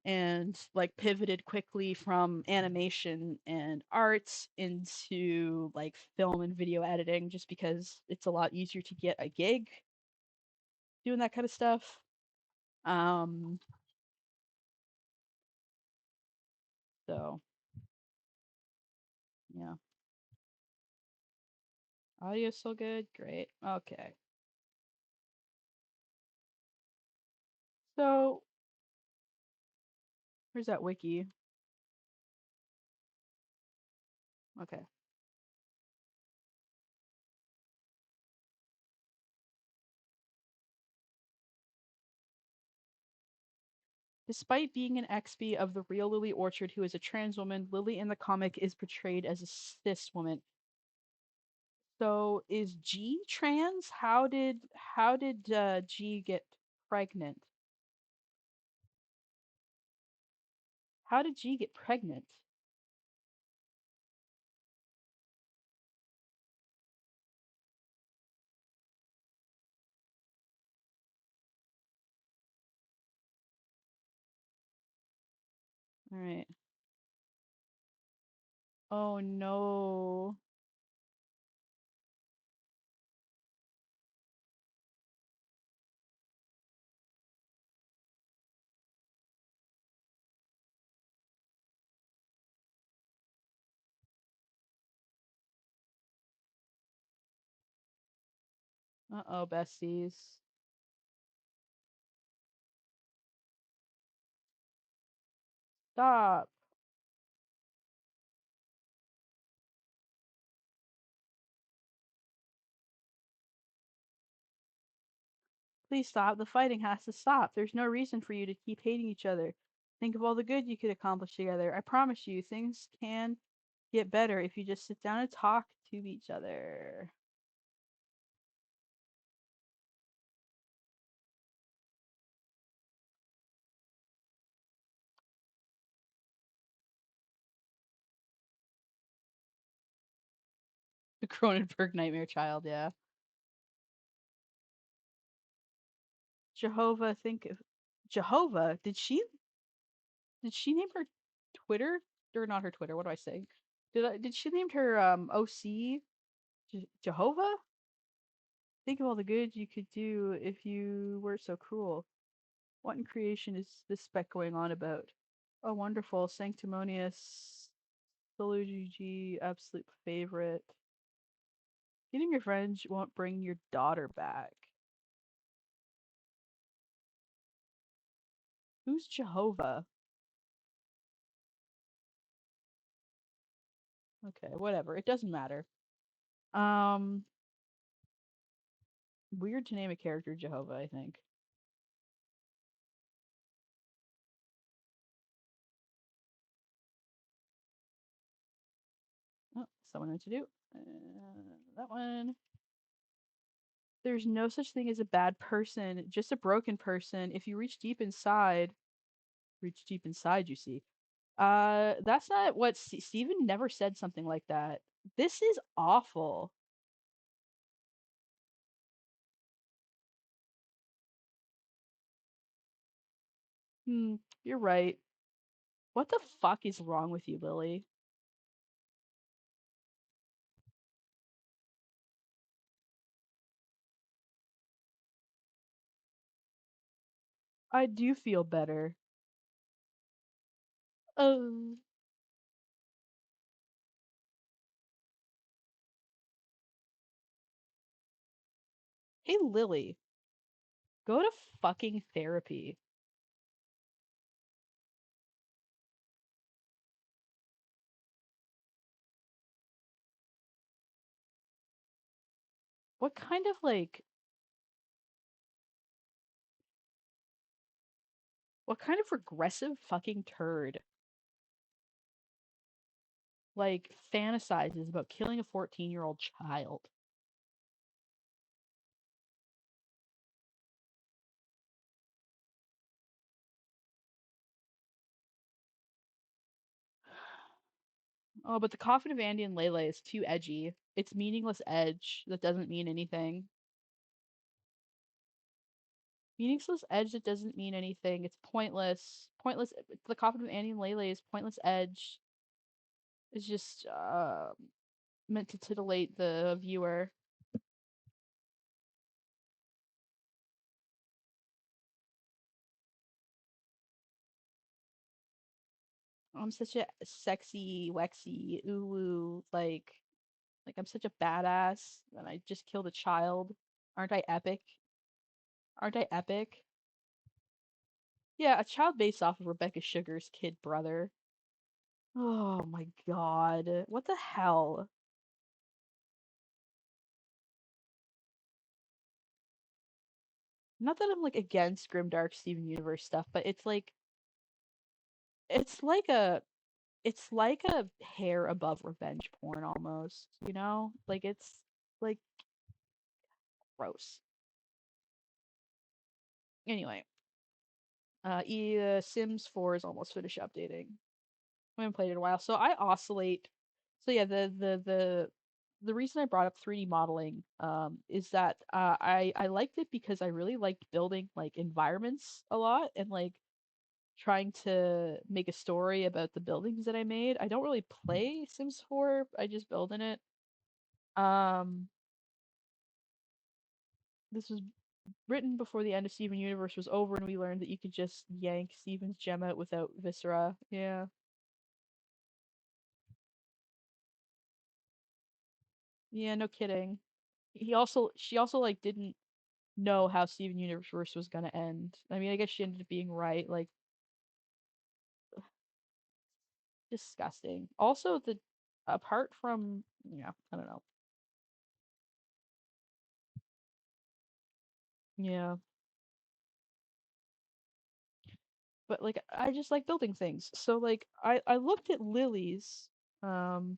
and like pivoted quickly from animation and arts into like film and video editing just because it's a lot easier to get a gig doing that kind of stuff. Um, so yeah. Audio still good? Great. Okay. So where's that wiki? Okay. Despite being an XP of the real Lily Orchard, who is a trans woman, Lily in the comic is portrayed as a cis woman. So is G trans? How did G get pregnant? How did G get pregnant? All right. Oh no. Uh-oh, besties. Stop. Please stop. The fighting has to stop. There's no reason for you to keep hating each other. Think of all the good you could accomplish together. I promise you, things can get better if you just sit down and talk to each other. The Cronenberg Nightmare Child, yeah. Jehovah, think of Jehovah. Did she name her Twitter? Or not her Twitter, what do I say? Did she name her OC Jehovah? Think of all the good you could do if you weren't so cruel. What in creation is this spec going on about? Oh, wonderful, sanctimonious, G, absolute favorite. Getting revenge won't bring your daughter back. Who's Jehovah? Okay, whatever. It doesn't matter. Um, Weird to name a character Jehovah, I think. Oh, someone went to do. That one. There's no such thing as a bad person, just a broken person. If you reach deep inside, you see. That's not what Steven never said something like that. This is awful. You're right. What the fuck is wrong with you, Lily? I do feel better. Oh. Hey, Lily. Go to fucking therapy. What kind of like what kind of regressive fucking turd like fantasizes about killing a 14-year-old child? Oh, but the coffin of Andy and Lele is too edgy. It's meaningless edge that doesn't mean anything. Meaningless edge that doesn't mean anything. It's pointless. Pointless. The coffin of Andy and Lele is pointless edge. It's just meant to titillate the viewer. I'm such a sexy, wexy, ooh, like I'm such a badass, and I just killed a child. Aren't I epic? Aren't I epic? Yeah, a child based off of Rebecca Sugar's kid brother. Oh my god. What the hell? Not that I'm like against grimdark Steven Universe stuff, but it's like a it's like a hair above revenge porn almost, you know? Like it's like gross. Anyway, Sims 4 is almost finished updating. I haven't played it in a while, so I oscillate. So yeah, the reason I brought up 3D modeling is that I liked it because I really liked building like environments a lot and like trying to make a story about the buildings that I made. I don't really play Sims 4, I just build in it. Um, this was written before the end of Steven Universe was over, and we learned that you could just yank Steven's gem out without Viscera. Yeah. Yeah, no kidding. She also like didn't know how Steven Universe was gonna end. I mean, I guess she ended up being right. Like, disgusting. Also, the apart from yeah, I don't know. Yeah, but like I just like building things. So like I looked at Lily's um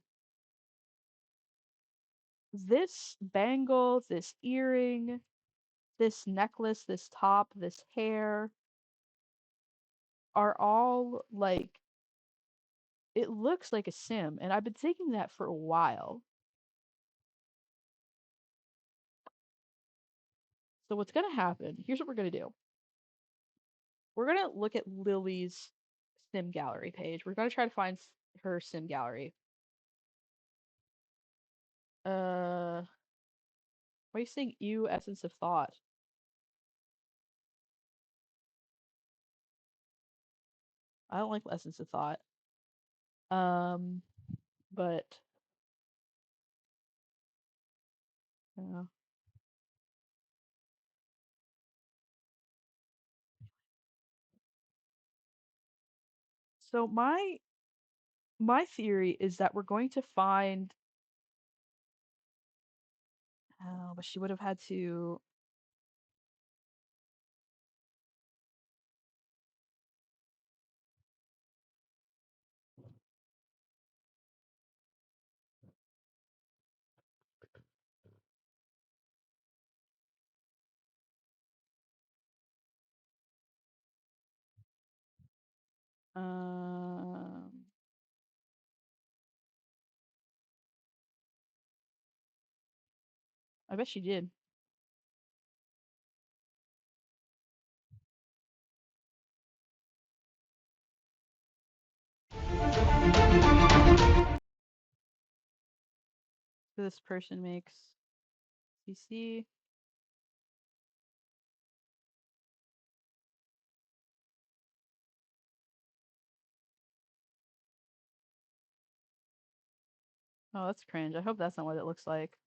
this bangle, this earring, this necklace, this top, this hair are all like it looks like a sim, and I've been thinking that for a while. So what's gonna happen? Here's what we're gonna do. We're gonna look at Lily's sim gallery page. We're gonna try to find her sim gallery. Why are you saying ew essence of thought? I don't like essence of thought. Um, but uh, so my theory is that we're going to find. Oh, but she would have had to. Um, I bet she did. This person makes CC. Oh, that's cringe. I hope that's not what it looks like.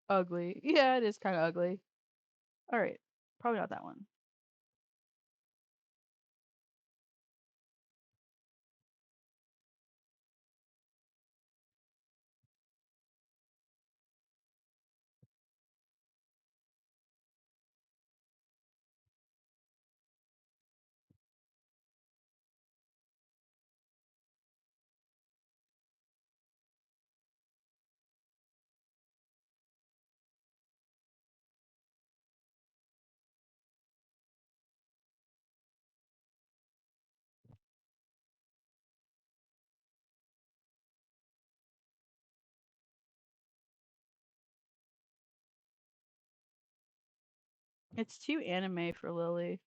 Ugly. Yeah, it is kind of ugly. All right, probably not that one. It's too anime for Lily.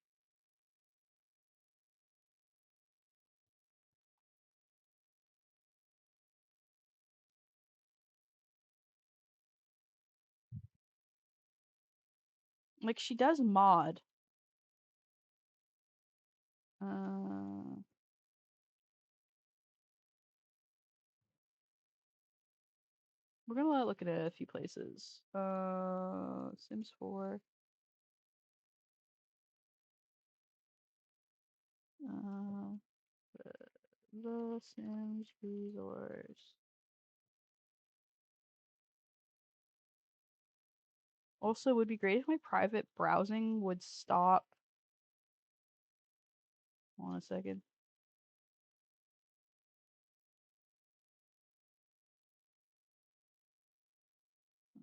Like, she does mod. We're gonna look at a few places. Sims 4. The Sims resource. Also, it would be great if my private browsing would stop. Hold on a second.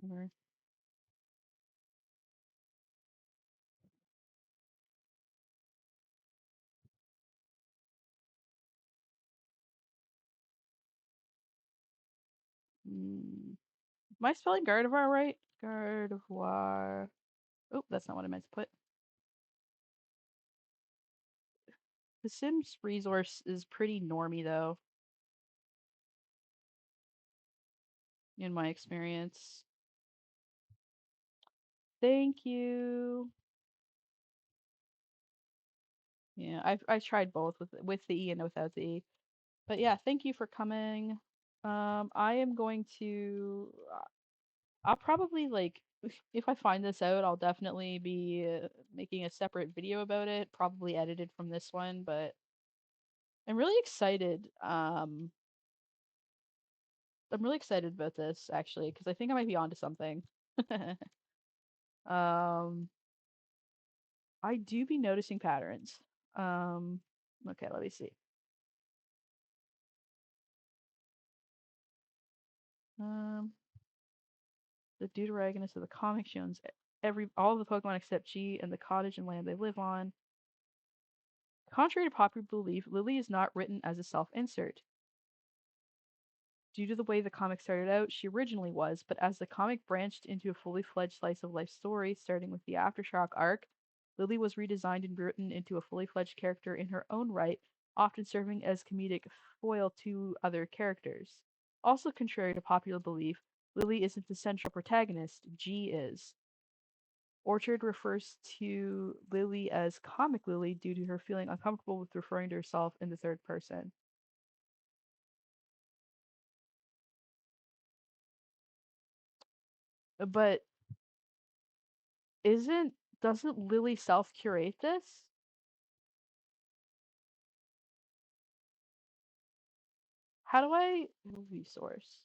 Okay. Am I spelling Gardevoir right? Gardevoir. Oh, that's not what I meant to put. The Sims resource is pretty normy, though, in my experience. Thank you. Yeah, I tried both with the E and without the E. But yeah, thank you for coming. I am going to. I'll probably like if I find this out, I'll definitely be making a separate video about it, probably edited from this one. But I'm really excited. I'm really excited about this actually because I think I might be onto something. um, I do be noticing patterns. Okay, let me see. Um, the deuteragonist of the comic shows all of the Pokemon except G and the cottage and land they live on. Contrary to popular belief, Lily is not written as a self-insert. Due to the way the comic started out, she originally was, but as the comic branched into a fully fledged slice of life story, starting with the Aftershock arc, Lily was redesigned and written into a fully fledged character in her own right, often serving as comedic foil to other characters. Also contrary to popular belief, Lily isn't the central protagonist, G is. Orchard refers to Lily as Comic Lily due to her feeling uncomfortable with referring to herself in the third person. But isn't doesn't Lily self-curate this? How do I movie source?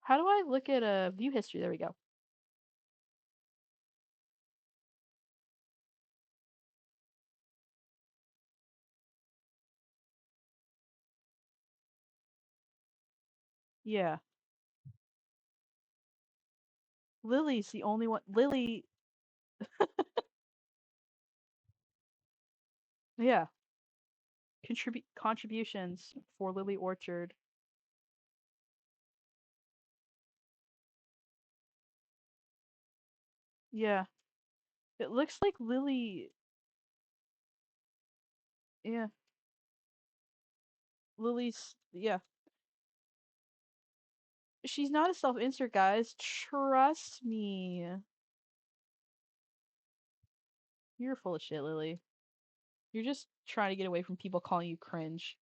How do I look at a view history? There we go. Yeah. Lily's the only one. Lily. Yeah. Contributions for Lily Orchard. Yeah. It looks like Lily. Yeah. Lily's. Yeah. She's not a self-insert, guys. Trust me. You're full of shit, Lily. You're just trying to get away from people calling you cringe.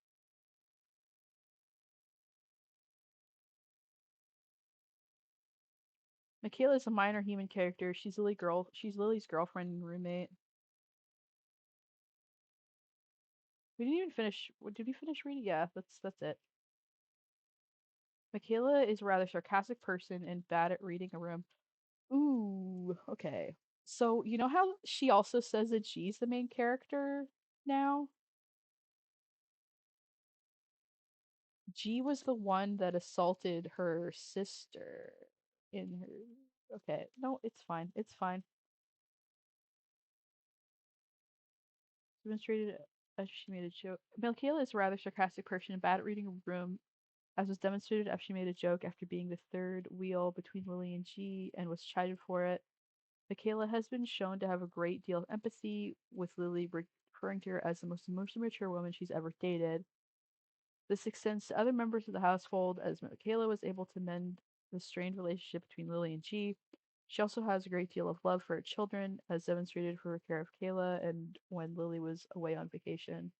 Michaela is a minor human character. She's Lily's girlfriend and roommate. We didn't even finish. Did we finish reading? Yeah, that's it. Michaela is a rather sarcastic person and bad at reading a room. Ooh, okay. So you know how she also says that she's the main character now? G was the one that assaulted her sister in her. Okay, no, it's fine. It's fine. Demonstrated after she made a joke. Michaela is a rather sarcastic person and bad at reading a room, as was demonstrated after she made a joke after being the third wheel between Lily and G and was chided for it. Michaela has been shown to have a great deal of empathy, with Lily referring to her as the most emotionally mature woman she's ever dated. This extends to other members of the household, as Michaela was able to mend the strained relationship between Lily and G. She also has a great deal of love for her children, as demonstrated for her care of Kayla and when Lily was away on vacation.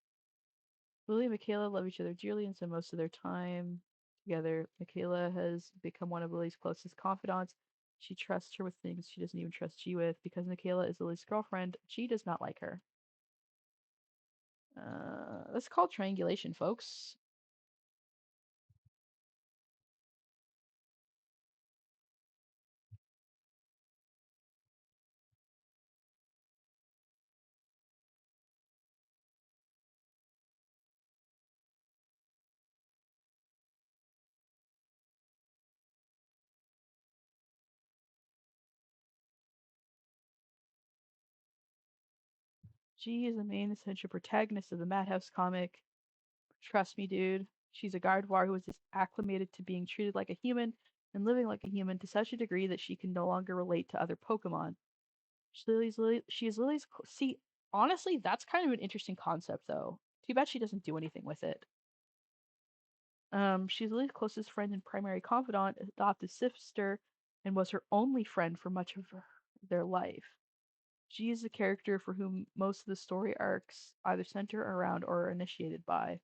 Lily and Michaela love each other dearly and spend most of their time together. Michaela has become one of Lily's closest confidants. She trusts her with things she doesn't even trust G with. Because Michaela is Lily's girlfriend, G does not like her. That's called triangulation, folks. G is the main essential protagonist of the Madhouse comic. Trust me, dude. She's a Gardevoir who is acclimated to being treated like a human and living like a human to such a degree that she can no longer relate to other Pokemon. She is Lily's. See, honestly, that's kind of an interesting concept, though. Too bad she doesn't do anything with it. She's Lily's closest friend and primary confidant, adopted sister, and was her only friend for much of their life. She is a character for whom most of the story arcs either center around or are initiated by.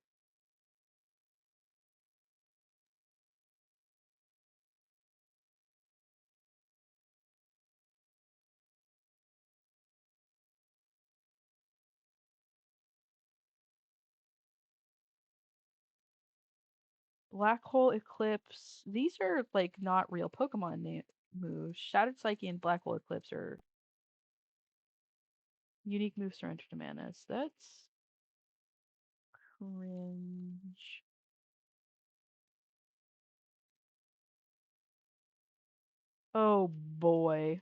Black Hole Eclipse. These are like not real Pokemon moves. Shattered Psyche and Black Hole Eclipse are unique moves surrender to Manus. That's cringe. Oh boy.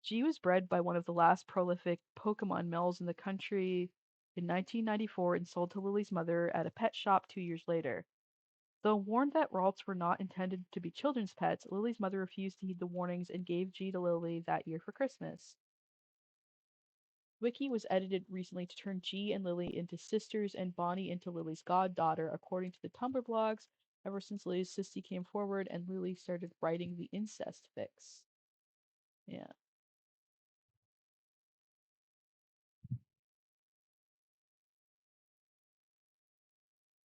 G was bred by one of the last prolific Pokemon mills in the country in 1994 and sold to Lily's mother at a pet shop 2 years later. Though warned that Ralts were not intended to be children's pets, Lily's mother refused to heed the warnings and gave G to Lily that year for Christmas. Wiki was edited recently to turn G and Lily into sisters and Bonnie into Lily's goddaughter, according to the Tumblr blogs, ever since Lily's sissy came forward and Lily started writing the incest fics. Yeah.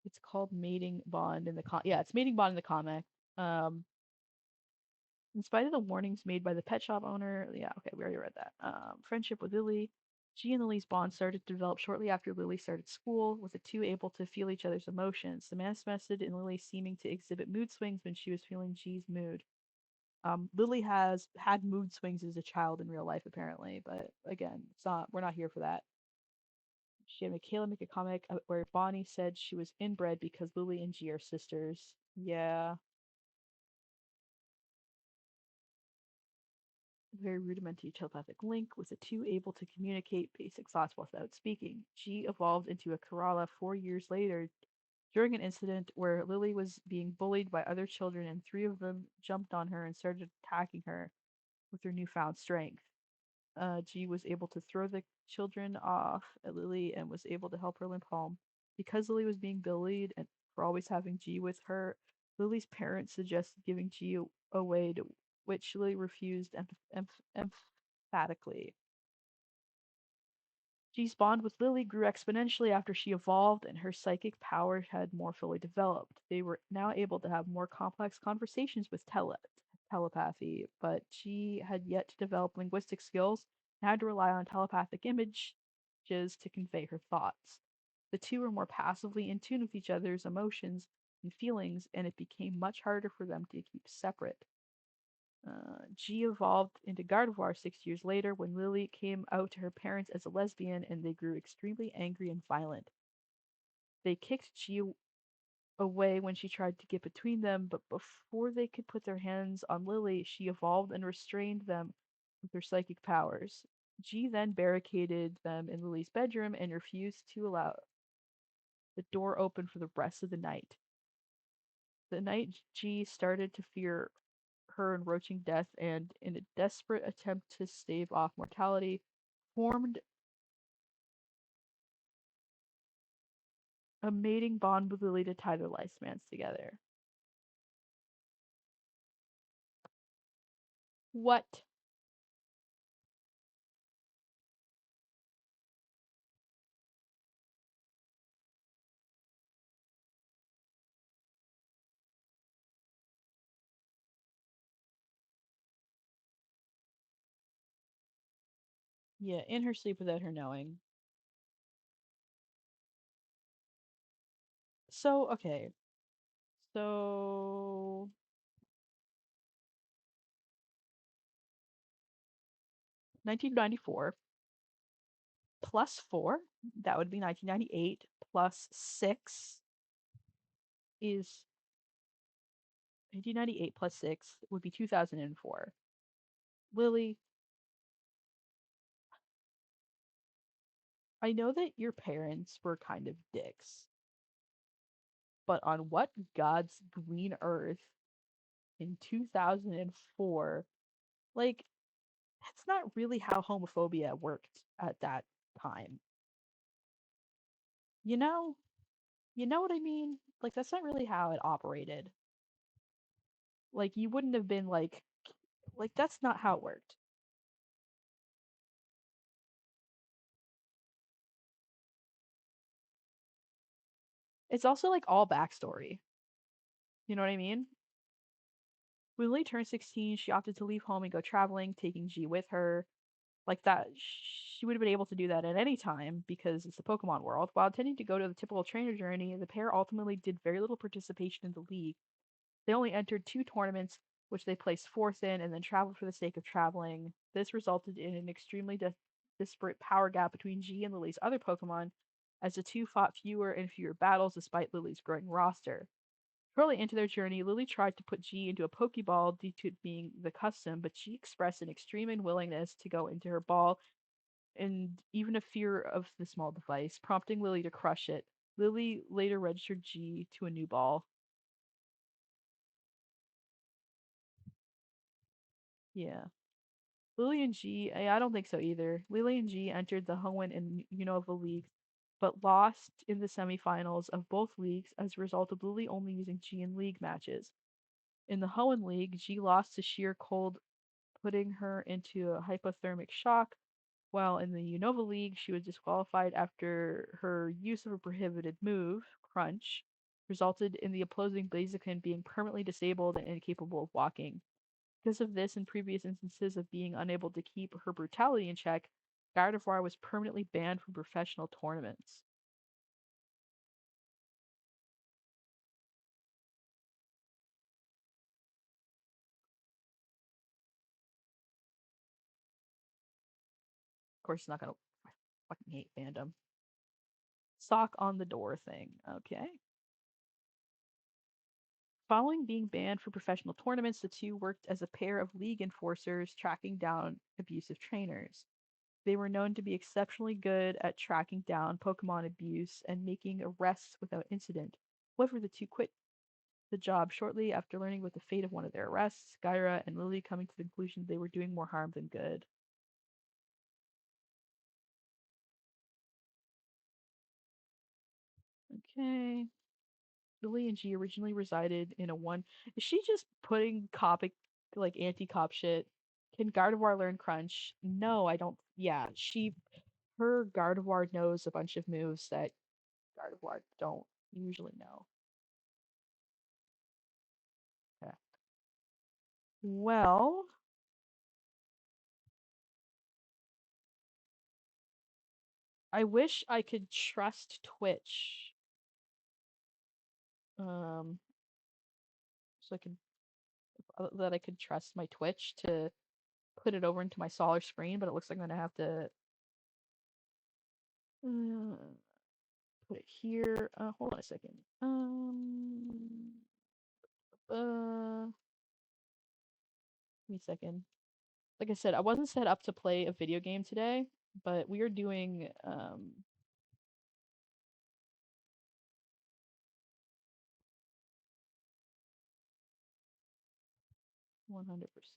It's called Mating Bond in the it's Mating Bond in the comic. In spite of the warnings made by the pet shop owner, yeah, okay, we already read that. Friendship with Lily. G and Lily's bond started to develop shortly after Lily started school, with the two able to feel each other's emotions. The manifested in Lily seeming to exhibit mood swings when she was feeling G's mood. Lily has had mood swings as a child in real life, apparently, but again, we're not here for that. She had Michaela make a comic where Bonnie said she was inbred because Lily and G are sisters. Yeah. A very rudimentary telepathic link, with the two able to communicate basic thoughts without speaking. G evolved into a Kerala 4 years later during an incident where Lily was being bullied by other children and three of them jumped on her and started attacking her with their newfound strength. G was able to throw the children off at Lily and was able to help her limp home. Because Lily was being bullied and for always having G with her, Lily's parents suggested giving G away, to which Lily refused emphatically. G's bond with Lily grew exponentially after she evolved and her psychic powers had more fully developed. They were now able to have more complex conversations with telepathy, but she had yet to develop linguistic skills and had to rely on telepathic images to convey her thoughts. The two were more passively in tune with each other's emotions and feelings, and it became much harder for them to keep separate. G evolved into Gardevoir 6 years later when Lily came out to her parents as a lesbian and they grew extremely angry and violent. They kicked G away when she tried to get between them, but before they could put their hands on Lily, she evolved and restrained them with her psychic powers. G then barricaded them in Lily's bedroom and refused to allow the door open for the rest of the night. The night G started to fear her encroaching death and, in a desperate attempt to stave off mortality, formed a mating bond with Lily to tie their lifespans together. What? Yeah, in her sleep without her knowing. So, okay. So 1994 plus 4, that would be 1998, plus 6 is 1998 plus 6 would be 2004. Lily, I know that your parents were kind of dicks, but on what God's green earth in 2004, like, that's not really how homophobia worked at that time. You know? You know what I mean? Like, that's not really how it operated. Like, you wouldn't have been like, that's not how it worked. It's also, like, all backstory. You know what I mean? When Lily turned 16, she opted to leave home and go traveling, taking G with her. Like that, she would have been able to do that at any time because it's the Pokemon world. While intending to go to the typical trainer journey, the pair ultimately did very little participation in the league. They only entered 2 tournaments, which they placed 4th in, and then traveled for the sake of traveling. This resulted in an extremely disparate power gap between G and Lily's other Pokemon, as the two fought fewer and fewer battles despite Lily's growing roster. Shortly into their journey, Lily tried to put G into a Pokeball due to it being the custom, but she expressed an extreme unwillingness to go into her ball and even a fear of the small device, prompting Lily to crush it. Lily later registered G to a new ball. Yeah. Lily and G, I don't think so either. Lily and G entered the Hoenn and Unova leagues, but lost in the semifinals of both leagues as a result of Lily only using G in league matches. In the Hoenn League, G lost to sheer cold, putting her into a hypothermic shock, while in the Unova League, she was disqualified after her use of a prohibited move, Crunch, resulted in the opposing Blaziken being permanently disabled and incapable of walking. Because of this and previous instances of being unable to keep her brutality in check, Gardevoir was permanently banned from professional tournaments. Of course, he's not gonna fucking hate fandom. Sock on the door thing. Okay. Following being banned from professional tournaments, the two worked as a pair of league enforcers tracking down abusive trainers. They were known to be exceptionally good at tracking down Pokemon abuse and making arrests without incident. However, the two quit the job shortly after learning about the fate of one of their arrests, Skyra and Lily coming to the conclusion they were doing more harm than good. Okay. Lily and G originally resided in a one. Is she just putting like anti-cop shit? Can Gardevoir learn Crunch? No, I don't. Yeah, her Gardevoir knows a bunch of moves that Gardevoir don't usually know. Yeah. Well, I wish I could trust Twitch. So I could that I could trust my Twitch to put it over into my Solar screen, but it looks like I'm gonna have to put it here. Hold on a second. Give me a second. Like I said, I wasn't set up to play a video game today, but we are doing 100%.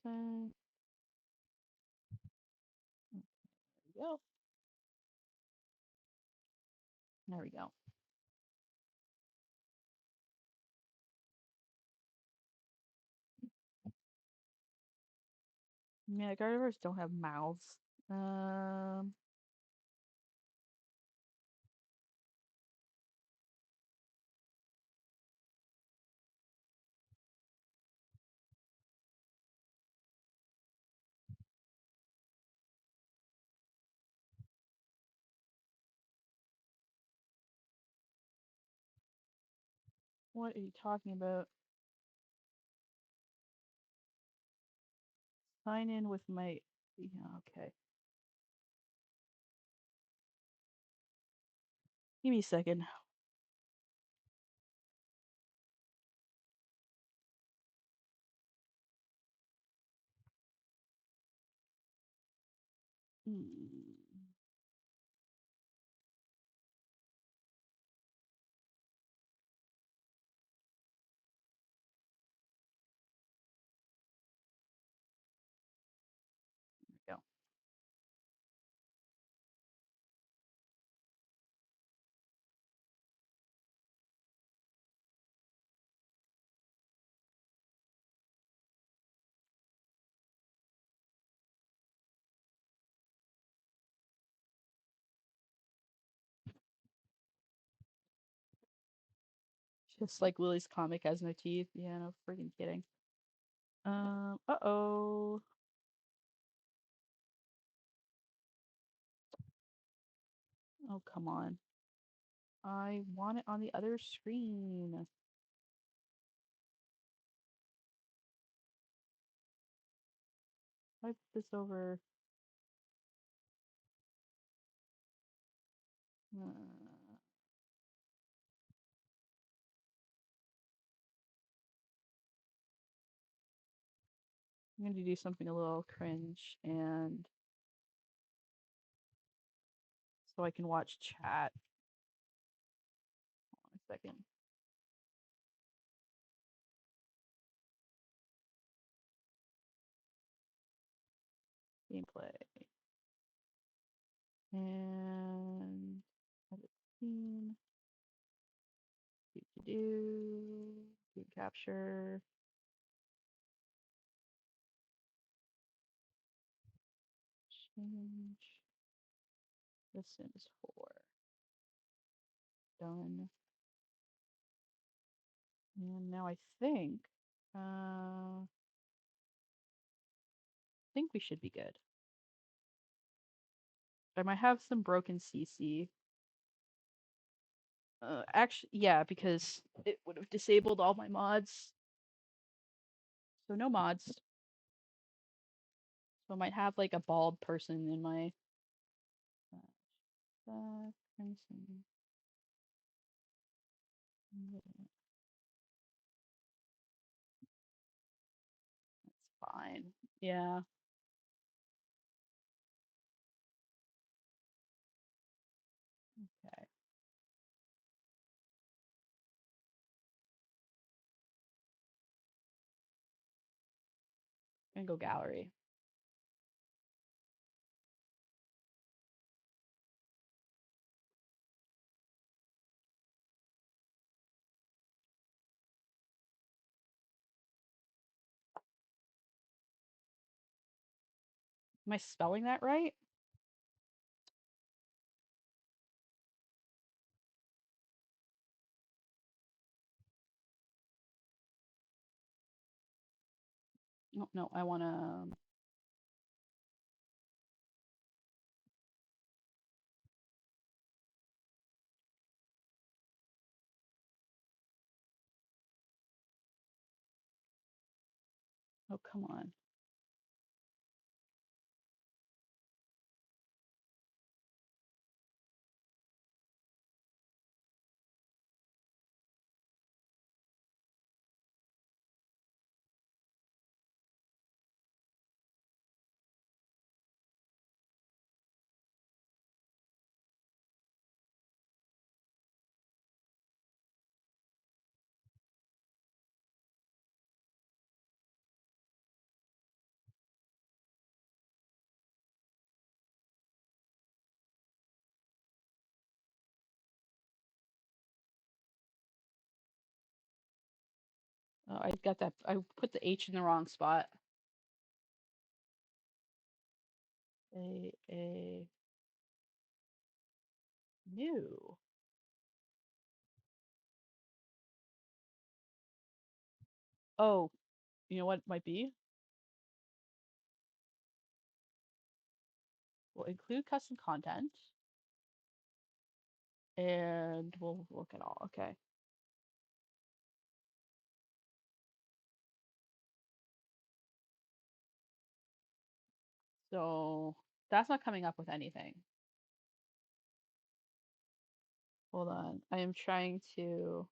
There we go. There we go. Yeah, gardevoirs don't have mouths. What are you talking about? Sign in with my... Yeah, okay. Give me a second. There we go. Just like Lily's comic has no teeth. Yeah, no freaking kidding. Uh-oh. Oh, come on. I want it on the other screen. I put this over. I'm going to do something a little cringe and so I can watch chat. Hold on a second. Gameplay. And edit scene. Do capture. Change. The Sims 4. Done. And now I think we should be good. I might have some broken CC. Actually, yeah, because it would have disabled all my mods. So no mods. So I might have like a bald person in my crimson. That's fine. Yeah. Okay. I'm gonna go gallery. Am I spelling that right? No, no, I wanna. Oh, come on. Oh, I got that. I put the H in the wrong spot. A new. Oh, you know what it might be? We'll include custom content. And we'll look at all. Okay. So that's not coming up with anything. Hold on. I am trying to.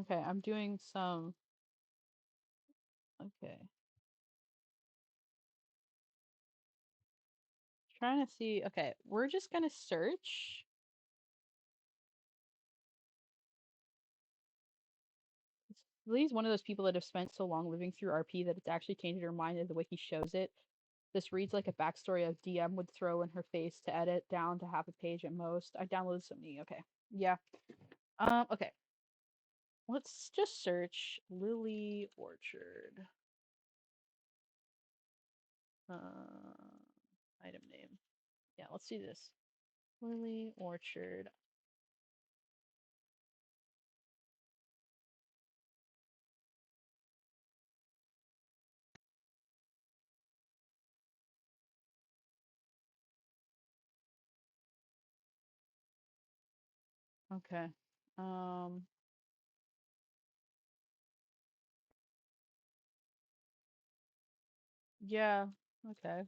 Okay, I'm doing some. Okay. Trying to see. Okay, we're just gonna search. Lily's one of those people that have spent so long living through RP that it's actually changed her mind in the way he shows it. This reads like a backstory of DM would throw in her face to edit down to half a page at most. I downloaded something. Okay. Yeah. Okay. Let's just search Lily Orchard. Item name. Yeah, let's see this. Lily Orchard. Okay. Yeah. Okay.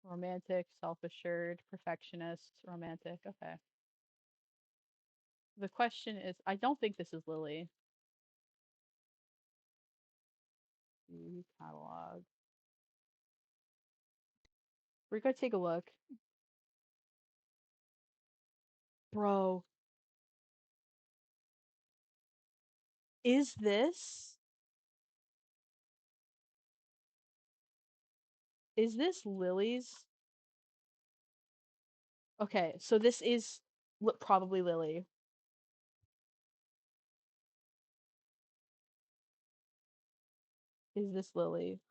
Romantic, self-assured, perfectionist, romantic. Okay. The question is, I don't think this is Lily. Catalog. We're gonna take a look. Bro. Is this Lily's? Okay, so this is probably Lily. Is this Lily?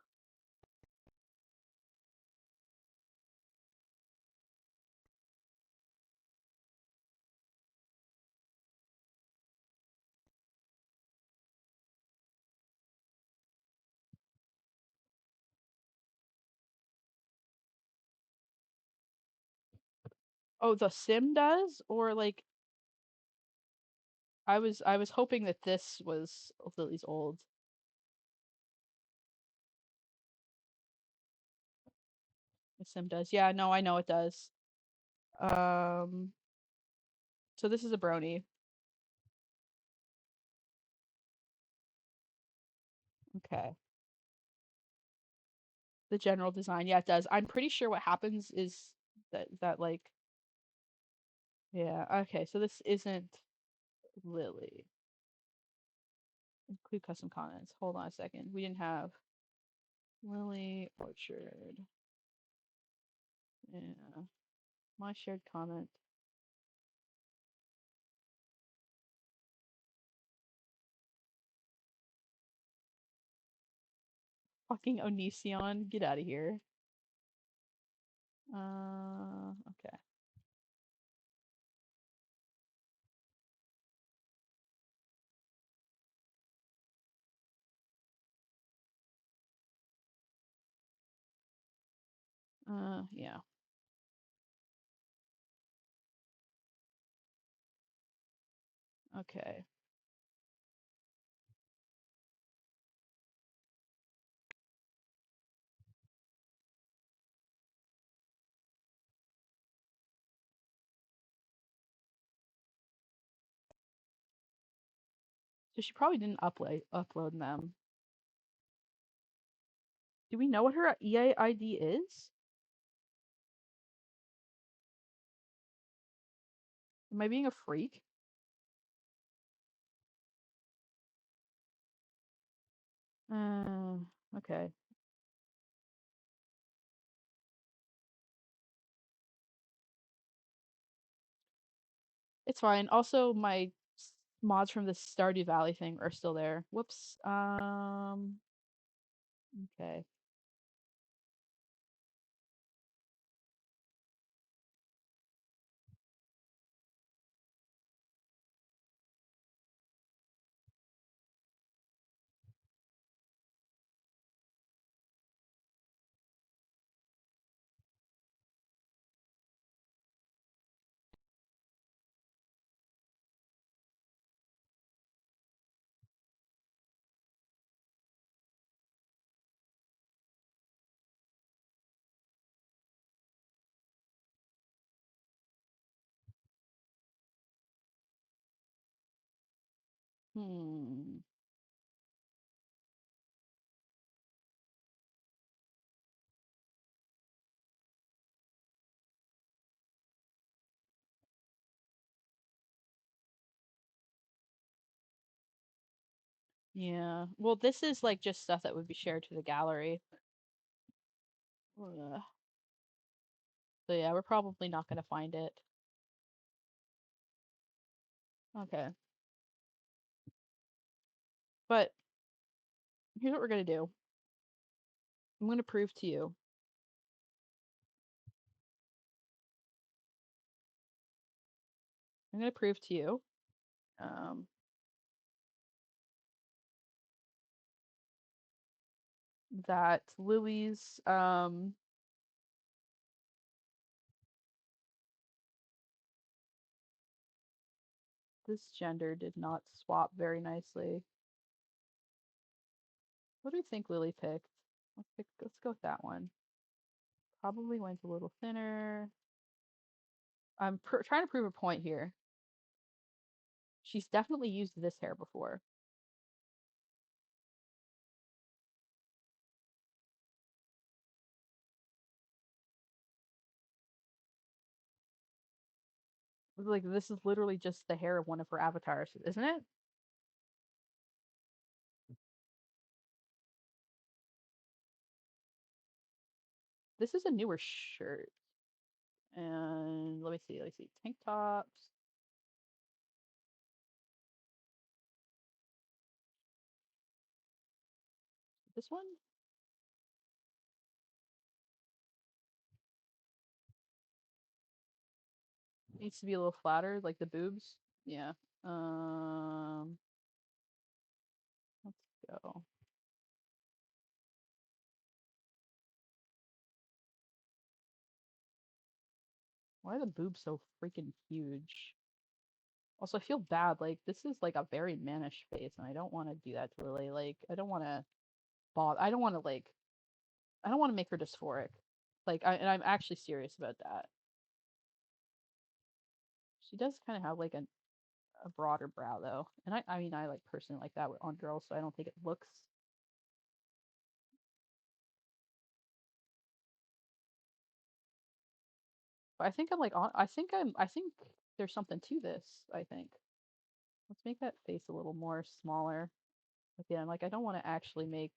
Oh, the sim does? Or like I was hoping that this was Lily's old. The sim does. Yeah, no, I know it does. So this is a brony. Okay. The general design. Yeah, it does. I'm pretty sure what happens is that like yeah, okay. So this isn't Lily. Include custom comments. Hold on a second. We didn't have Lily Orchard. Yeah. My shared comment. Fucking Onision, get out of here. Okay. Yeah. Okay. So she probably didn't upload them. Do we know what her EID is? Am I being a freak? Okay. It's fine. Also, my mods from the Stardew Valley thing are still there. Whoops. Okay. Hmm. Yeah. Well, this is like just stuff that would be shared to the gallery. Ugh. So yeah, we're probably not gonna find it. Okay. But here's what we're gonna do. I'm gonna prove to you. I'm gonna prove to you. Um, that Lily's this gender did not swap very nicely. What do you think Lily picked? Let's go with that one. Probably went a little thinner. I'm trying to prove a point here. She's definitely used this hair before. Like, this is literally just the hair of one of her avatars, isn't it? This is a newer shirt. And let me see. Tank tops. This one? Needs to be a little flatter, like the boobs. Yeah. Let's go. Why are the boobs so freaking huge? Also, I feel bad. Like, this is like a very mannish face, and I don't want to do that to Lily. Like, I don't want to bother. I don't want to I don't want to make her dysphoric. And I'm actually serious about that. She does kind of have like a broader brow though, and I mean I like personally like that on girls, so I don't think it looks. But I think I'm like on. I think there's something to this. I think let's make that face a little more smaller. Again, like I don't want to actually make.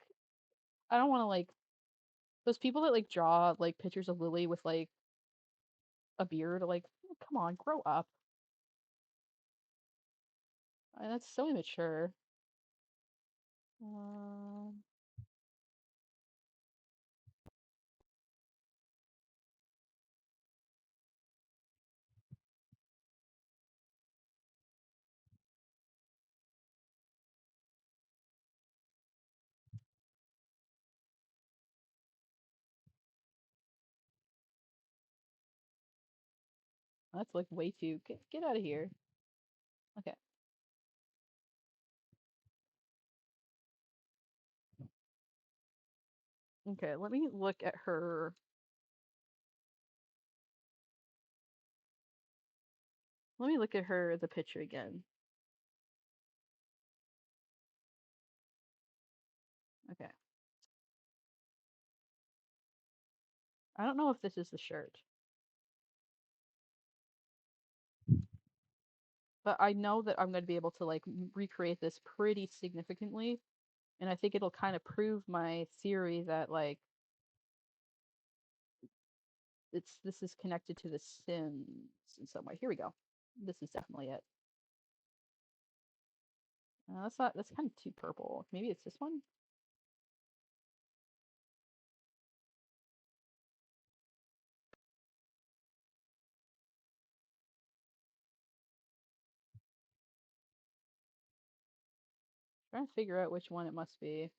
I don't want to like those people that like draw like pictures of Lily with like a beard. Like, come on, grow up. That's so immature. Um, That's like way too. Get out of here. Okay. Okay, let me look at her. Let me look at her, the picture again. Okay. I don't know if this is the shirt. But I know that I'm going to be able to like recreate this pretty significantly, and I think it'll kind of prove my theory that like this is connected to The Sims in some way. Here we go. This is definitely it. That's not. That's kind of too purple. Maybe it's this one. Trying to figure out which one it must be.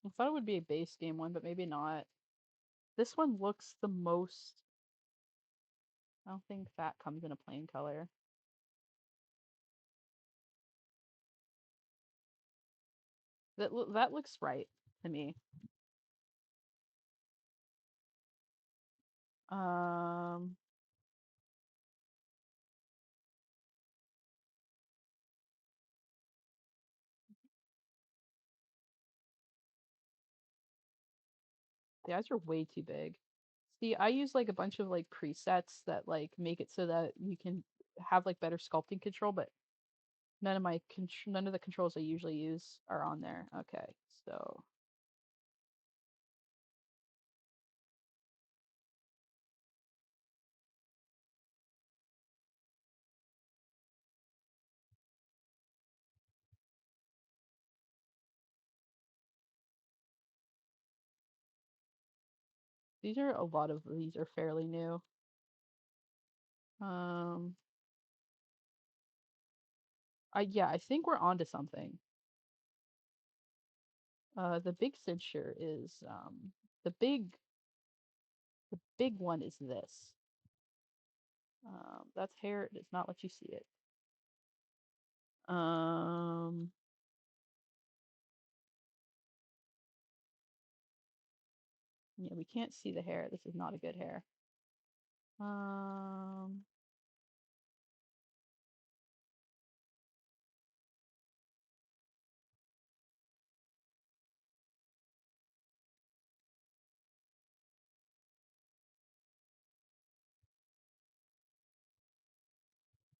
I thought it would be a base game one, but maybe not. This one looks the most. I don't think that comes in a plain color. That looks right to me. Um, the eyes are way too big. See, I use like a bunch of like presets that like make it so that you can have like better sculpting control, but none of the controls I usually use are on there. Okay, so a lot of these are fairly new. Um, yeah, I think we're onto something. The big cincher is the big one is this. That's hair. It does not let you see it. Yeah, we can't see the hair. This is not a good hair.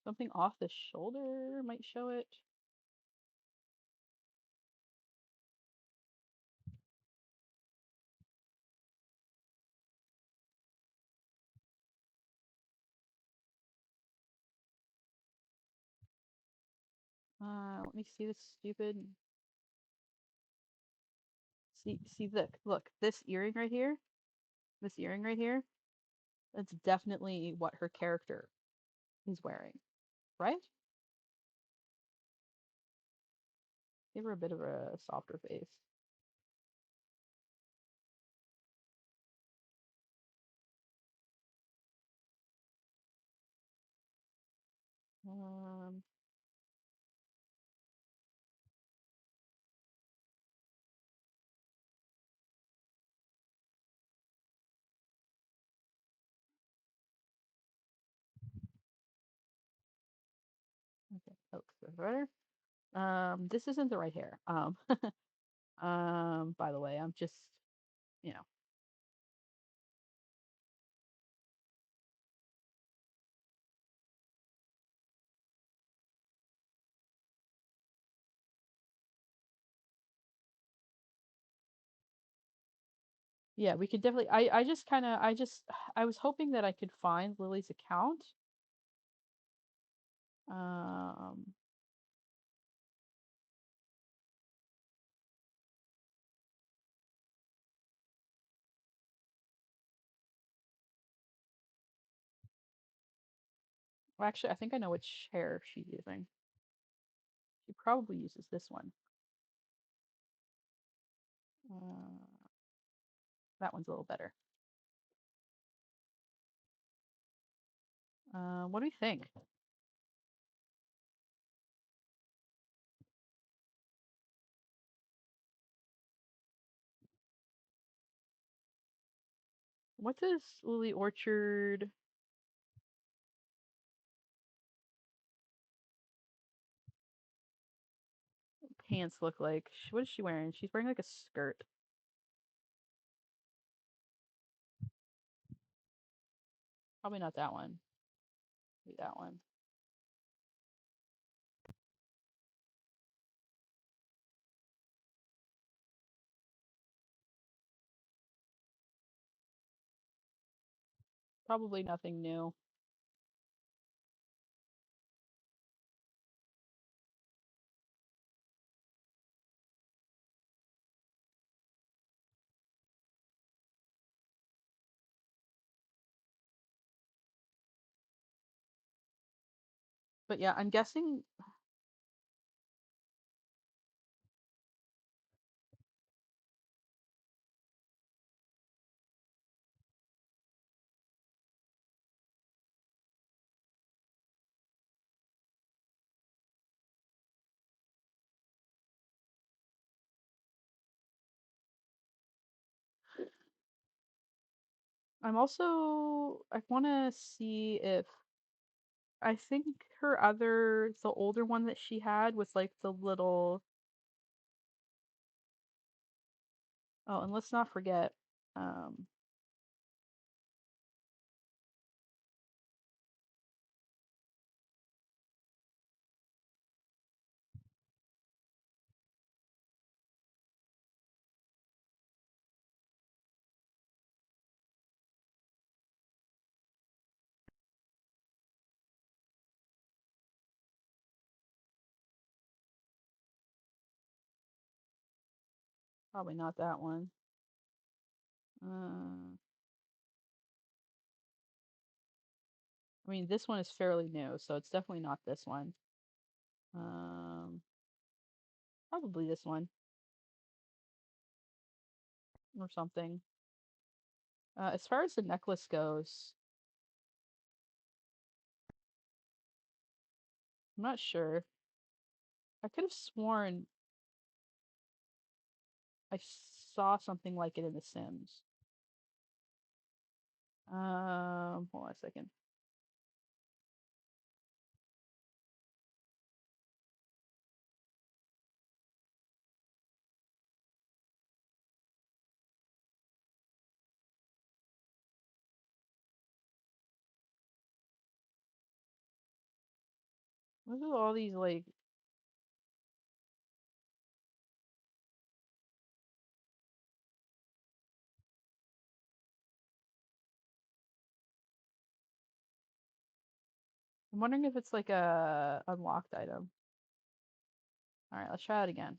Something off the shoulder might show it. Let me see this stupid. See, look, this earring right here. This earring right here. That's definitely what her character is wearing, right? Give her a bit of a softer face. Um, okay, that looks better. This isn't the right hair. By the way, I'm just, you know. Yeah, we could definitely. I just kind of. I was hoping that I could find Lily's account. Um, Well, actually, I think I know which hair she's using. She probably uses this one. That one's a little better. What do you think? What does Lily Orchard pants look like? What is she wearing? She's wearing like a skirt. Probably not that one. Maybe that one. Probably nothing new. But yeah, I'm guessing. I want to see if I think the older one that she had was like the little. Oh, and let's not forget, um, probably not that one. I mean, this one is fairly new, so it's definitely not this one. Probably this one or something. As far as the necklace goes, I'm not sure. I could have sworn I saw something like it in The Sims. Hold on a second. What are all these like? I'm wondering if it's like a unlocked item. All right, let's try it again.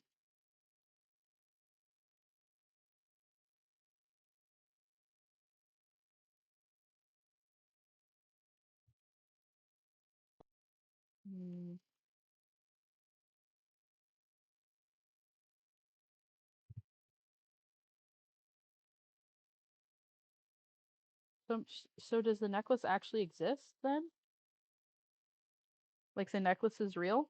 Hmm. So does the necklace actually exist then? Like the necklace is real?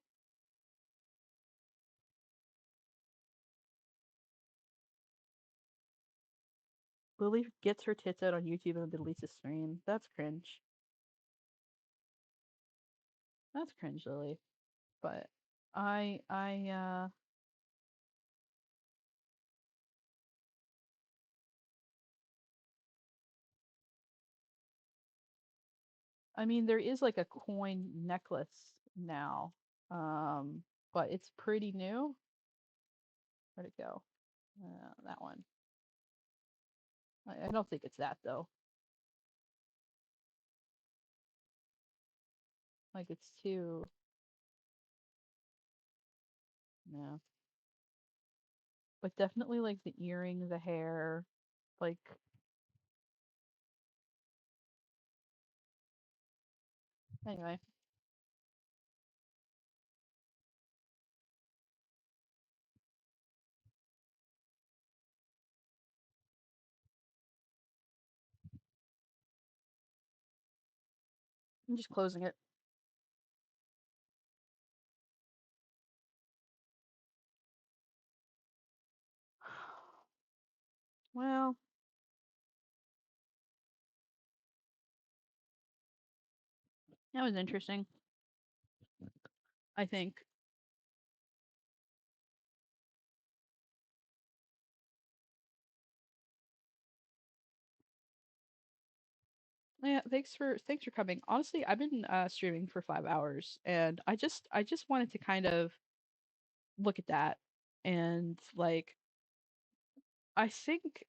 Lily gets her tits out on YouTube and deletes the stream. That's cringe. That's cringe, Lily. But I mean there is like a coin necklace now. But it's pretty new. Where'd it go? That one. I don't think it's that though. Like it's too. No. But definitely like the earring, the hair, like anyway. I'm just closing it. Well, that was interesting. I think. Yeah, thanks for coming. Honestly, I've been streaming for 5 hours, and I just wanted to kind of look at that, and like I think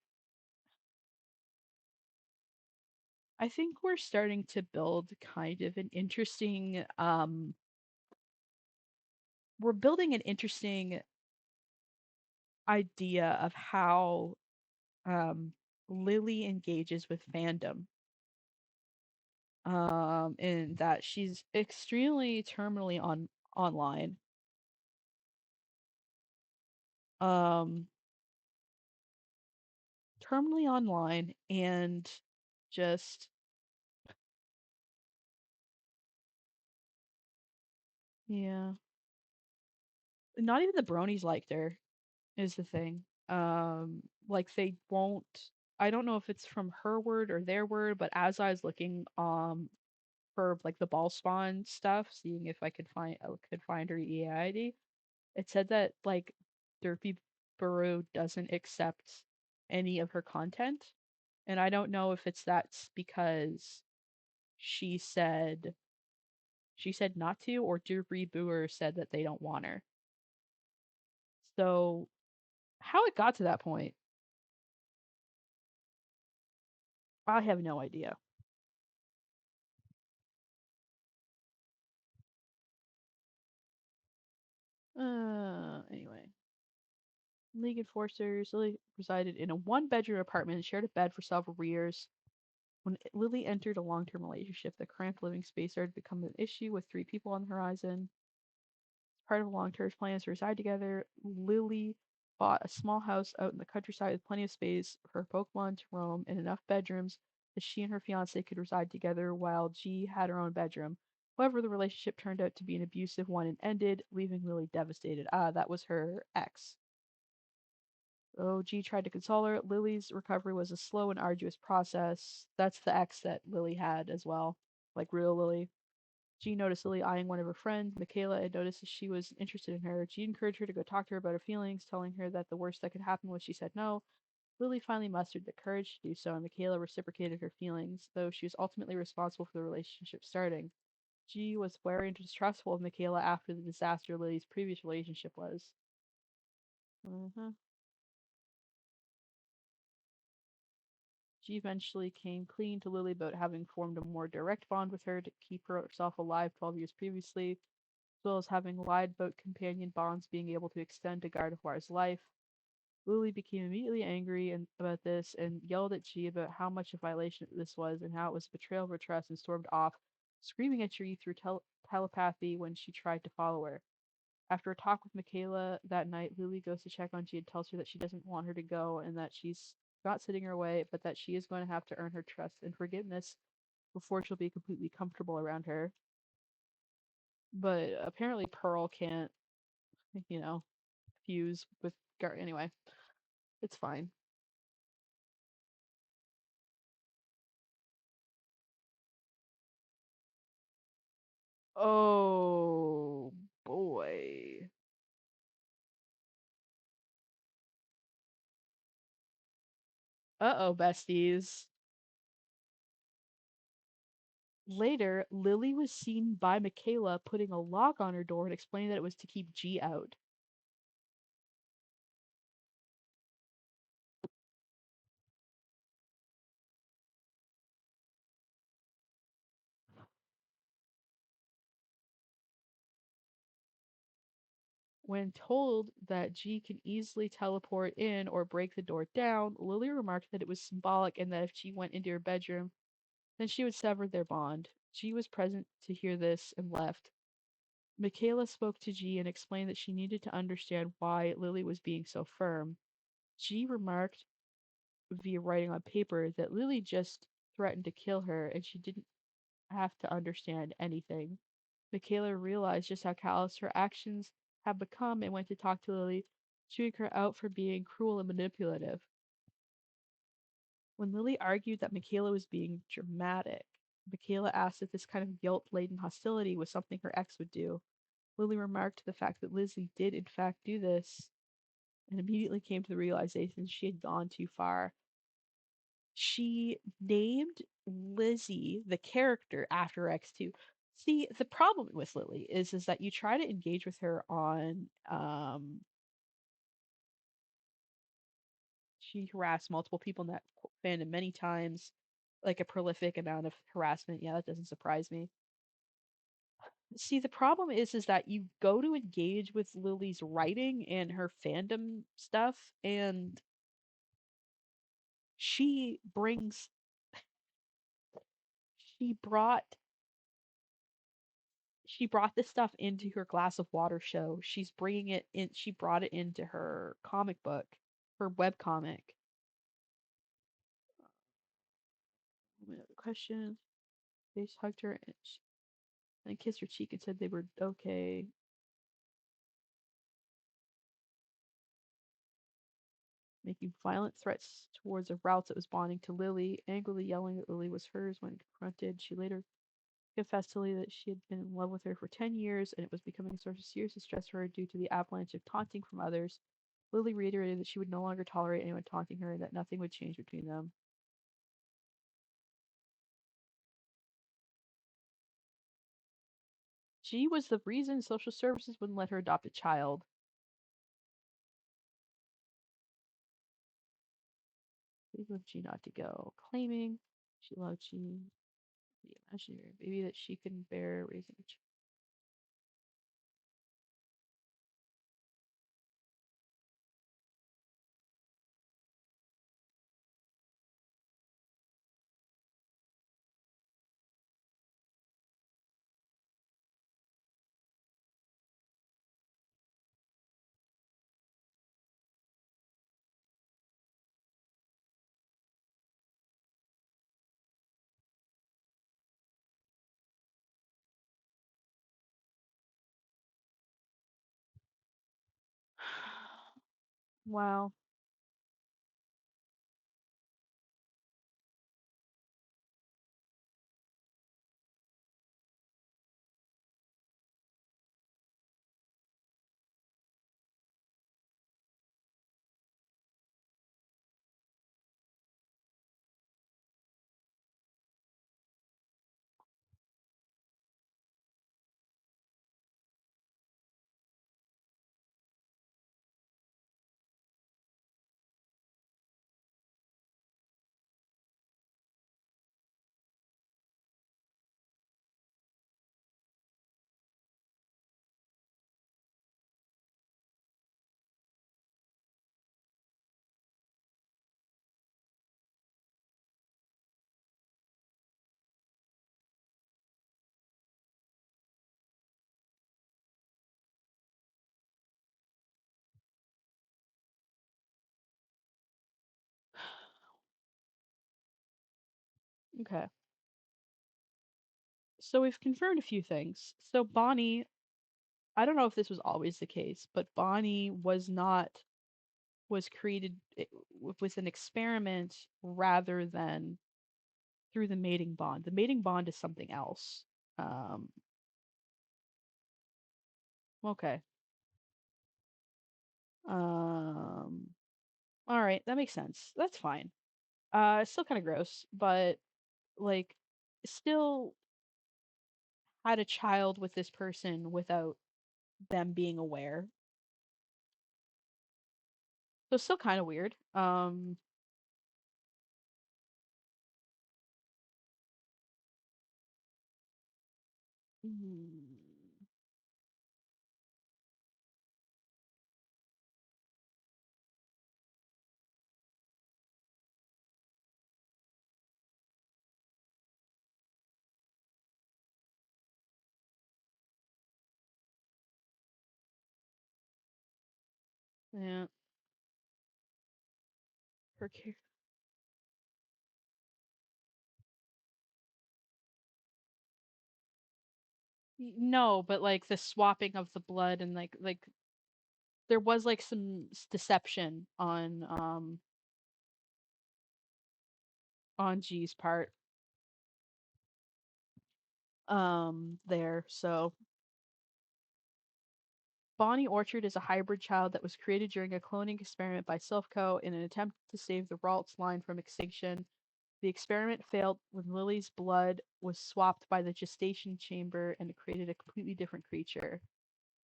I think we're starting to build kind of an interesting we're building an interesting idea of how um Lily engages with fandom. In that she's extremely terminally online. Um Terminally online and just yeah. Not even the bronies liked her is the thing. Like they won't I don't know if it's from her word or their word, but as I was looking for like the ball spawn stuff, seeing if I could find her EA ID, it said that like Derpy Burrow doesn't accept any of her content. And I don't know if that's because she said she said not to, or Derpy Brewer said that they don't want her. So how it got to that point, I have no idea. Anyway. League enforcers. Lily resided in a one-bedroom apartment and shared a bed for several years. When Lily entered a long-term relationship, the cramped living space started to become an issue with three people on the horizon. As part of long-term plans to reside together, Lily bought a small house out in the countryside with plenty of space for her Pokemon to roam and enough bedrooms that she and her fiance could reside together while G had her own bedroom. However, the relationship turned out to be an abusive one and ended, leaving Lily devastated. That was her ex. OG tried to console her. Lily's recovery was a slow and arduous process. That's the ex that Lily had as well, like real Lily. G noticed Lily eyeing one of her friends, Michaela, and noticed that she was interested in her. G encouraged her to go talk to her about her feelings, telling her that the worst that could happen was she said no. Lily finally mustered the courage to do so, and Michaela reciprocated her feelings, though she was ultimately responsible for the relationship starting. G was wary and distrustful of Michaela after the disaster Lily's previous relationship was. Mm-hmm. She eventually came clean to Lily about having formed a more direct bond with her to keep herself alive 12 years previously, as well as having lied about companion bonds being able to extend to Gardevoir's life. Lily became immediately angry about this and yelled at G about how much a violation this was and how it was a betrayal of her trust, and stormed off, screaming at G through telepathy when she tried to follow her. After a talk with Michaela that night, Lily goes to check on G and tells her that she doesn't want her to go and that she's not sitting her way, but that she is going to have to earn her trust and forgiveness before she'll be completely comfortable around her. But apparently Pearl can't, you know, fuse with Gar. Anyway, it's fine. Oh boy. Uh-oh, besties. Later, Lily was seen by Michaela putting a lock on her door and explaining that it was to keep G out. When told that G can easily teleport in or break the door down, Lily remarked that it was symbolic and that if G went into her bedroom, then she would sever their bond. G was present to hear this and left. Michaela spoke to G and explained that she needed to understand why Lily was being so firm. G remarked via writing on paper that Lily just threatened to kill her and she didn't have to understand anything. Michaela realized just how callous her actions had become and went to talk to Lily, chewing her out for being cruel and manipulative. When Lily argued that Michaela was being dramatic, Michaela asked if this kind of guilt-laden hostility was something her ex would do. Lily remarked the fact that Lizzie did in fact do this, and immediately came to the realization she had gone too far. She named Lizzie, the character, after X2. See, the problem with Lily is that you try to engage with her on she harassed multiple people in that fandom many times, like a prolific amount of harassment. Yeah, that doesn't surprise me. See, the problem is that you go to engage with Lily's writing and her fandom stuff, and she brings she brought she brought this stuff into her glass of water show. She's bringing it in. She brought it into her comic book, her web comic. Question. They hugged her and kissed her cheek and said they were okay. Making violent threats towards a route that was bonding to Lily, angrily yelling that Lily was hers when confronted. She later confessed to Lily that she had been in love with her for 10 years and it was becoming a source of serious distress for her due to the avalanche of taunting from others. Lily reiterated that she would no longer tolerate anyone taunting her and that nothing would change between them. She was the reason social services wouldn't let her adopt a child. Please left G not to go. Claiming she loved G, the imaginary baby that she couldn't bear raising a child. Wow. Okay. So we've confirmed a few things. So Bonnie, I don't know if this was always the case, but Bonnie was created with an experiment rather than through the mating bond. The mating bond is something else. Um, okay. All right, that makes sense. That's fine. It's still kind of gross, but like, still had a child with this person without them being aware. So it's still kind of weird. Hmm. Yeah. Her care. No, but like the swapping of the blood and like there was like some deception on G's part there. So Bonnie Orchard is a hybrid child that was created during a cloning experiment by Silphco in an attempt to save the Ralts line from extinction. The experiment failed when Lily's blood was swapped by the gestation chamber and it created a completely different creature.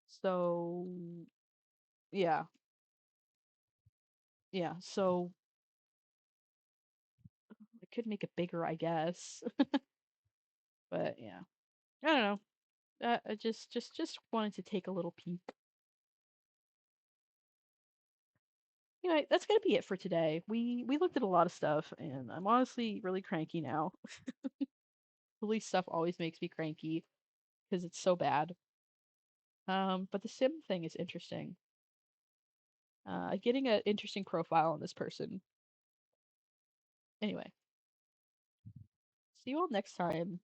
So, yeah. Yeah, so I could make it bigger, I guess. But yeah. I don't know. I just wanted to take a little peek. Anyway, that's gonna be it for today. We looked at a lot of stuff, and I'm honestly really cranky now. Police stuff always makes me cranky because it's so bad. But the sim thing is interesting. Getting an interesting profile on this person. Anyway, see you all next time.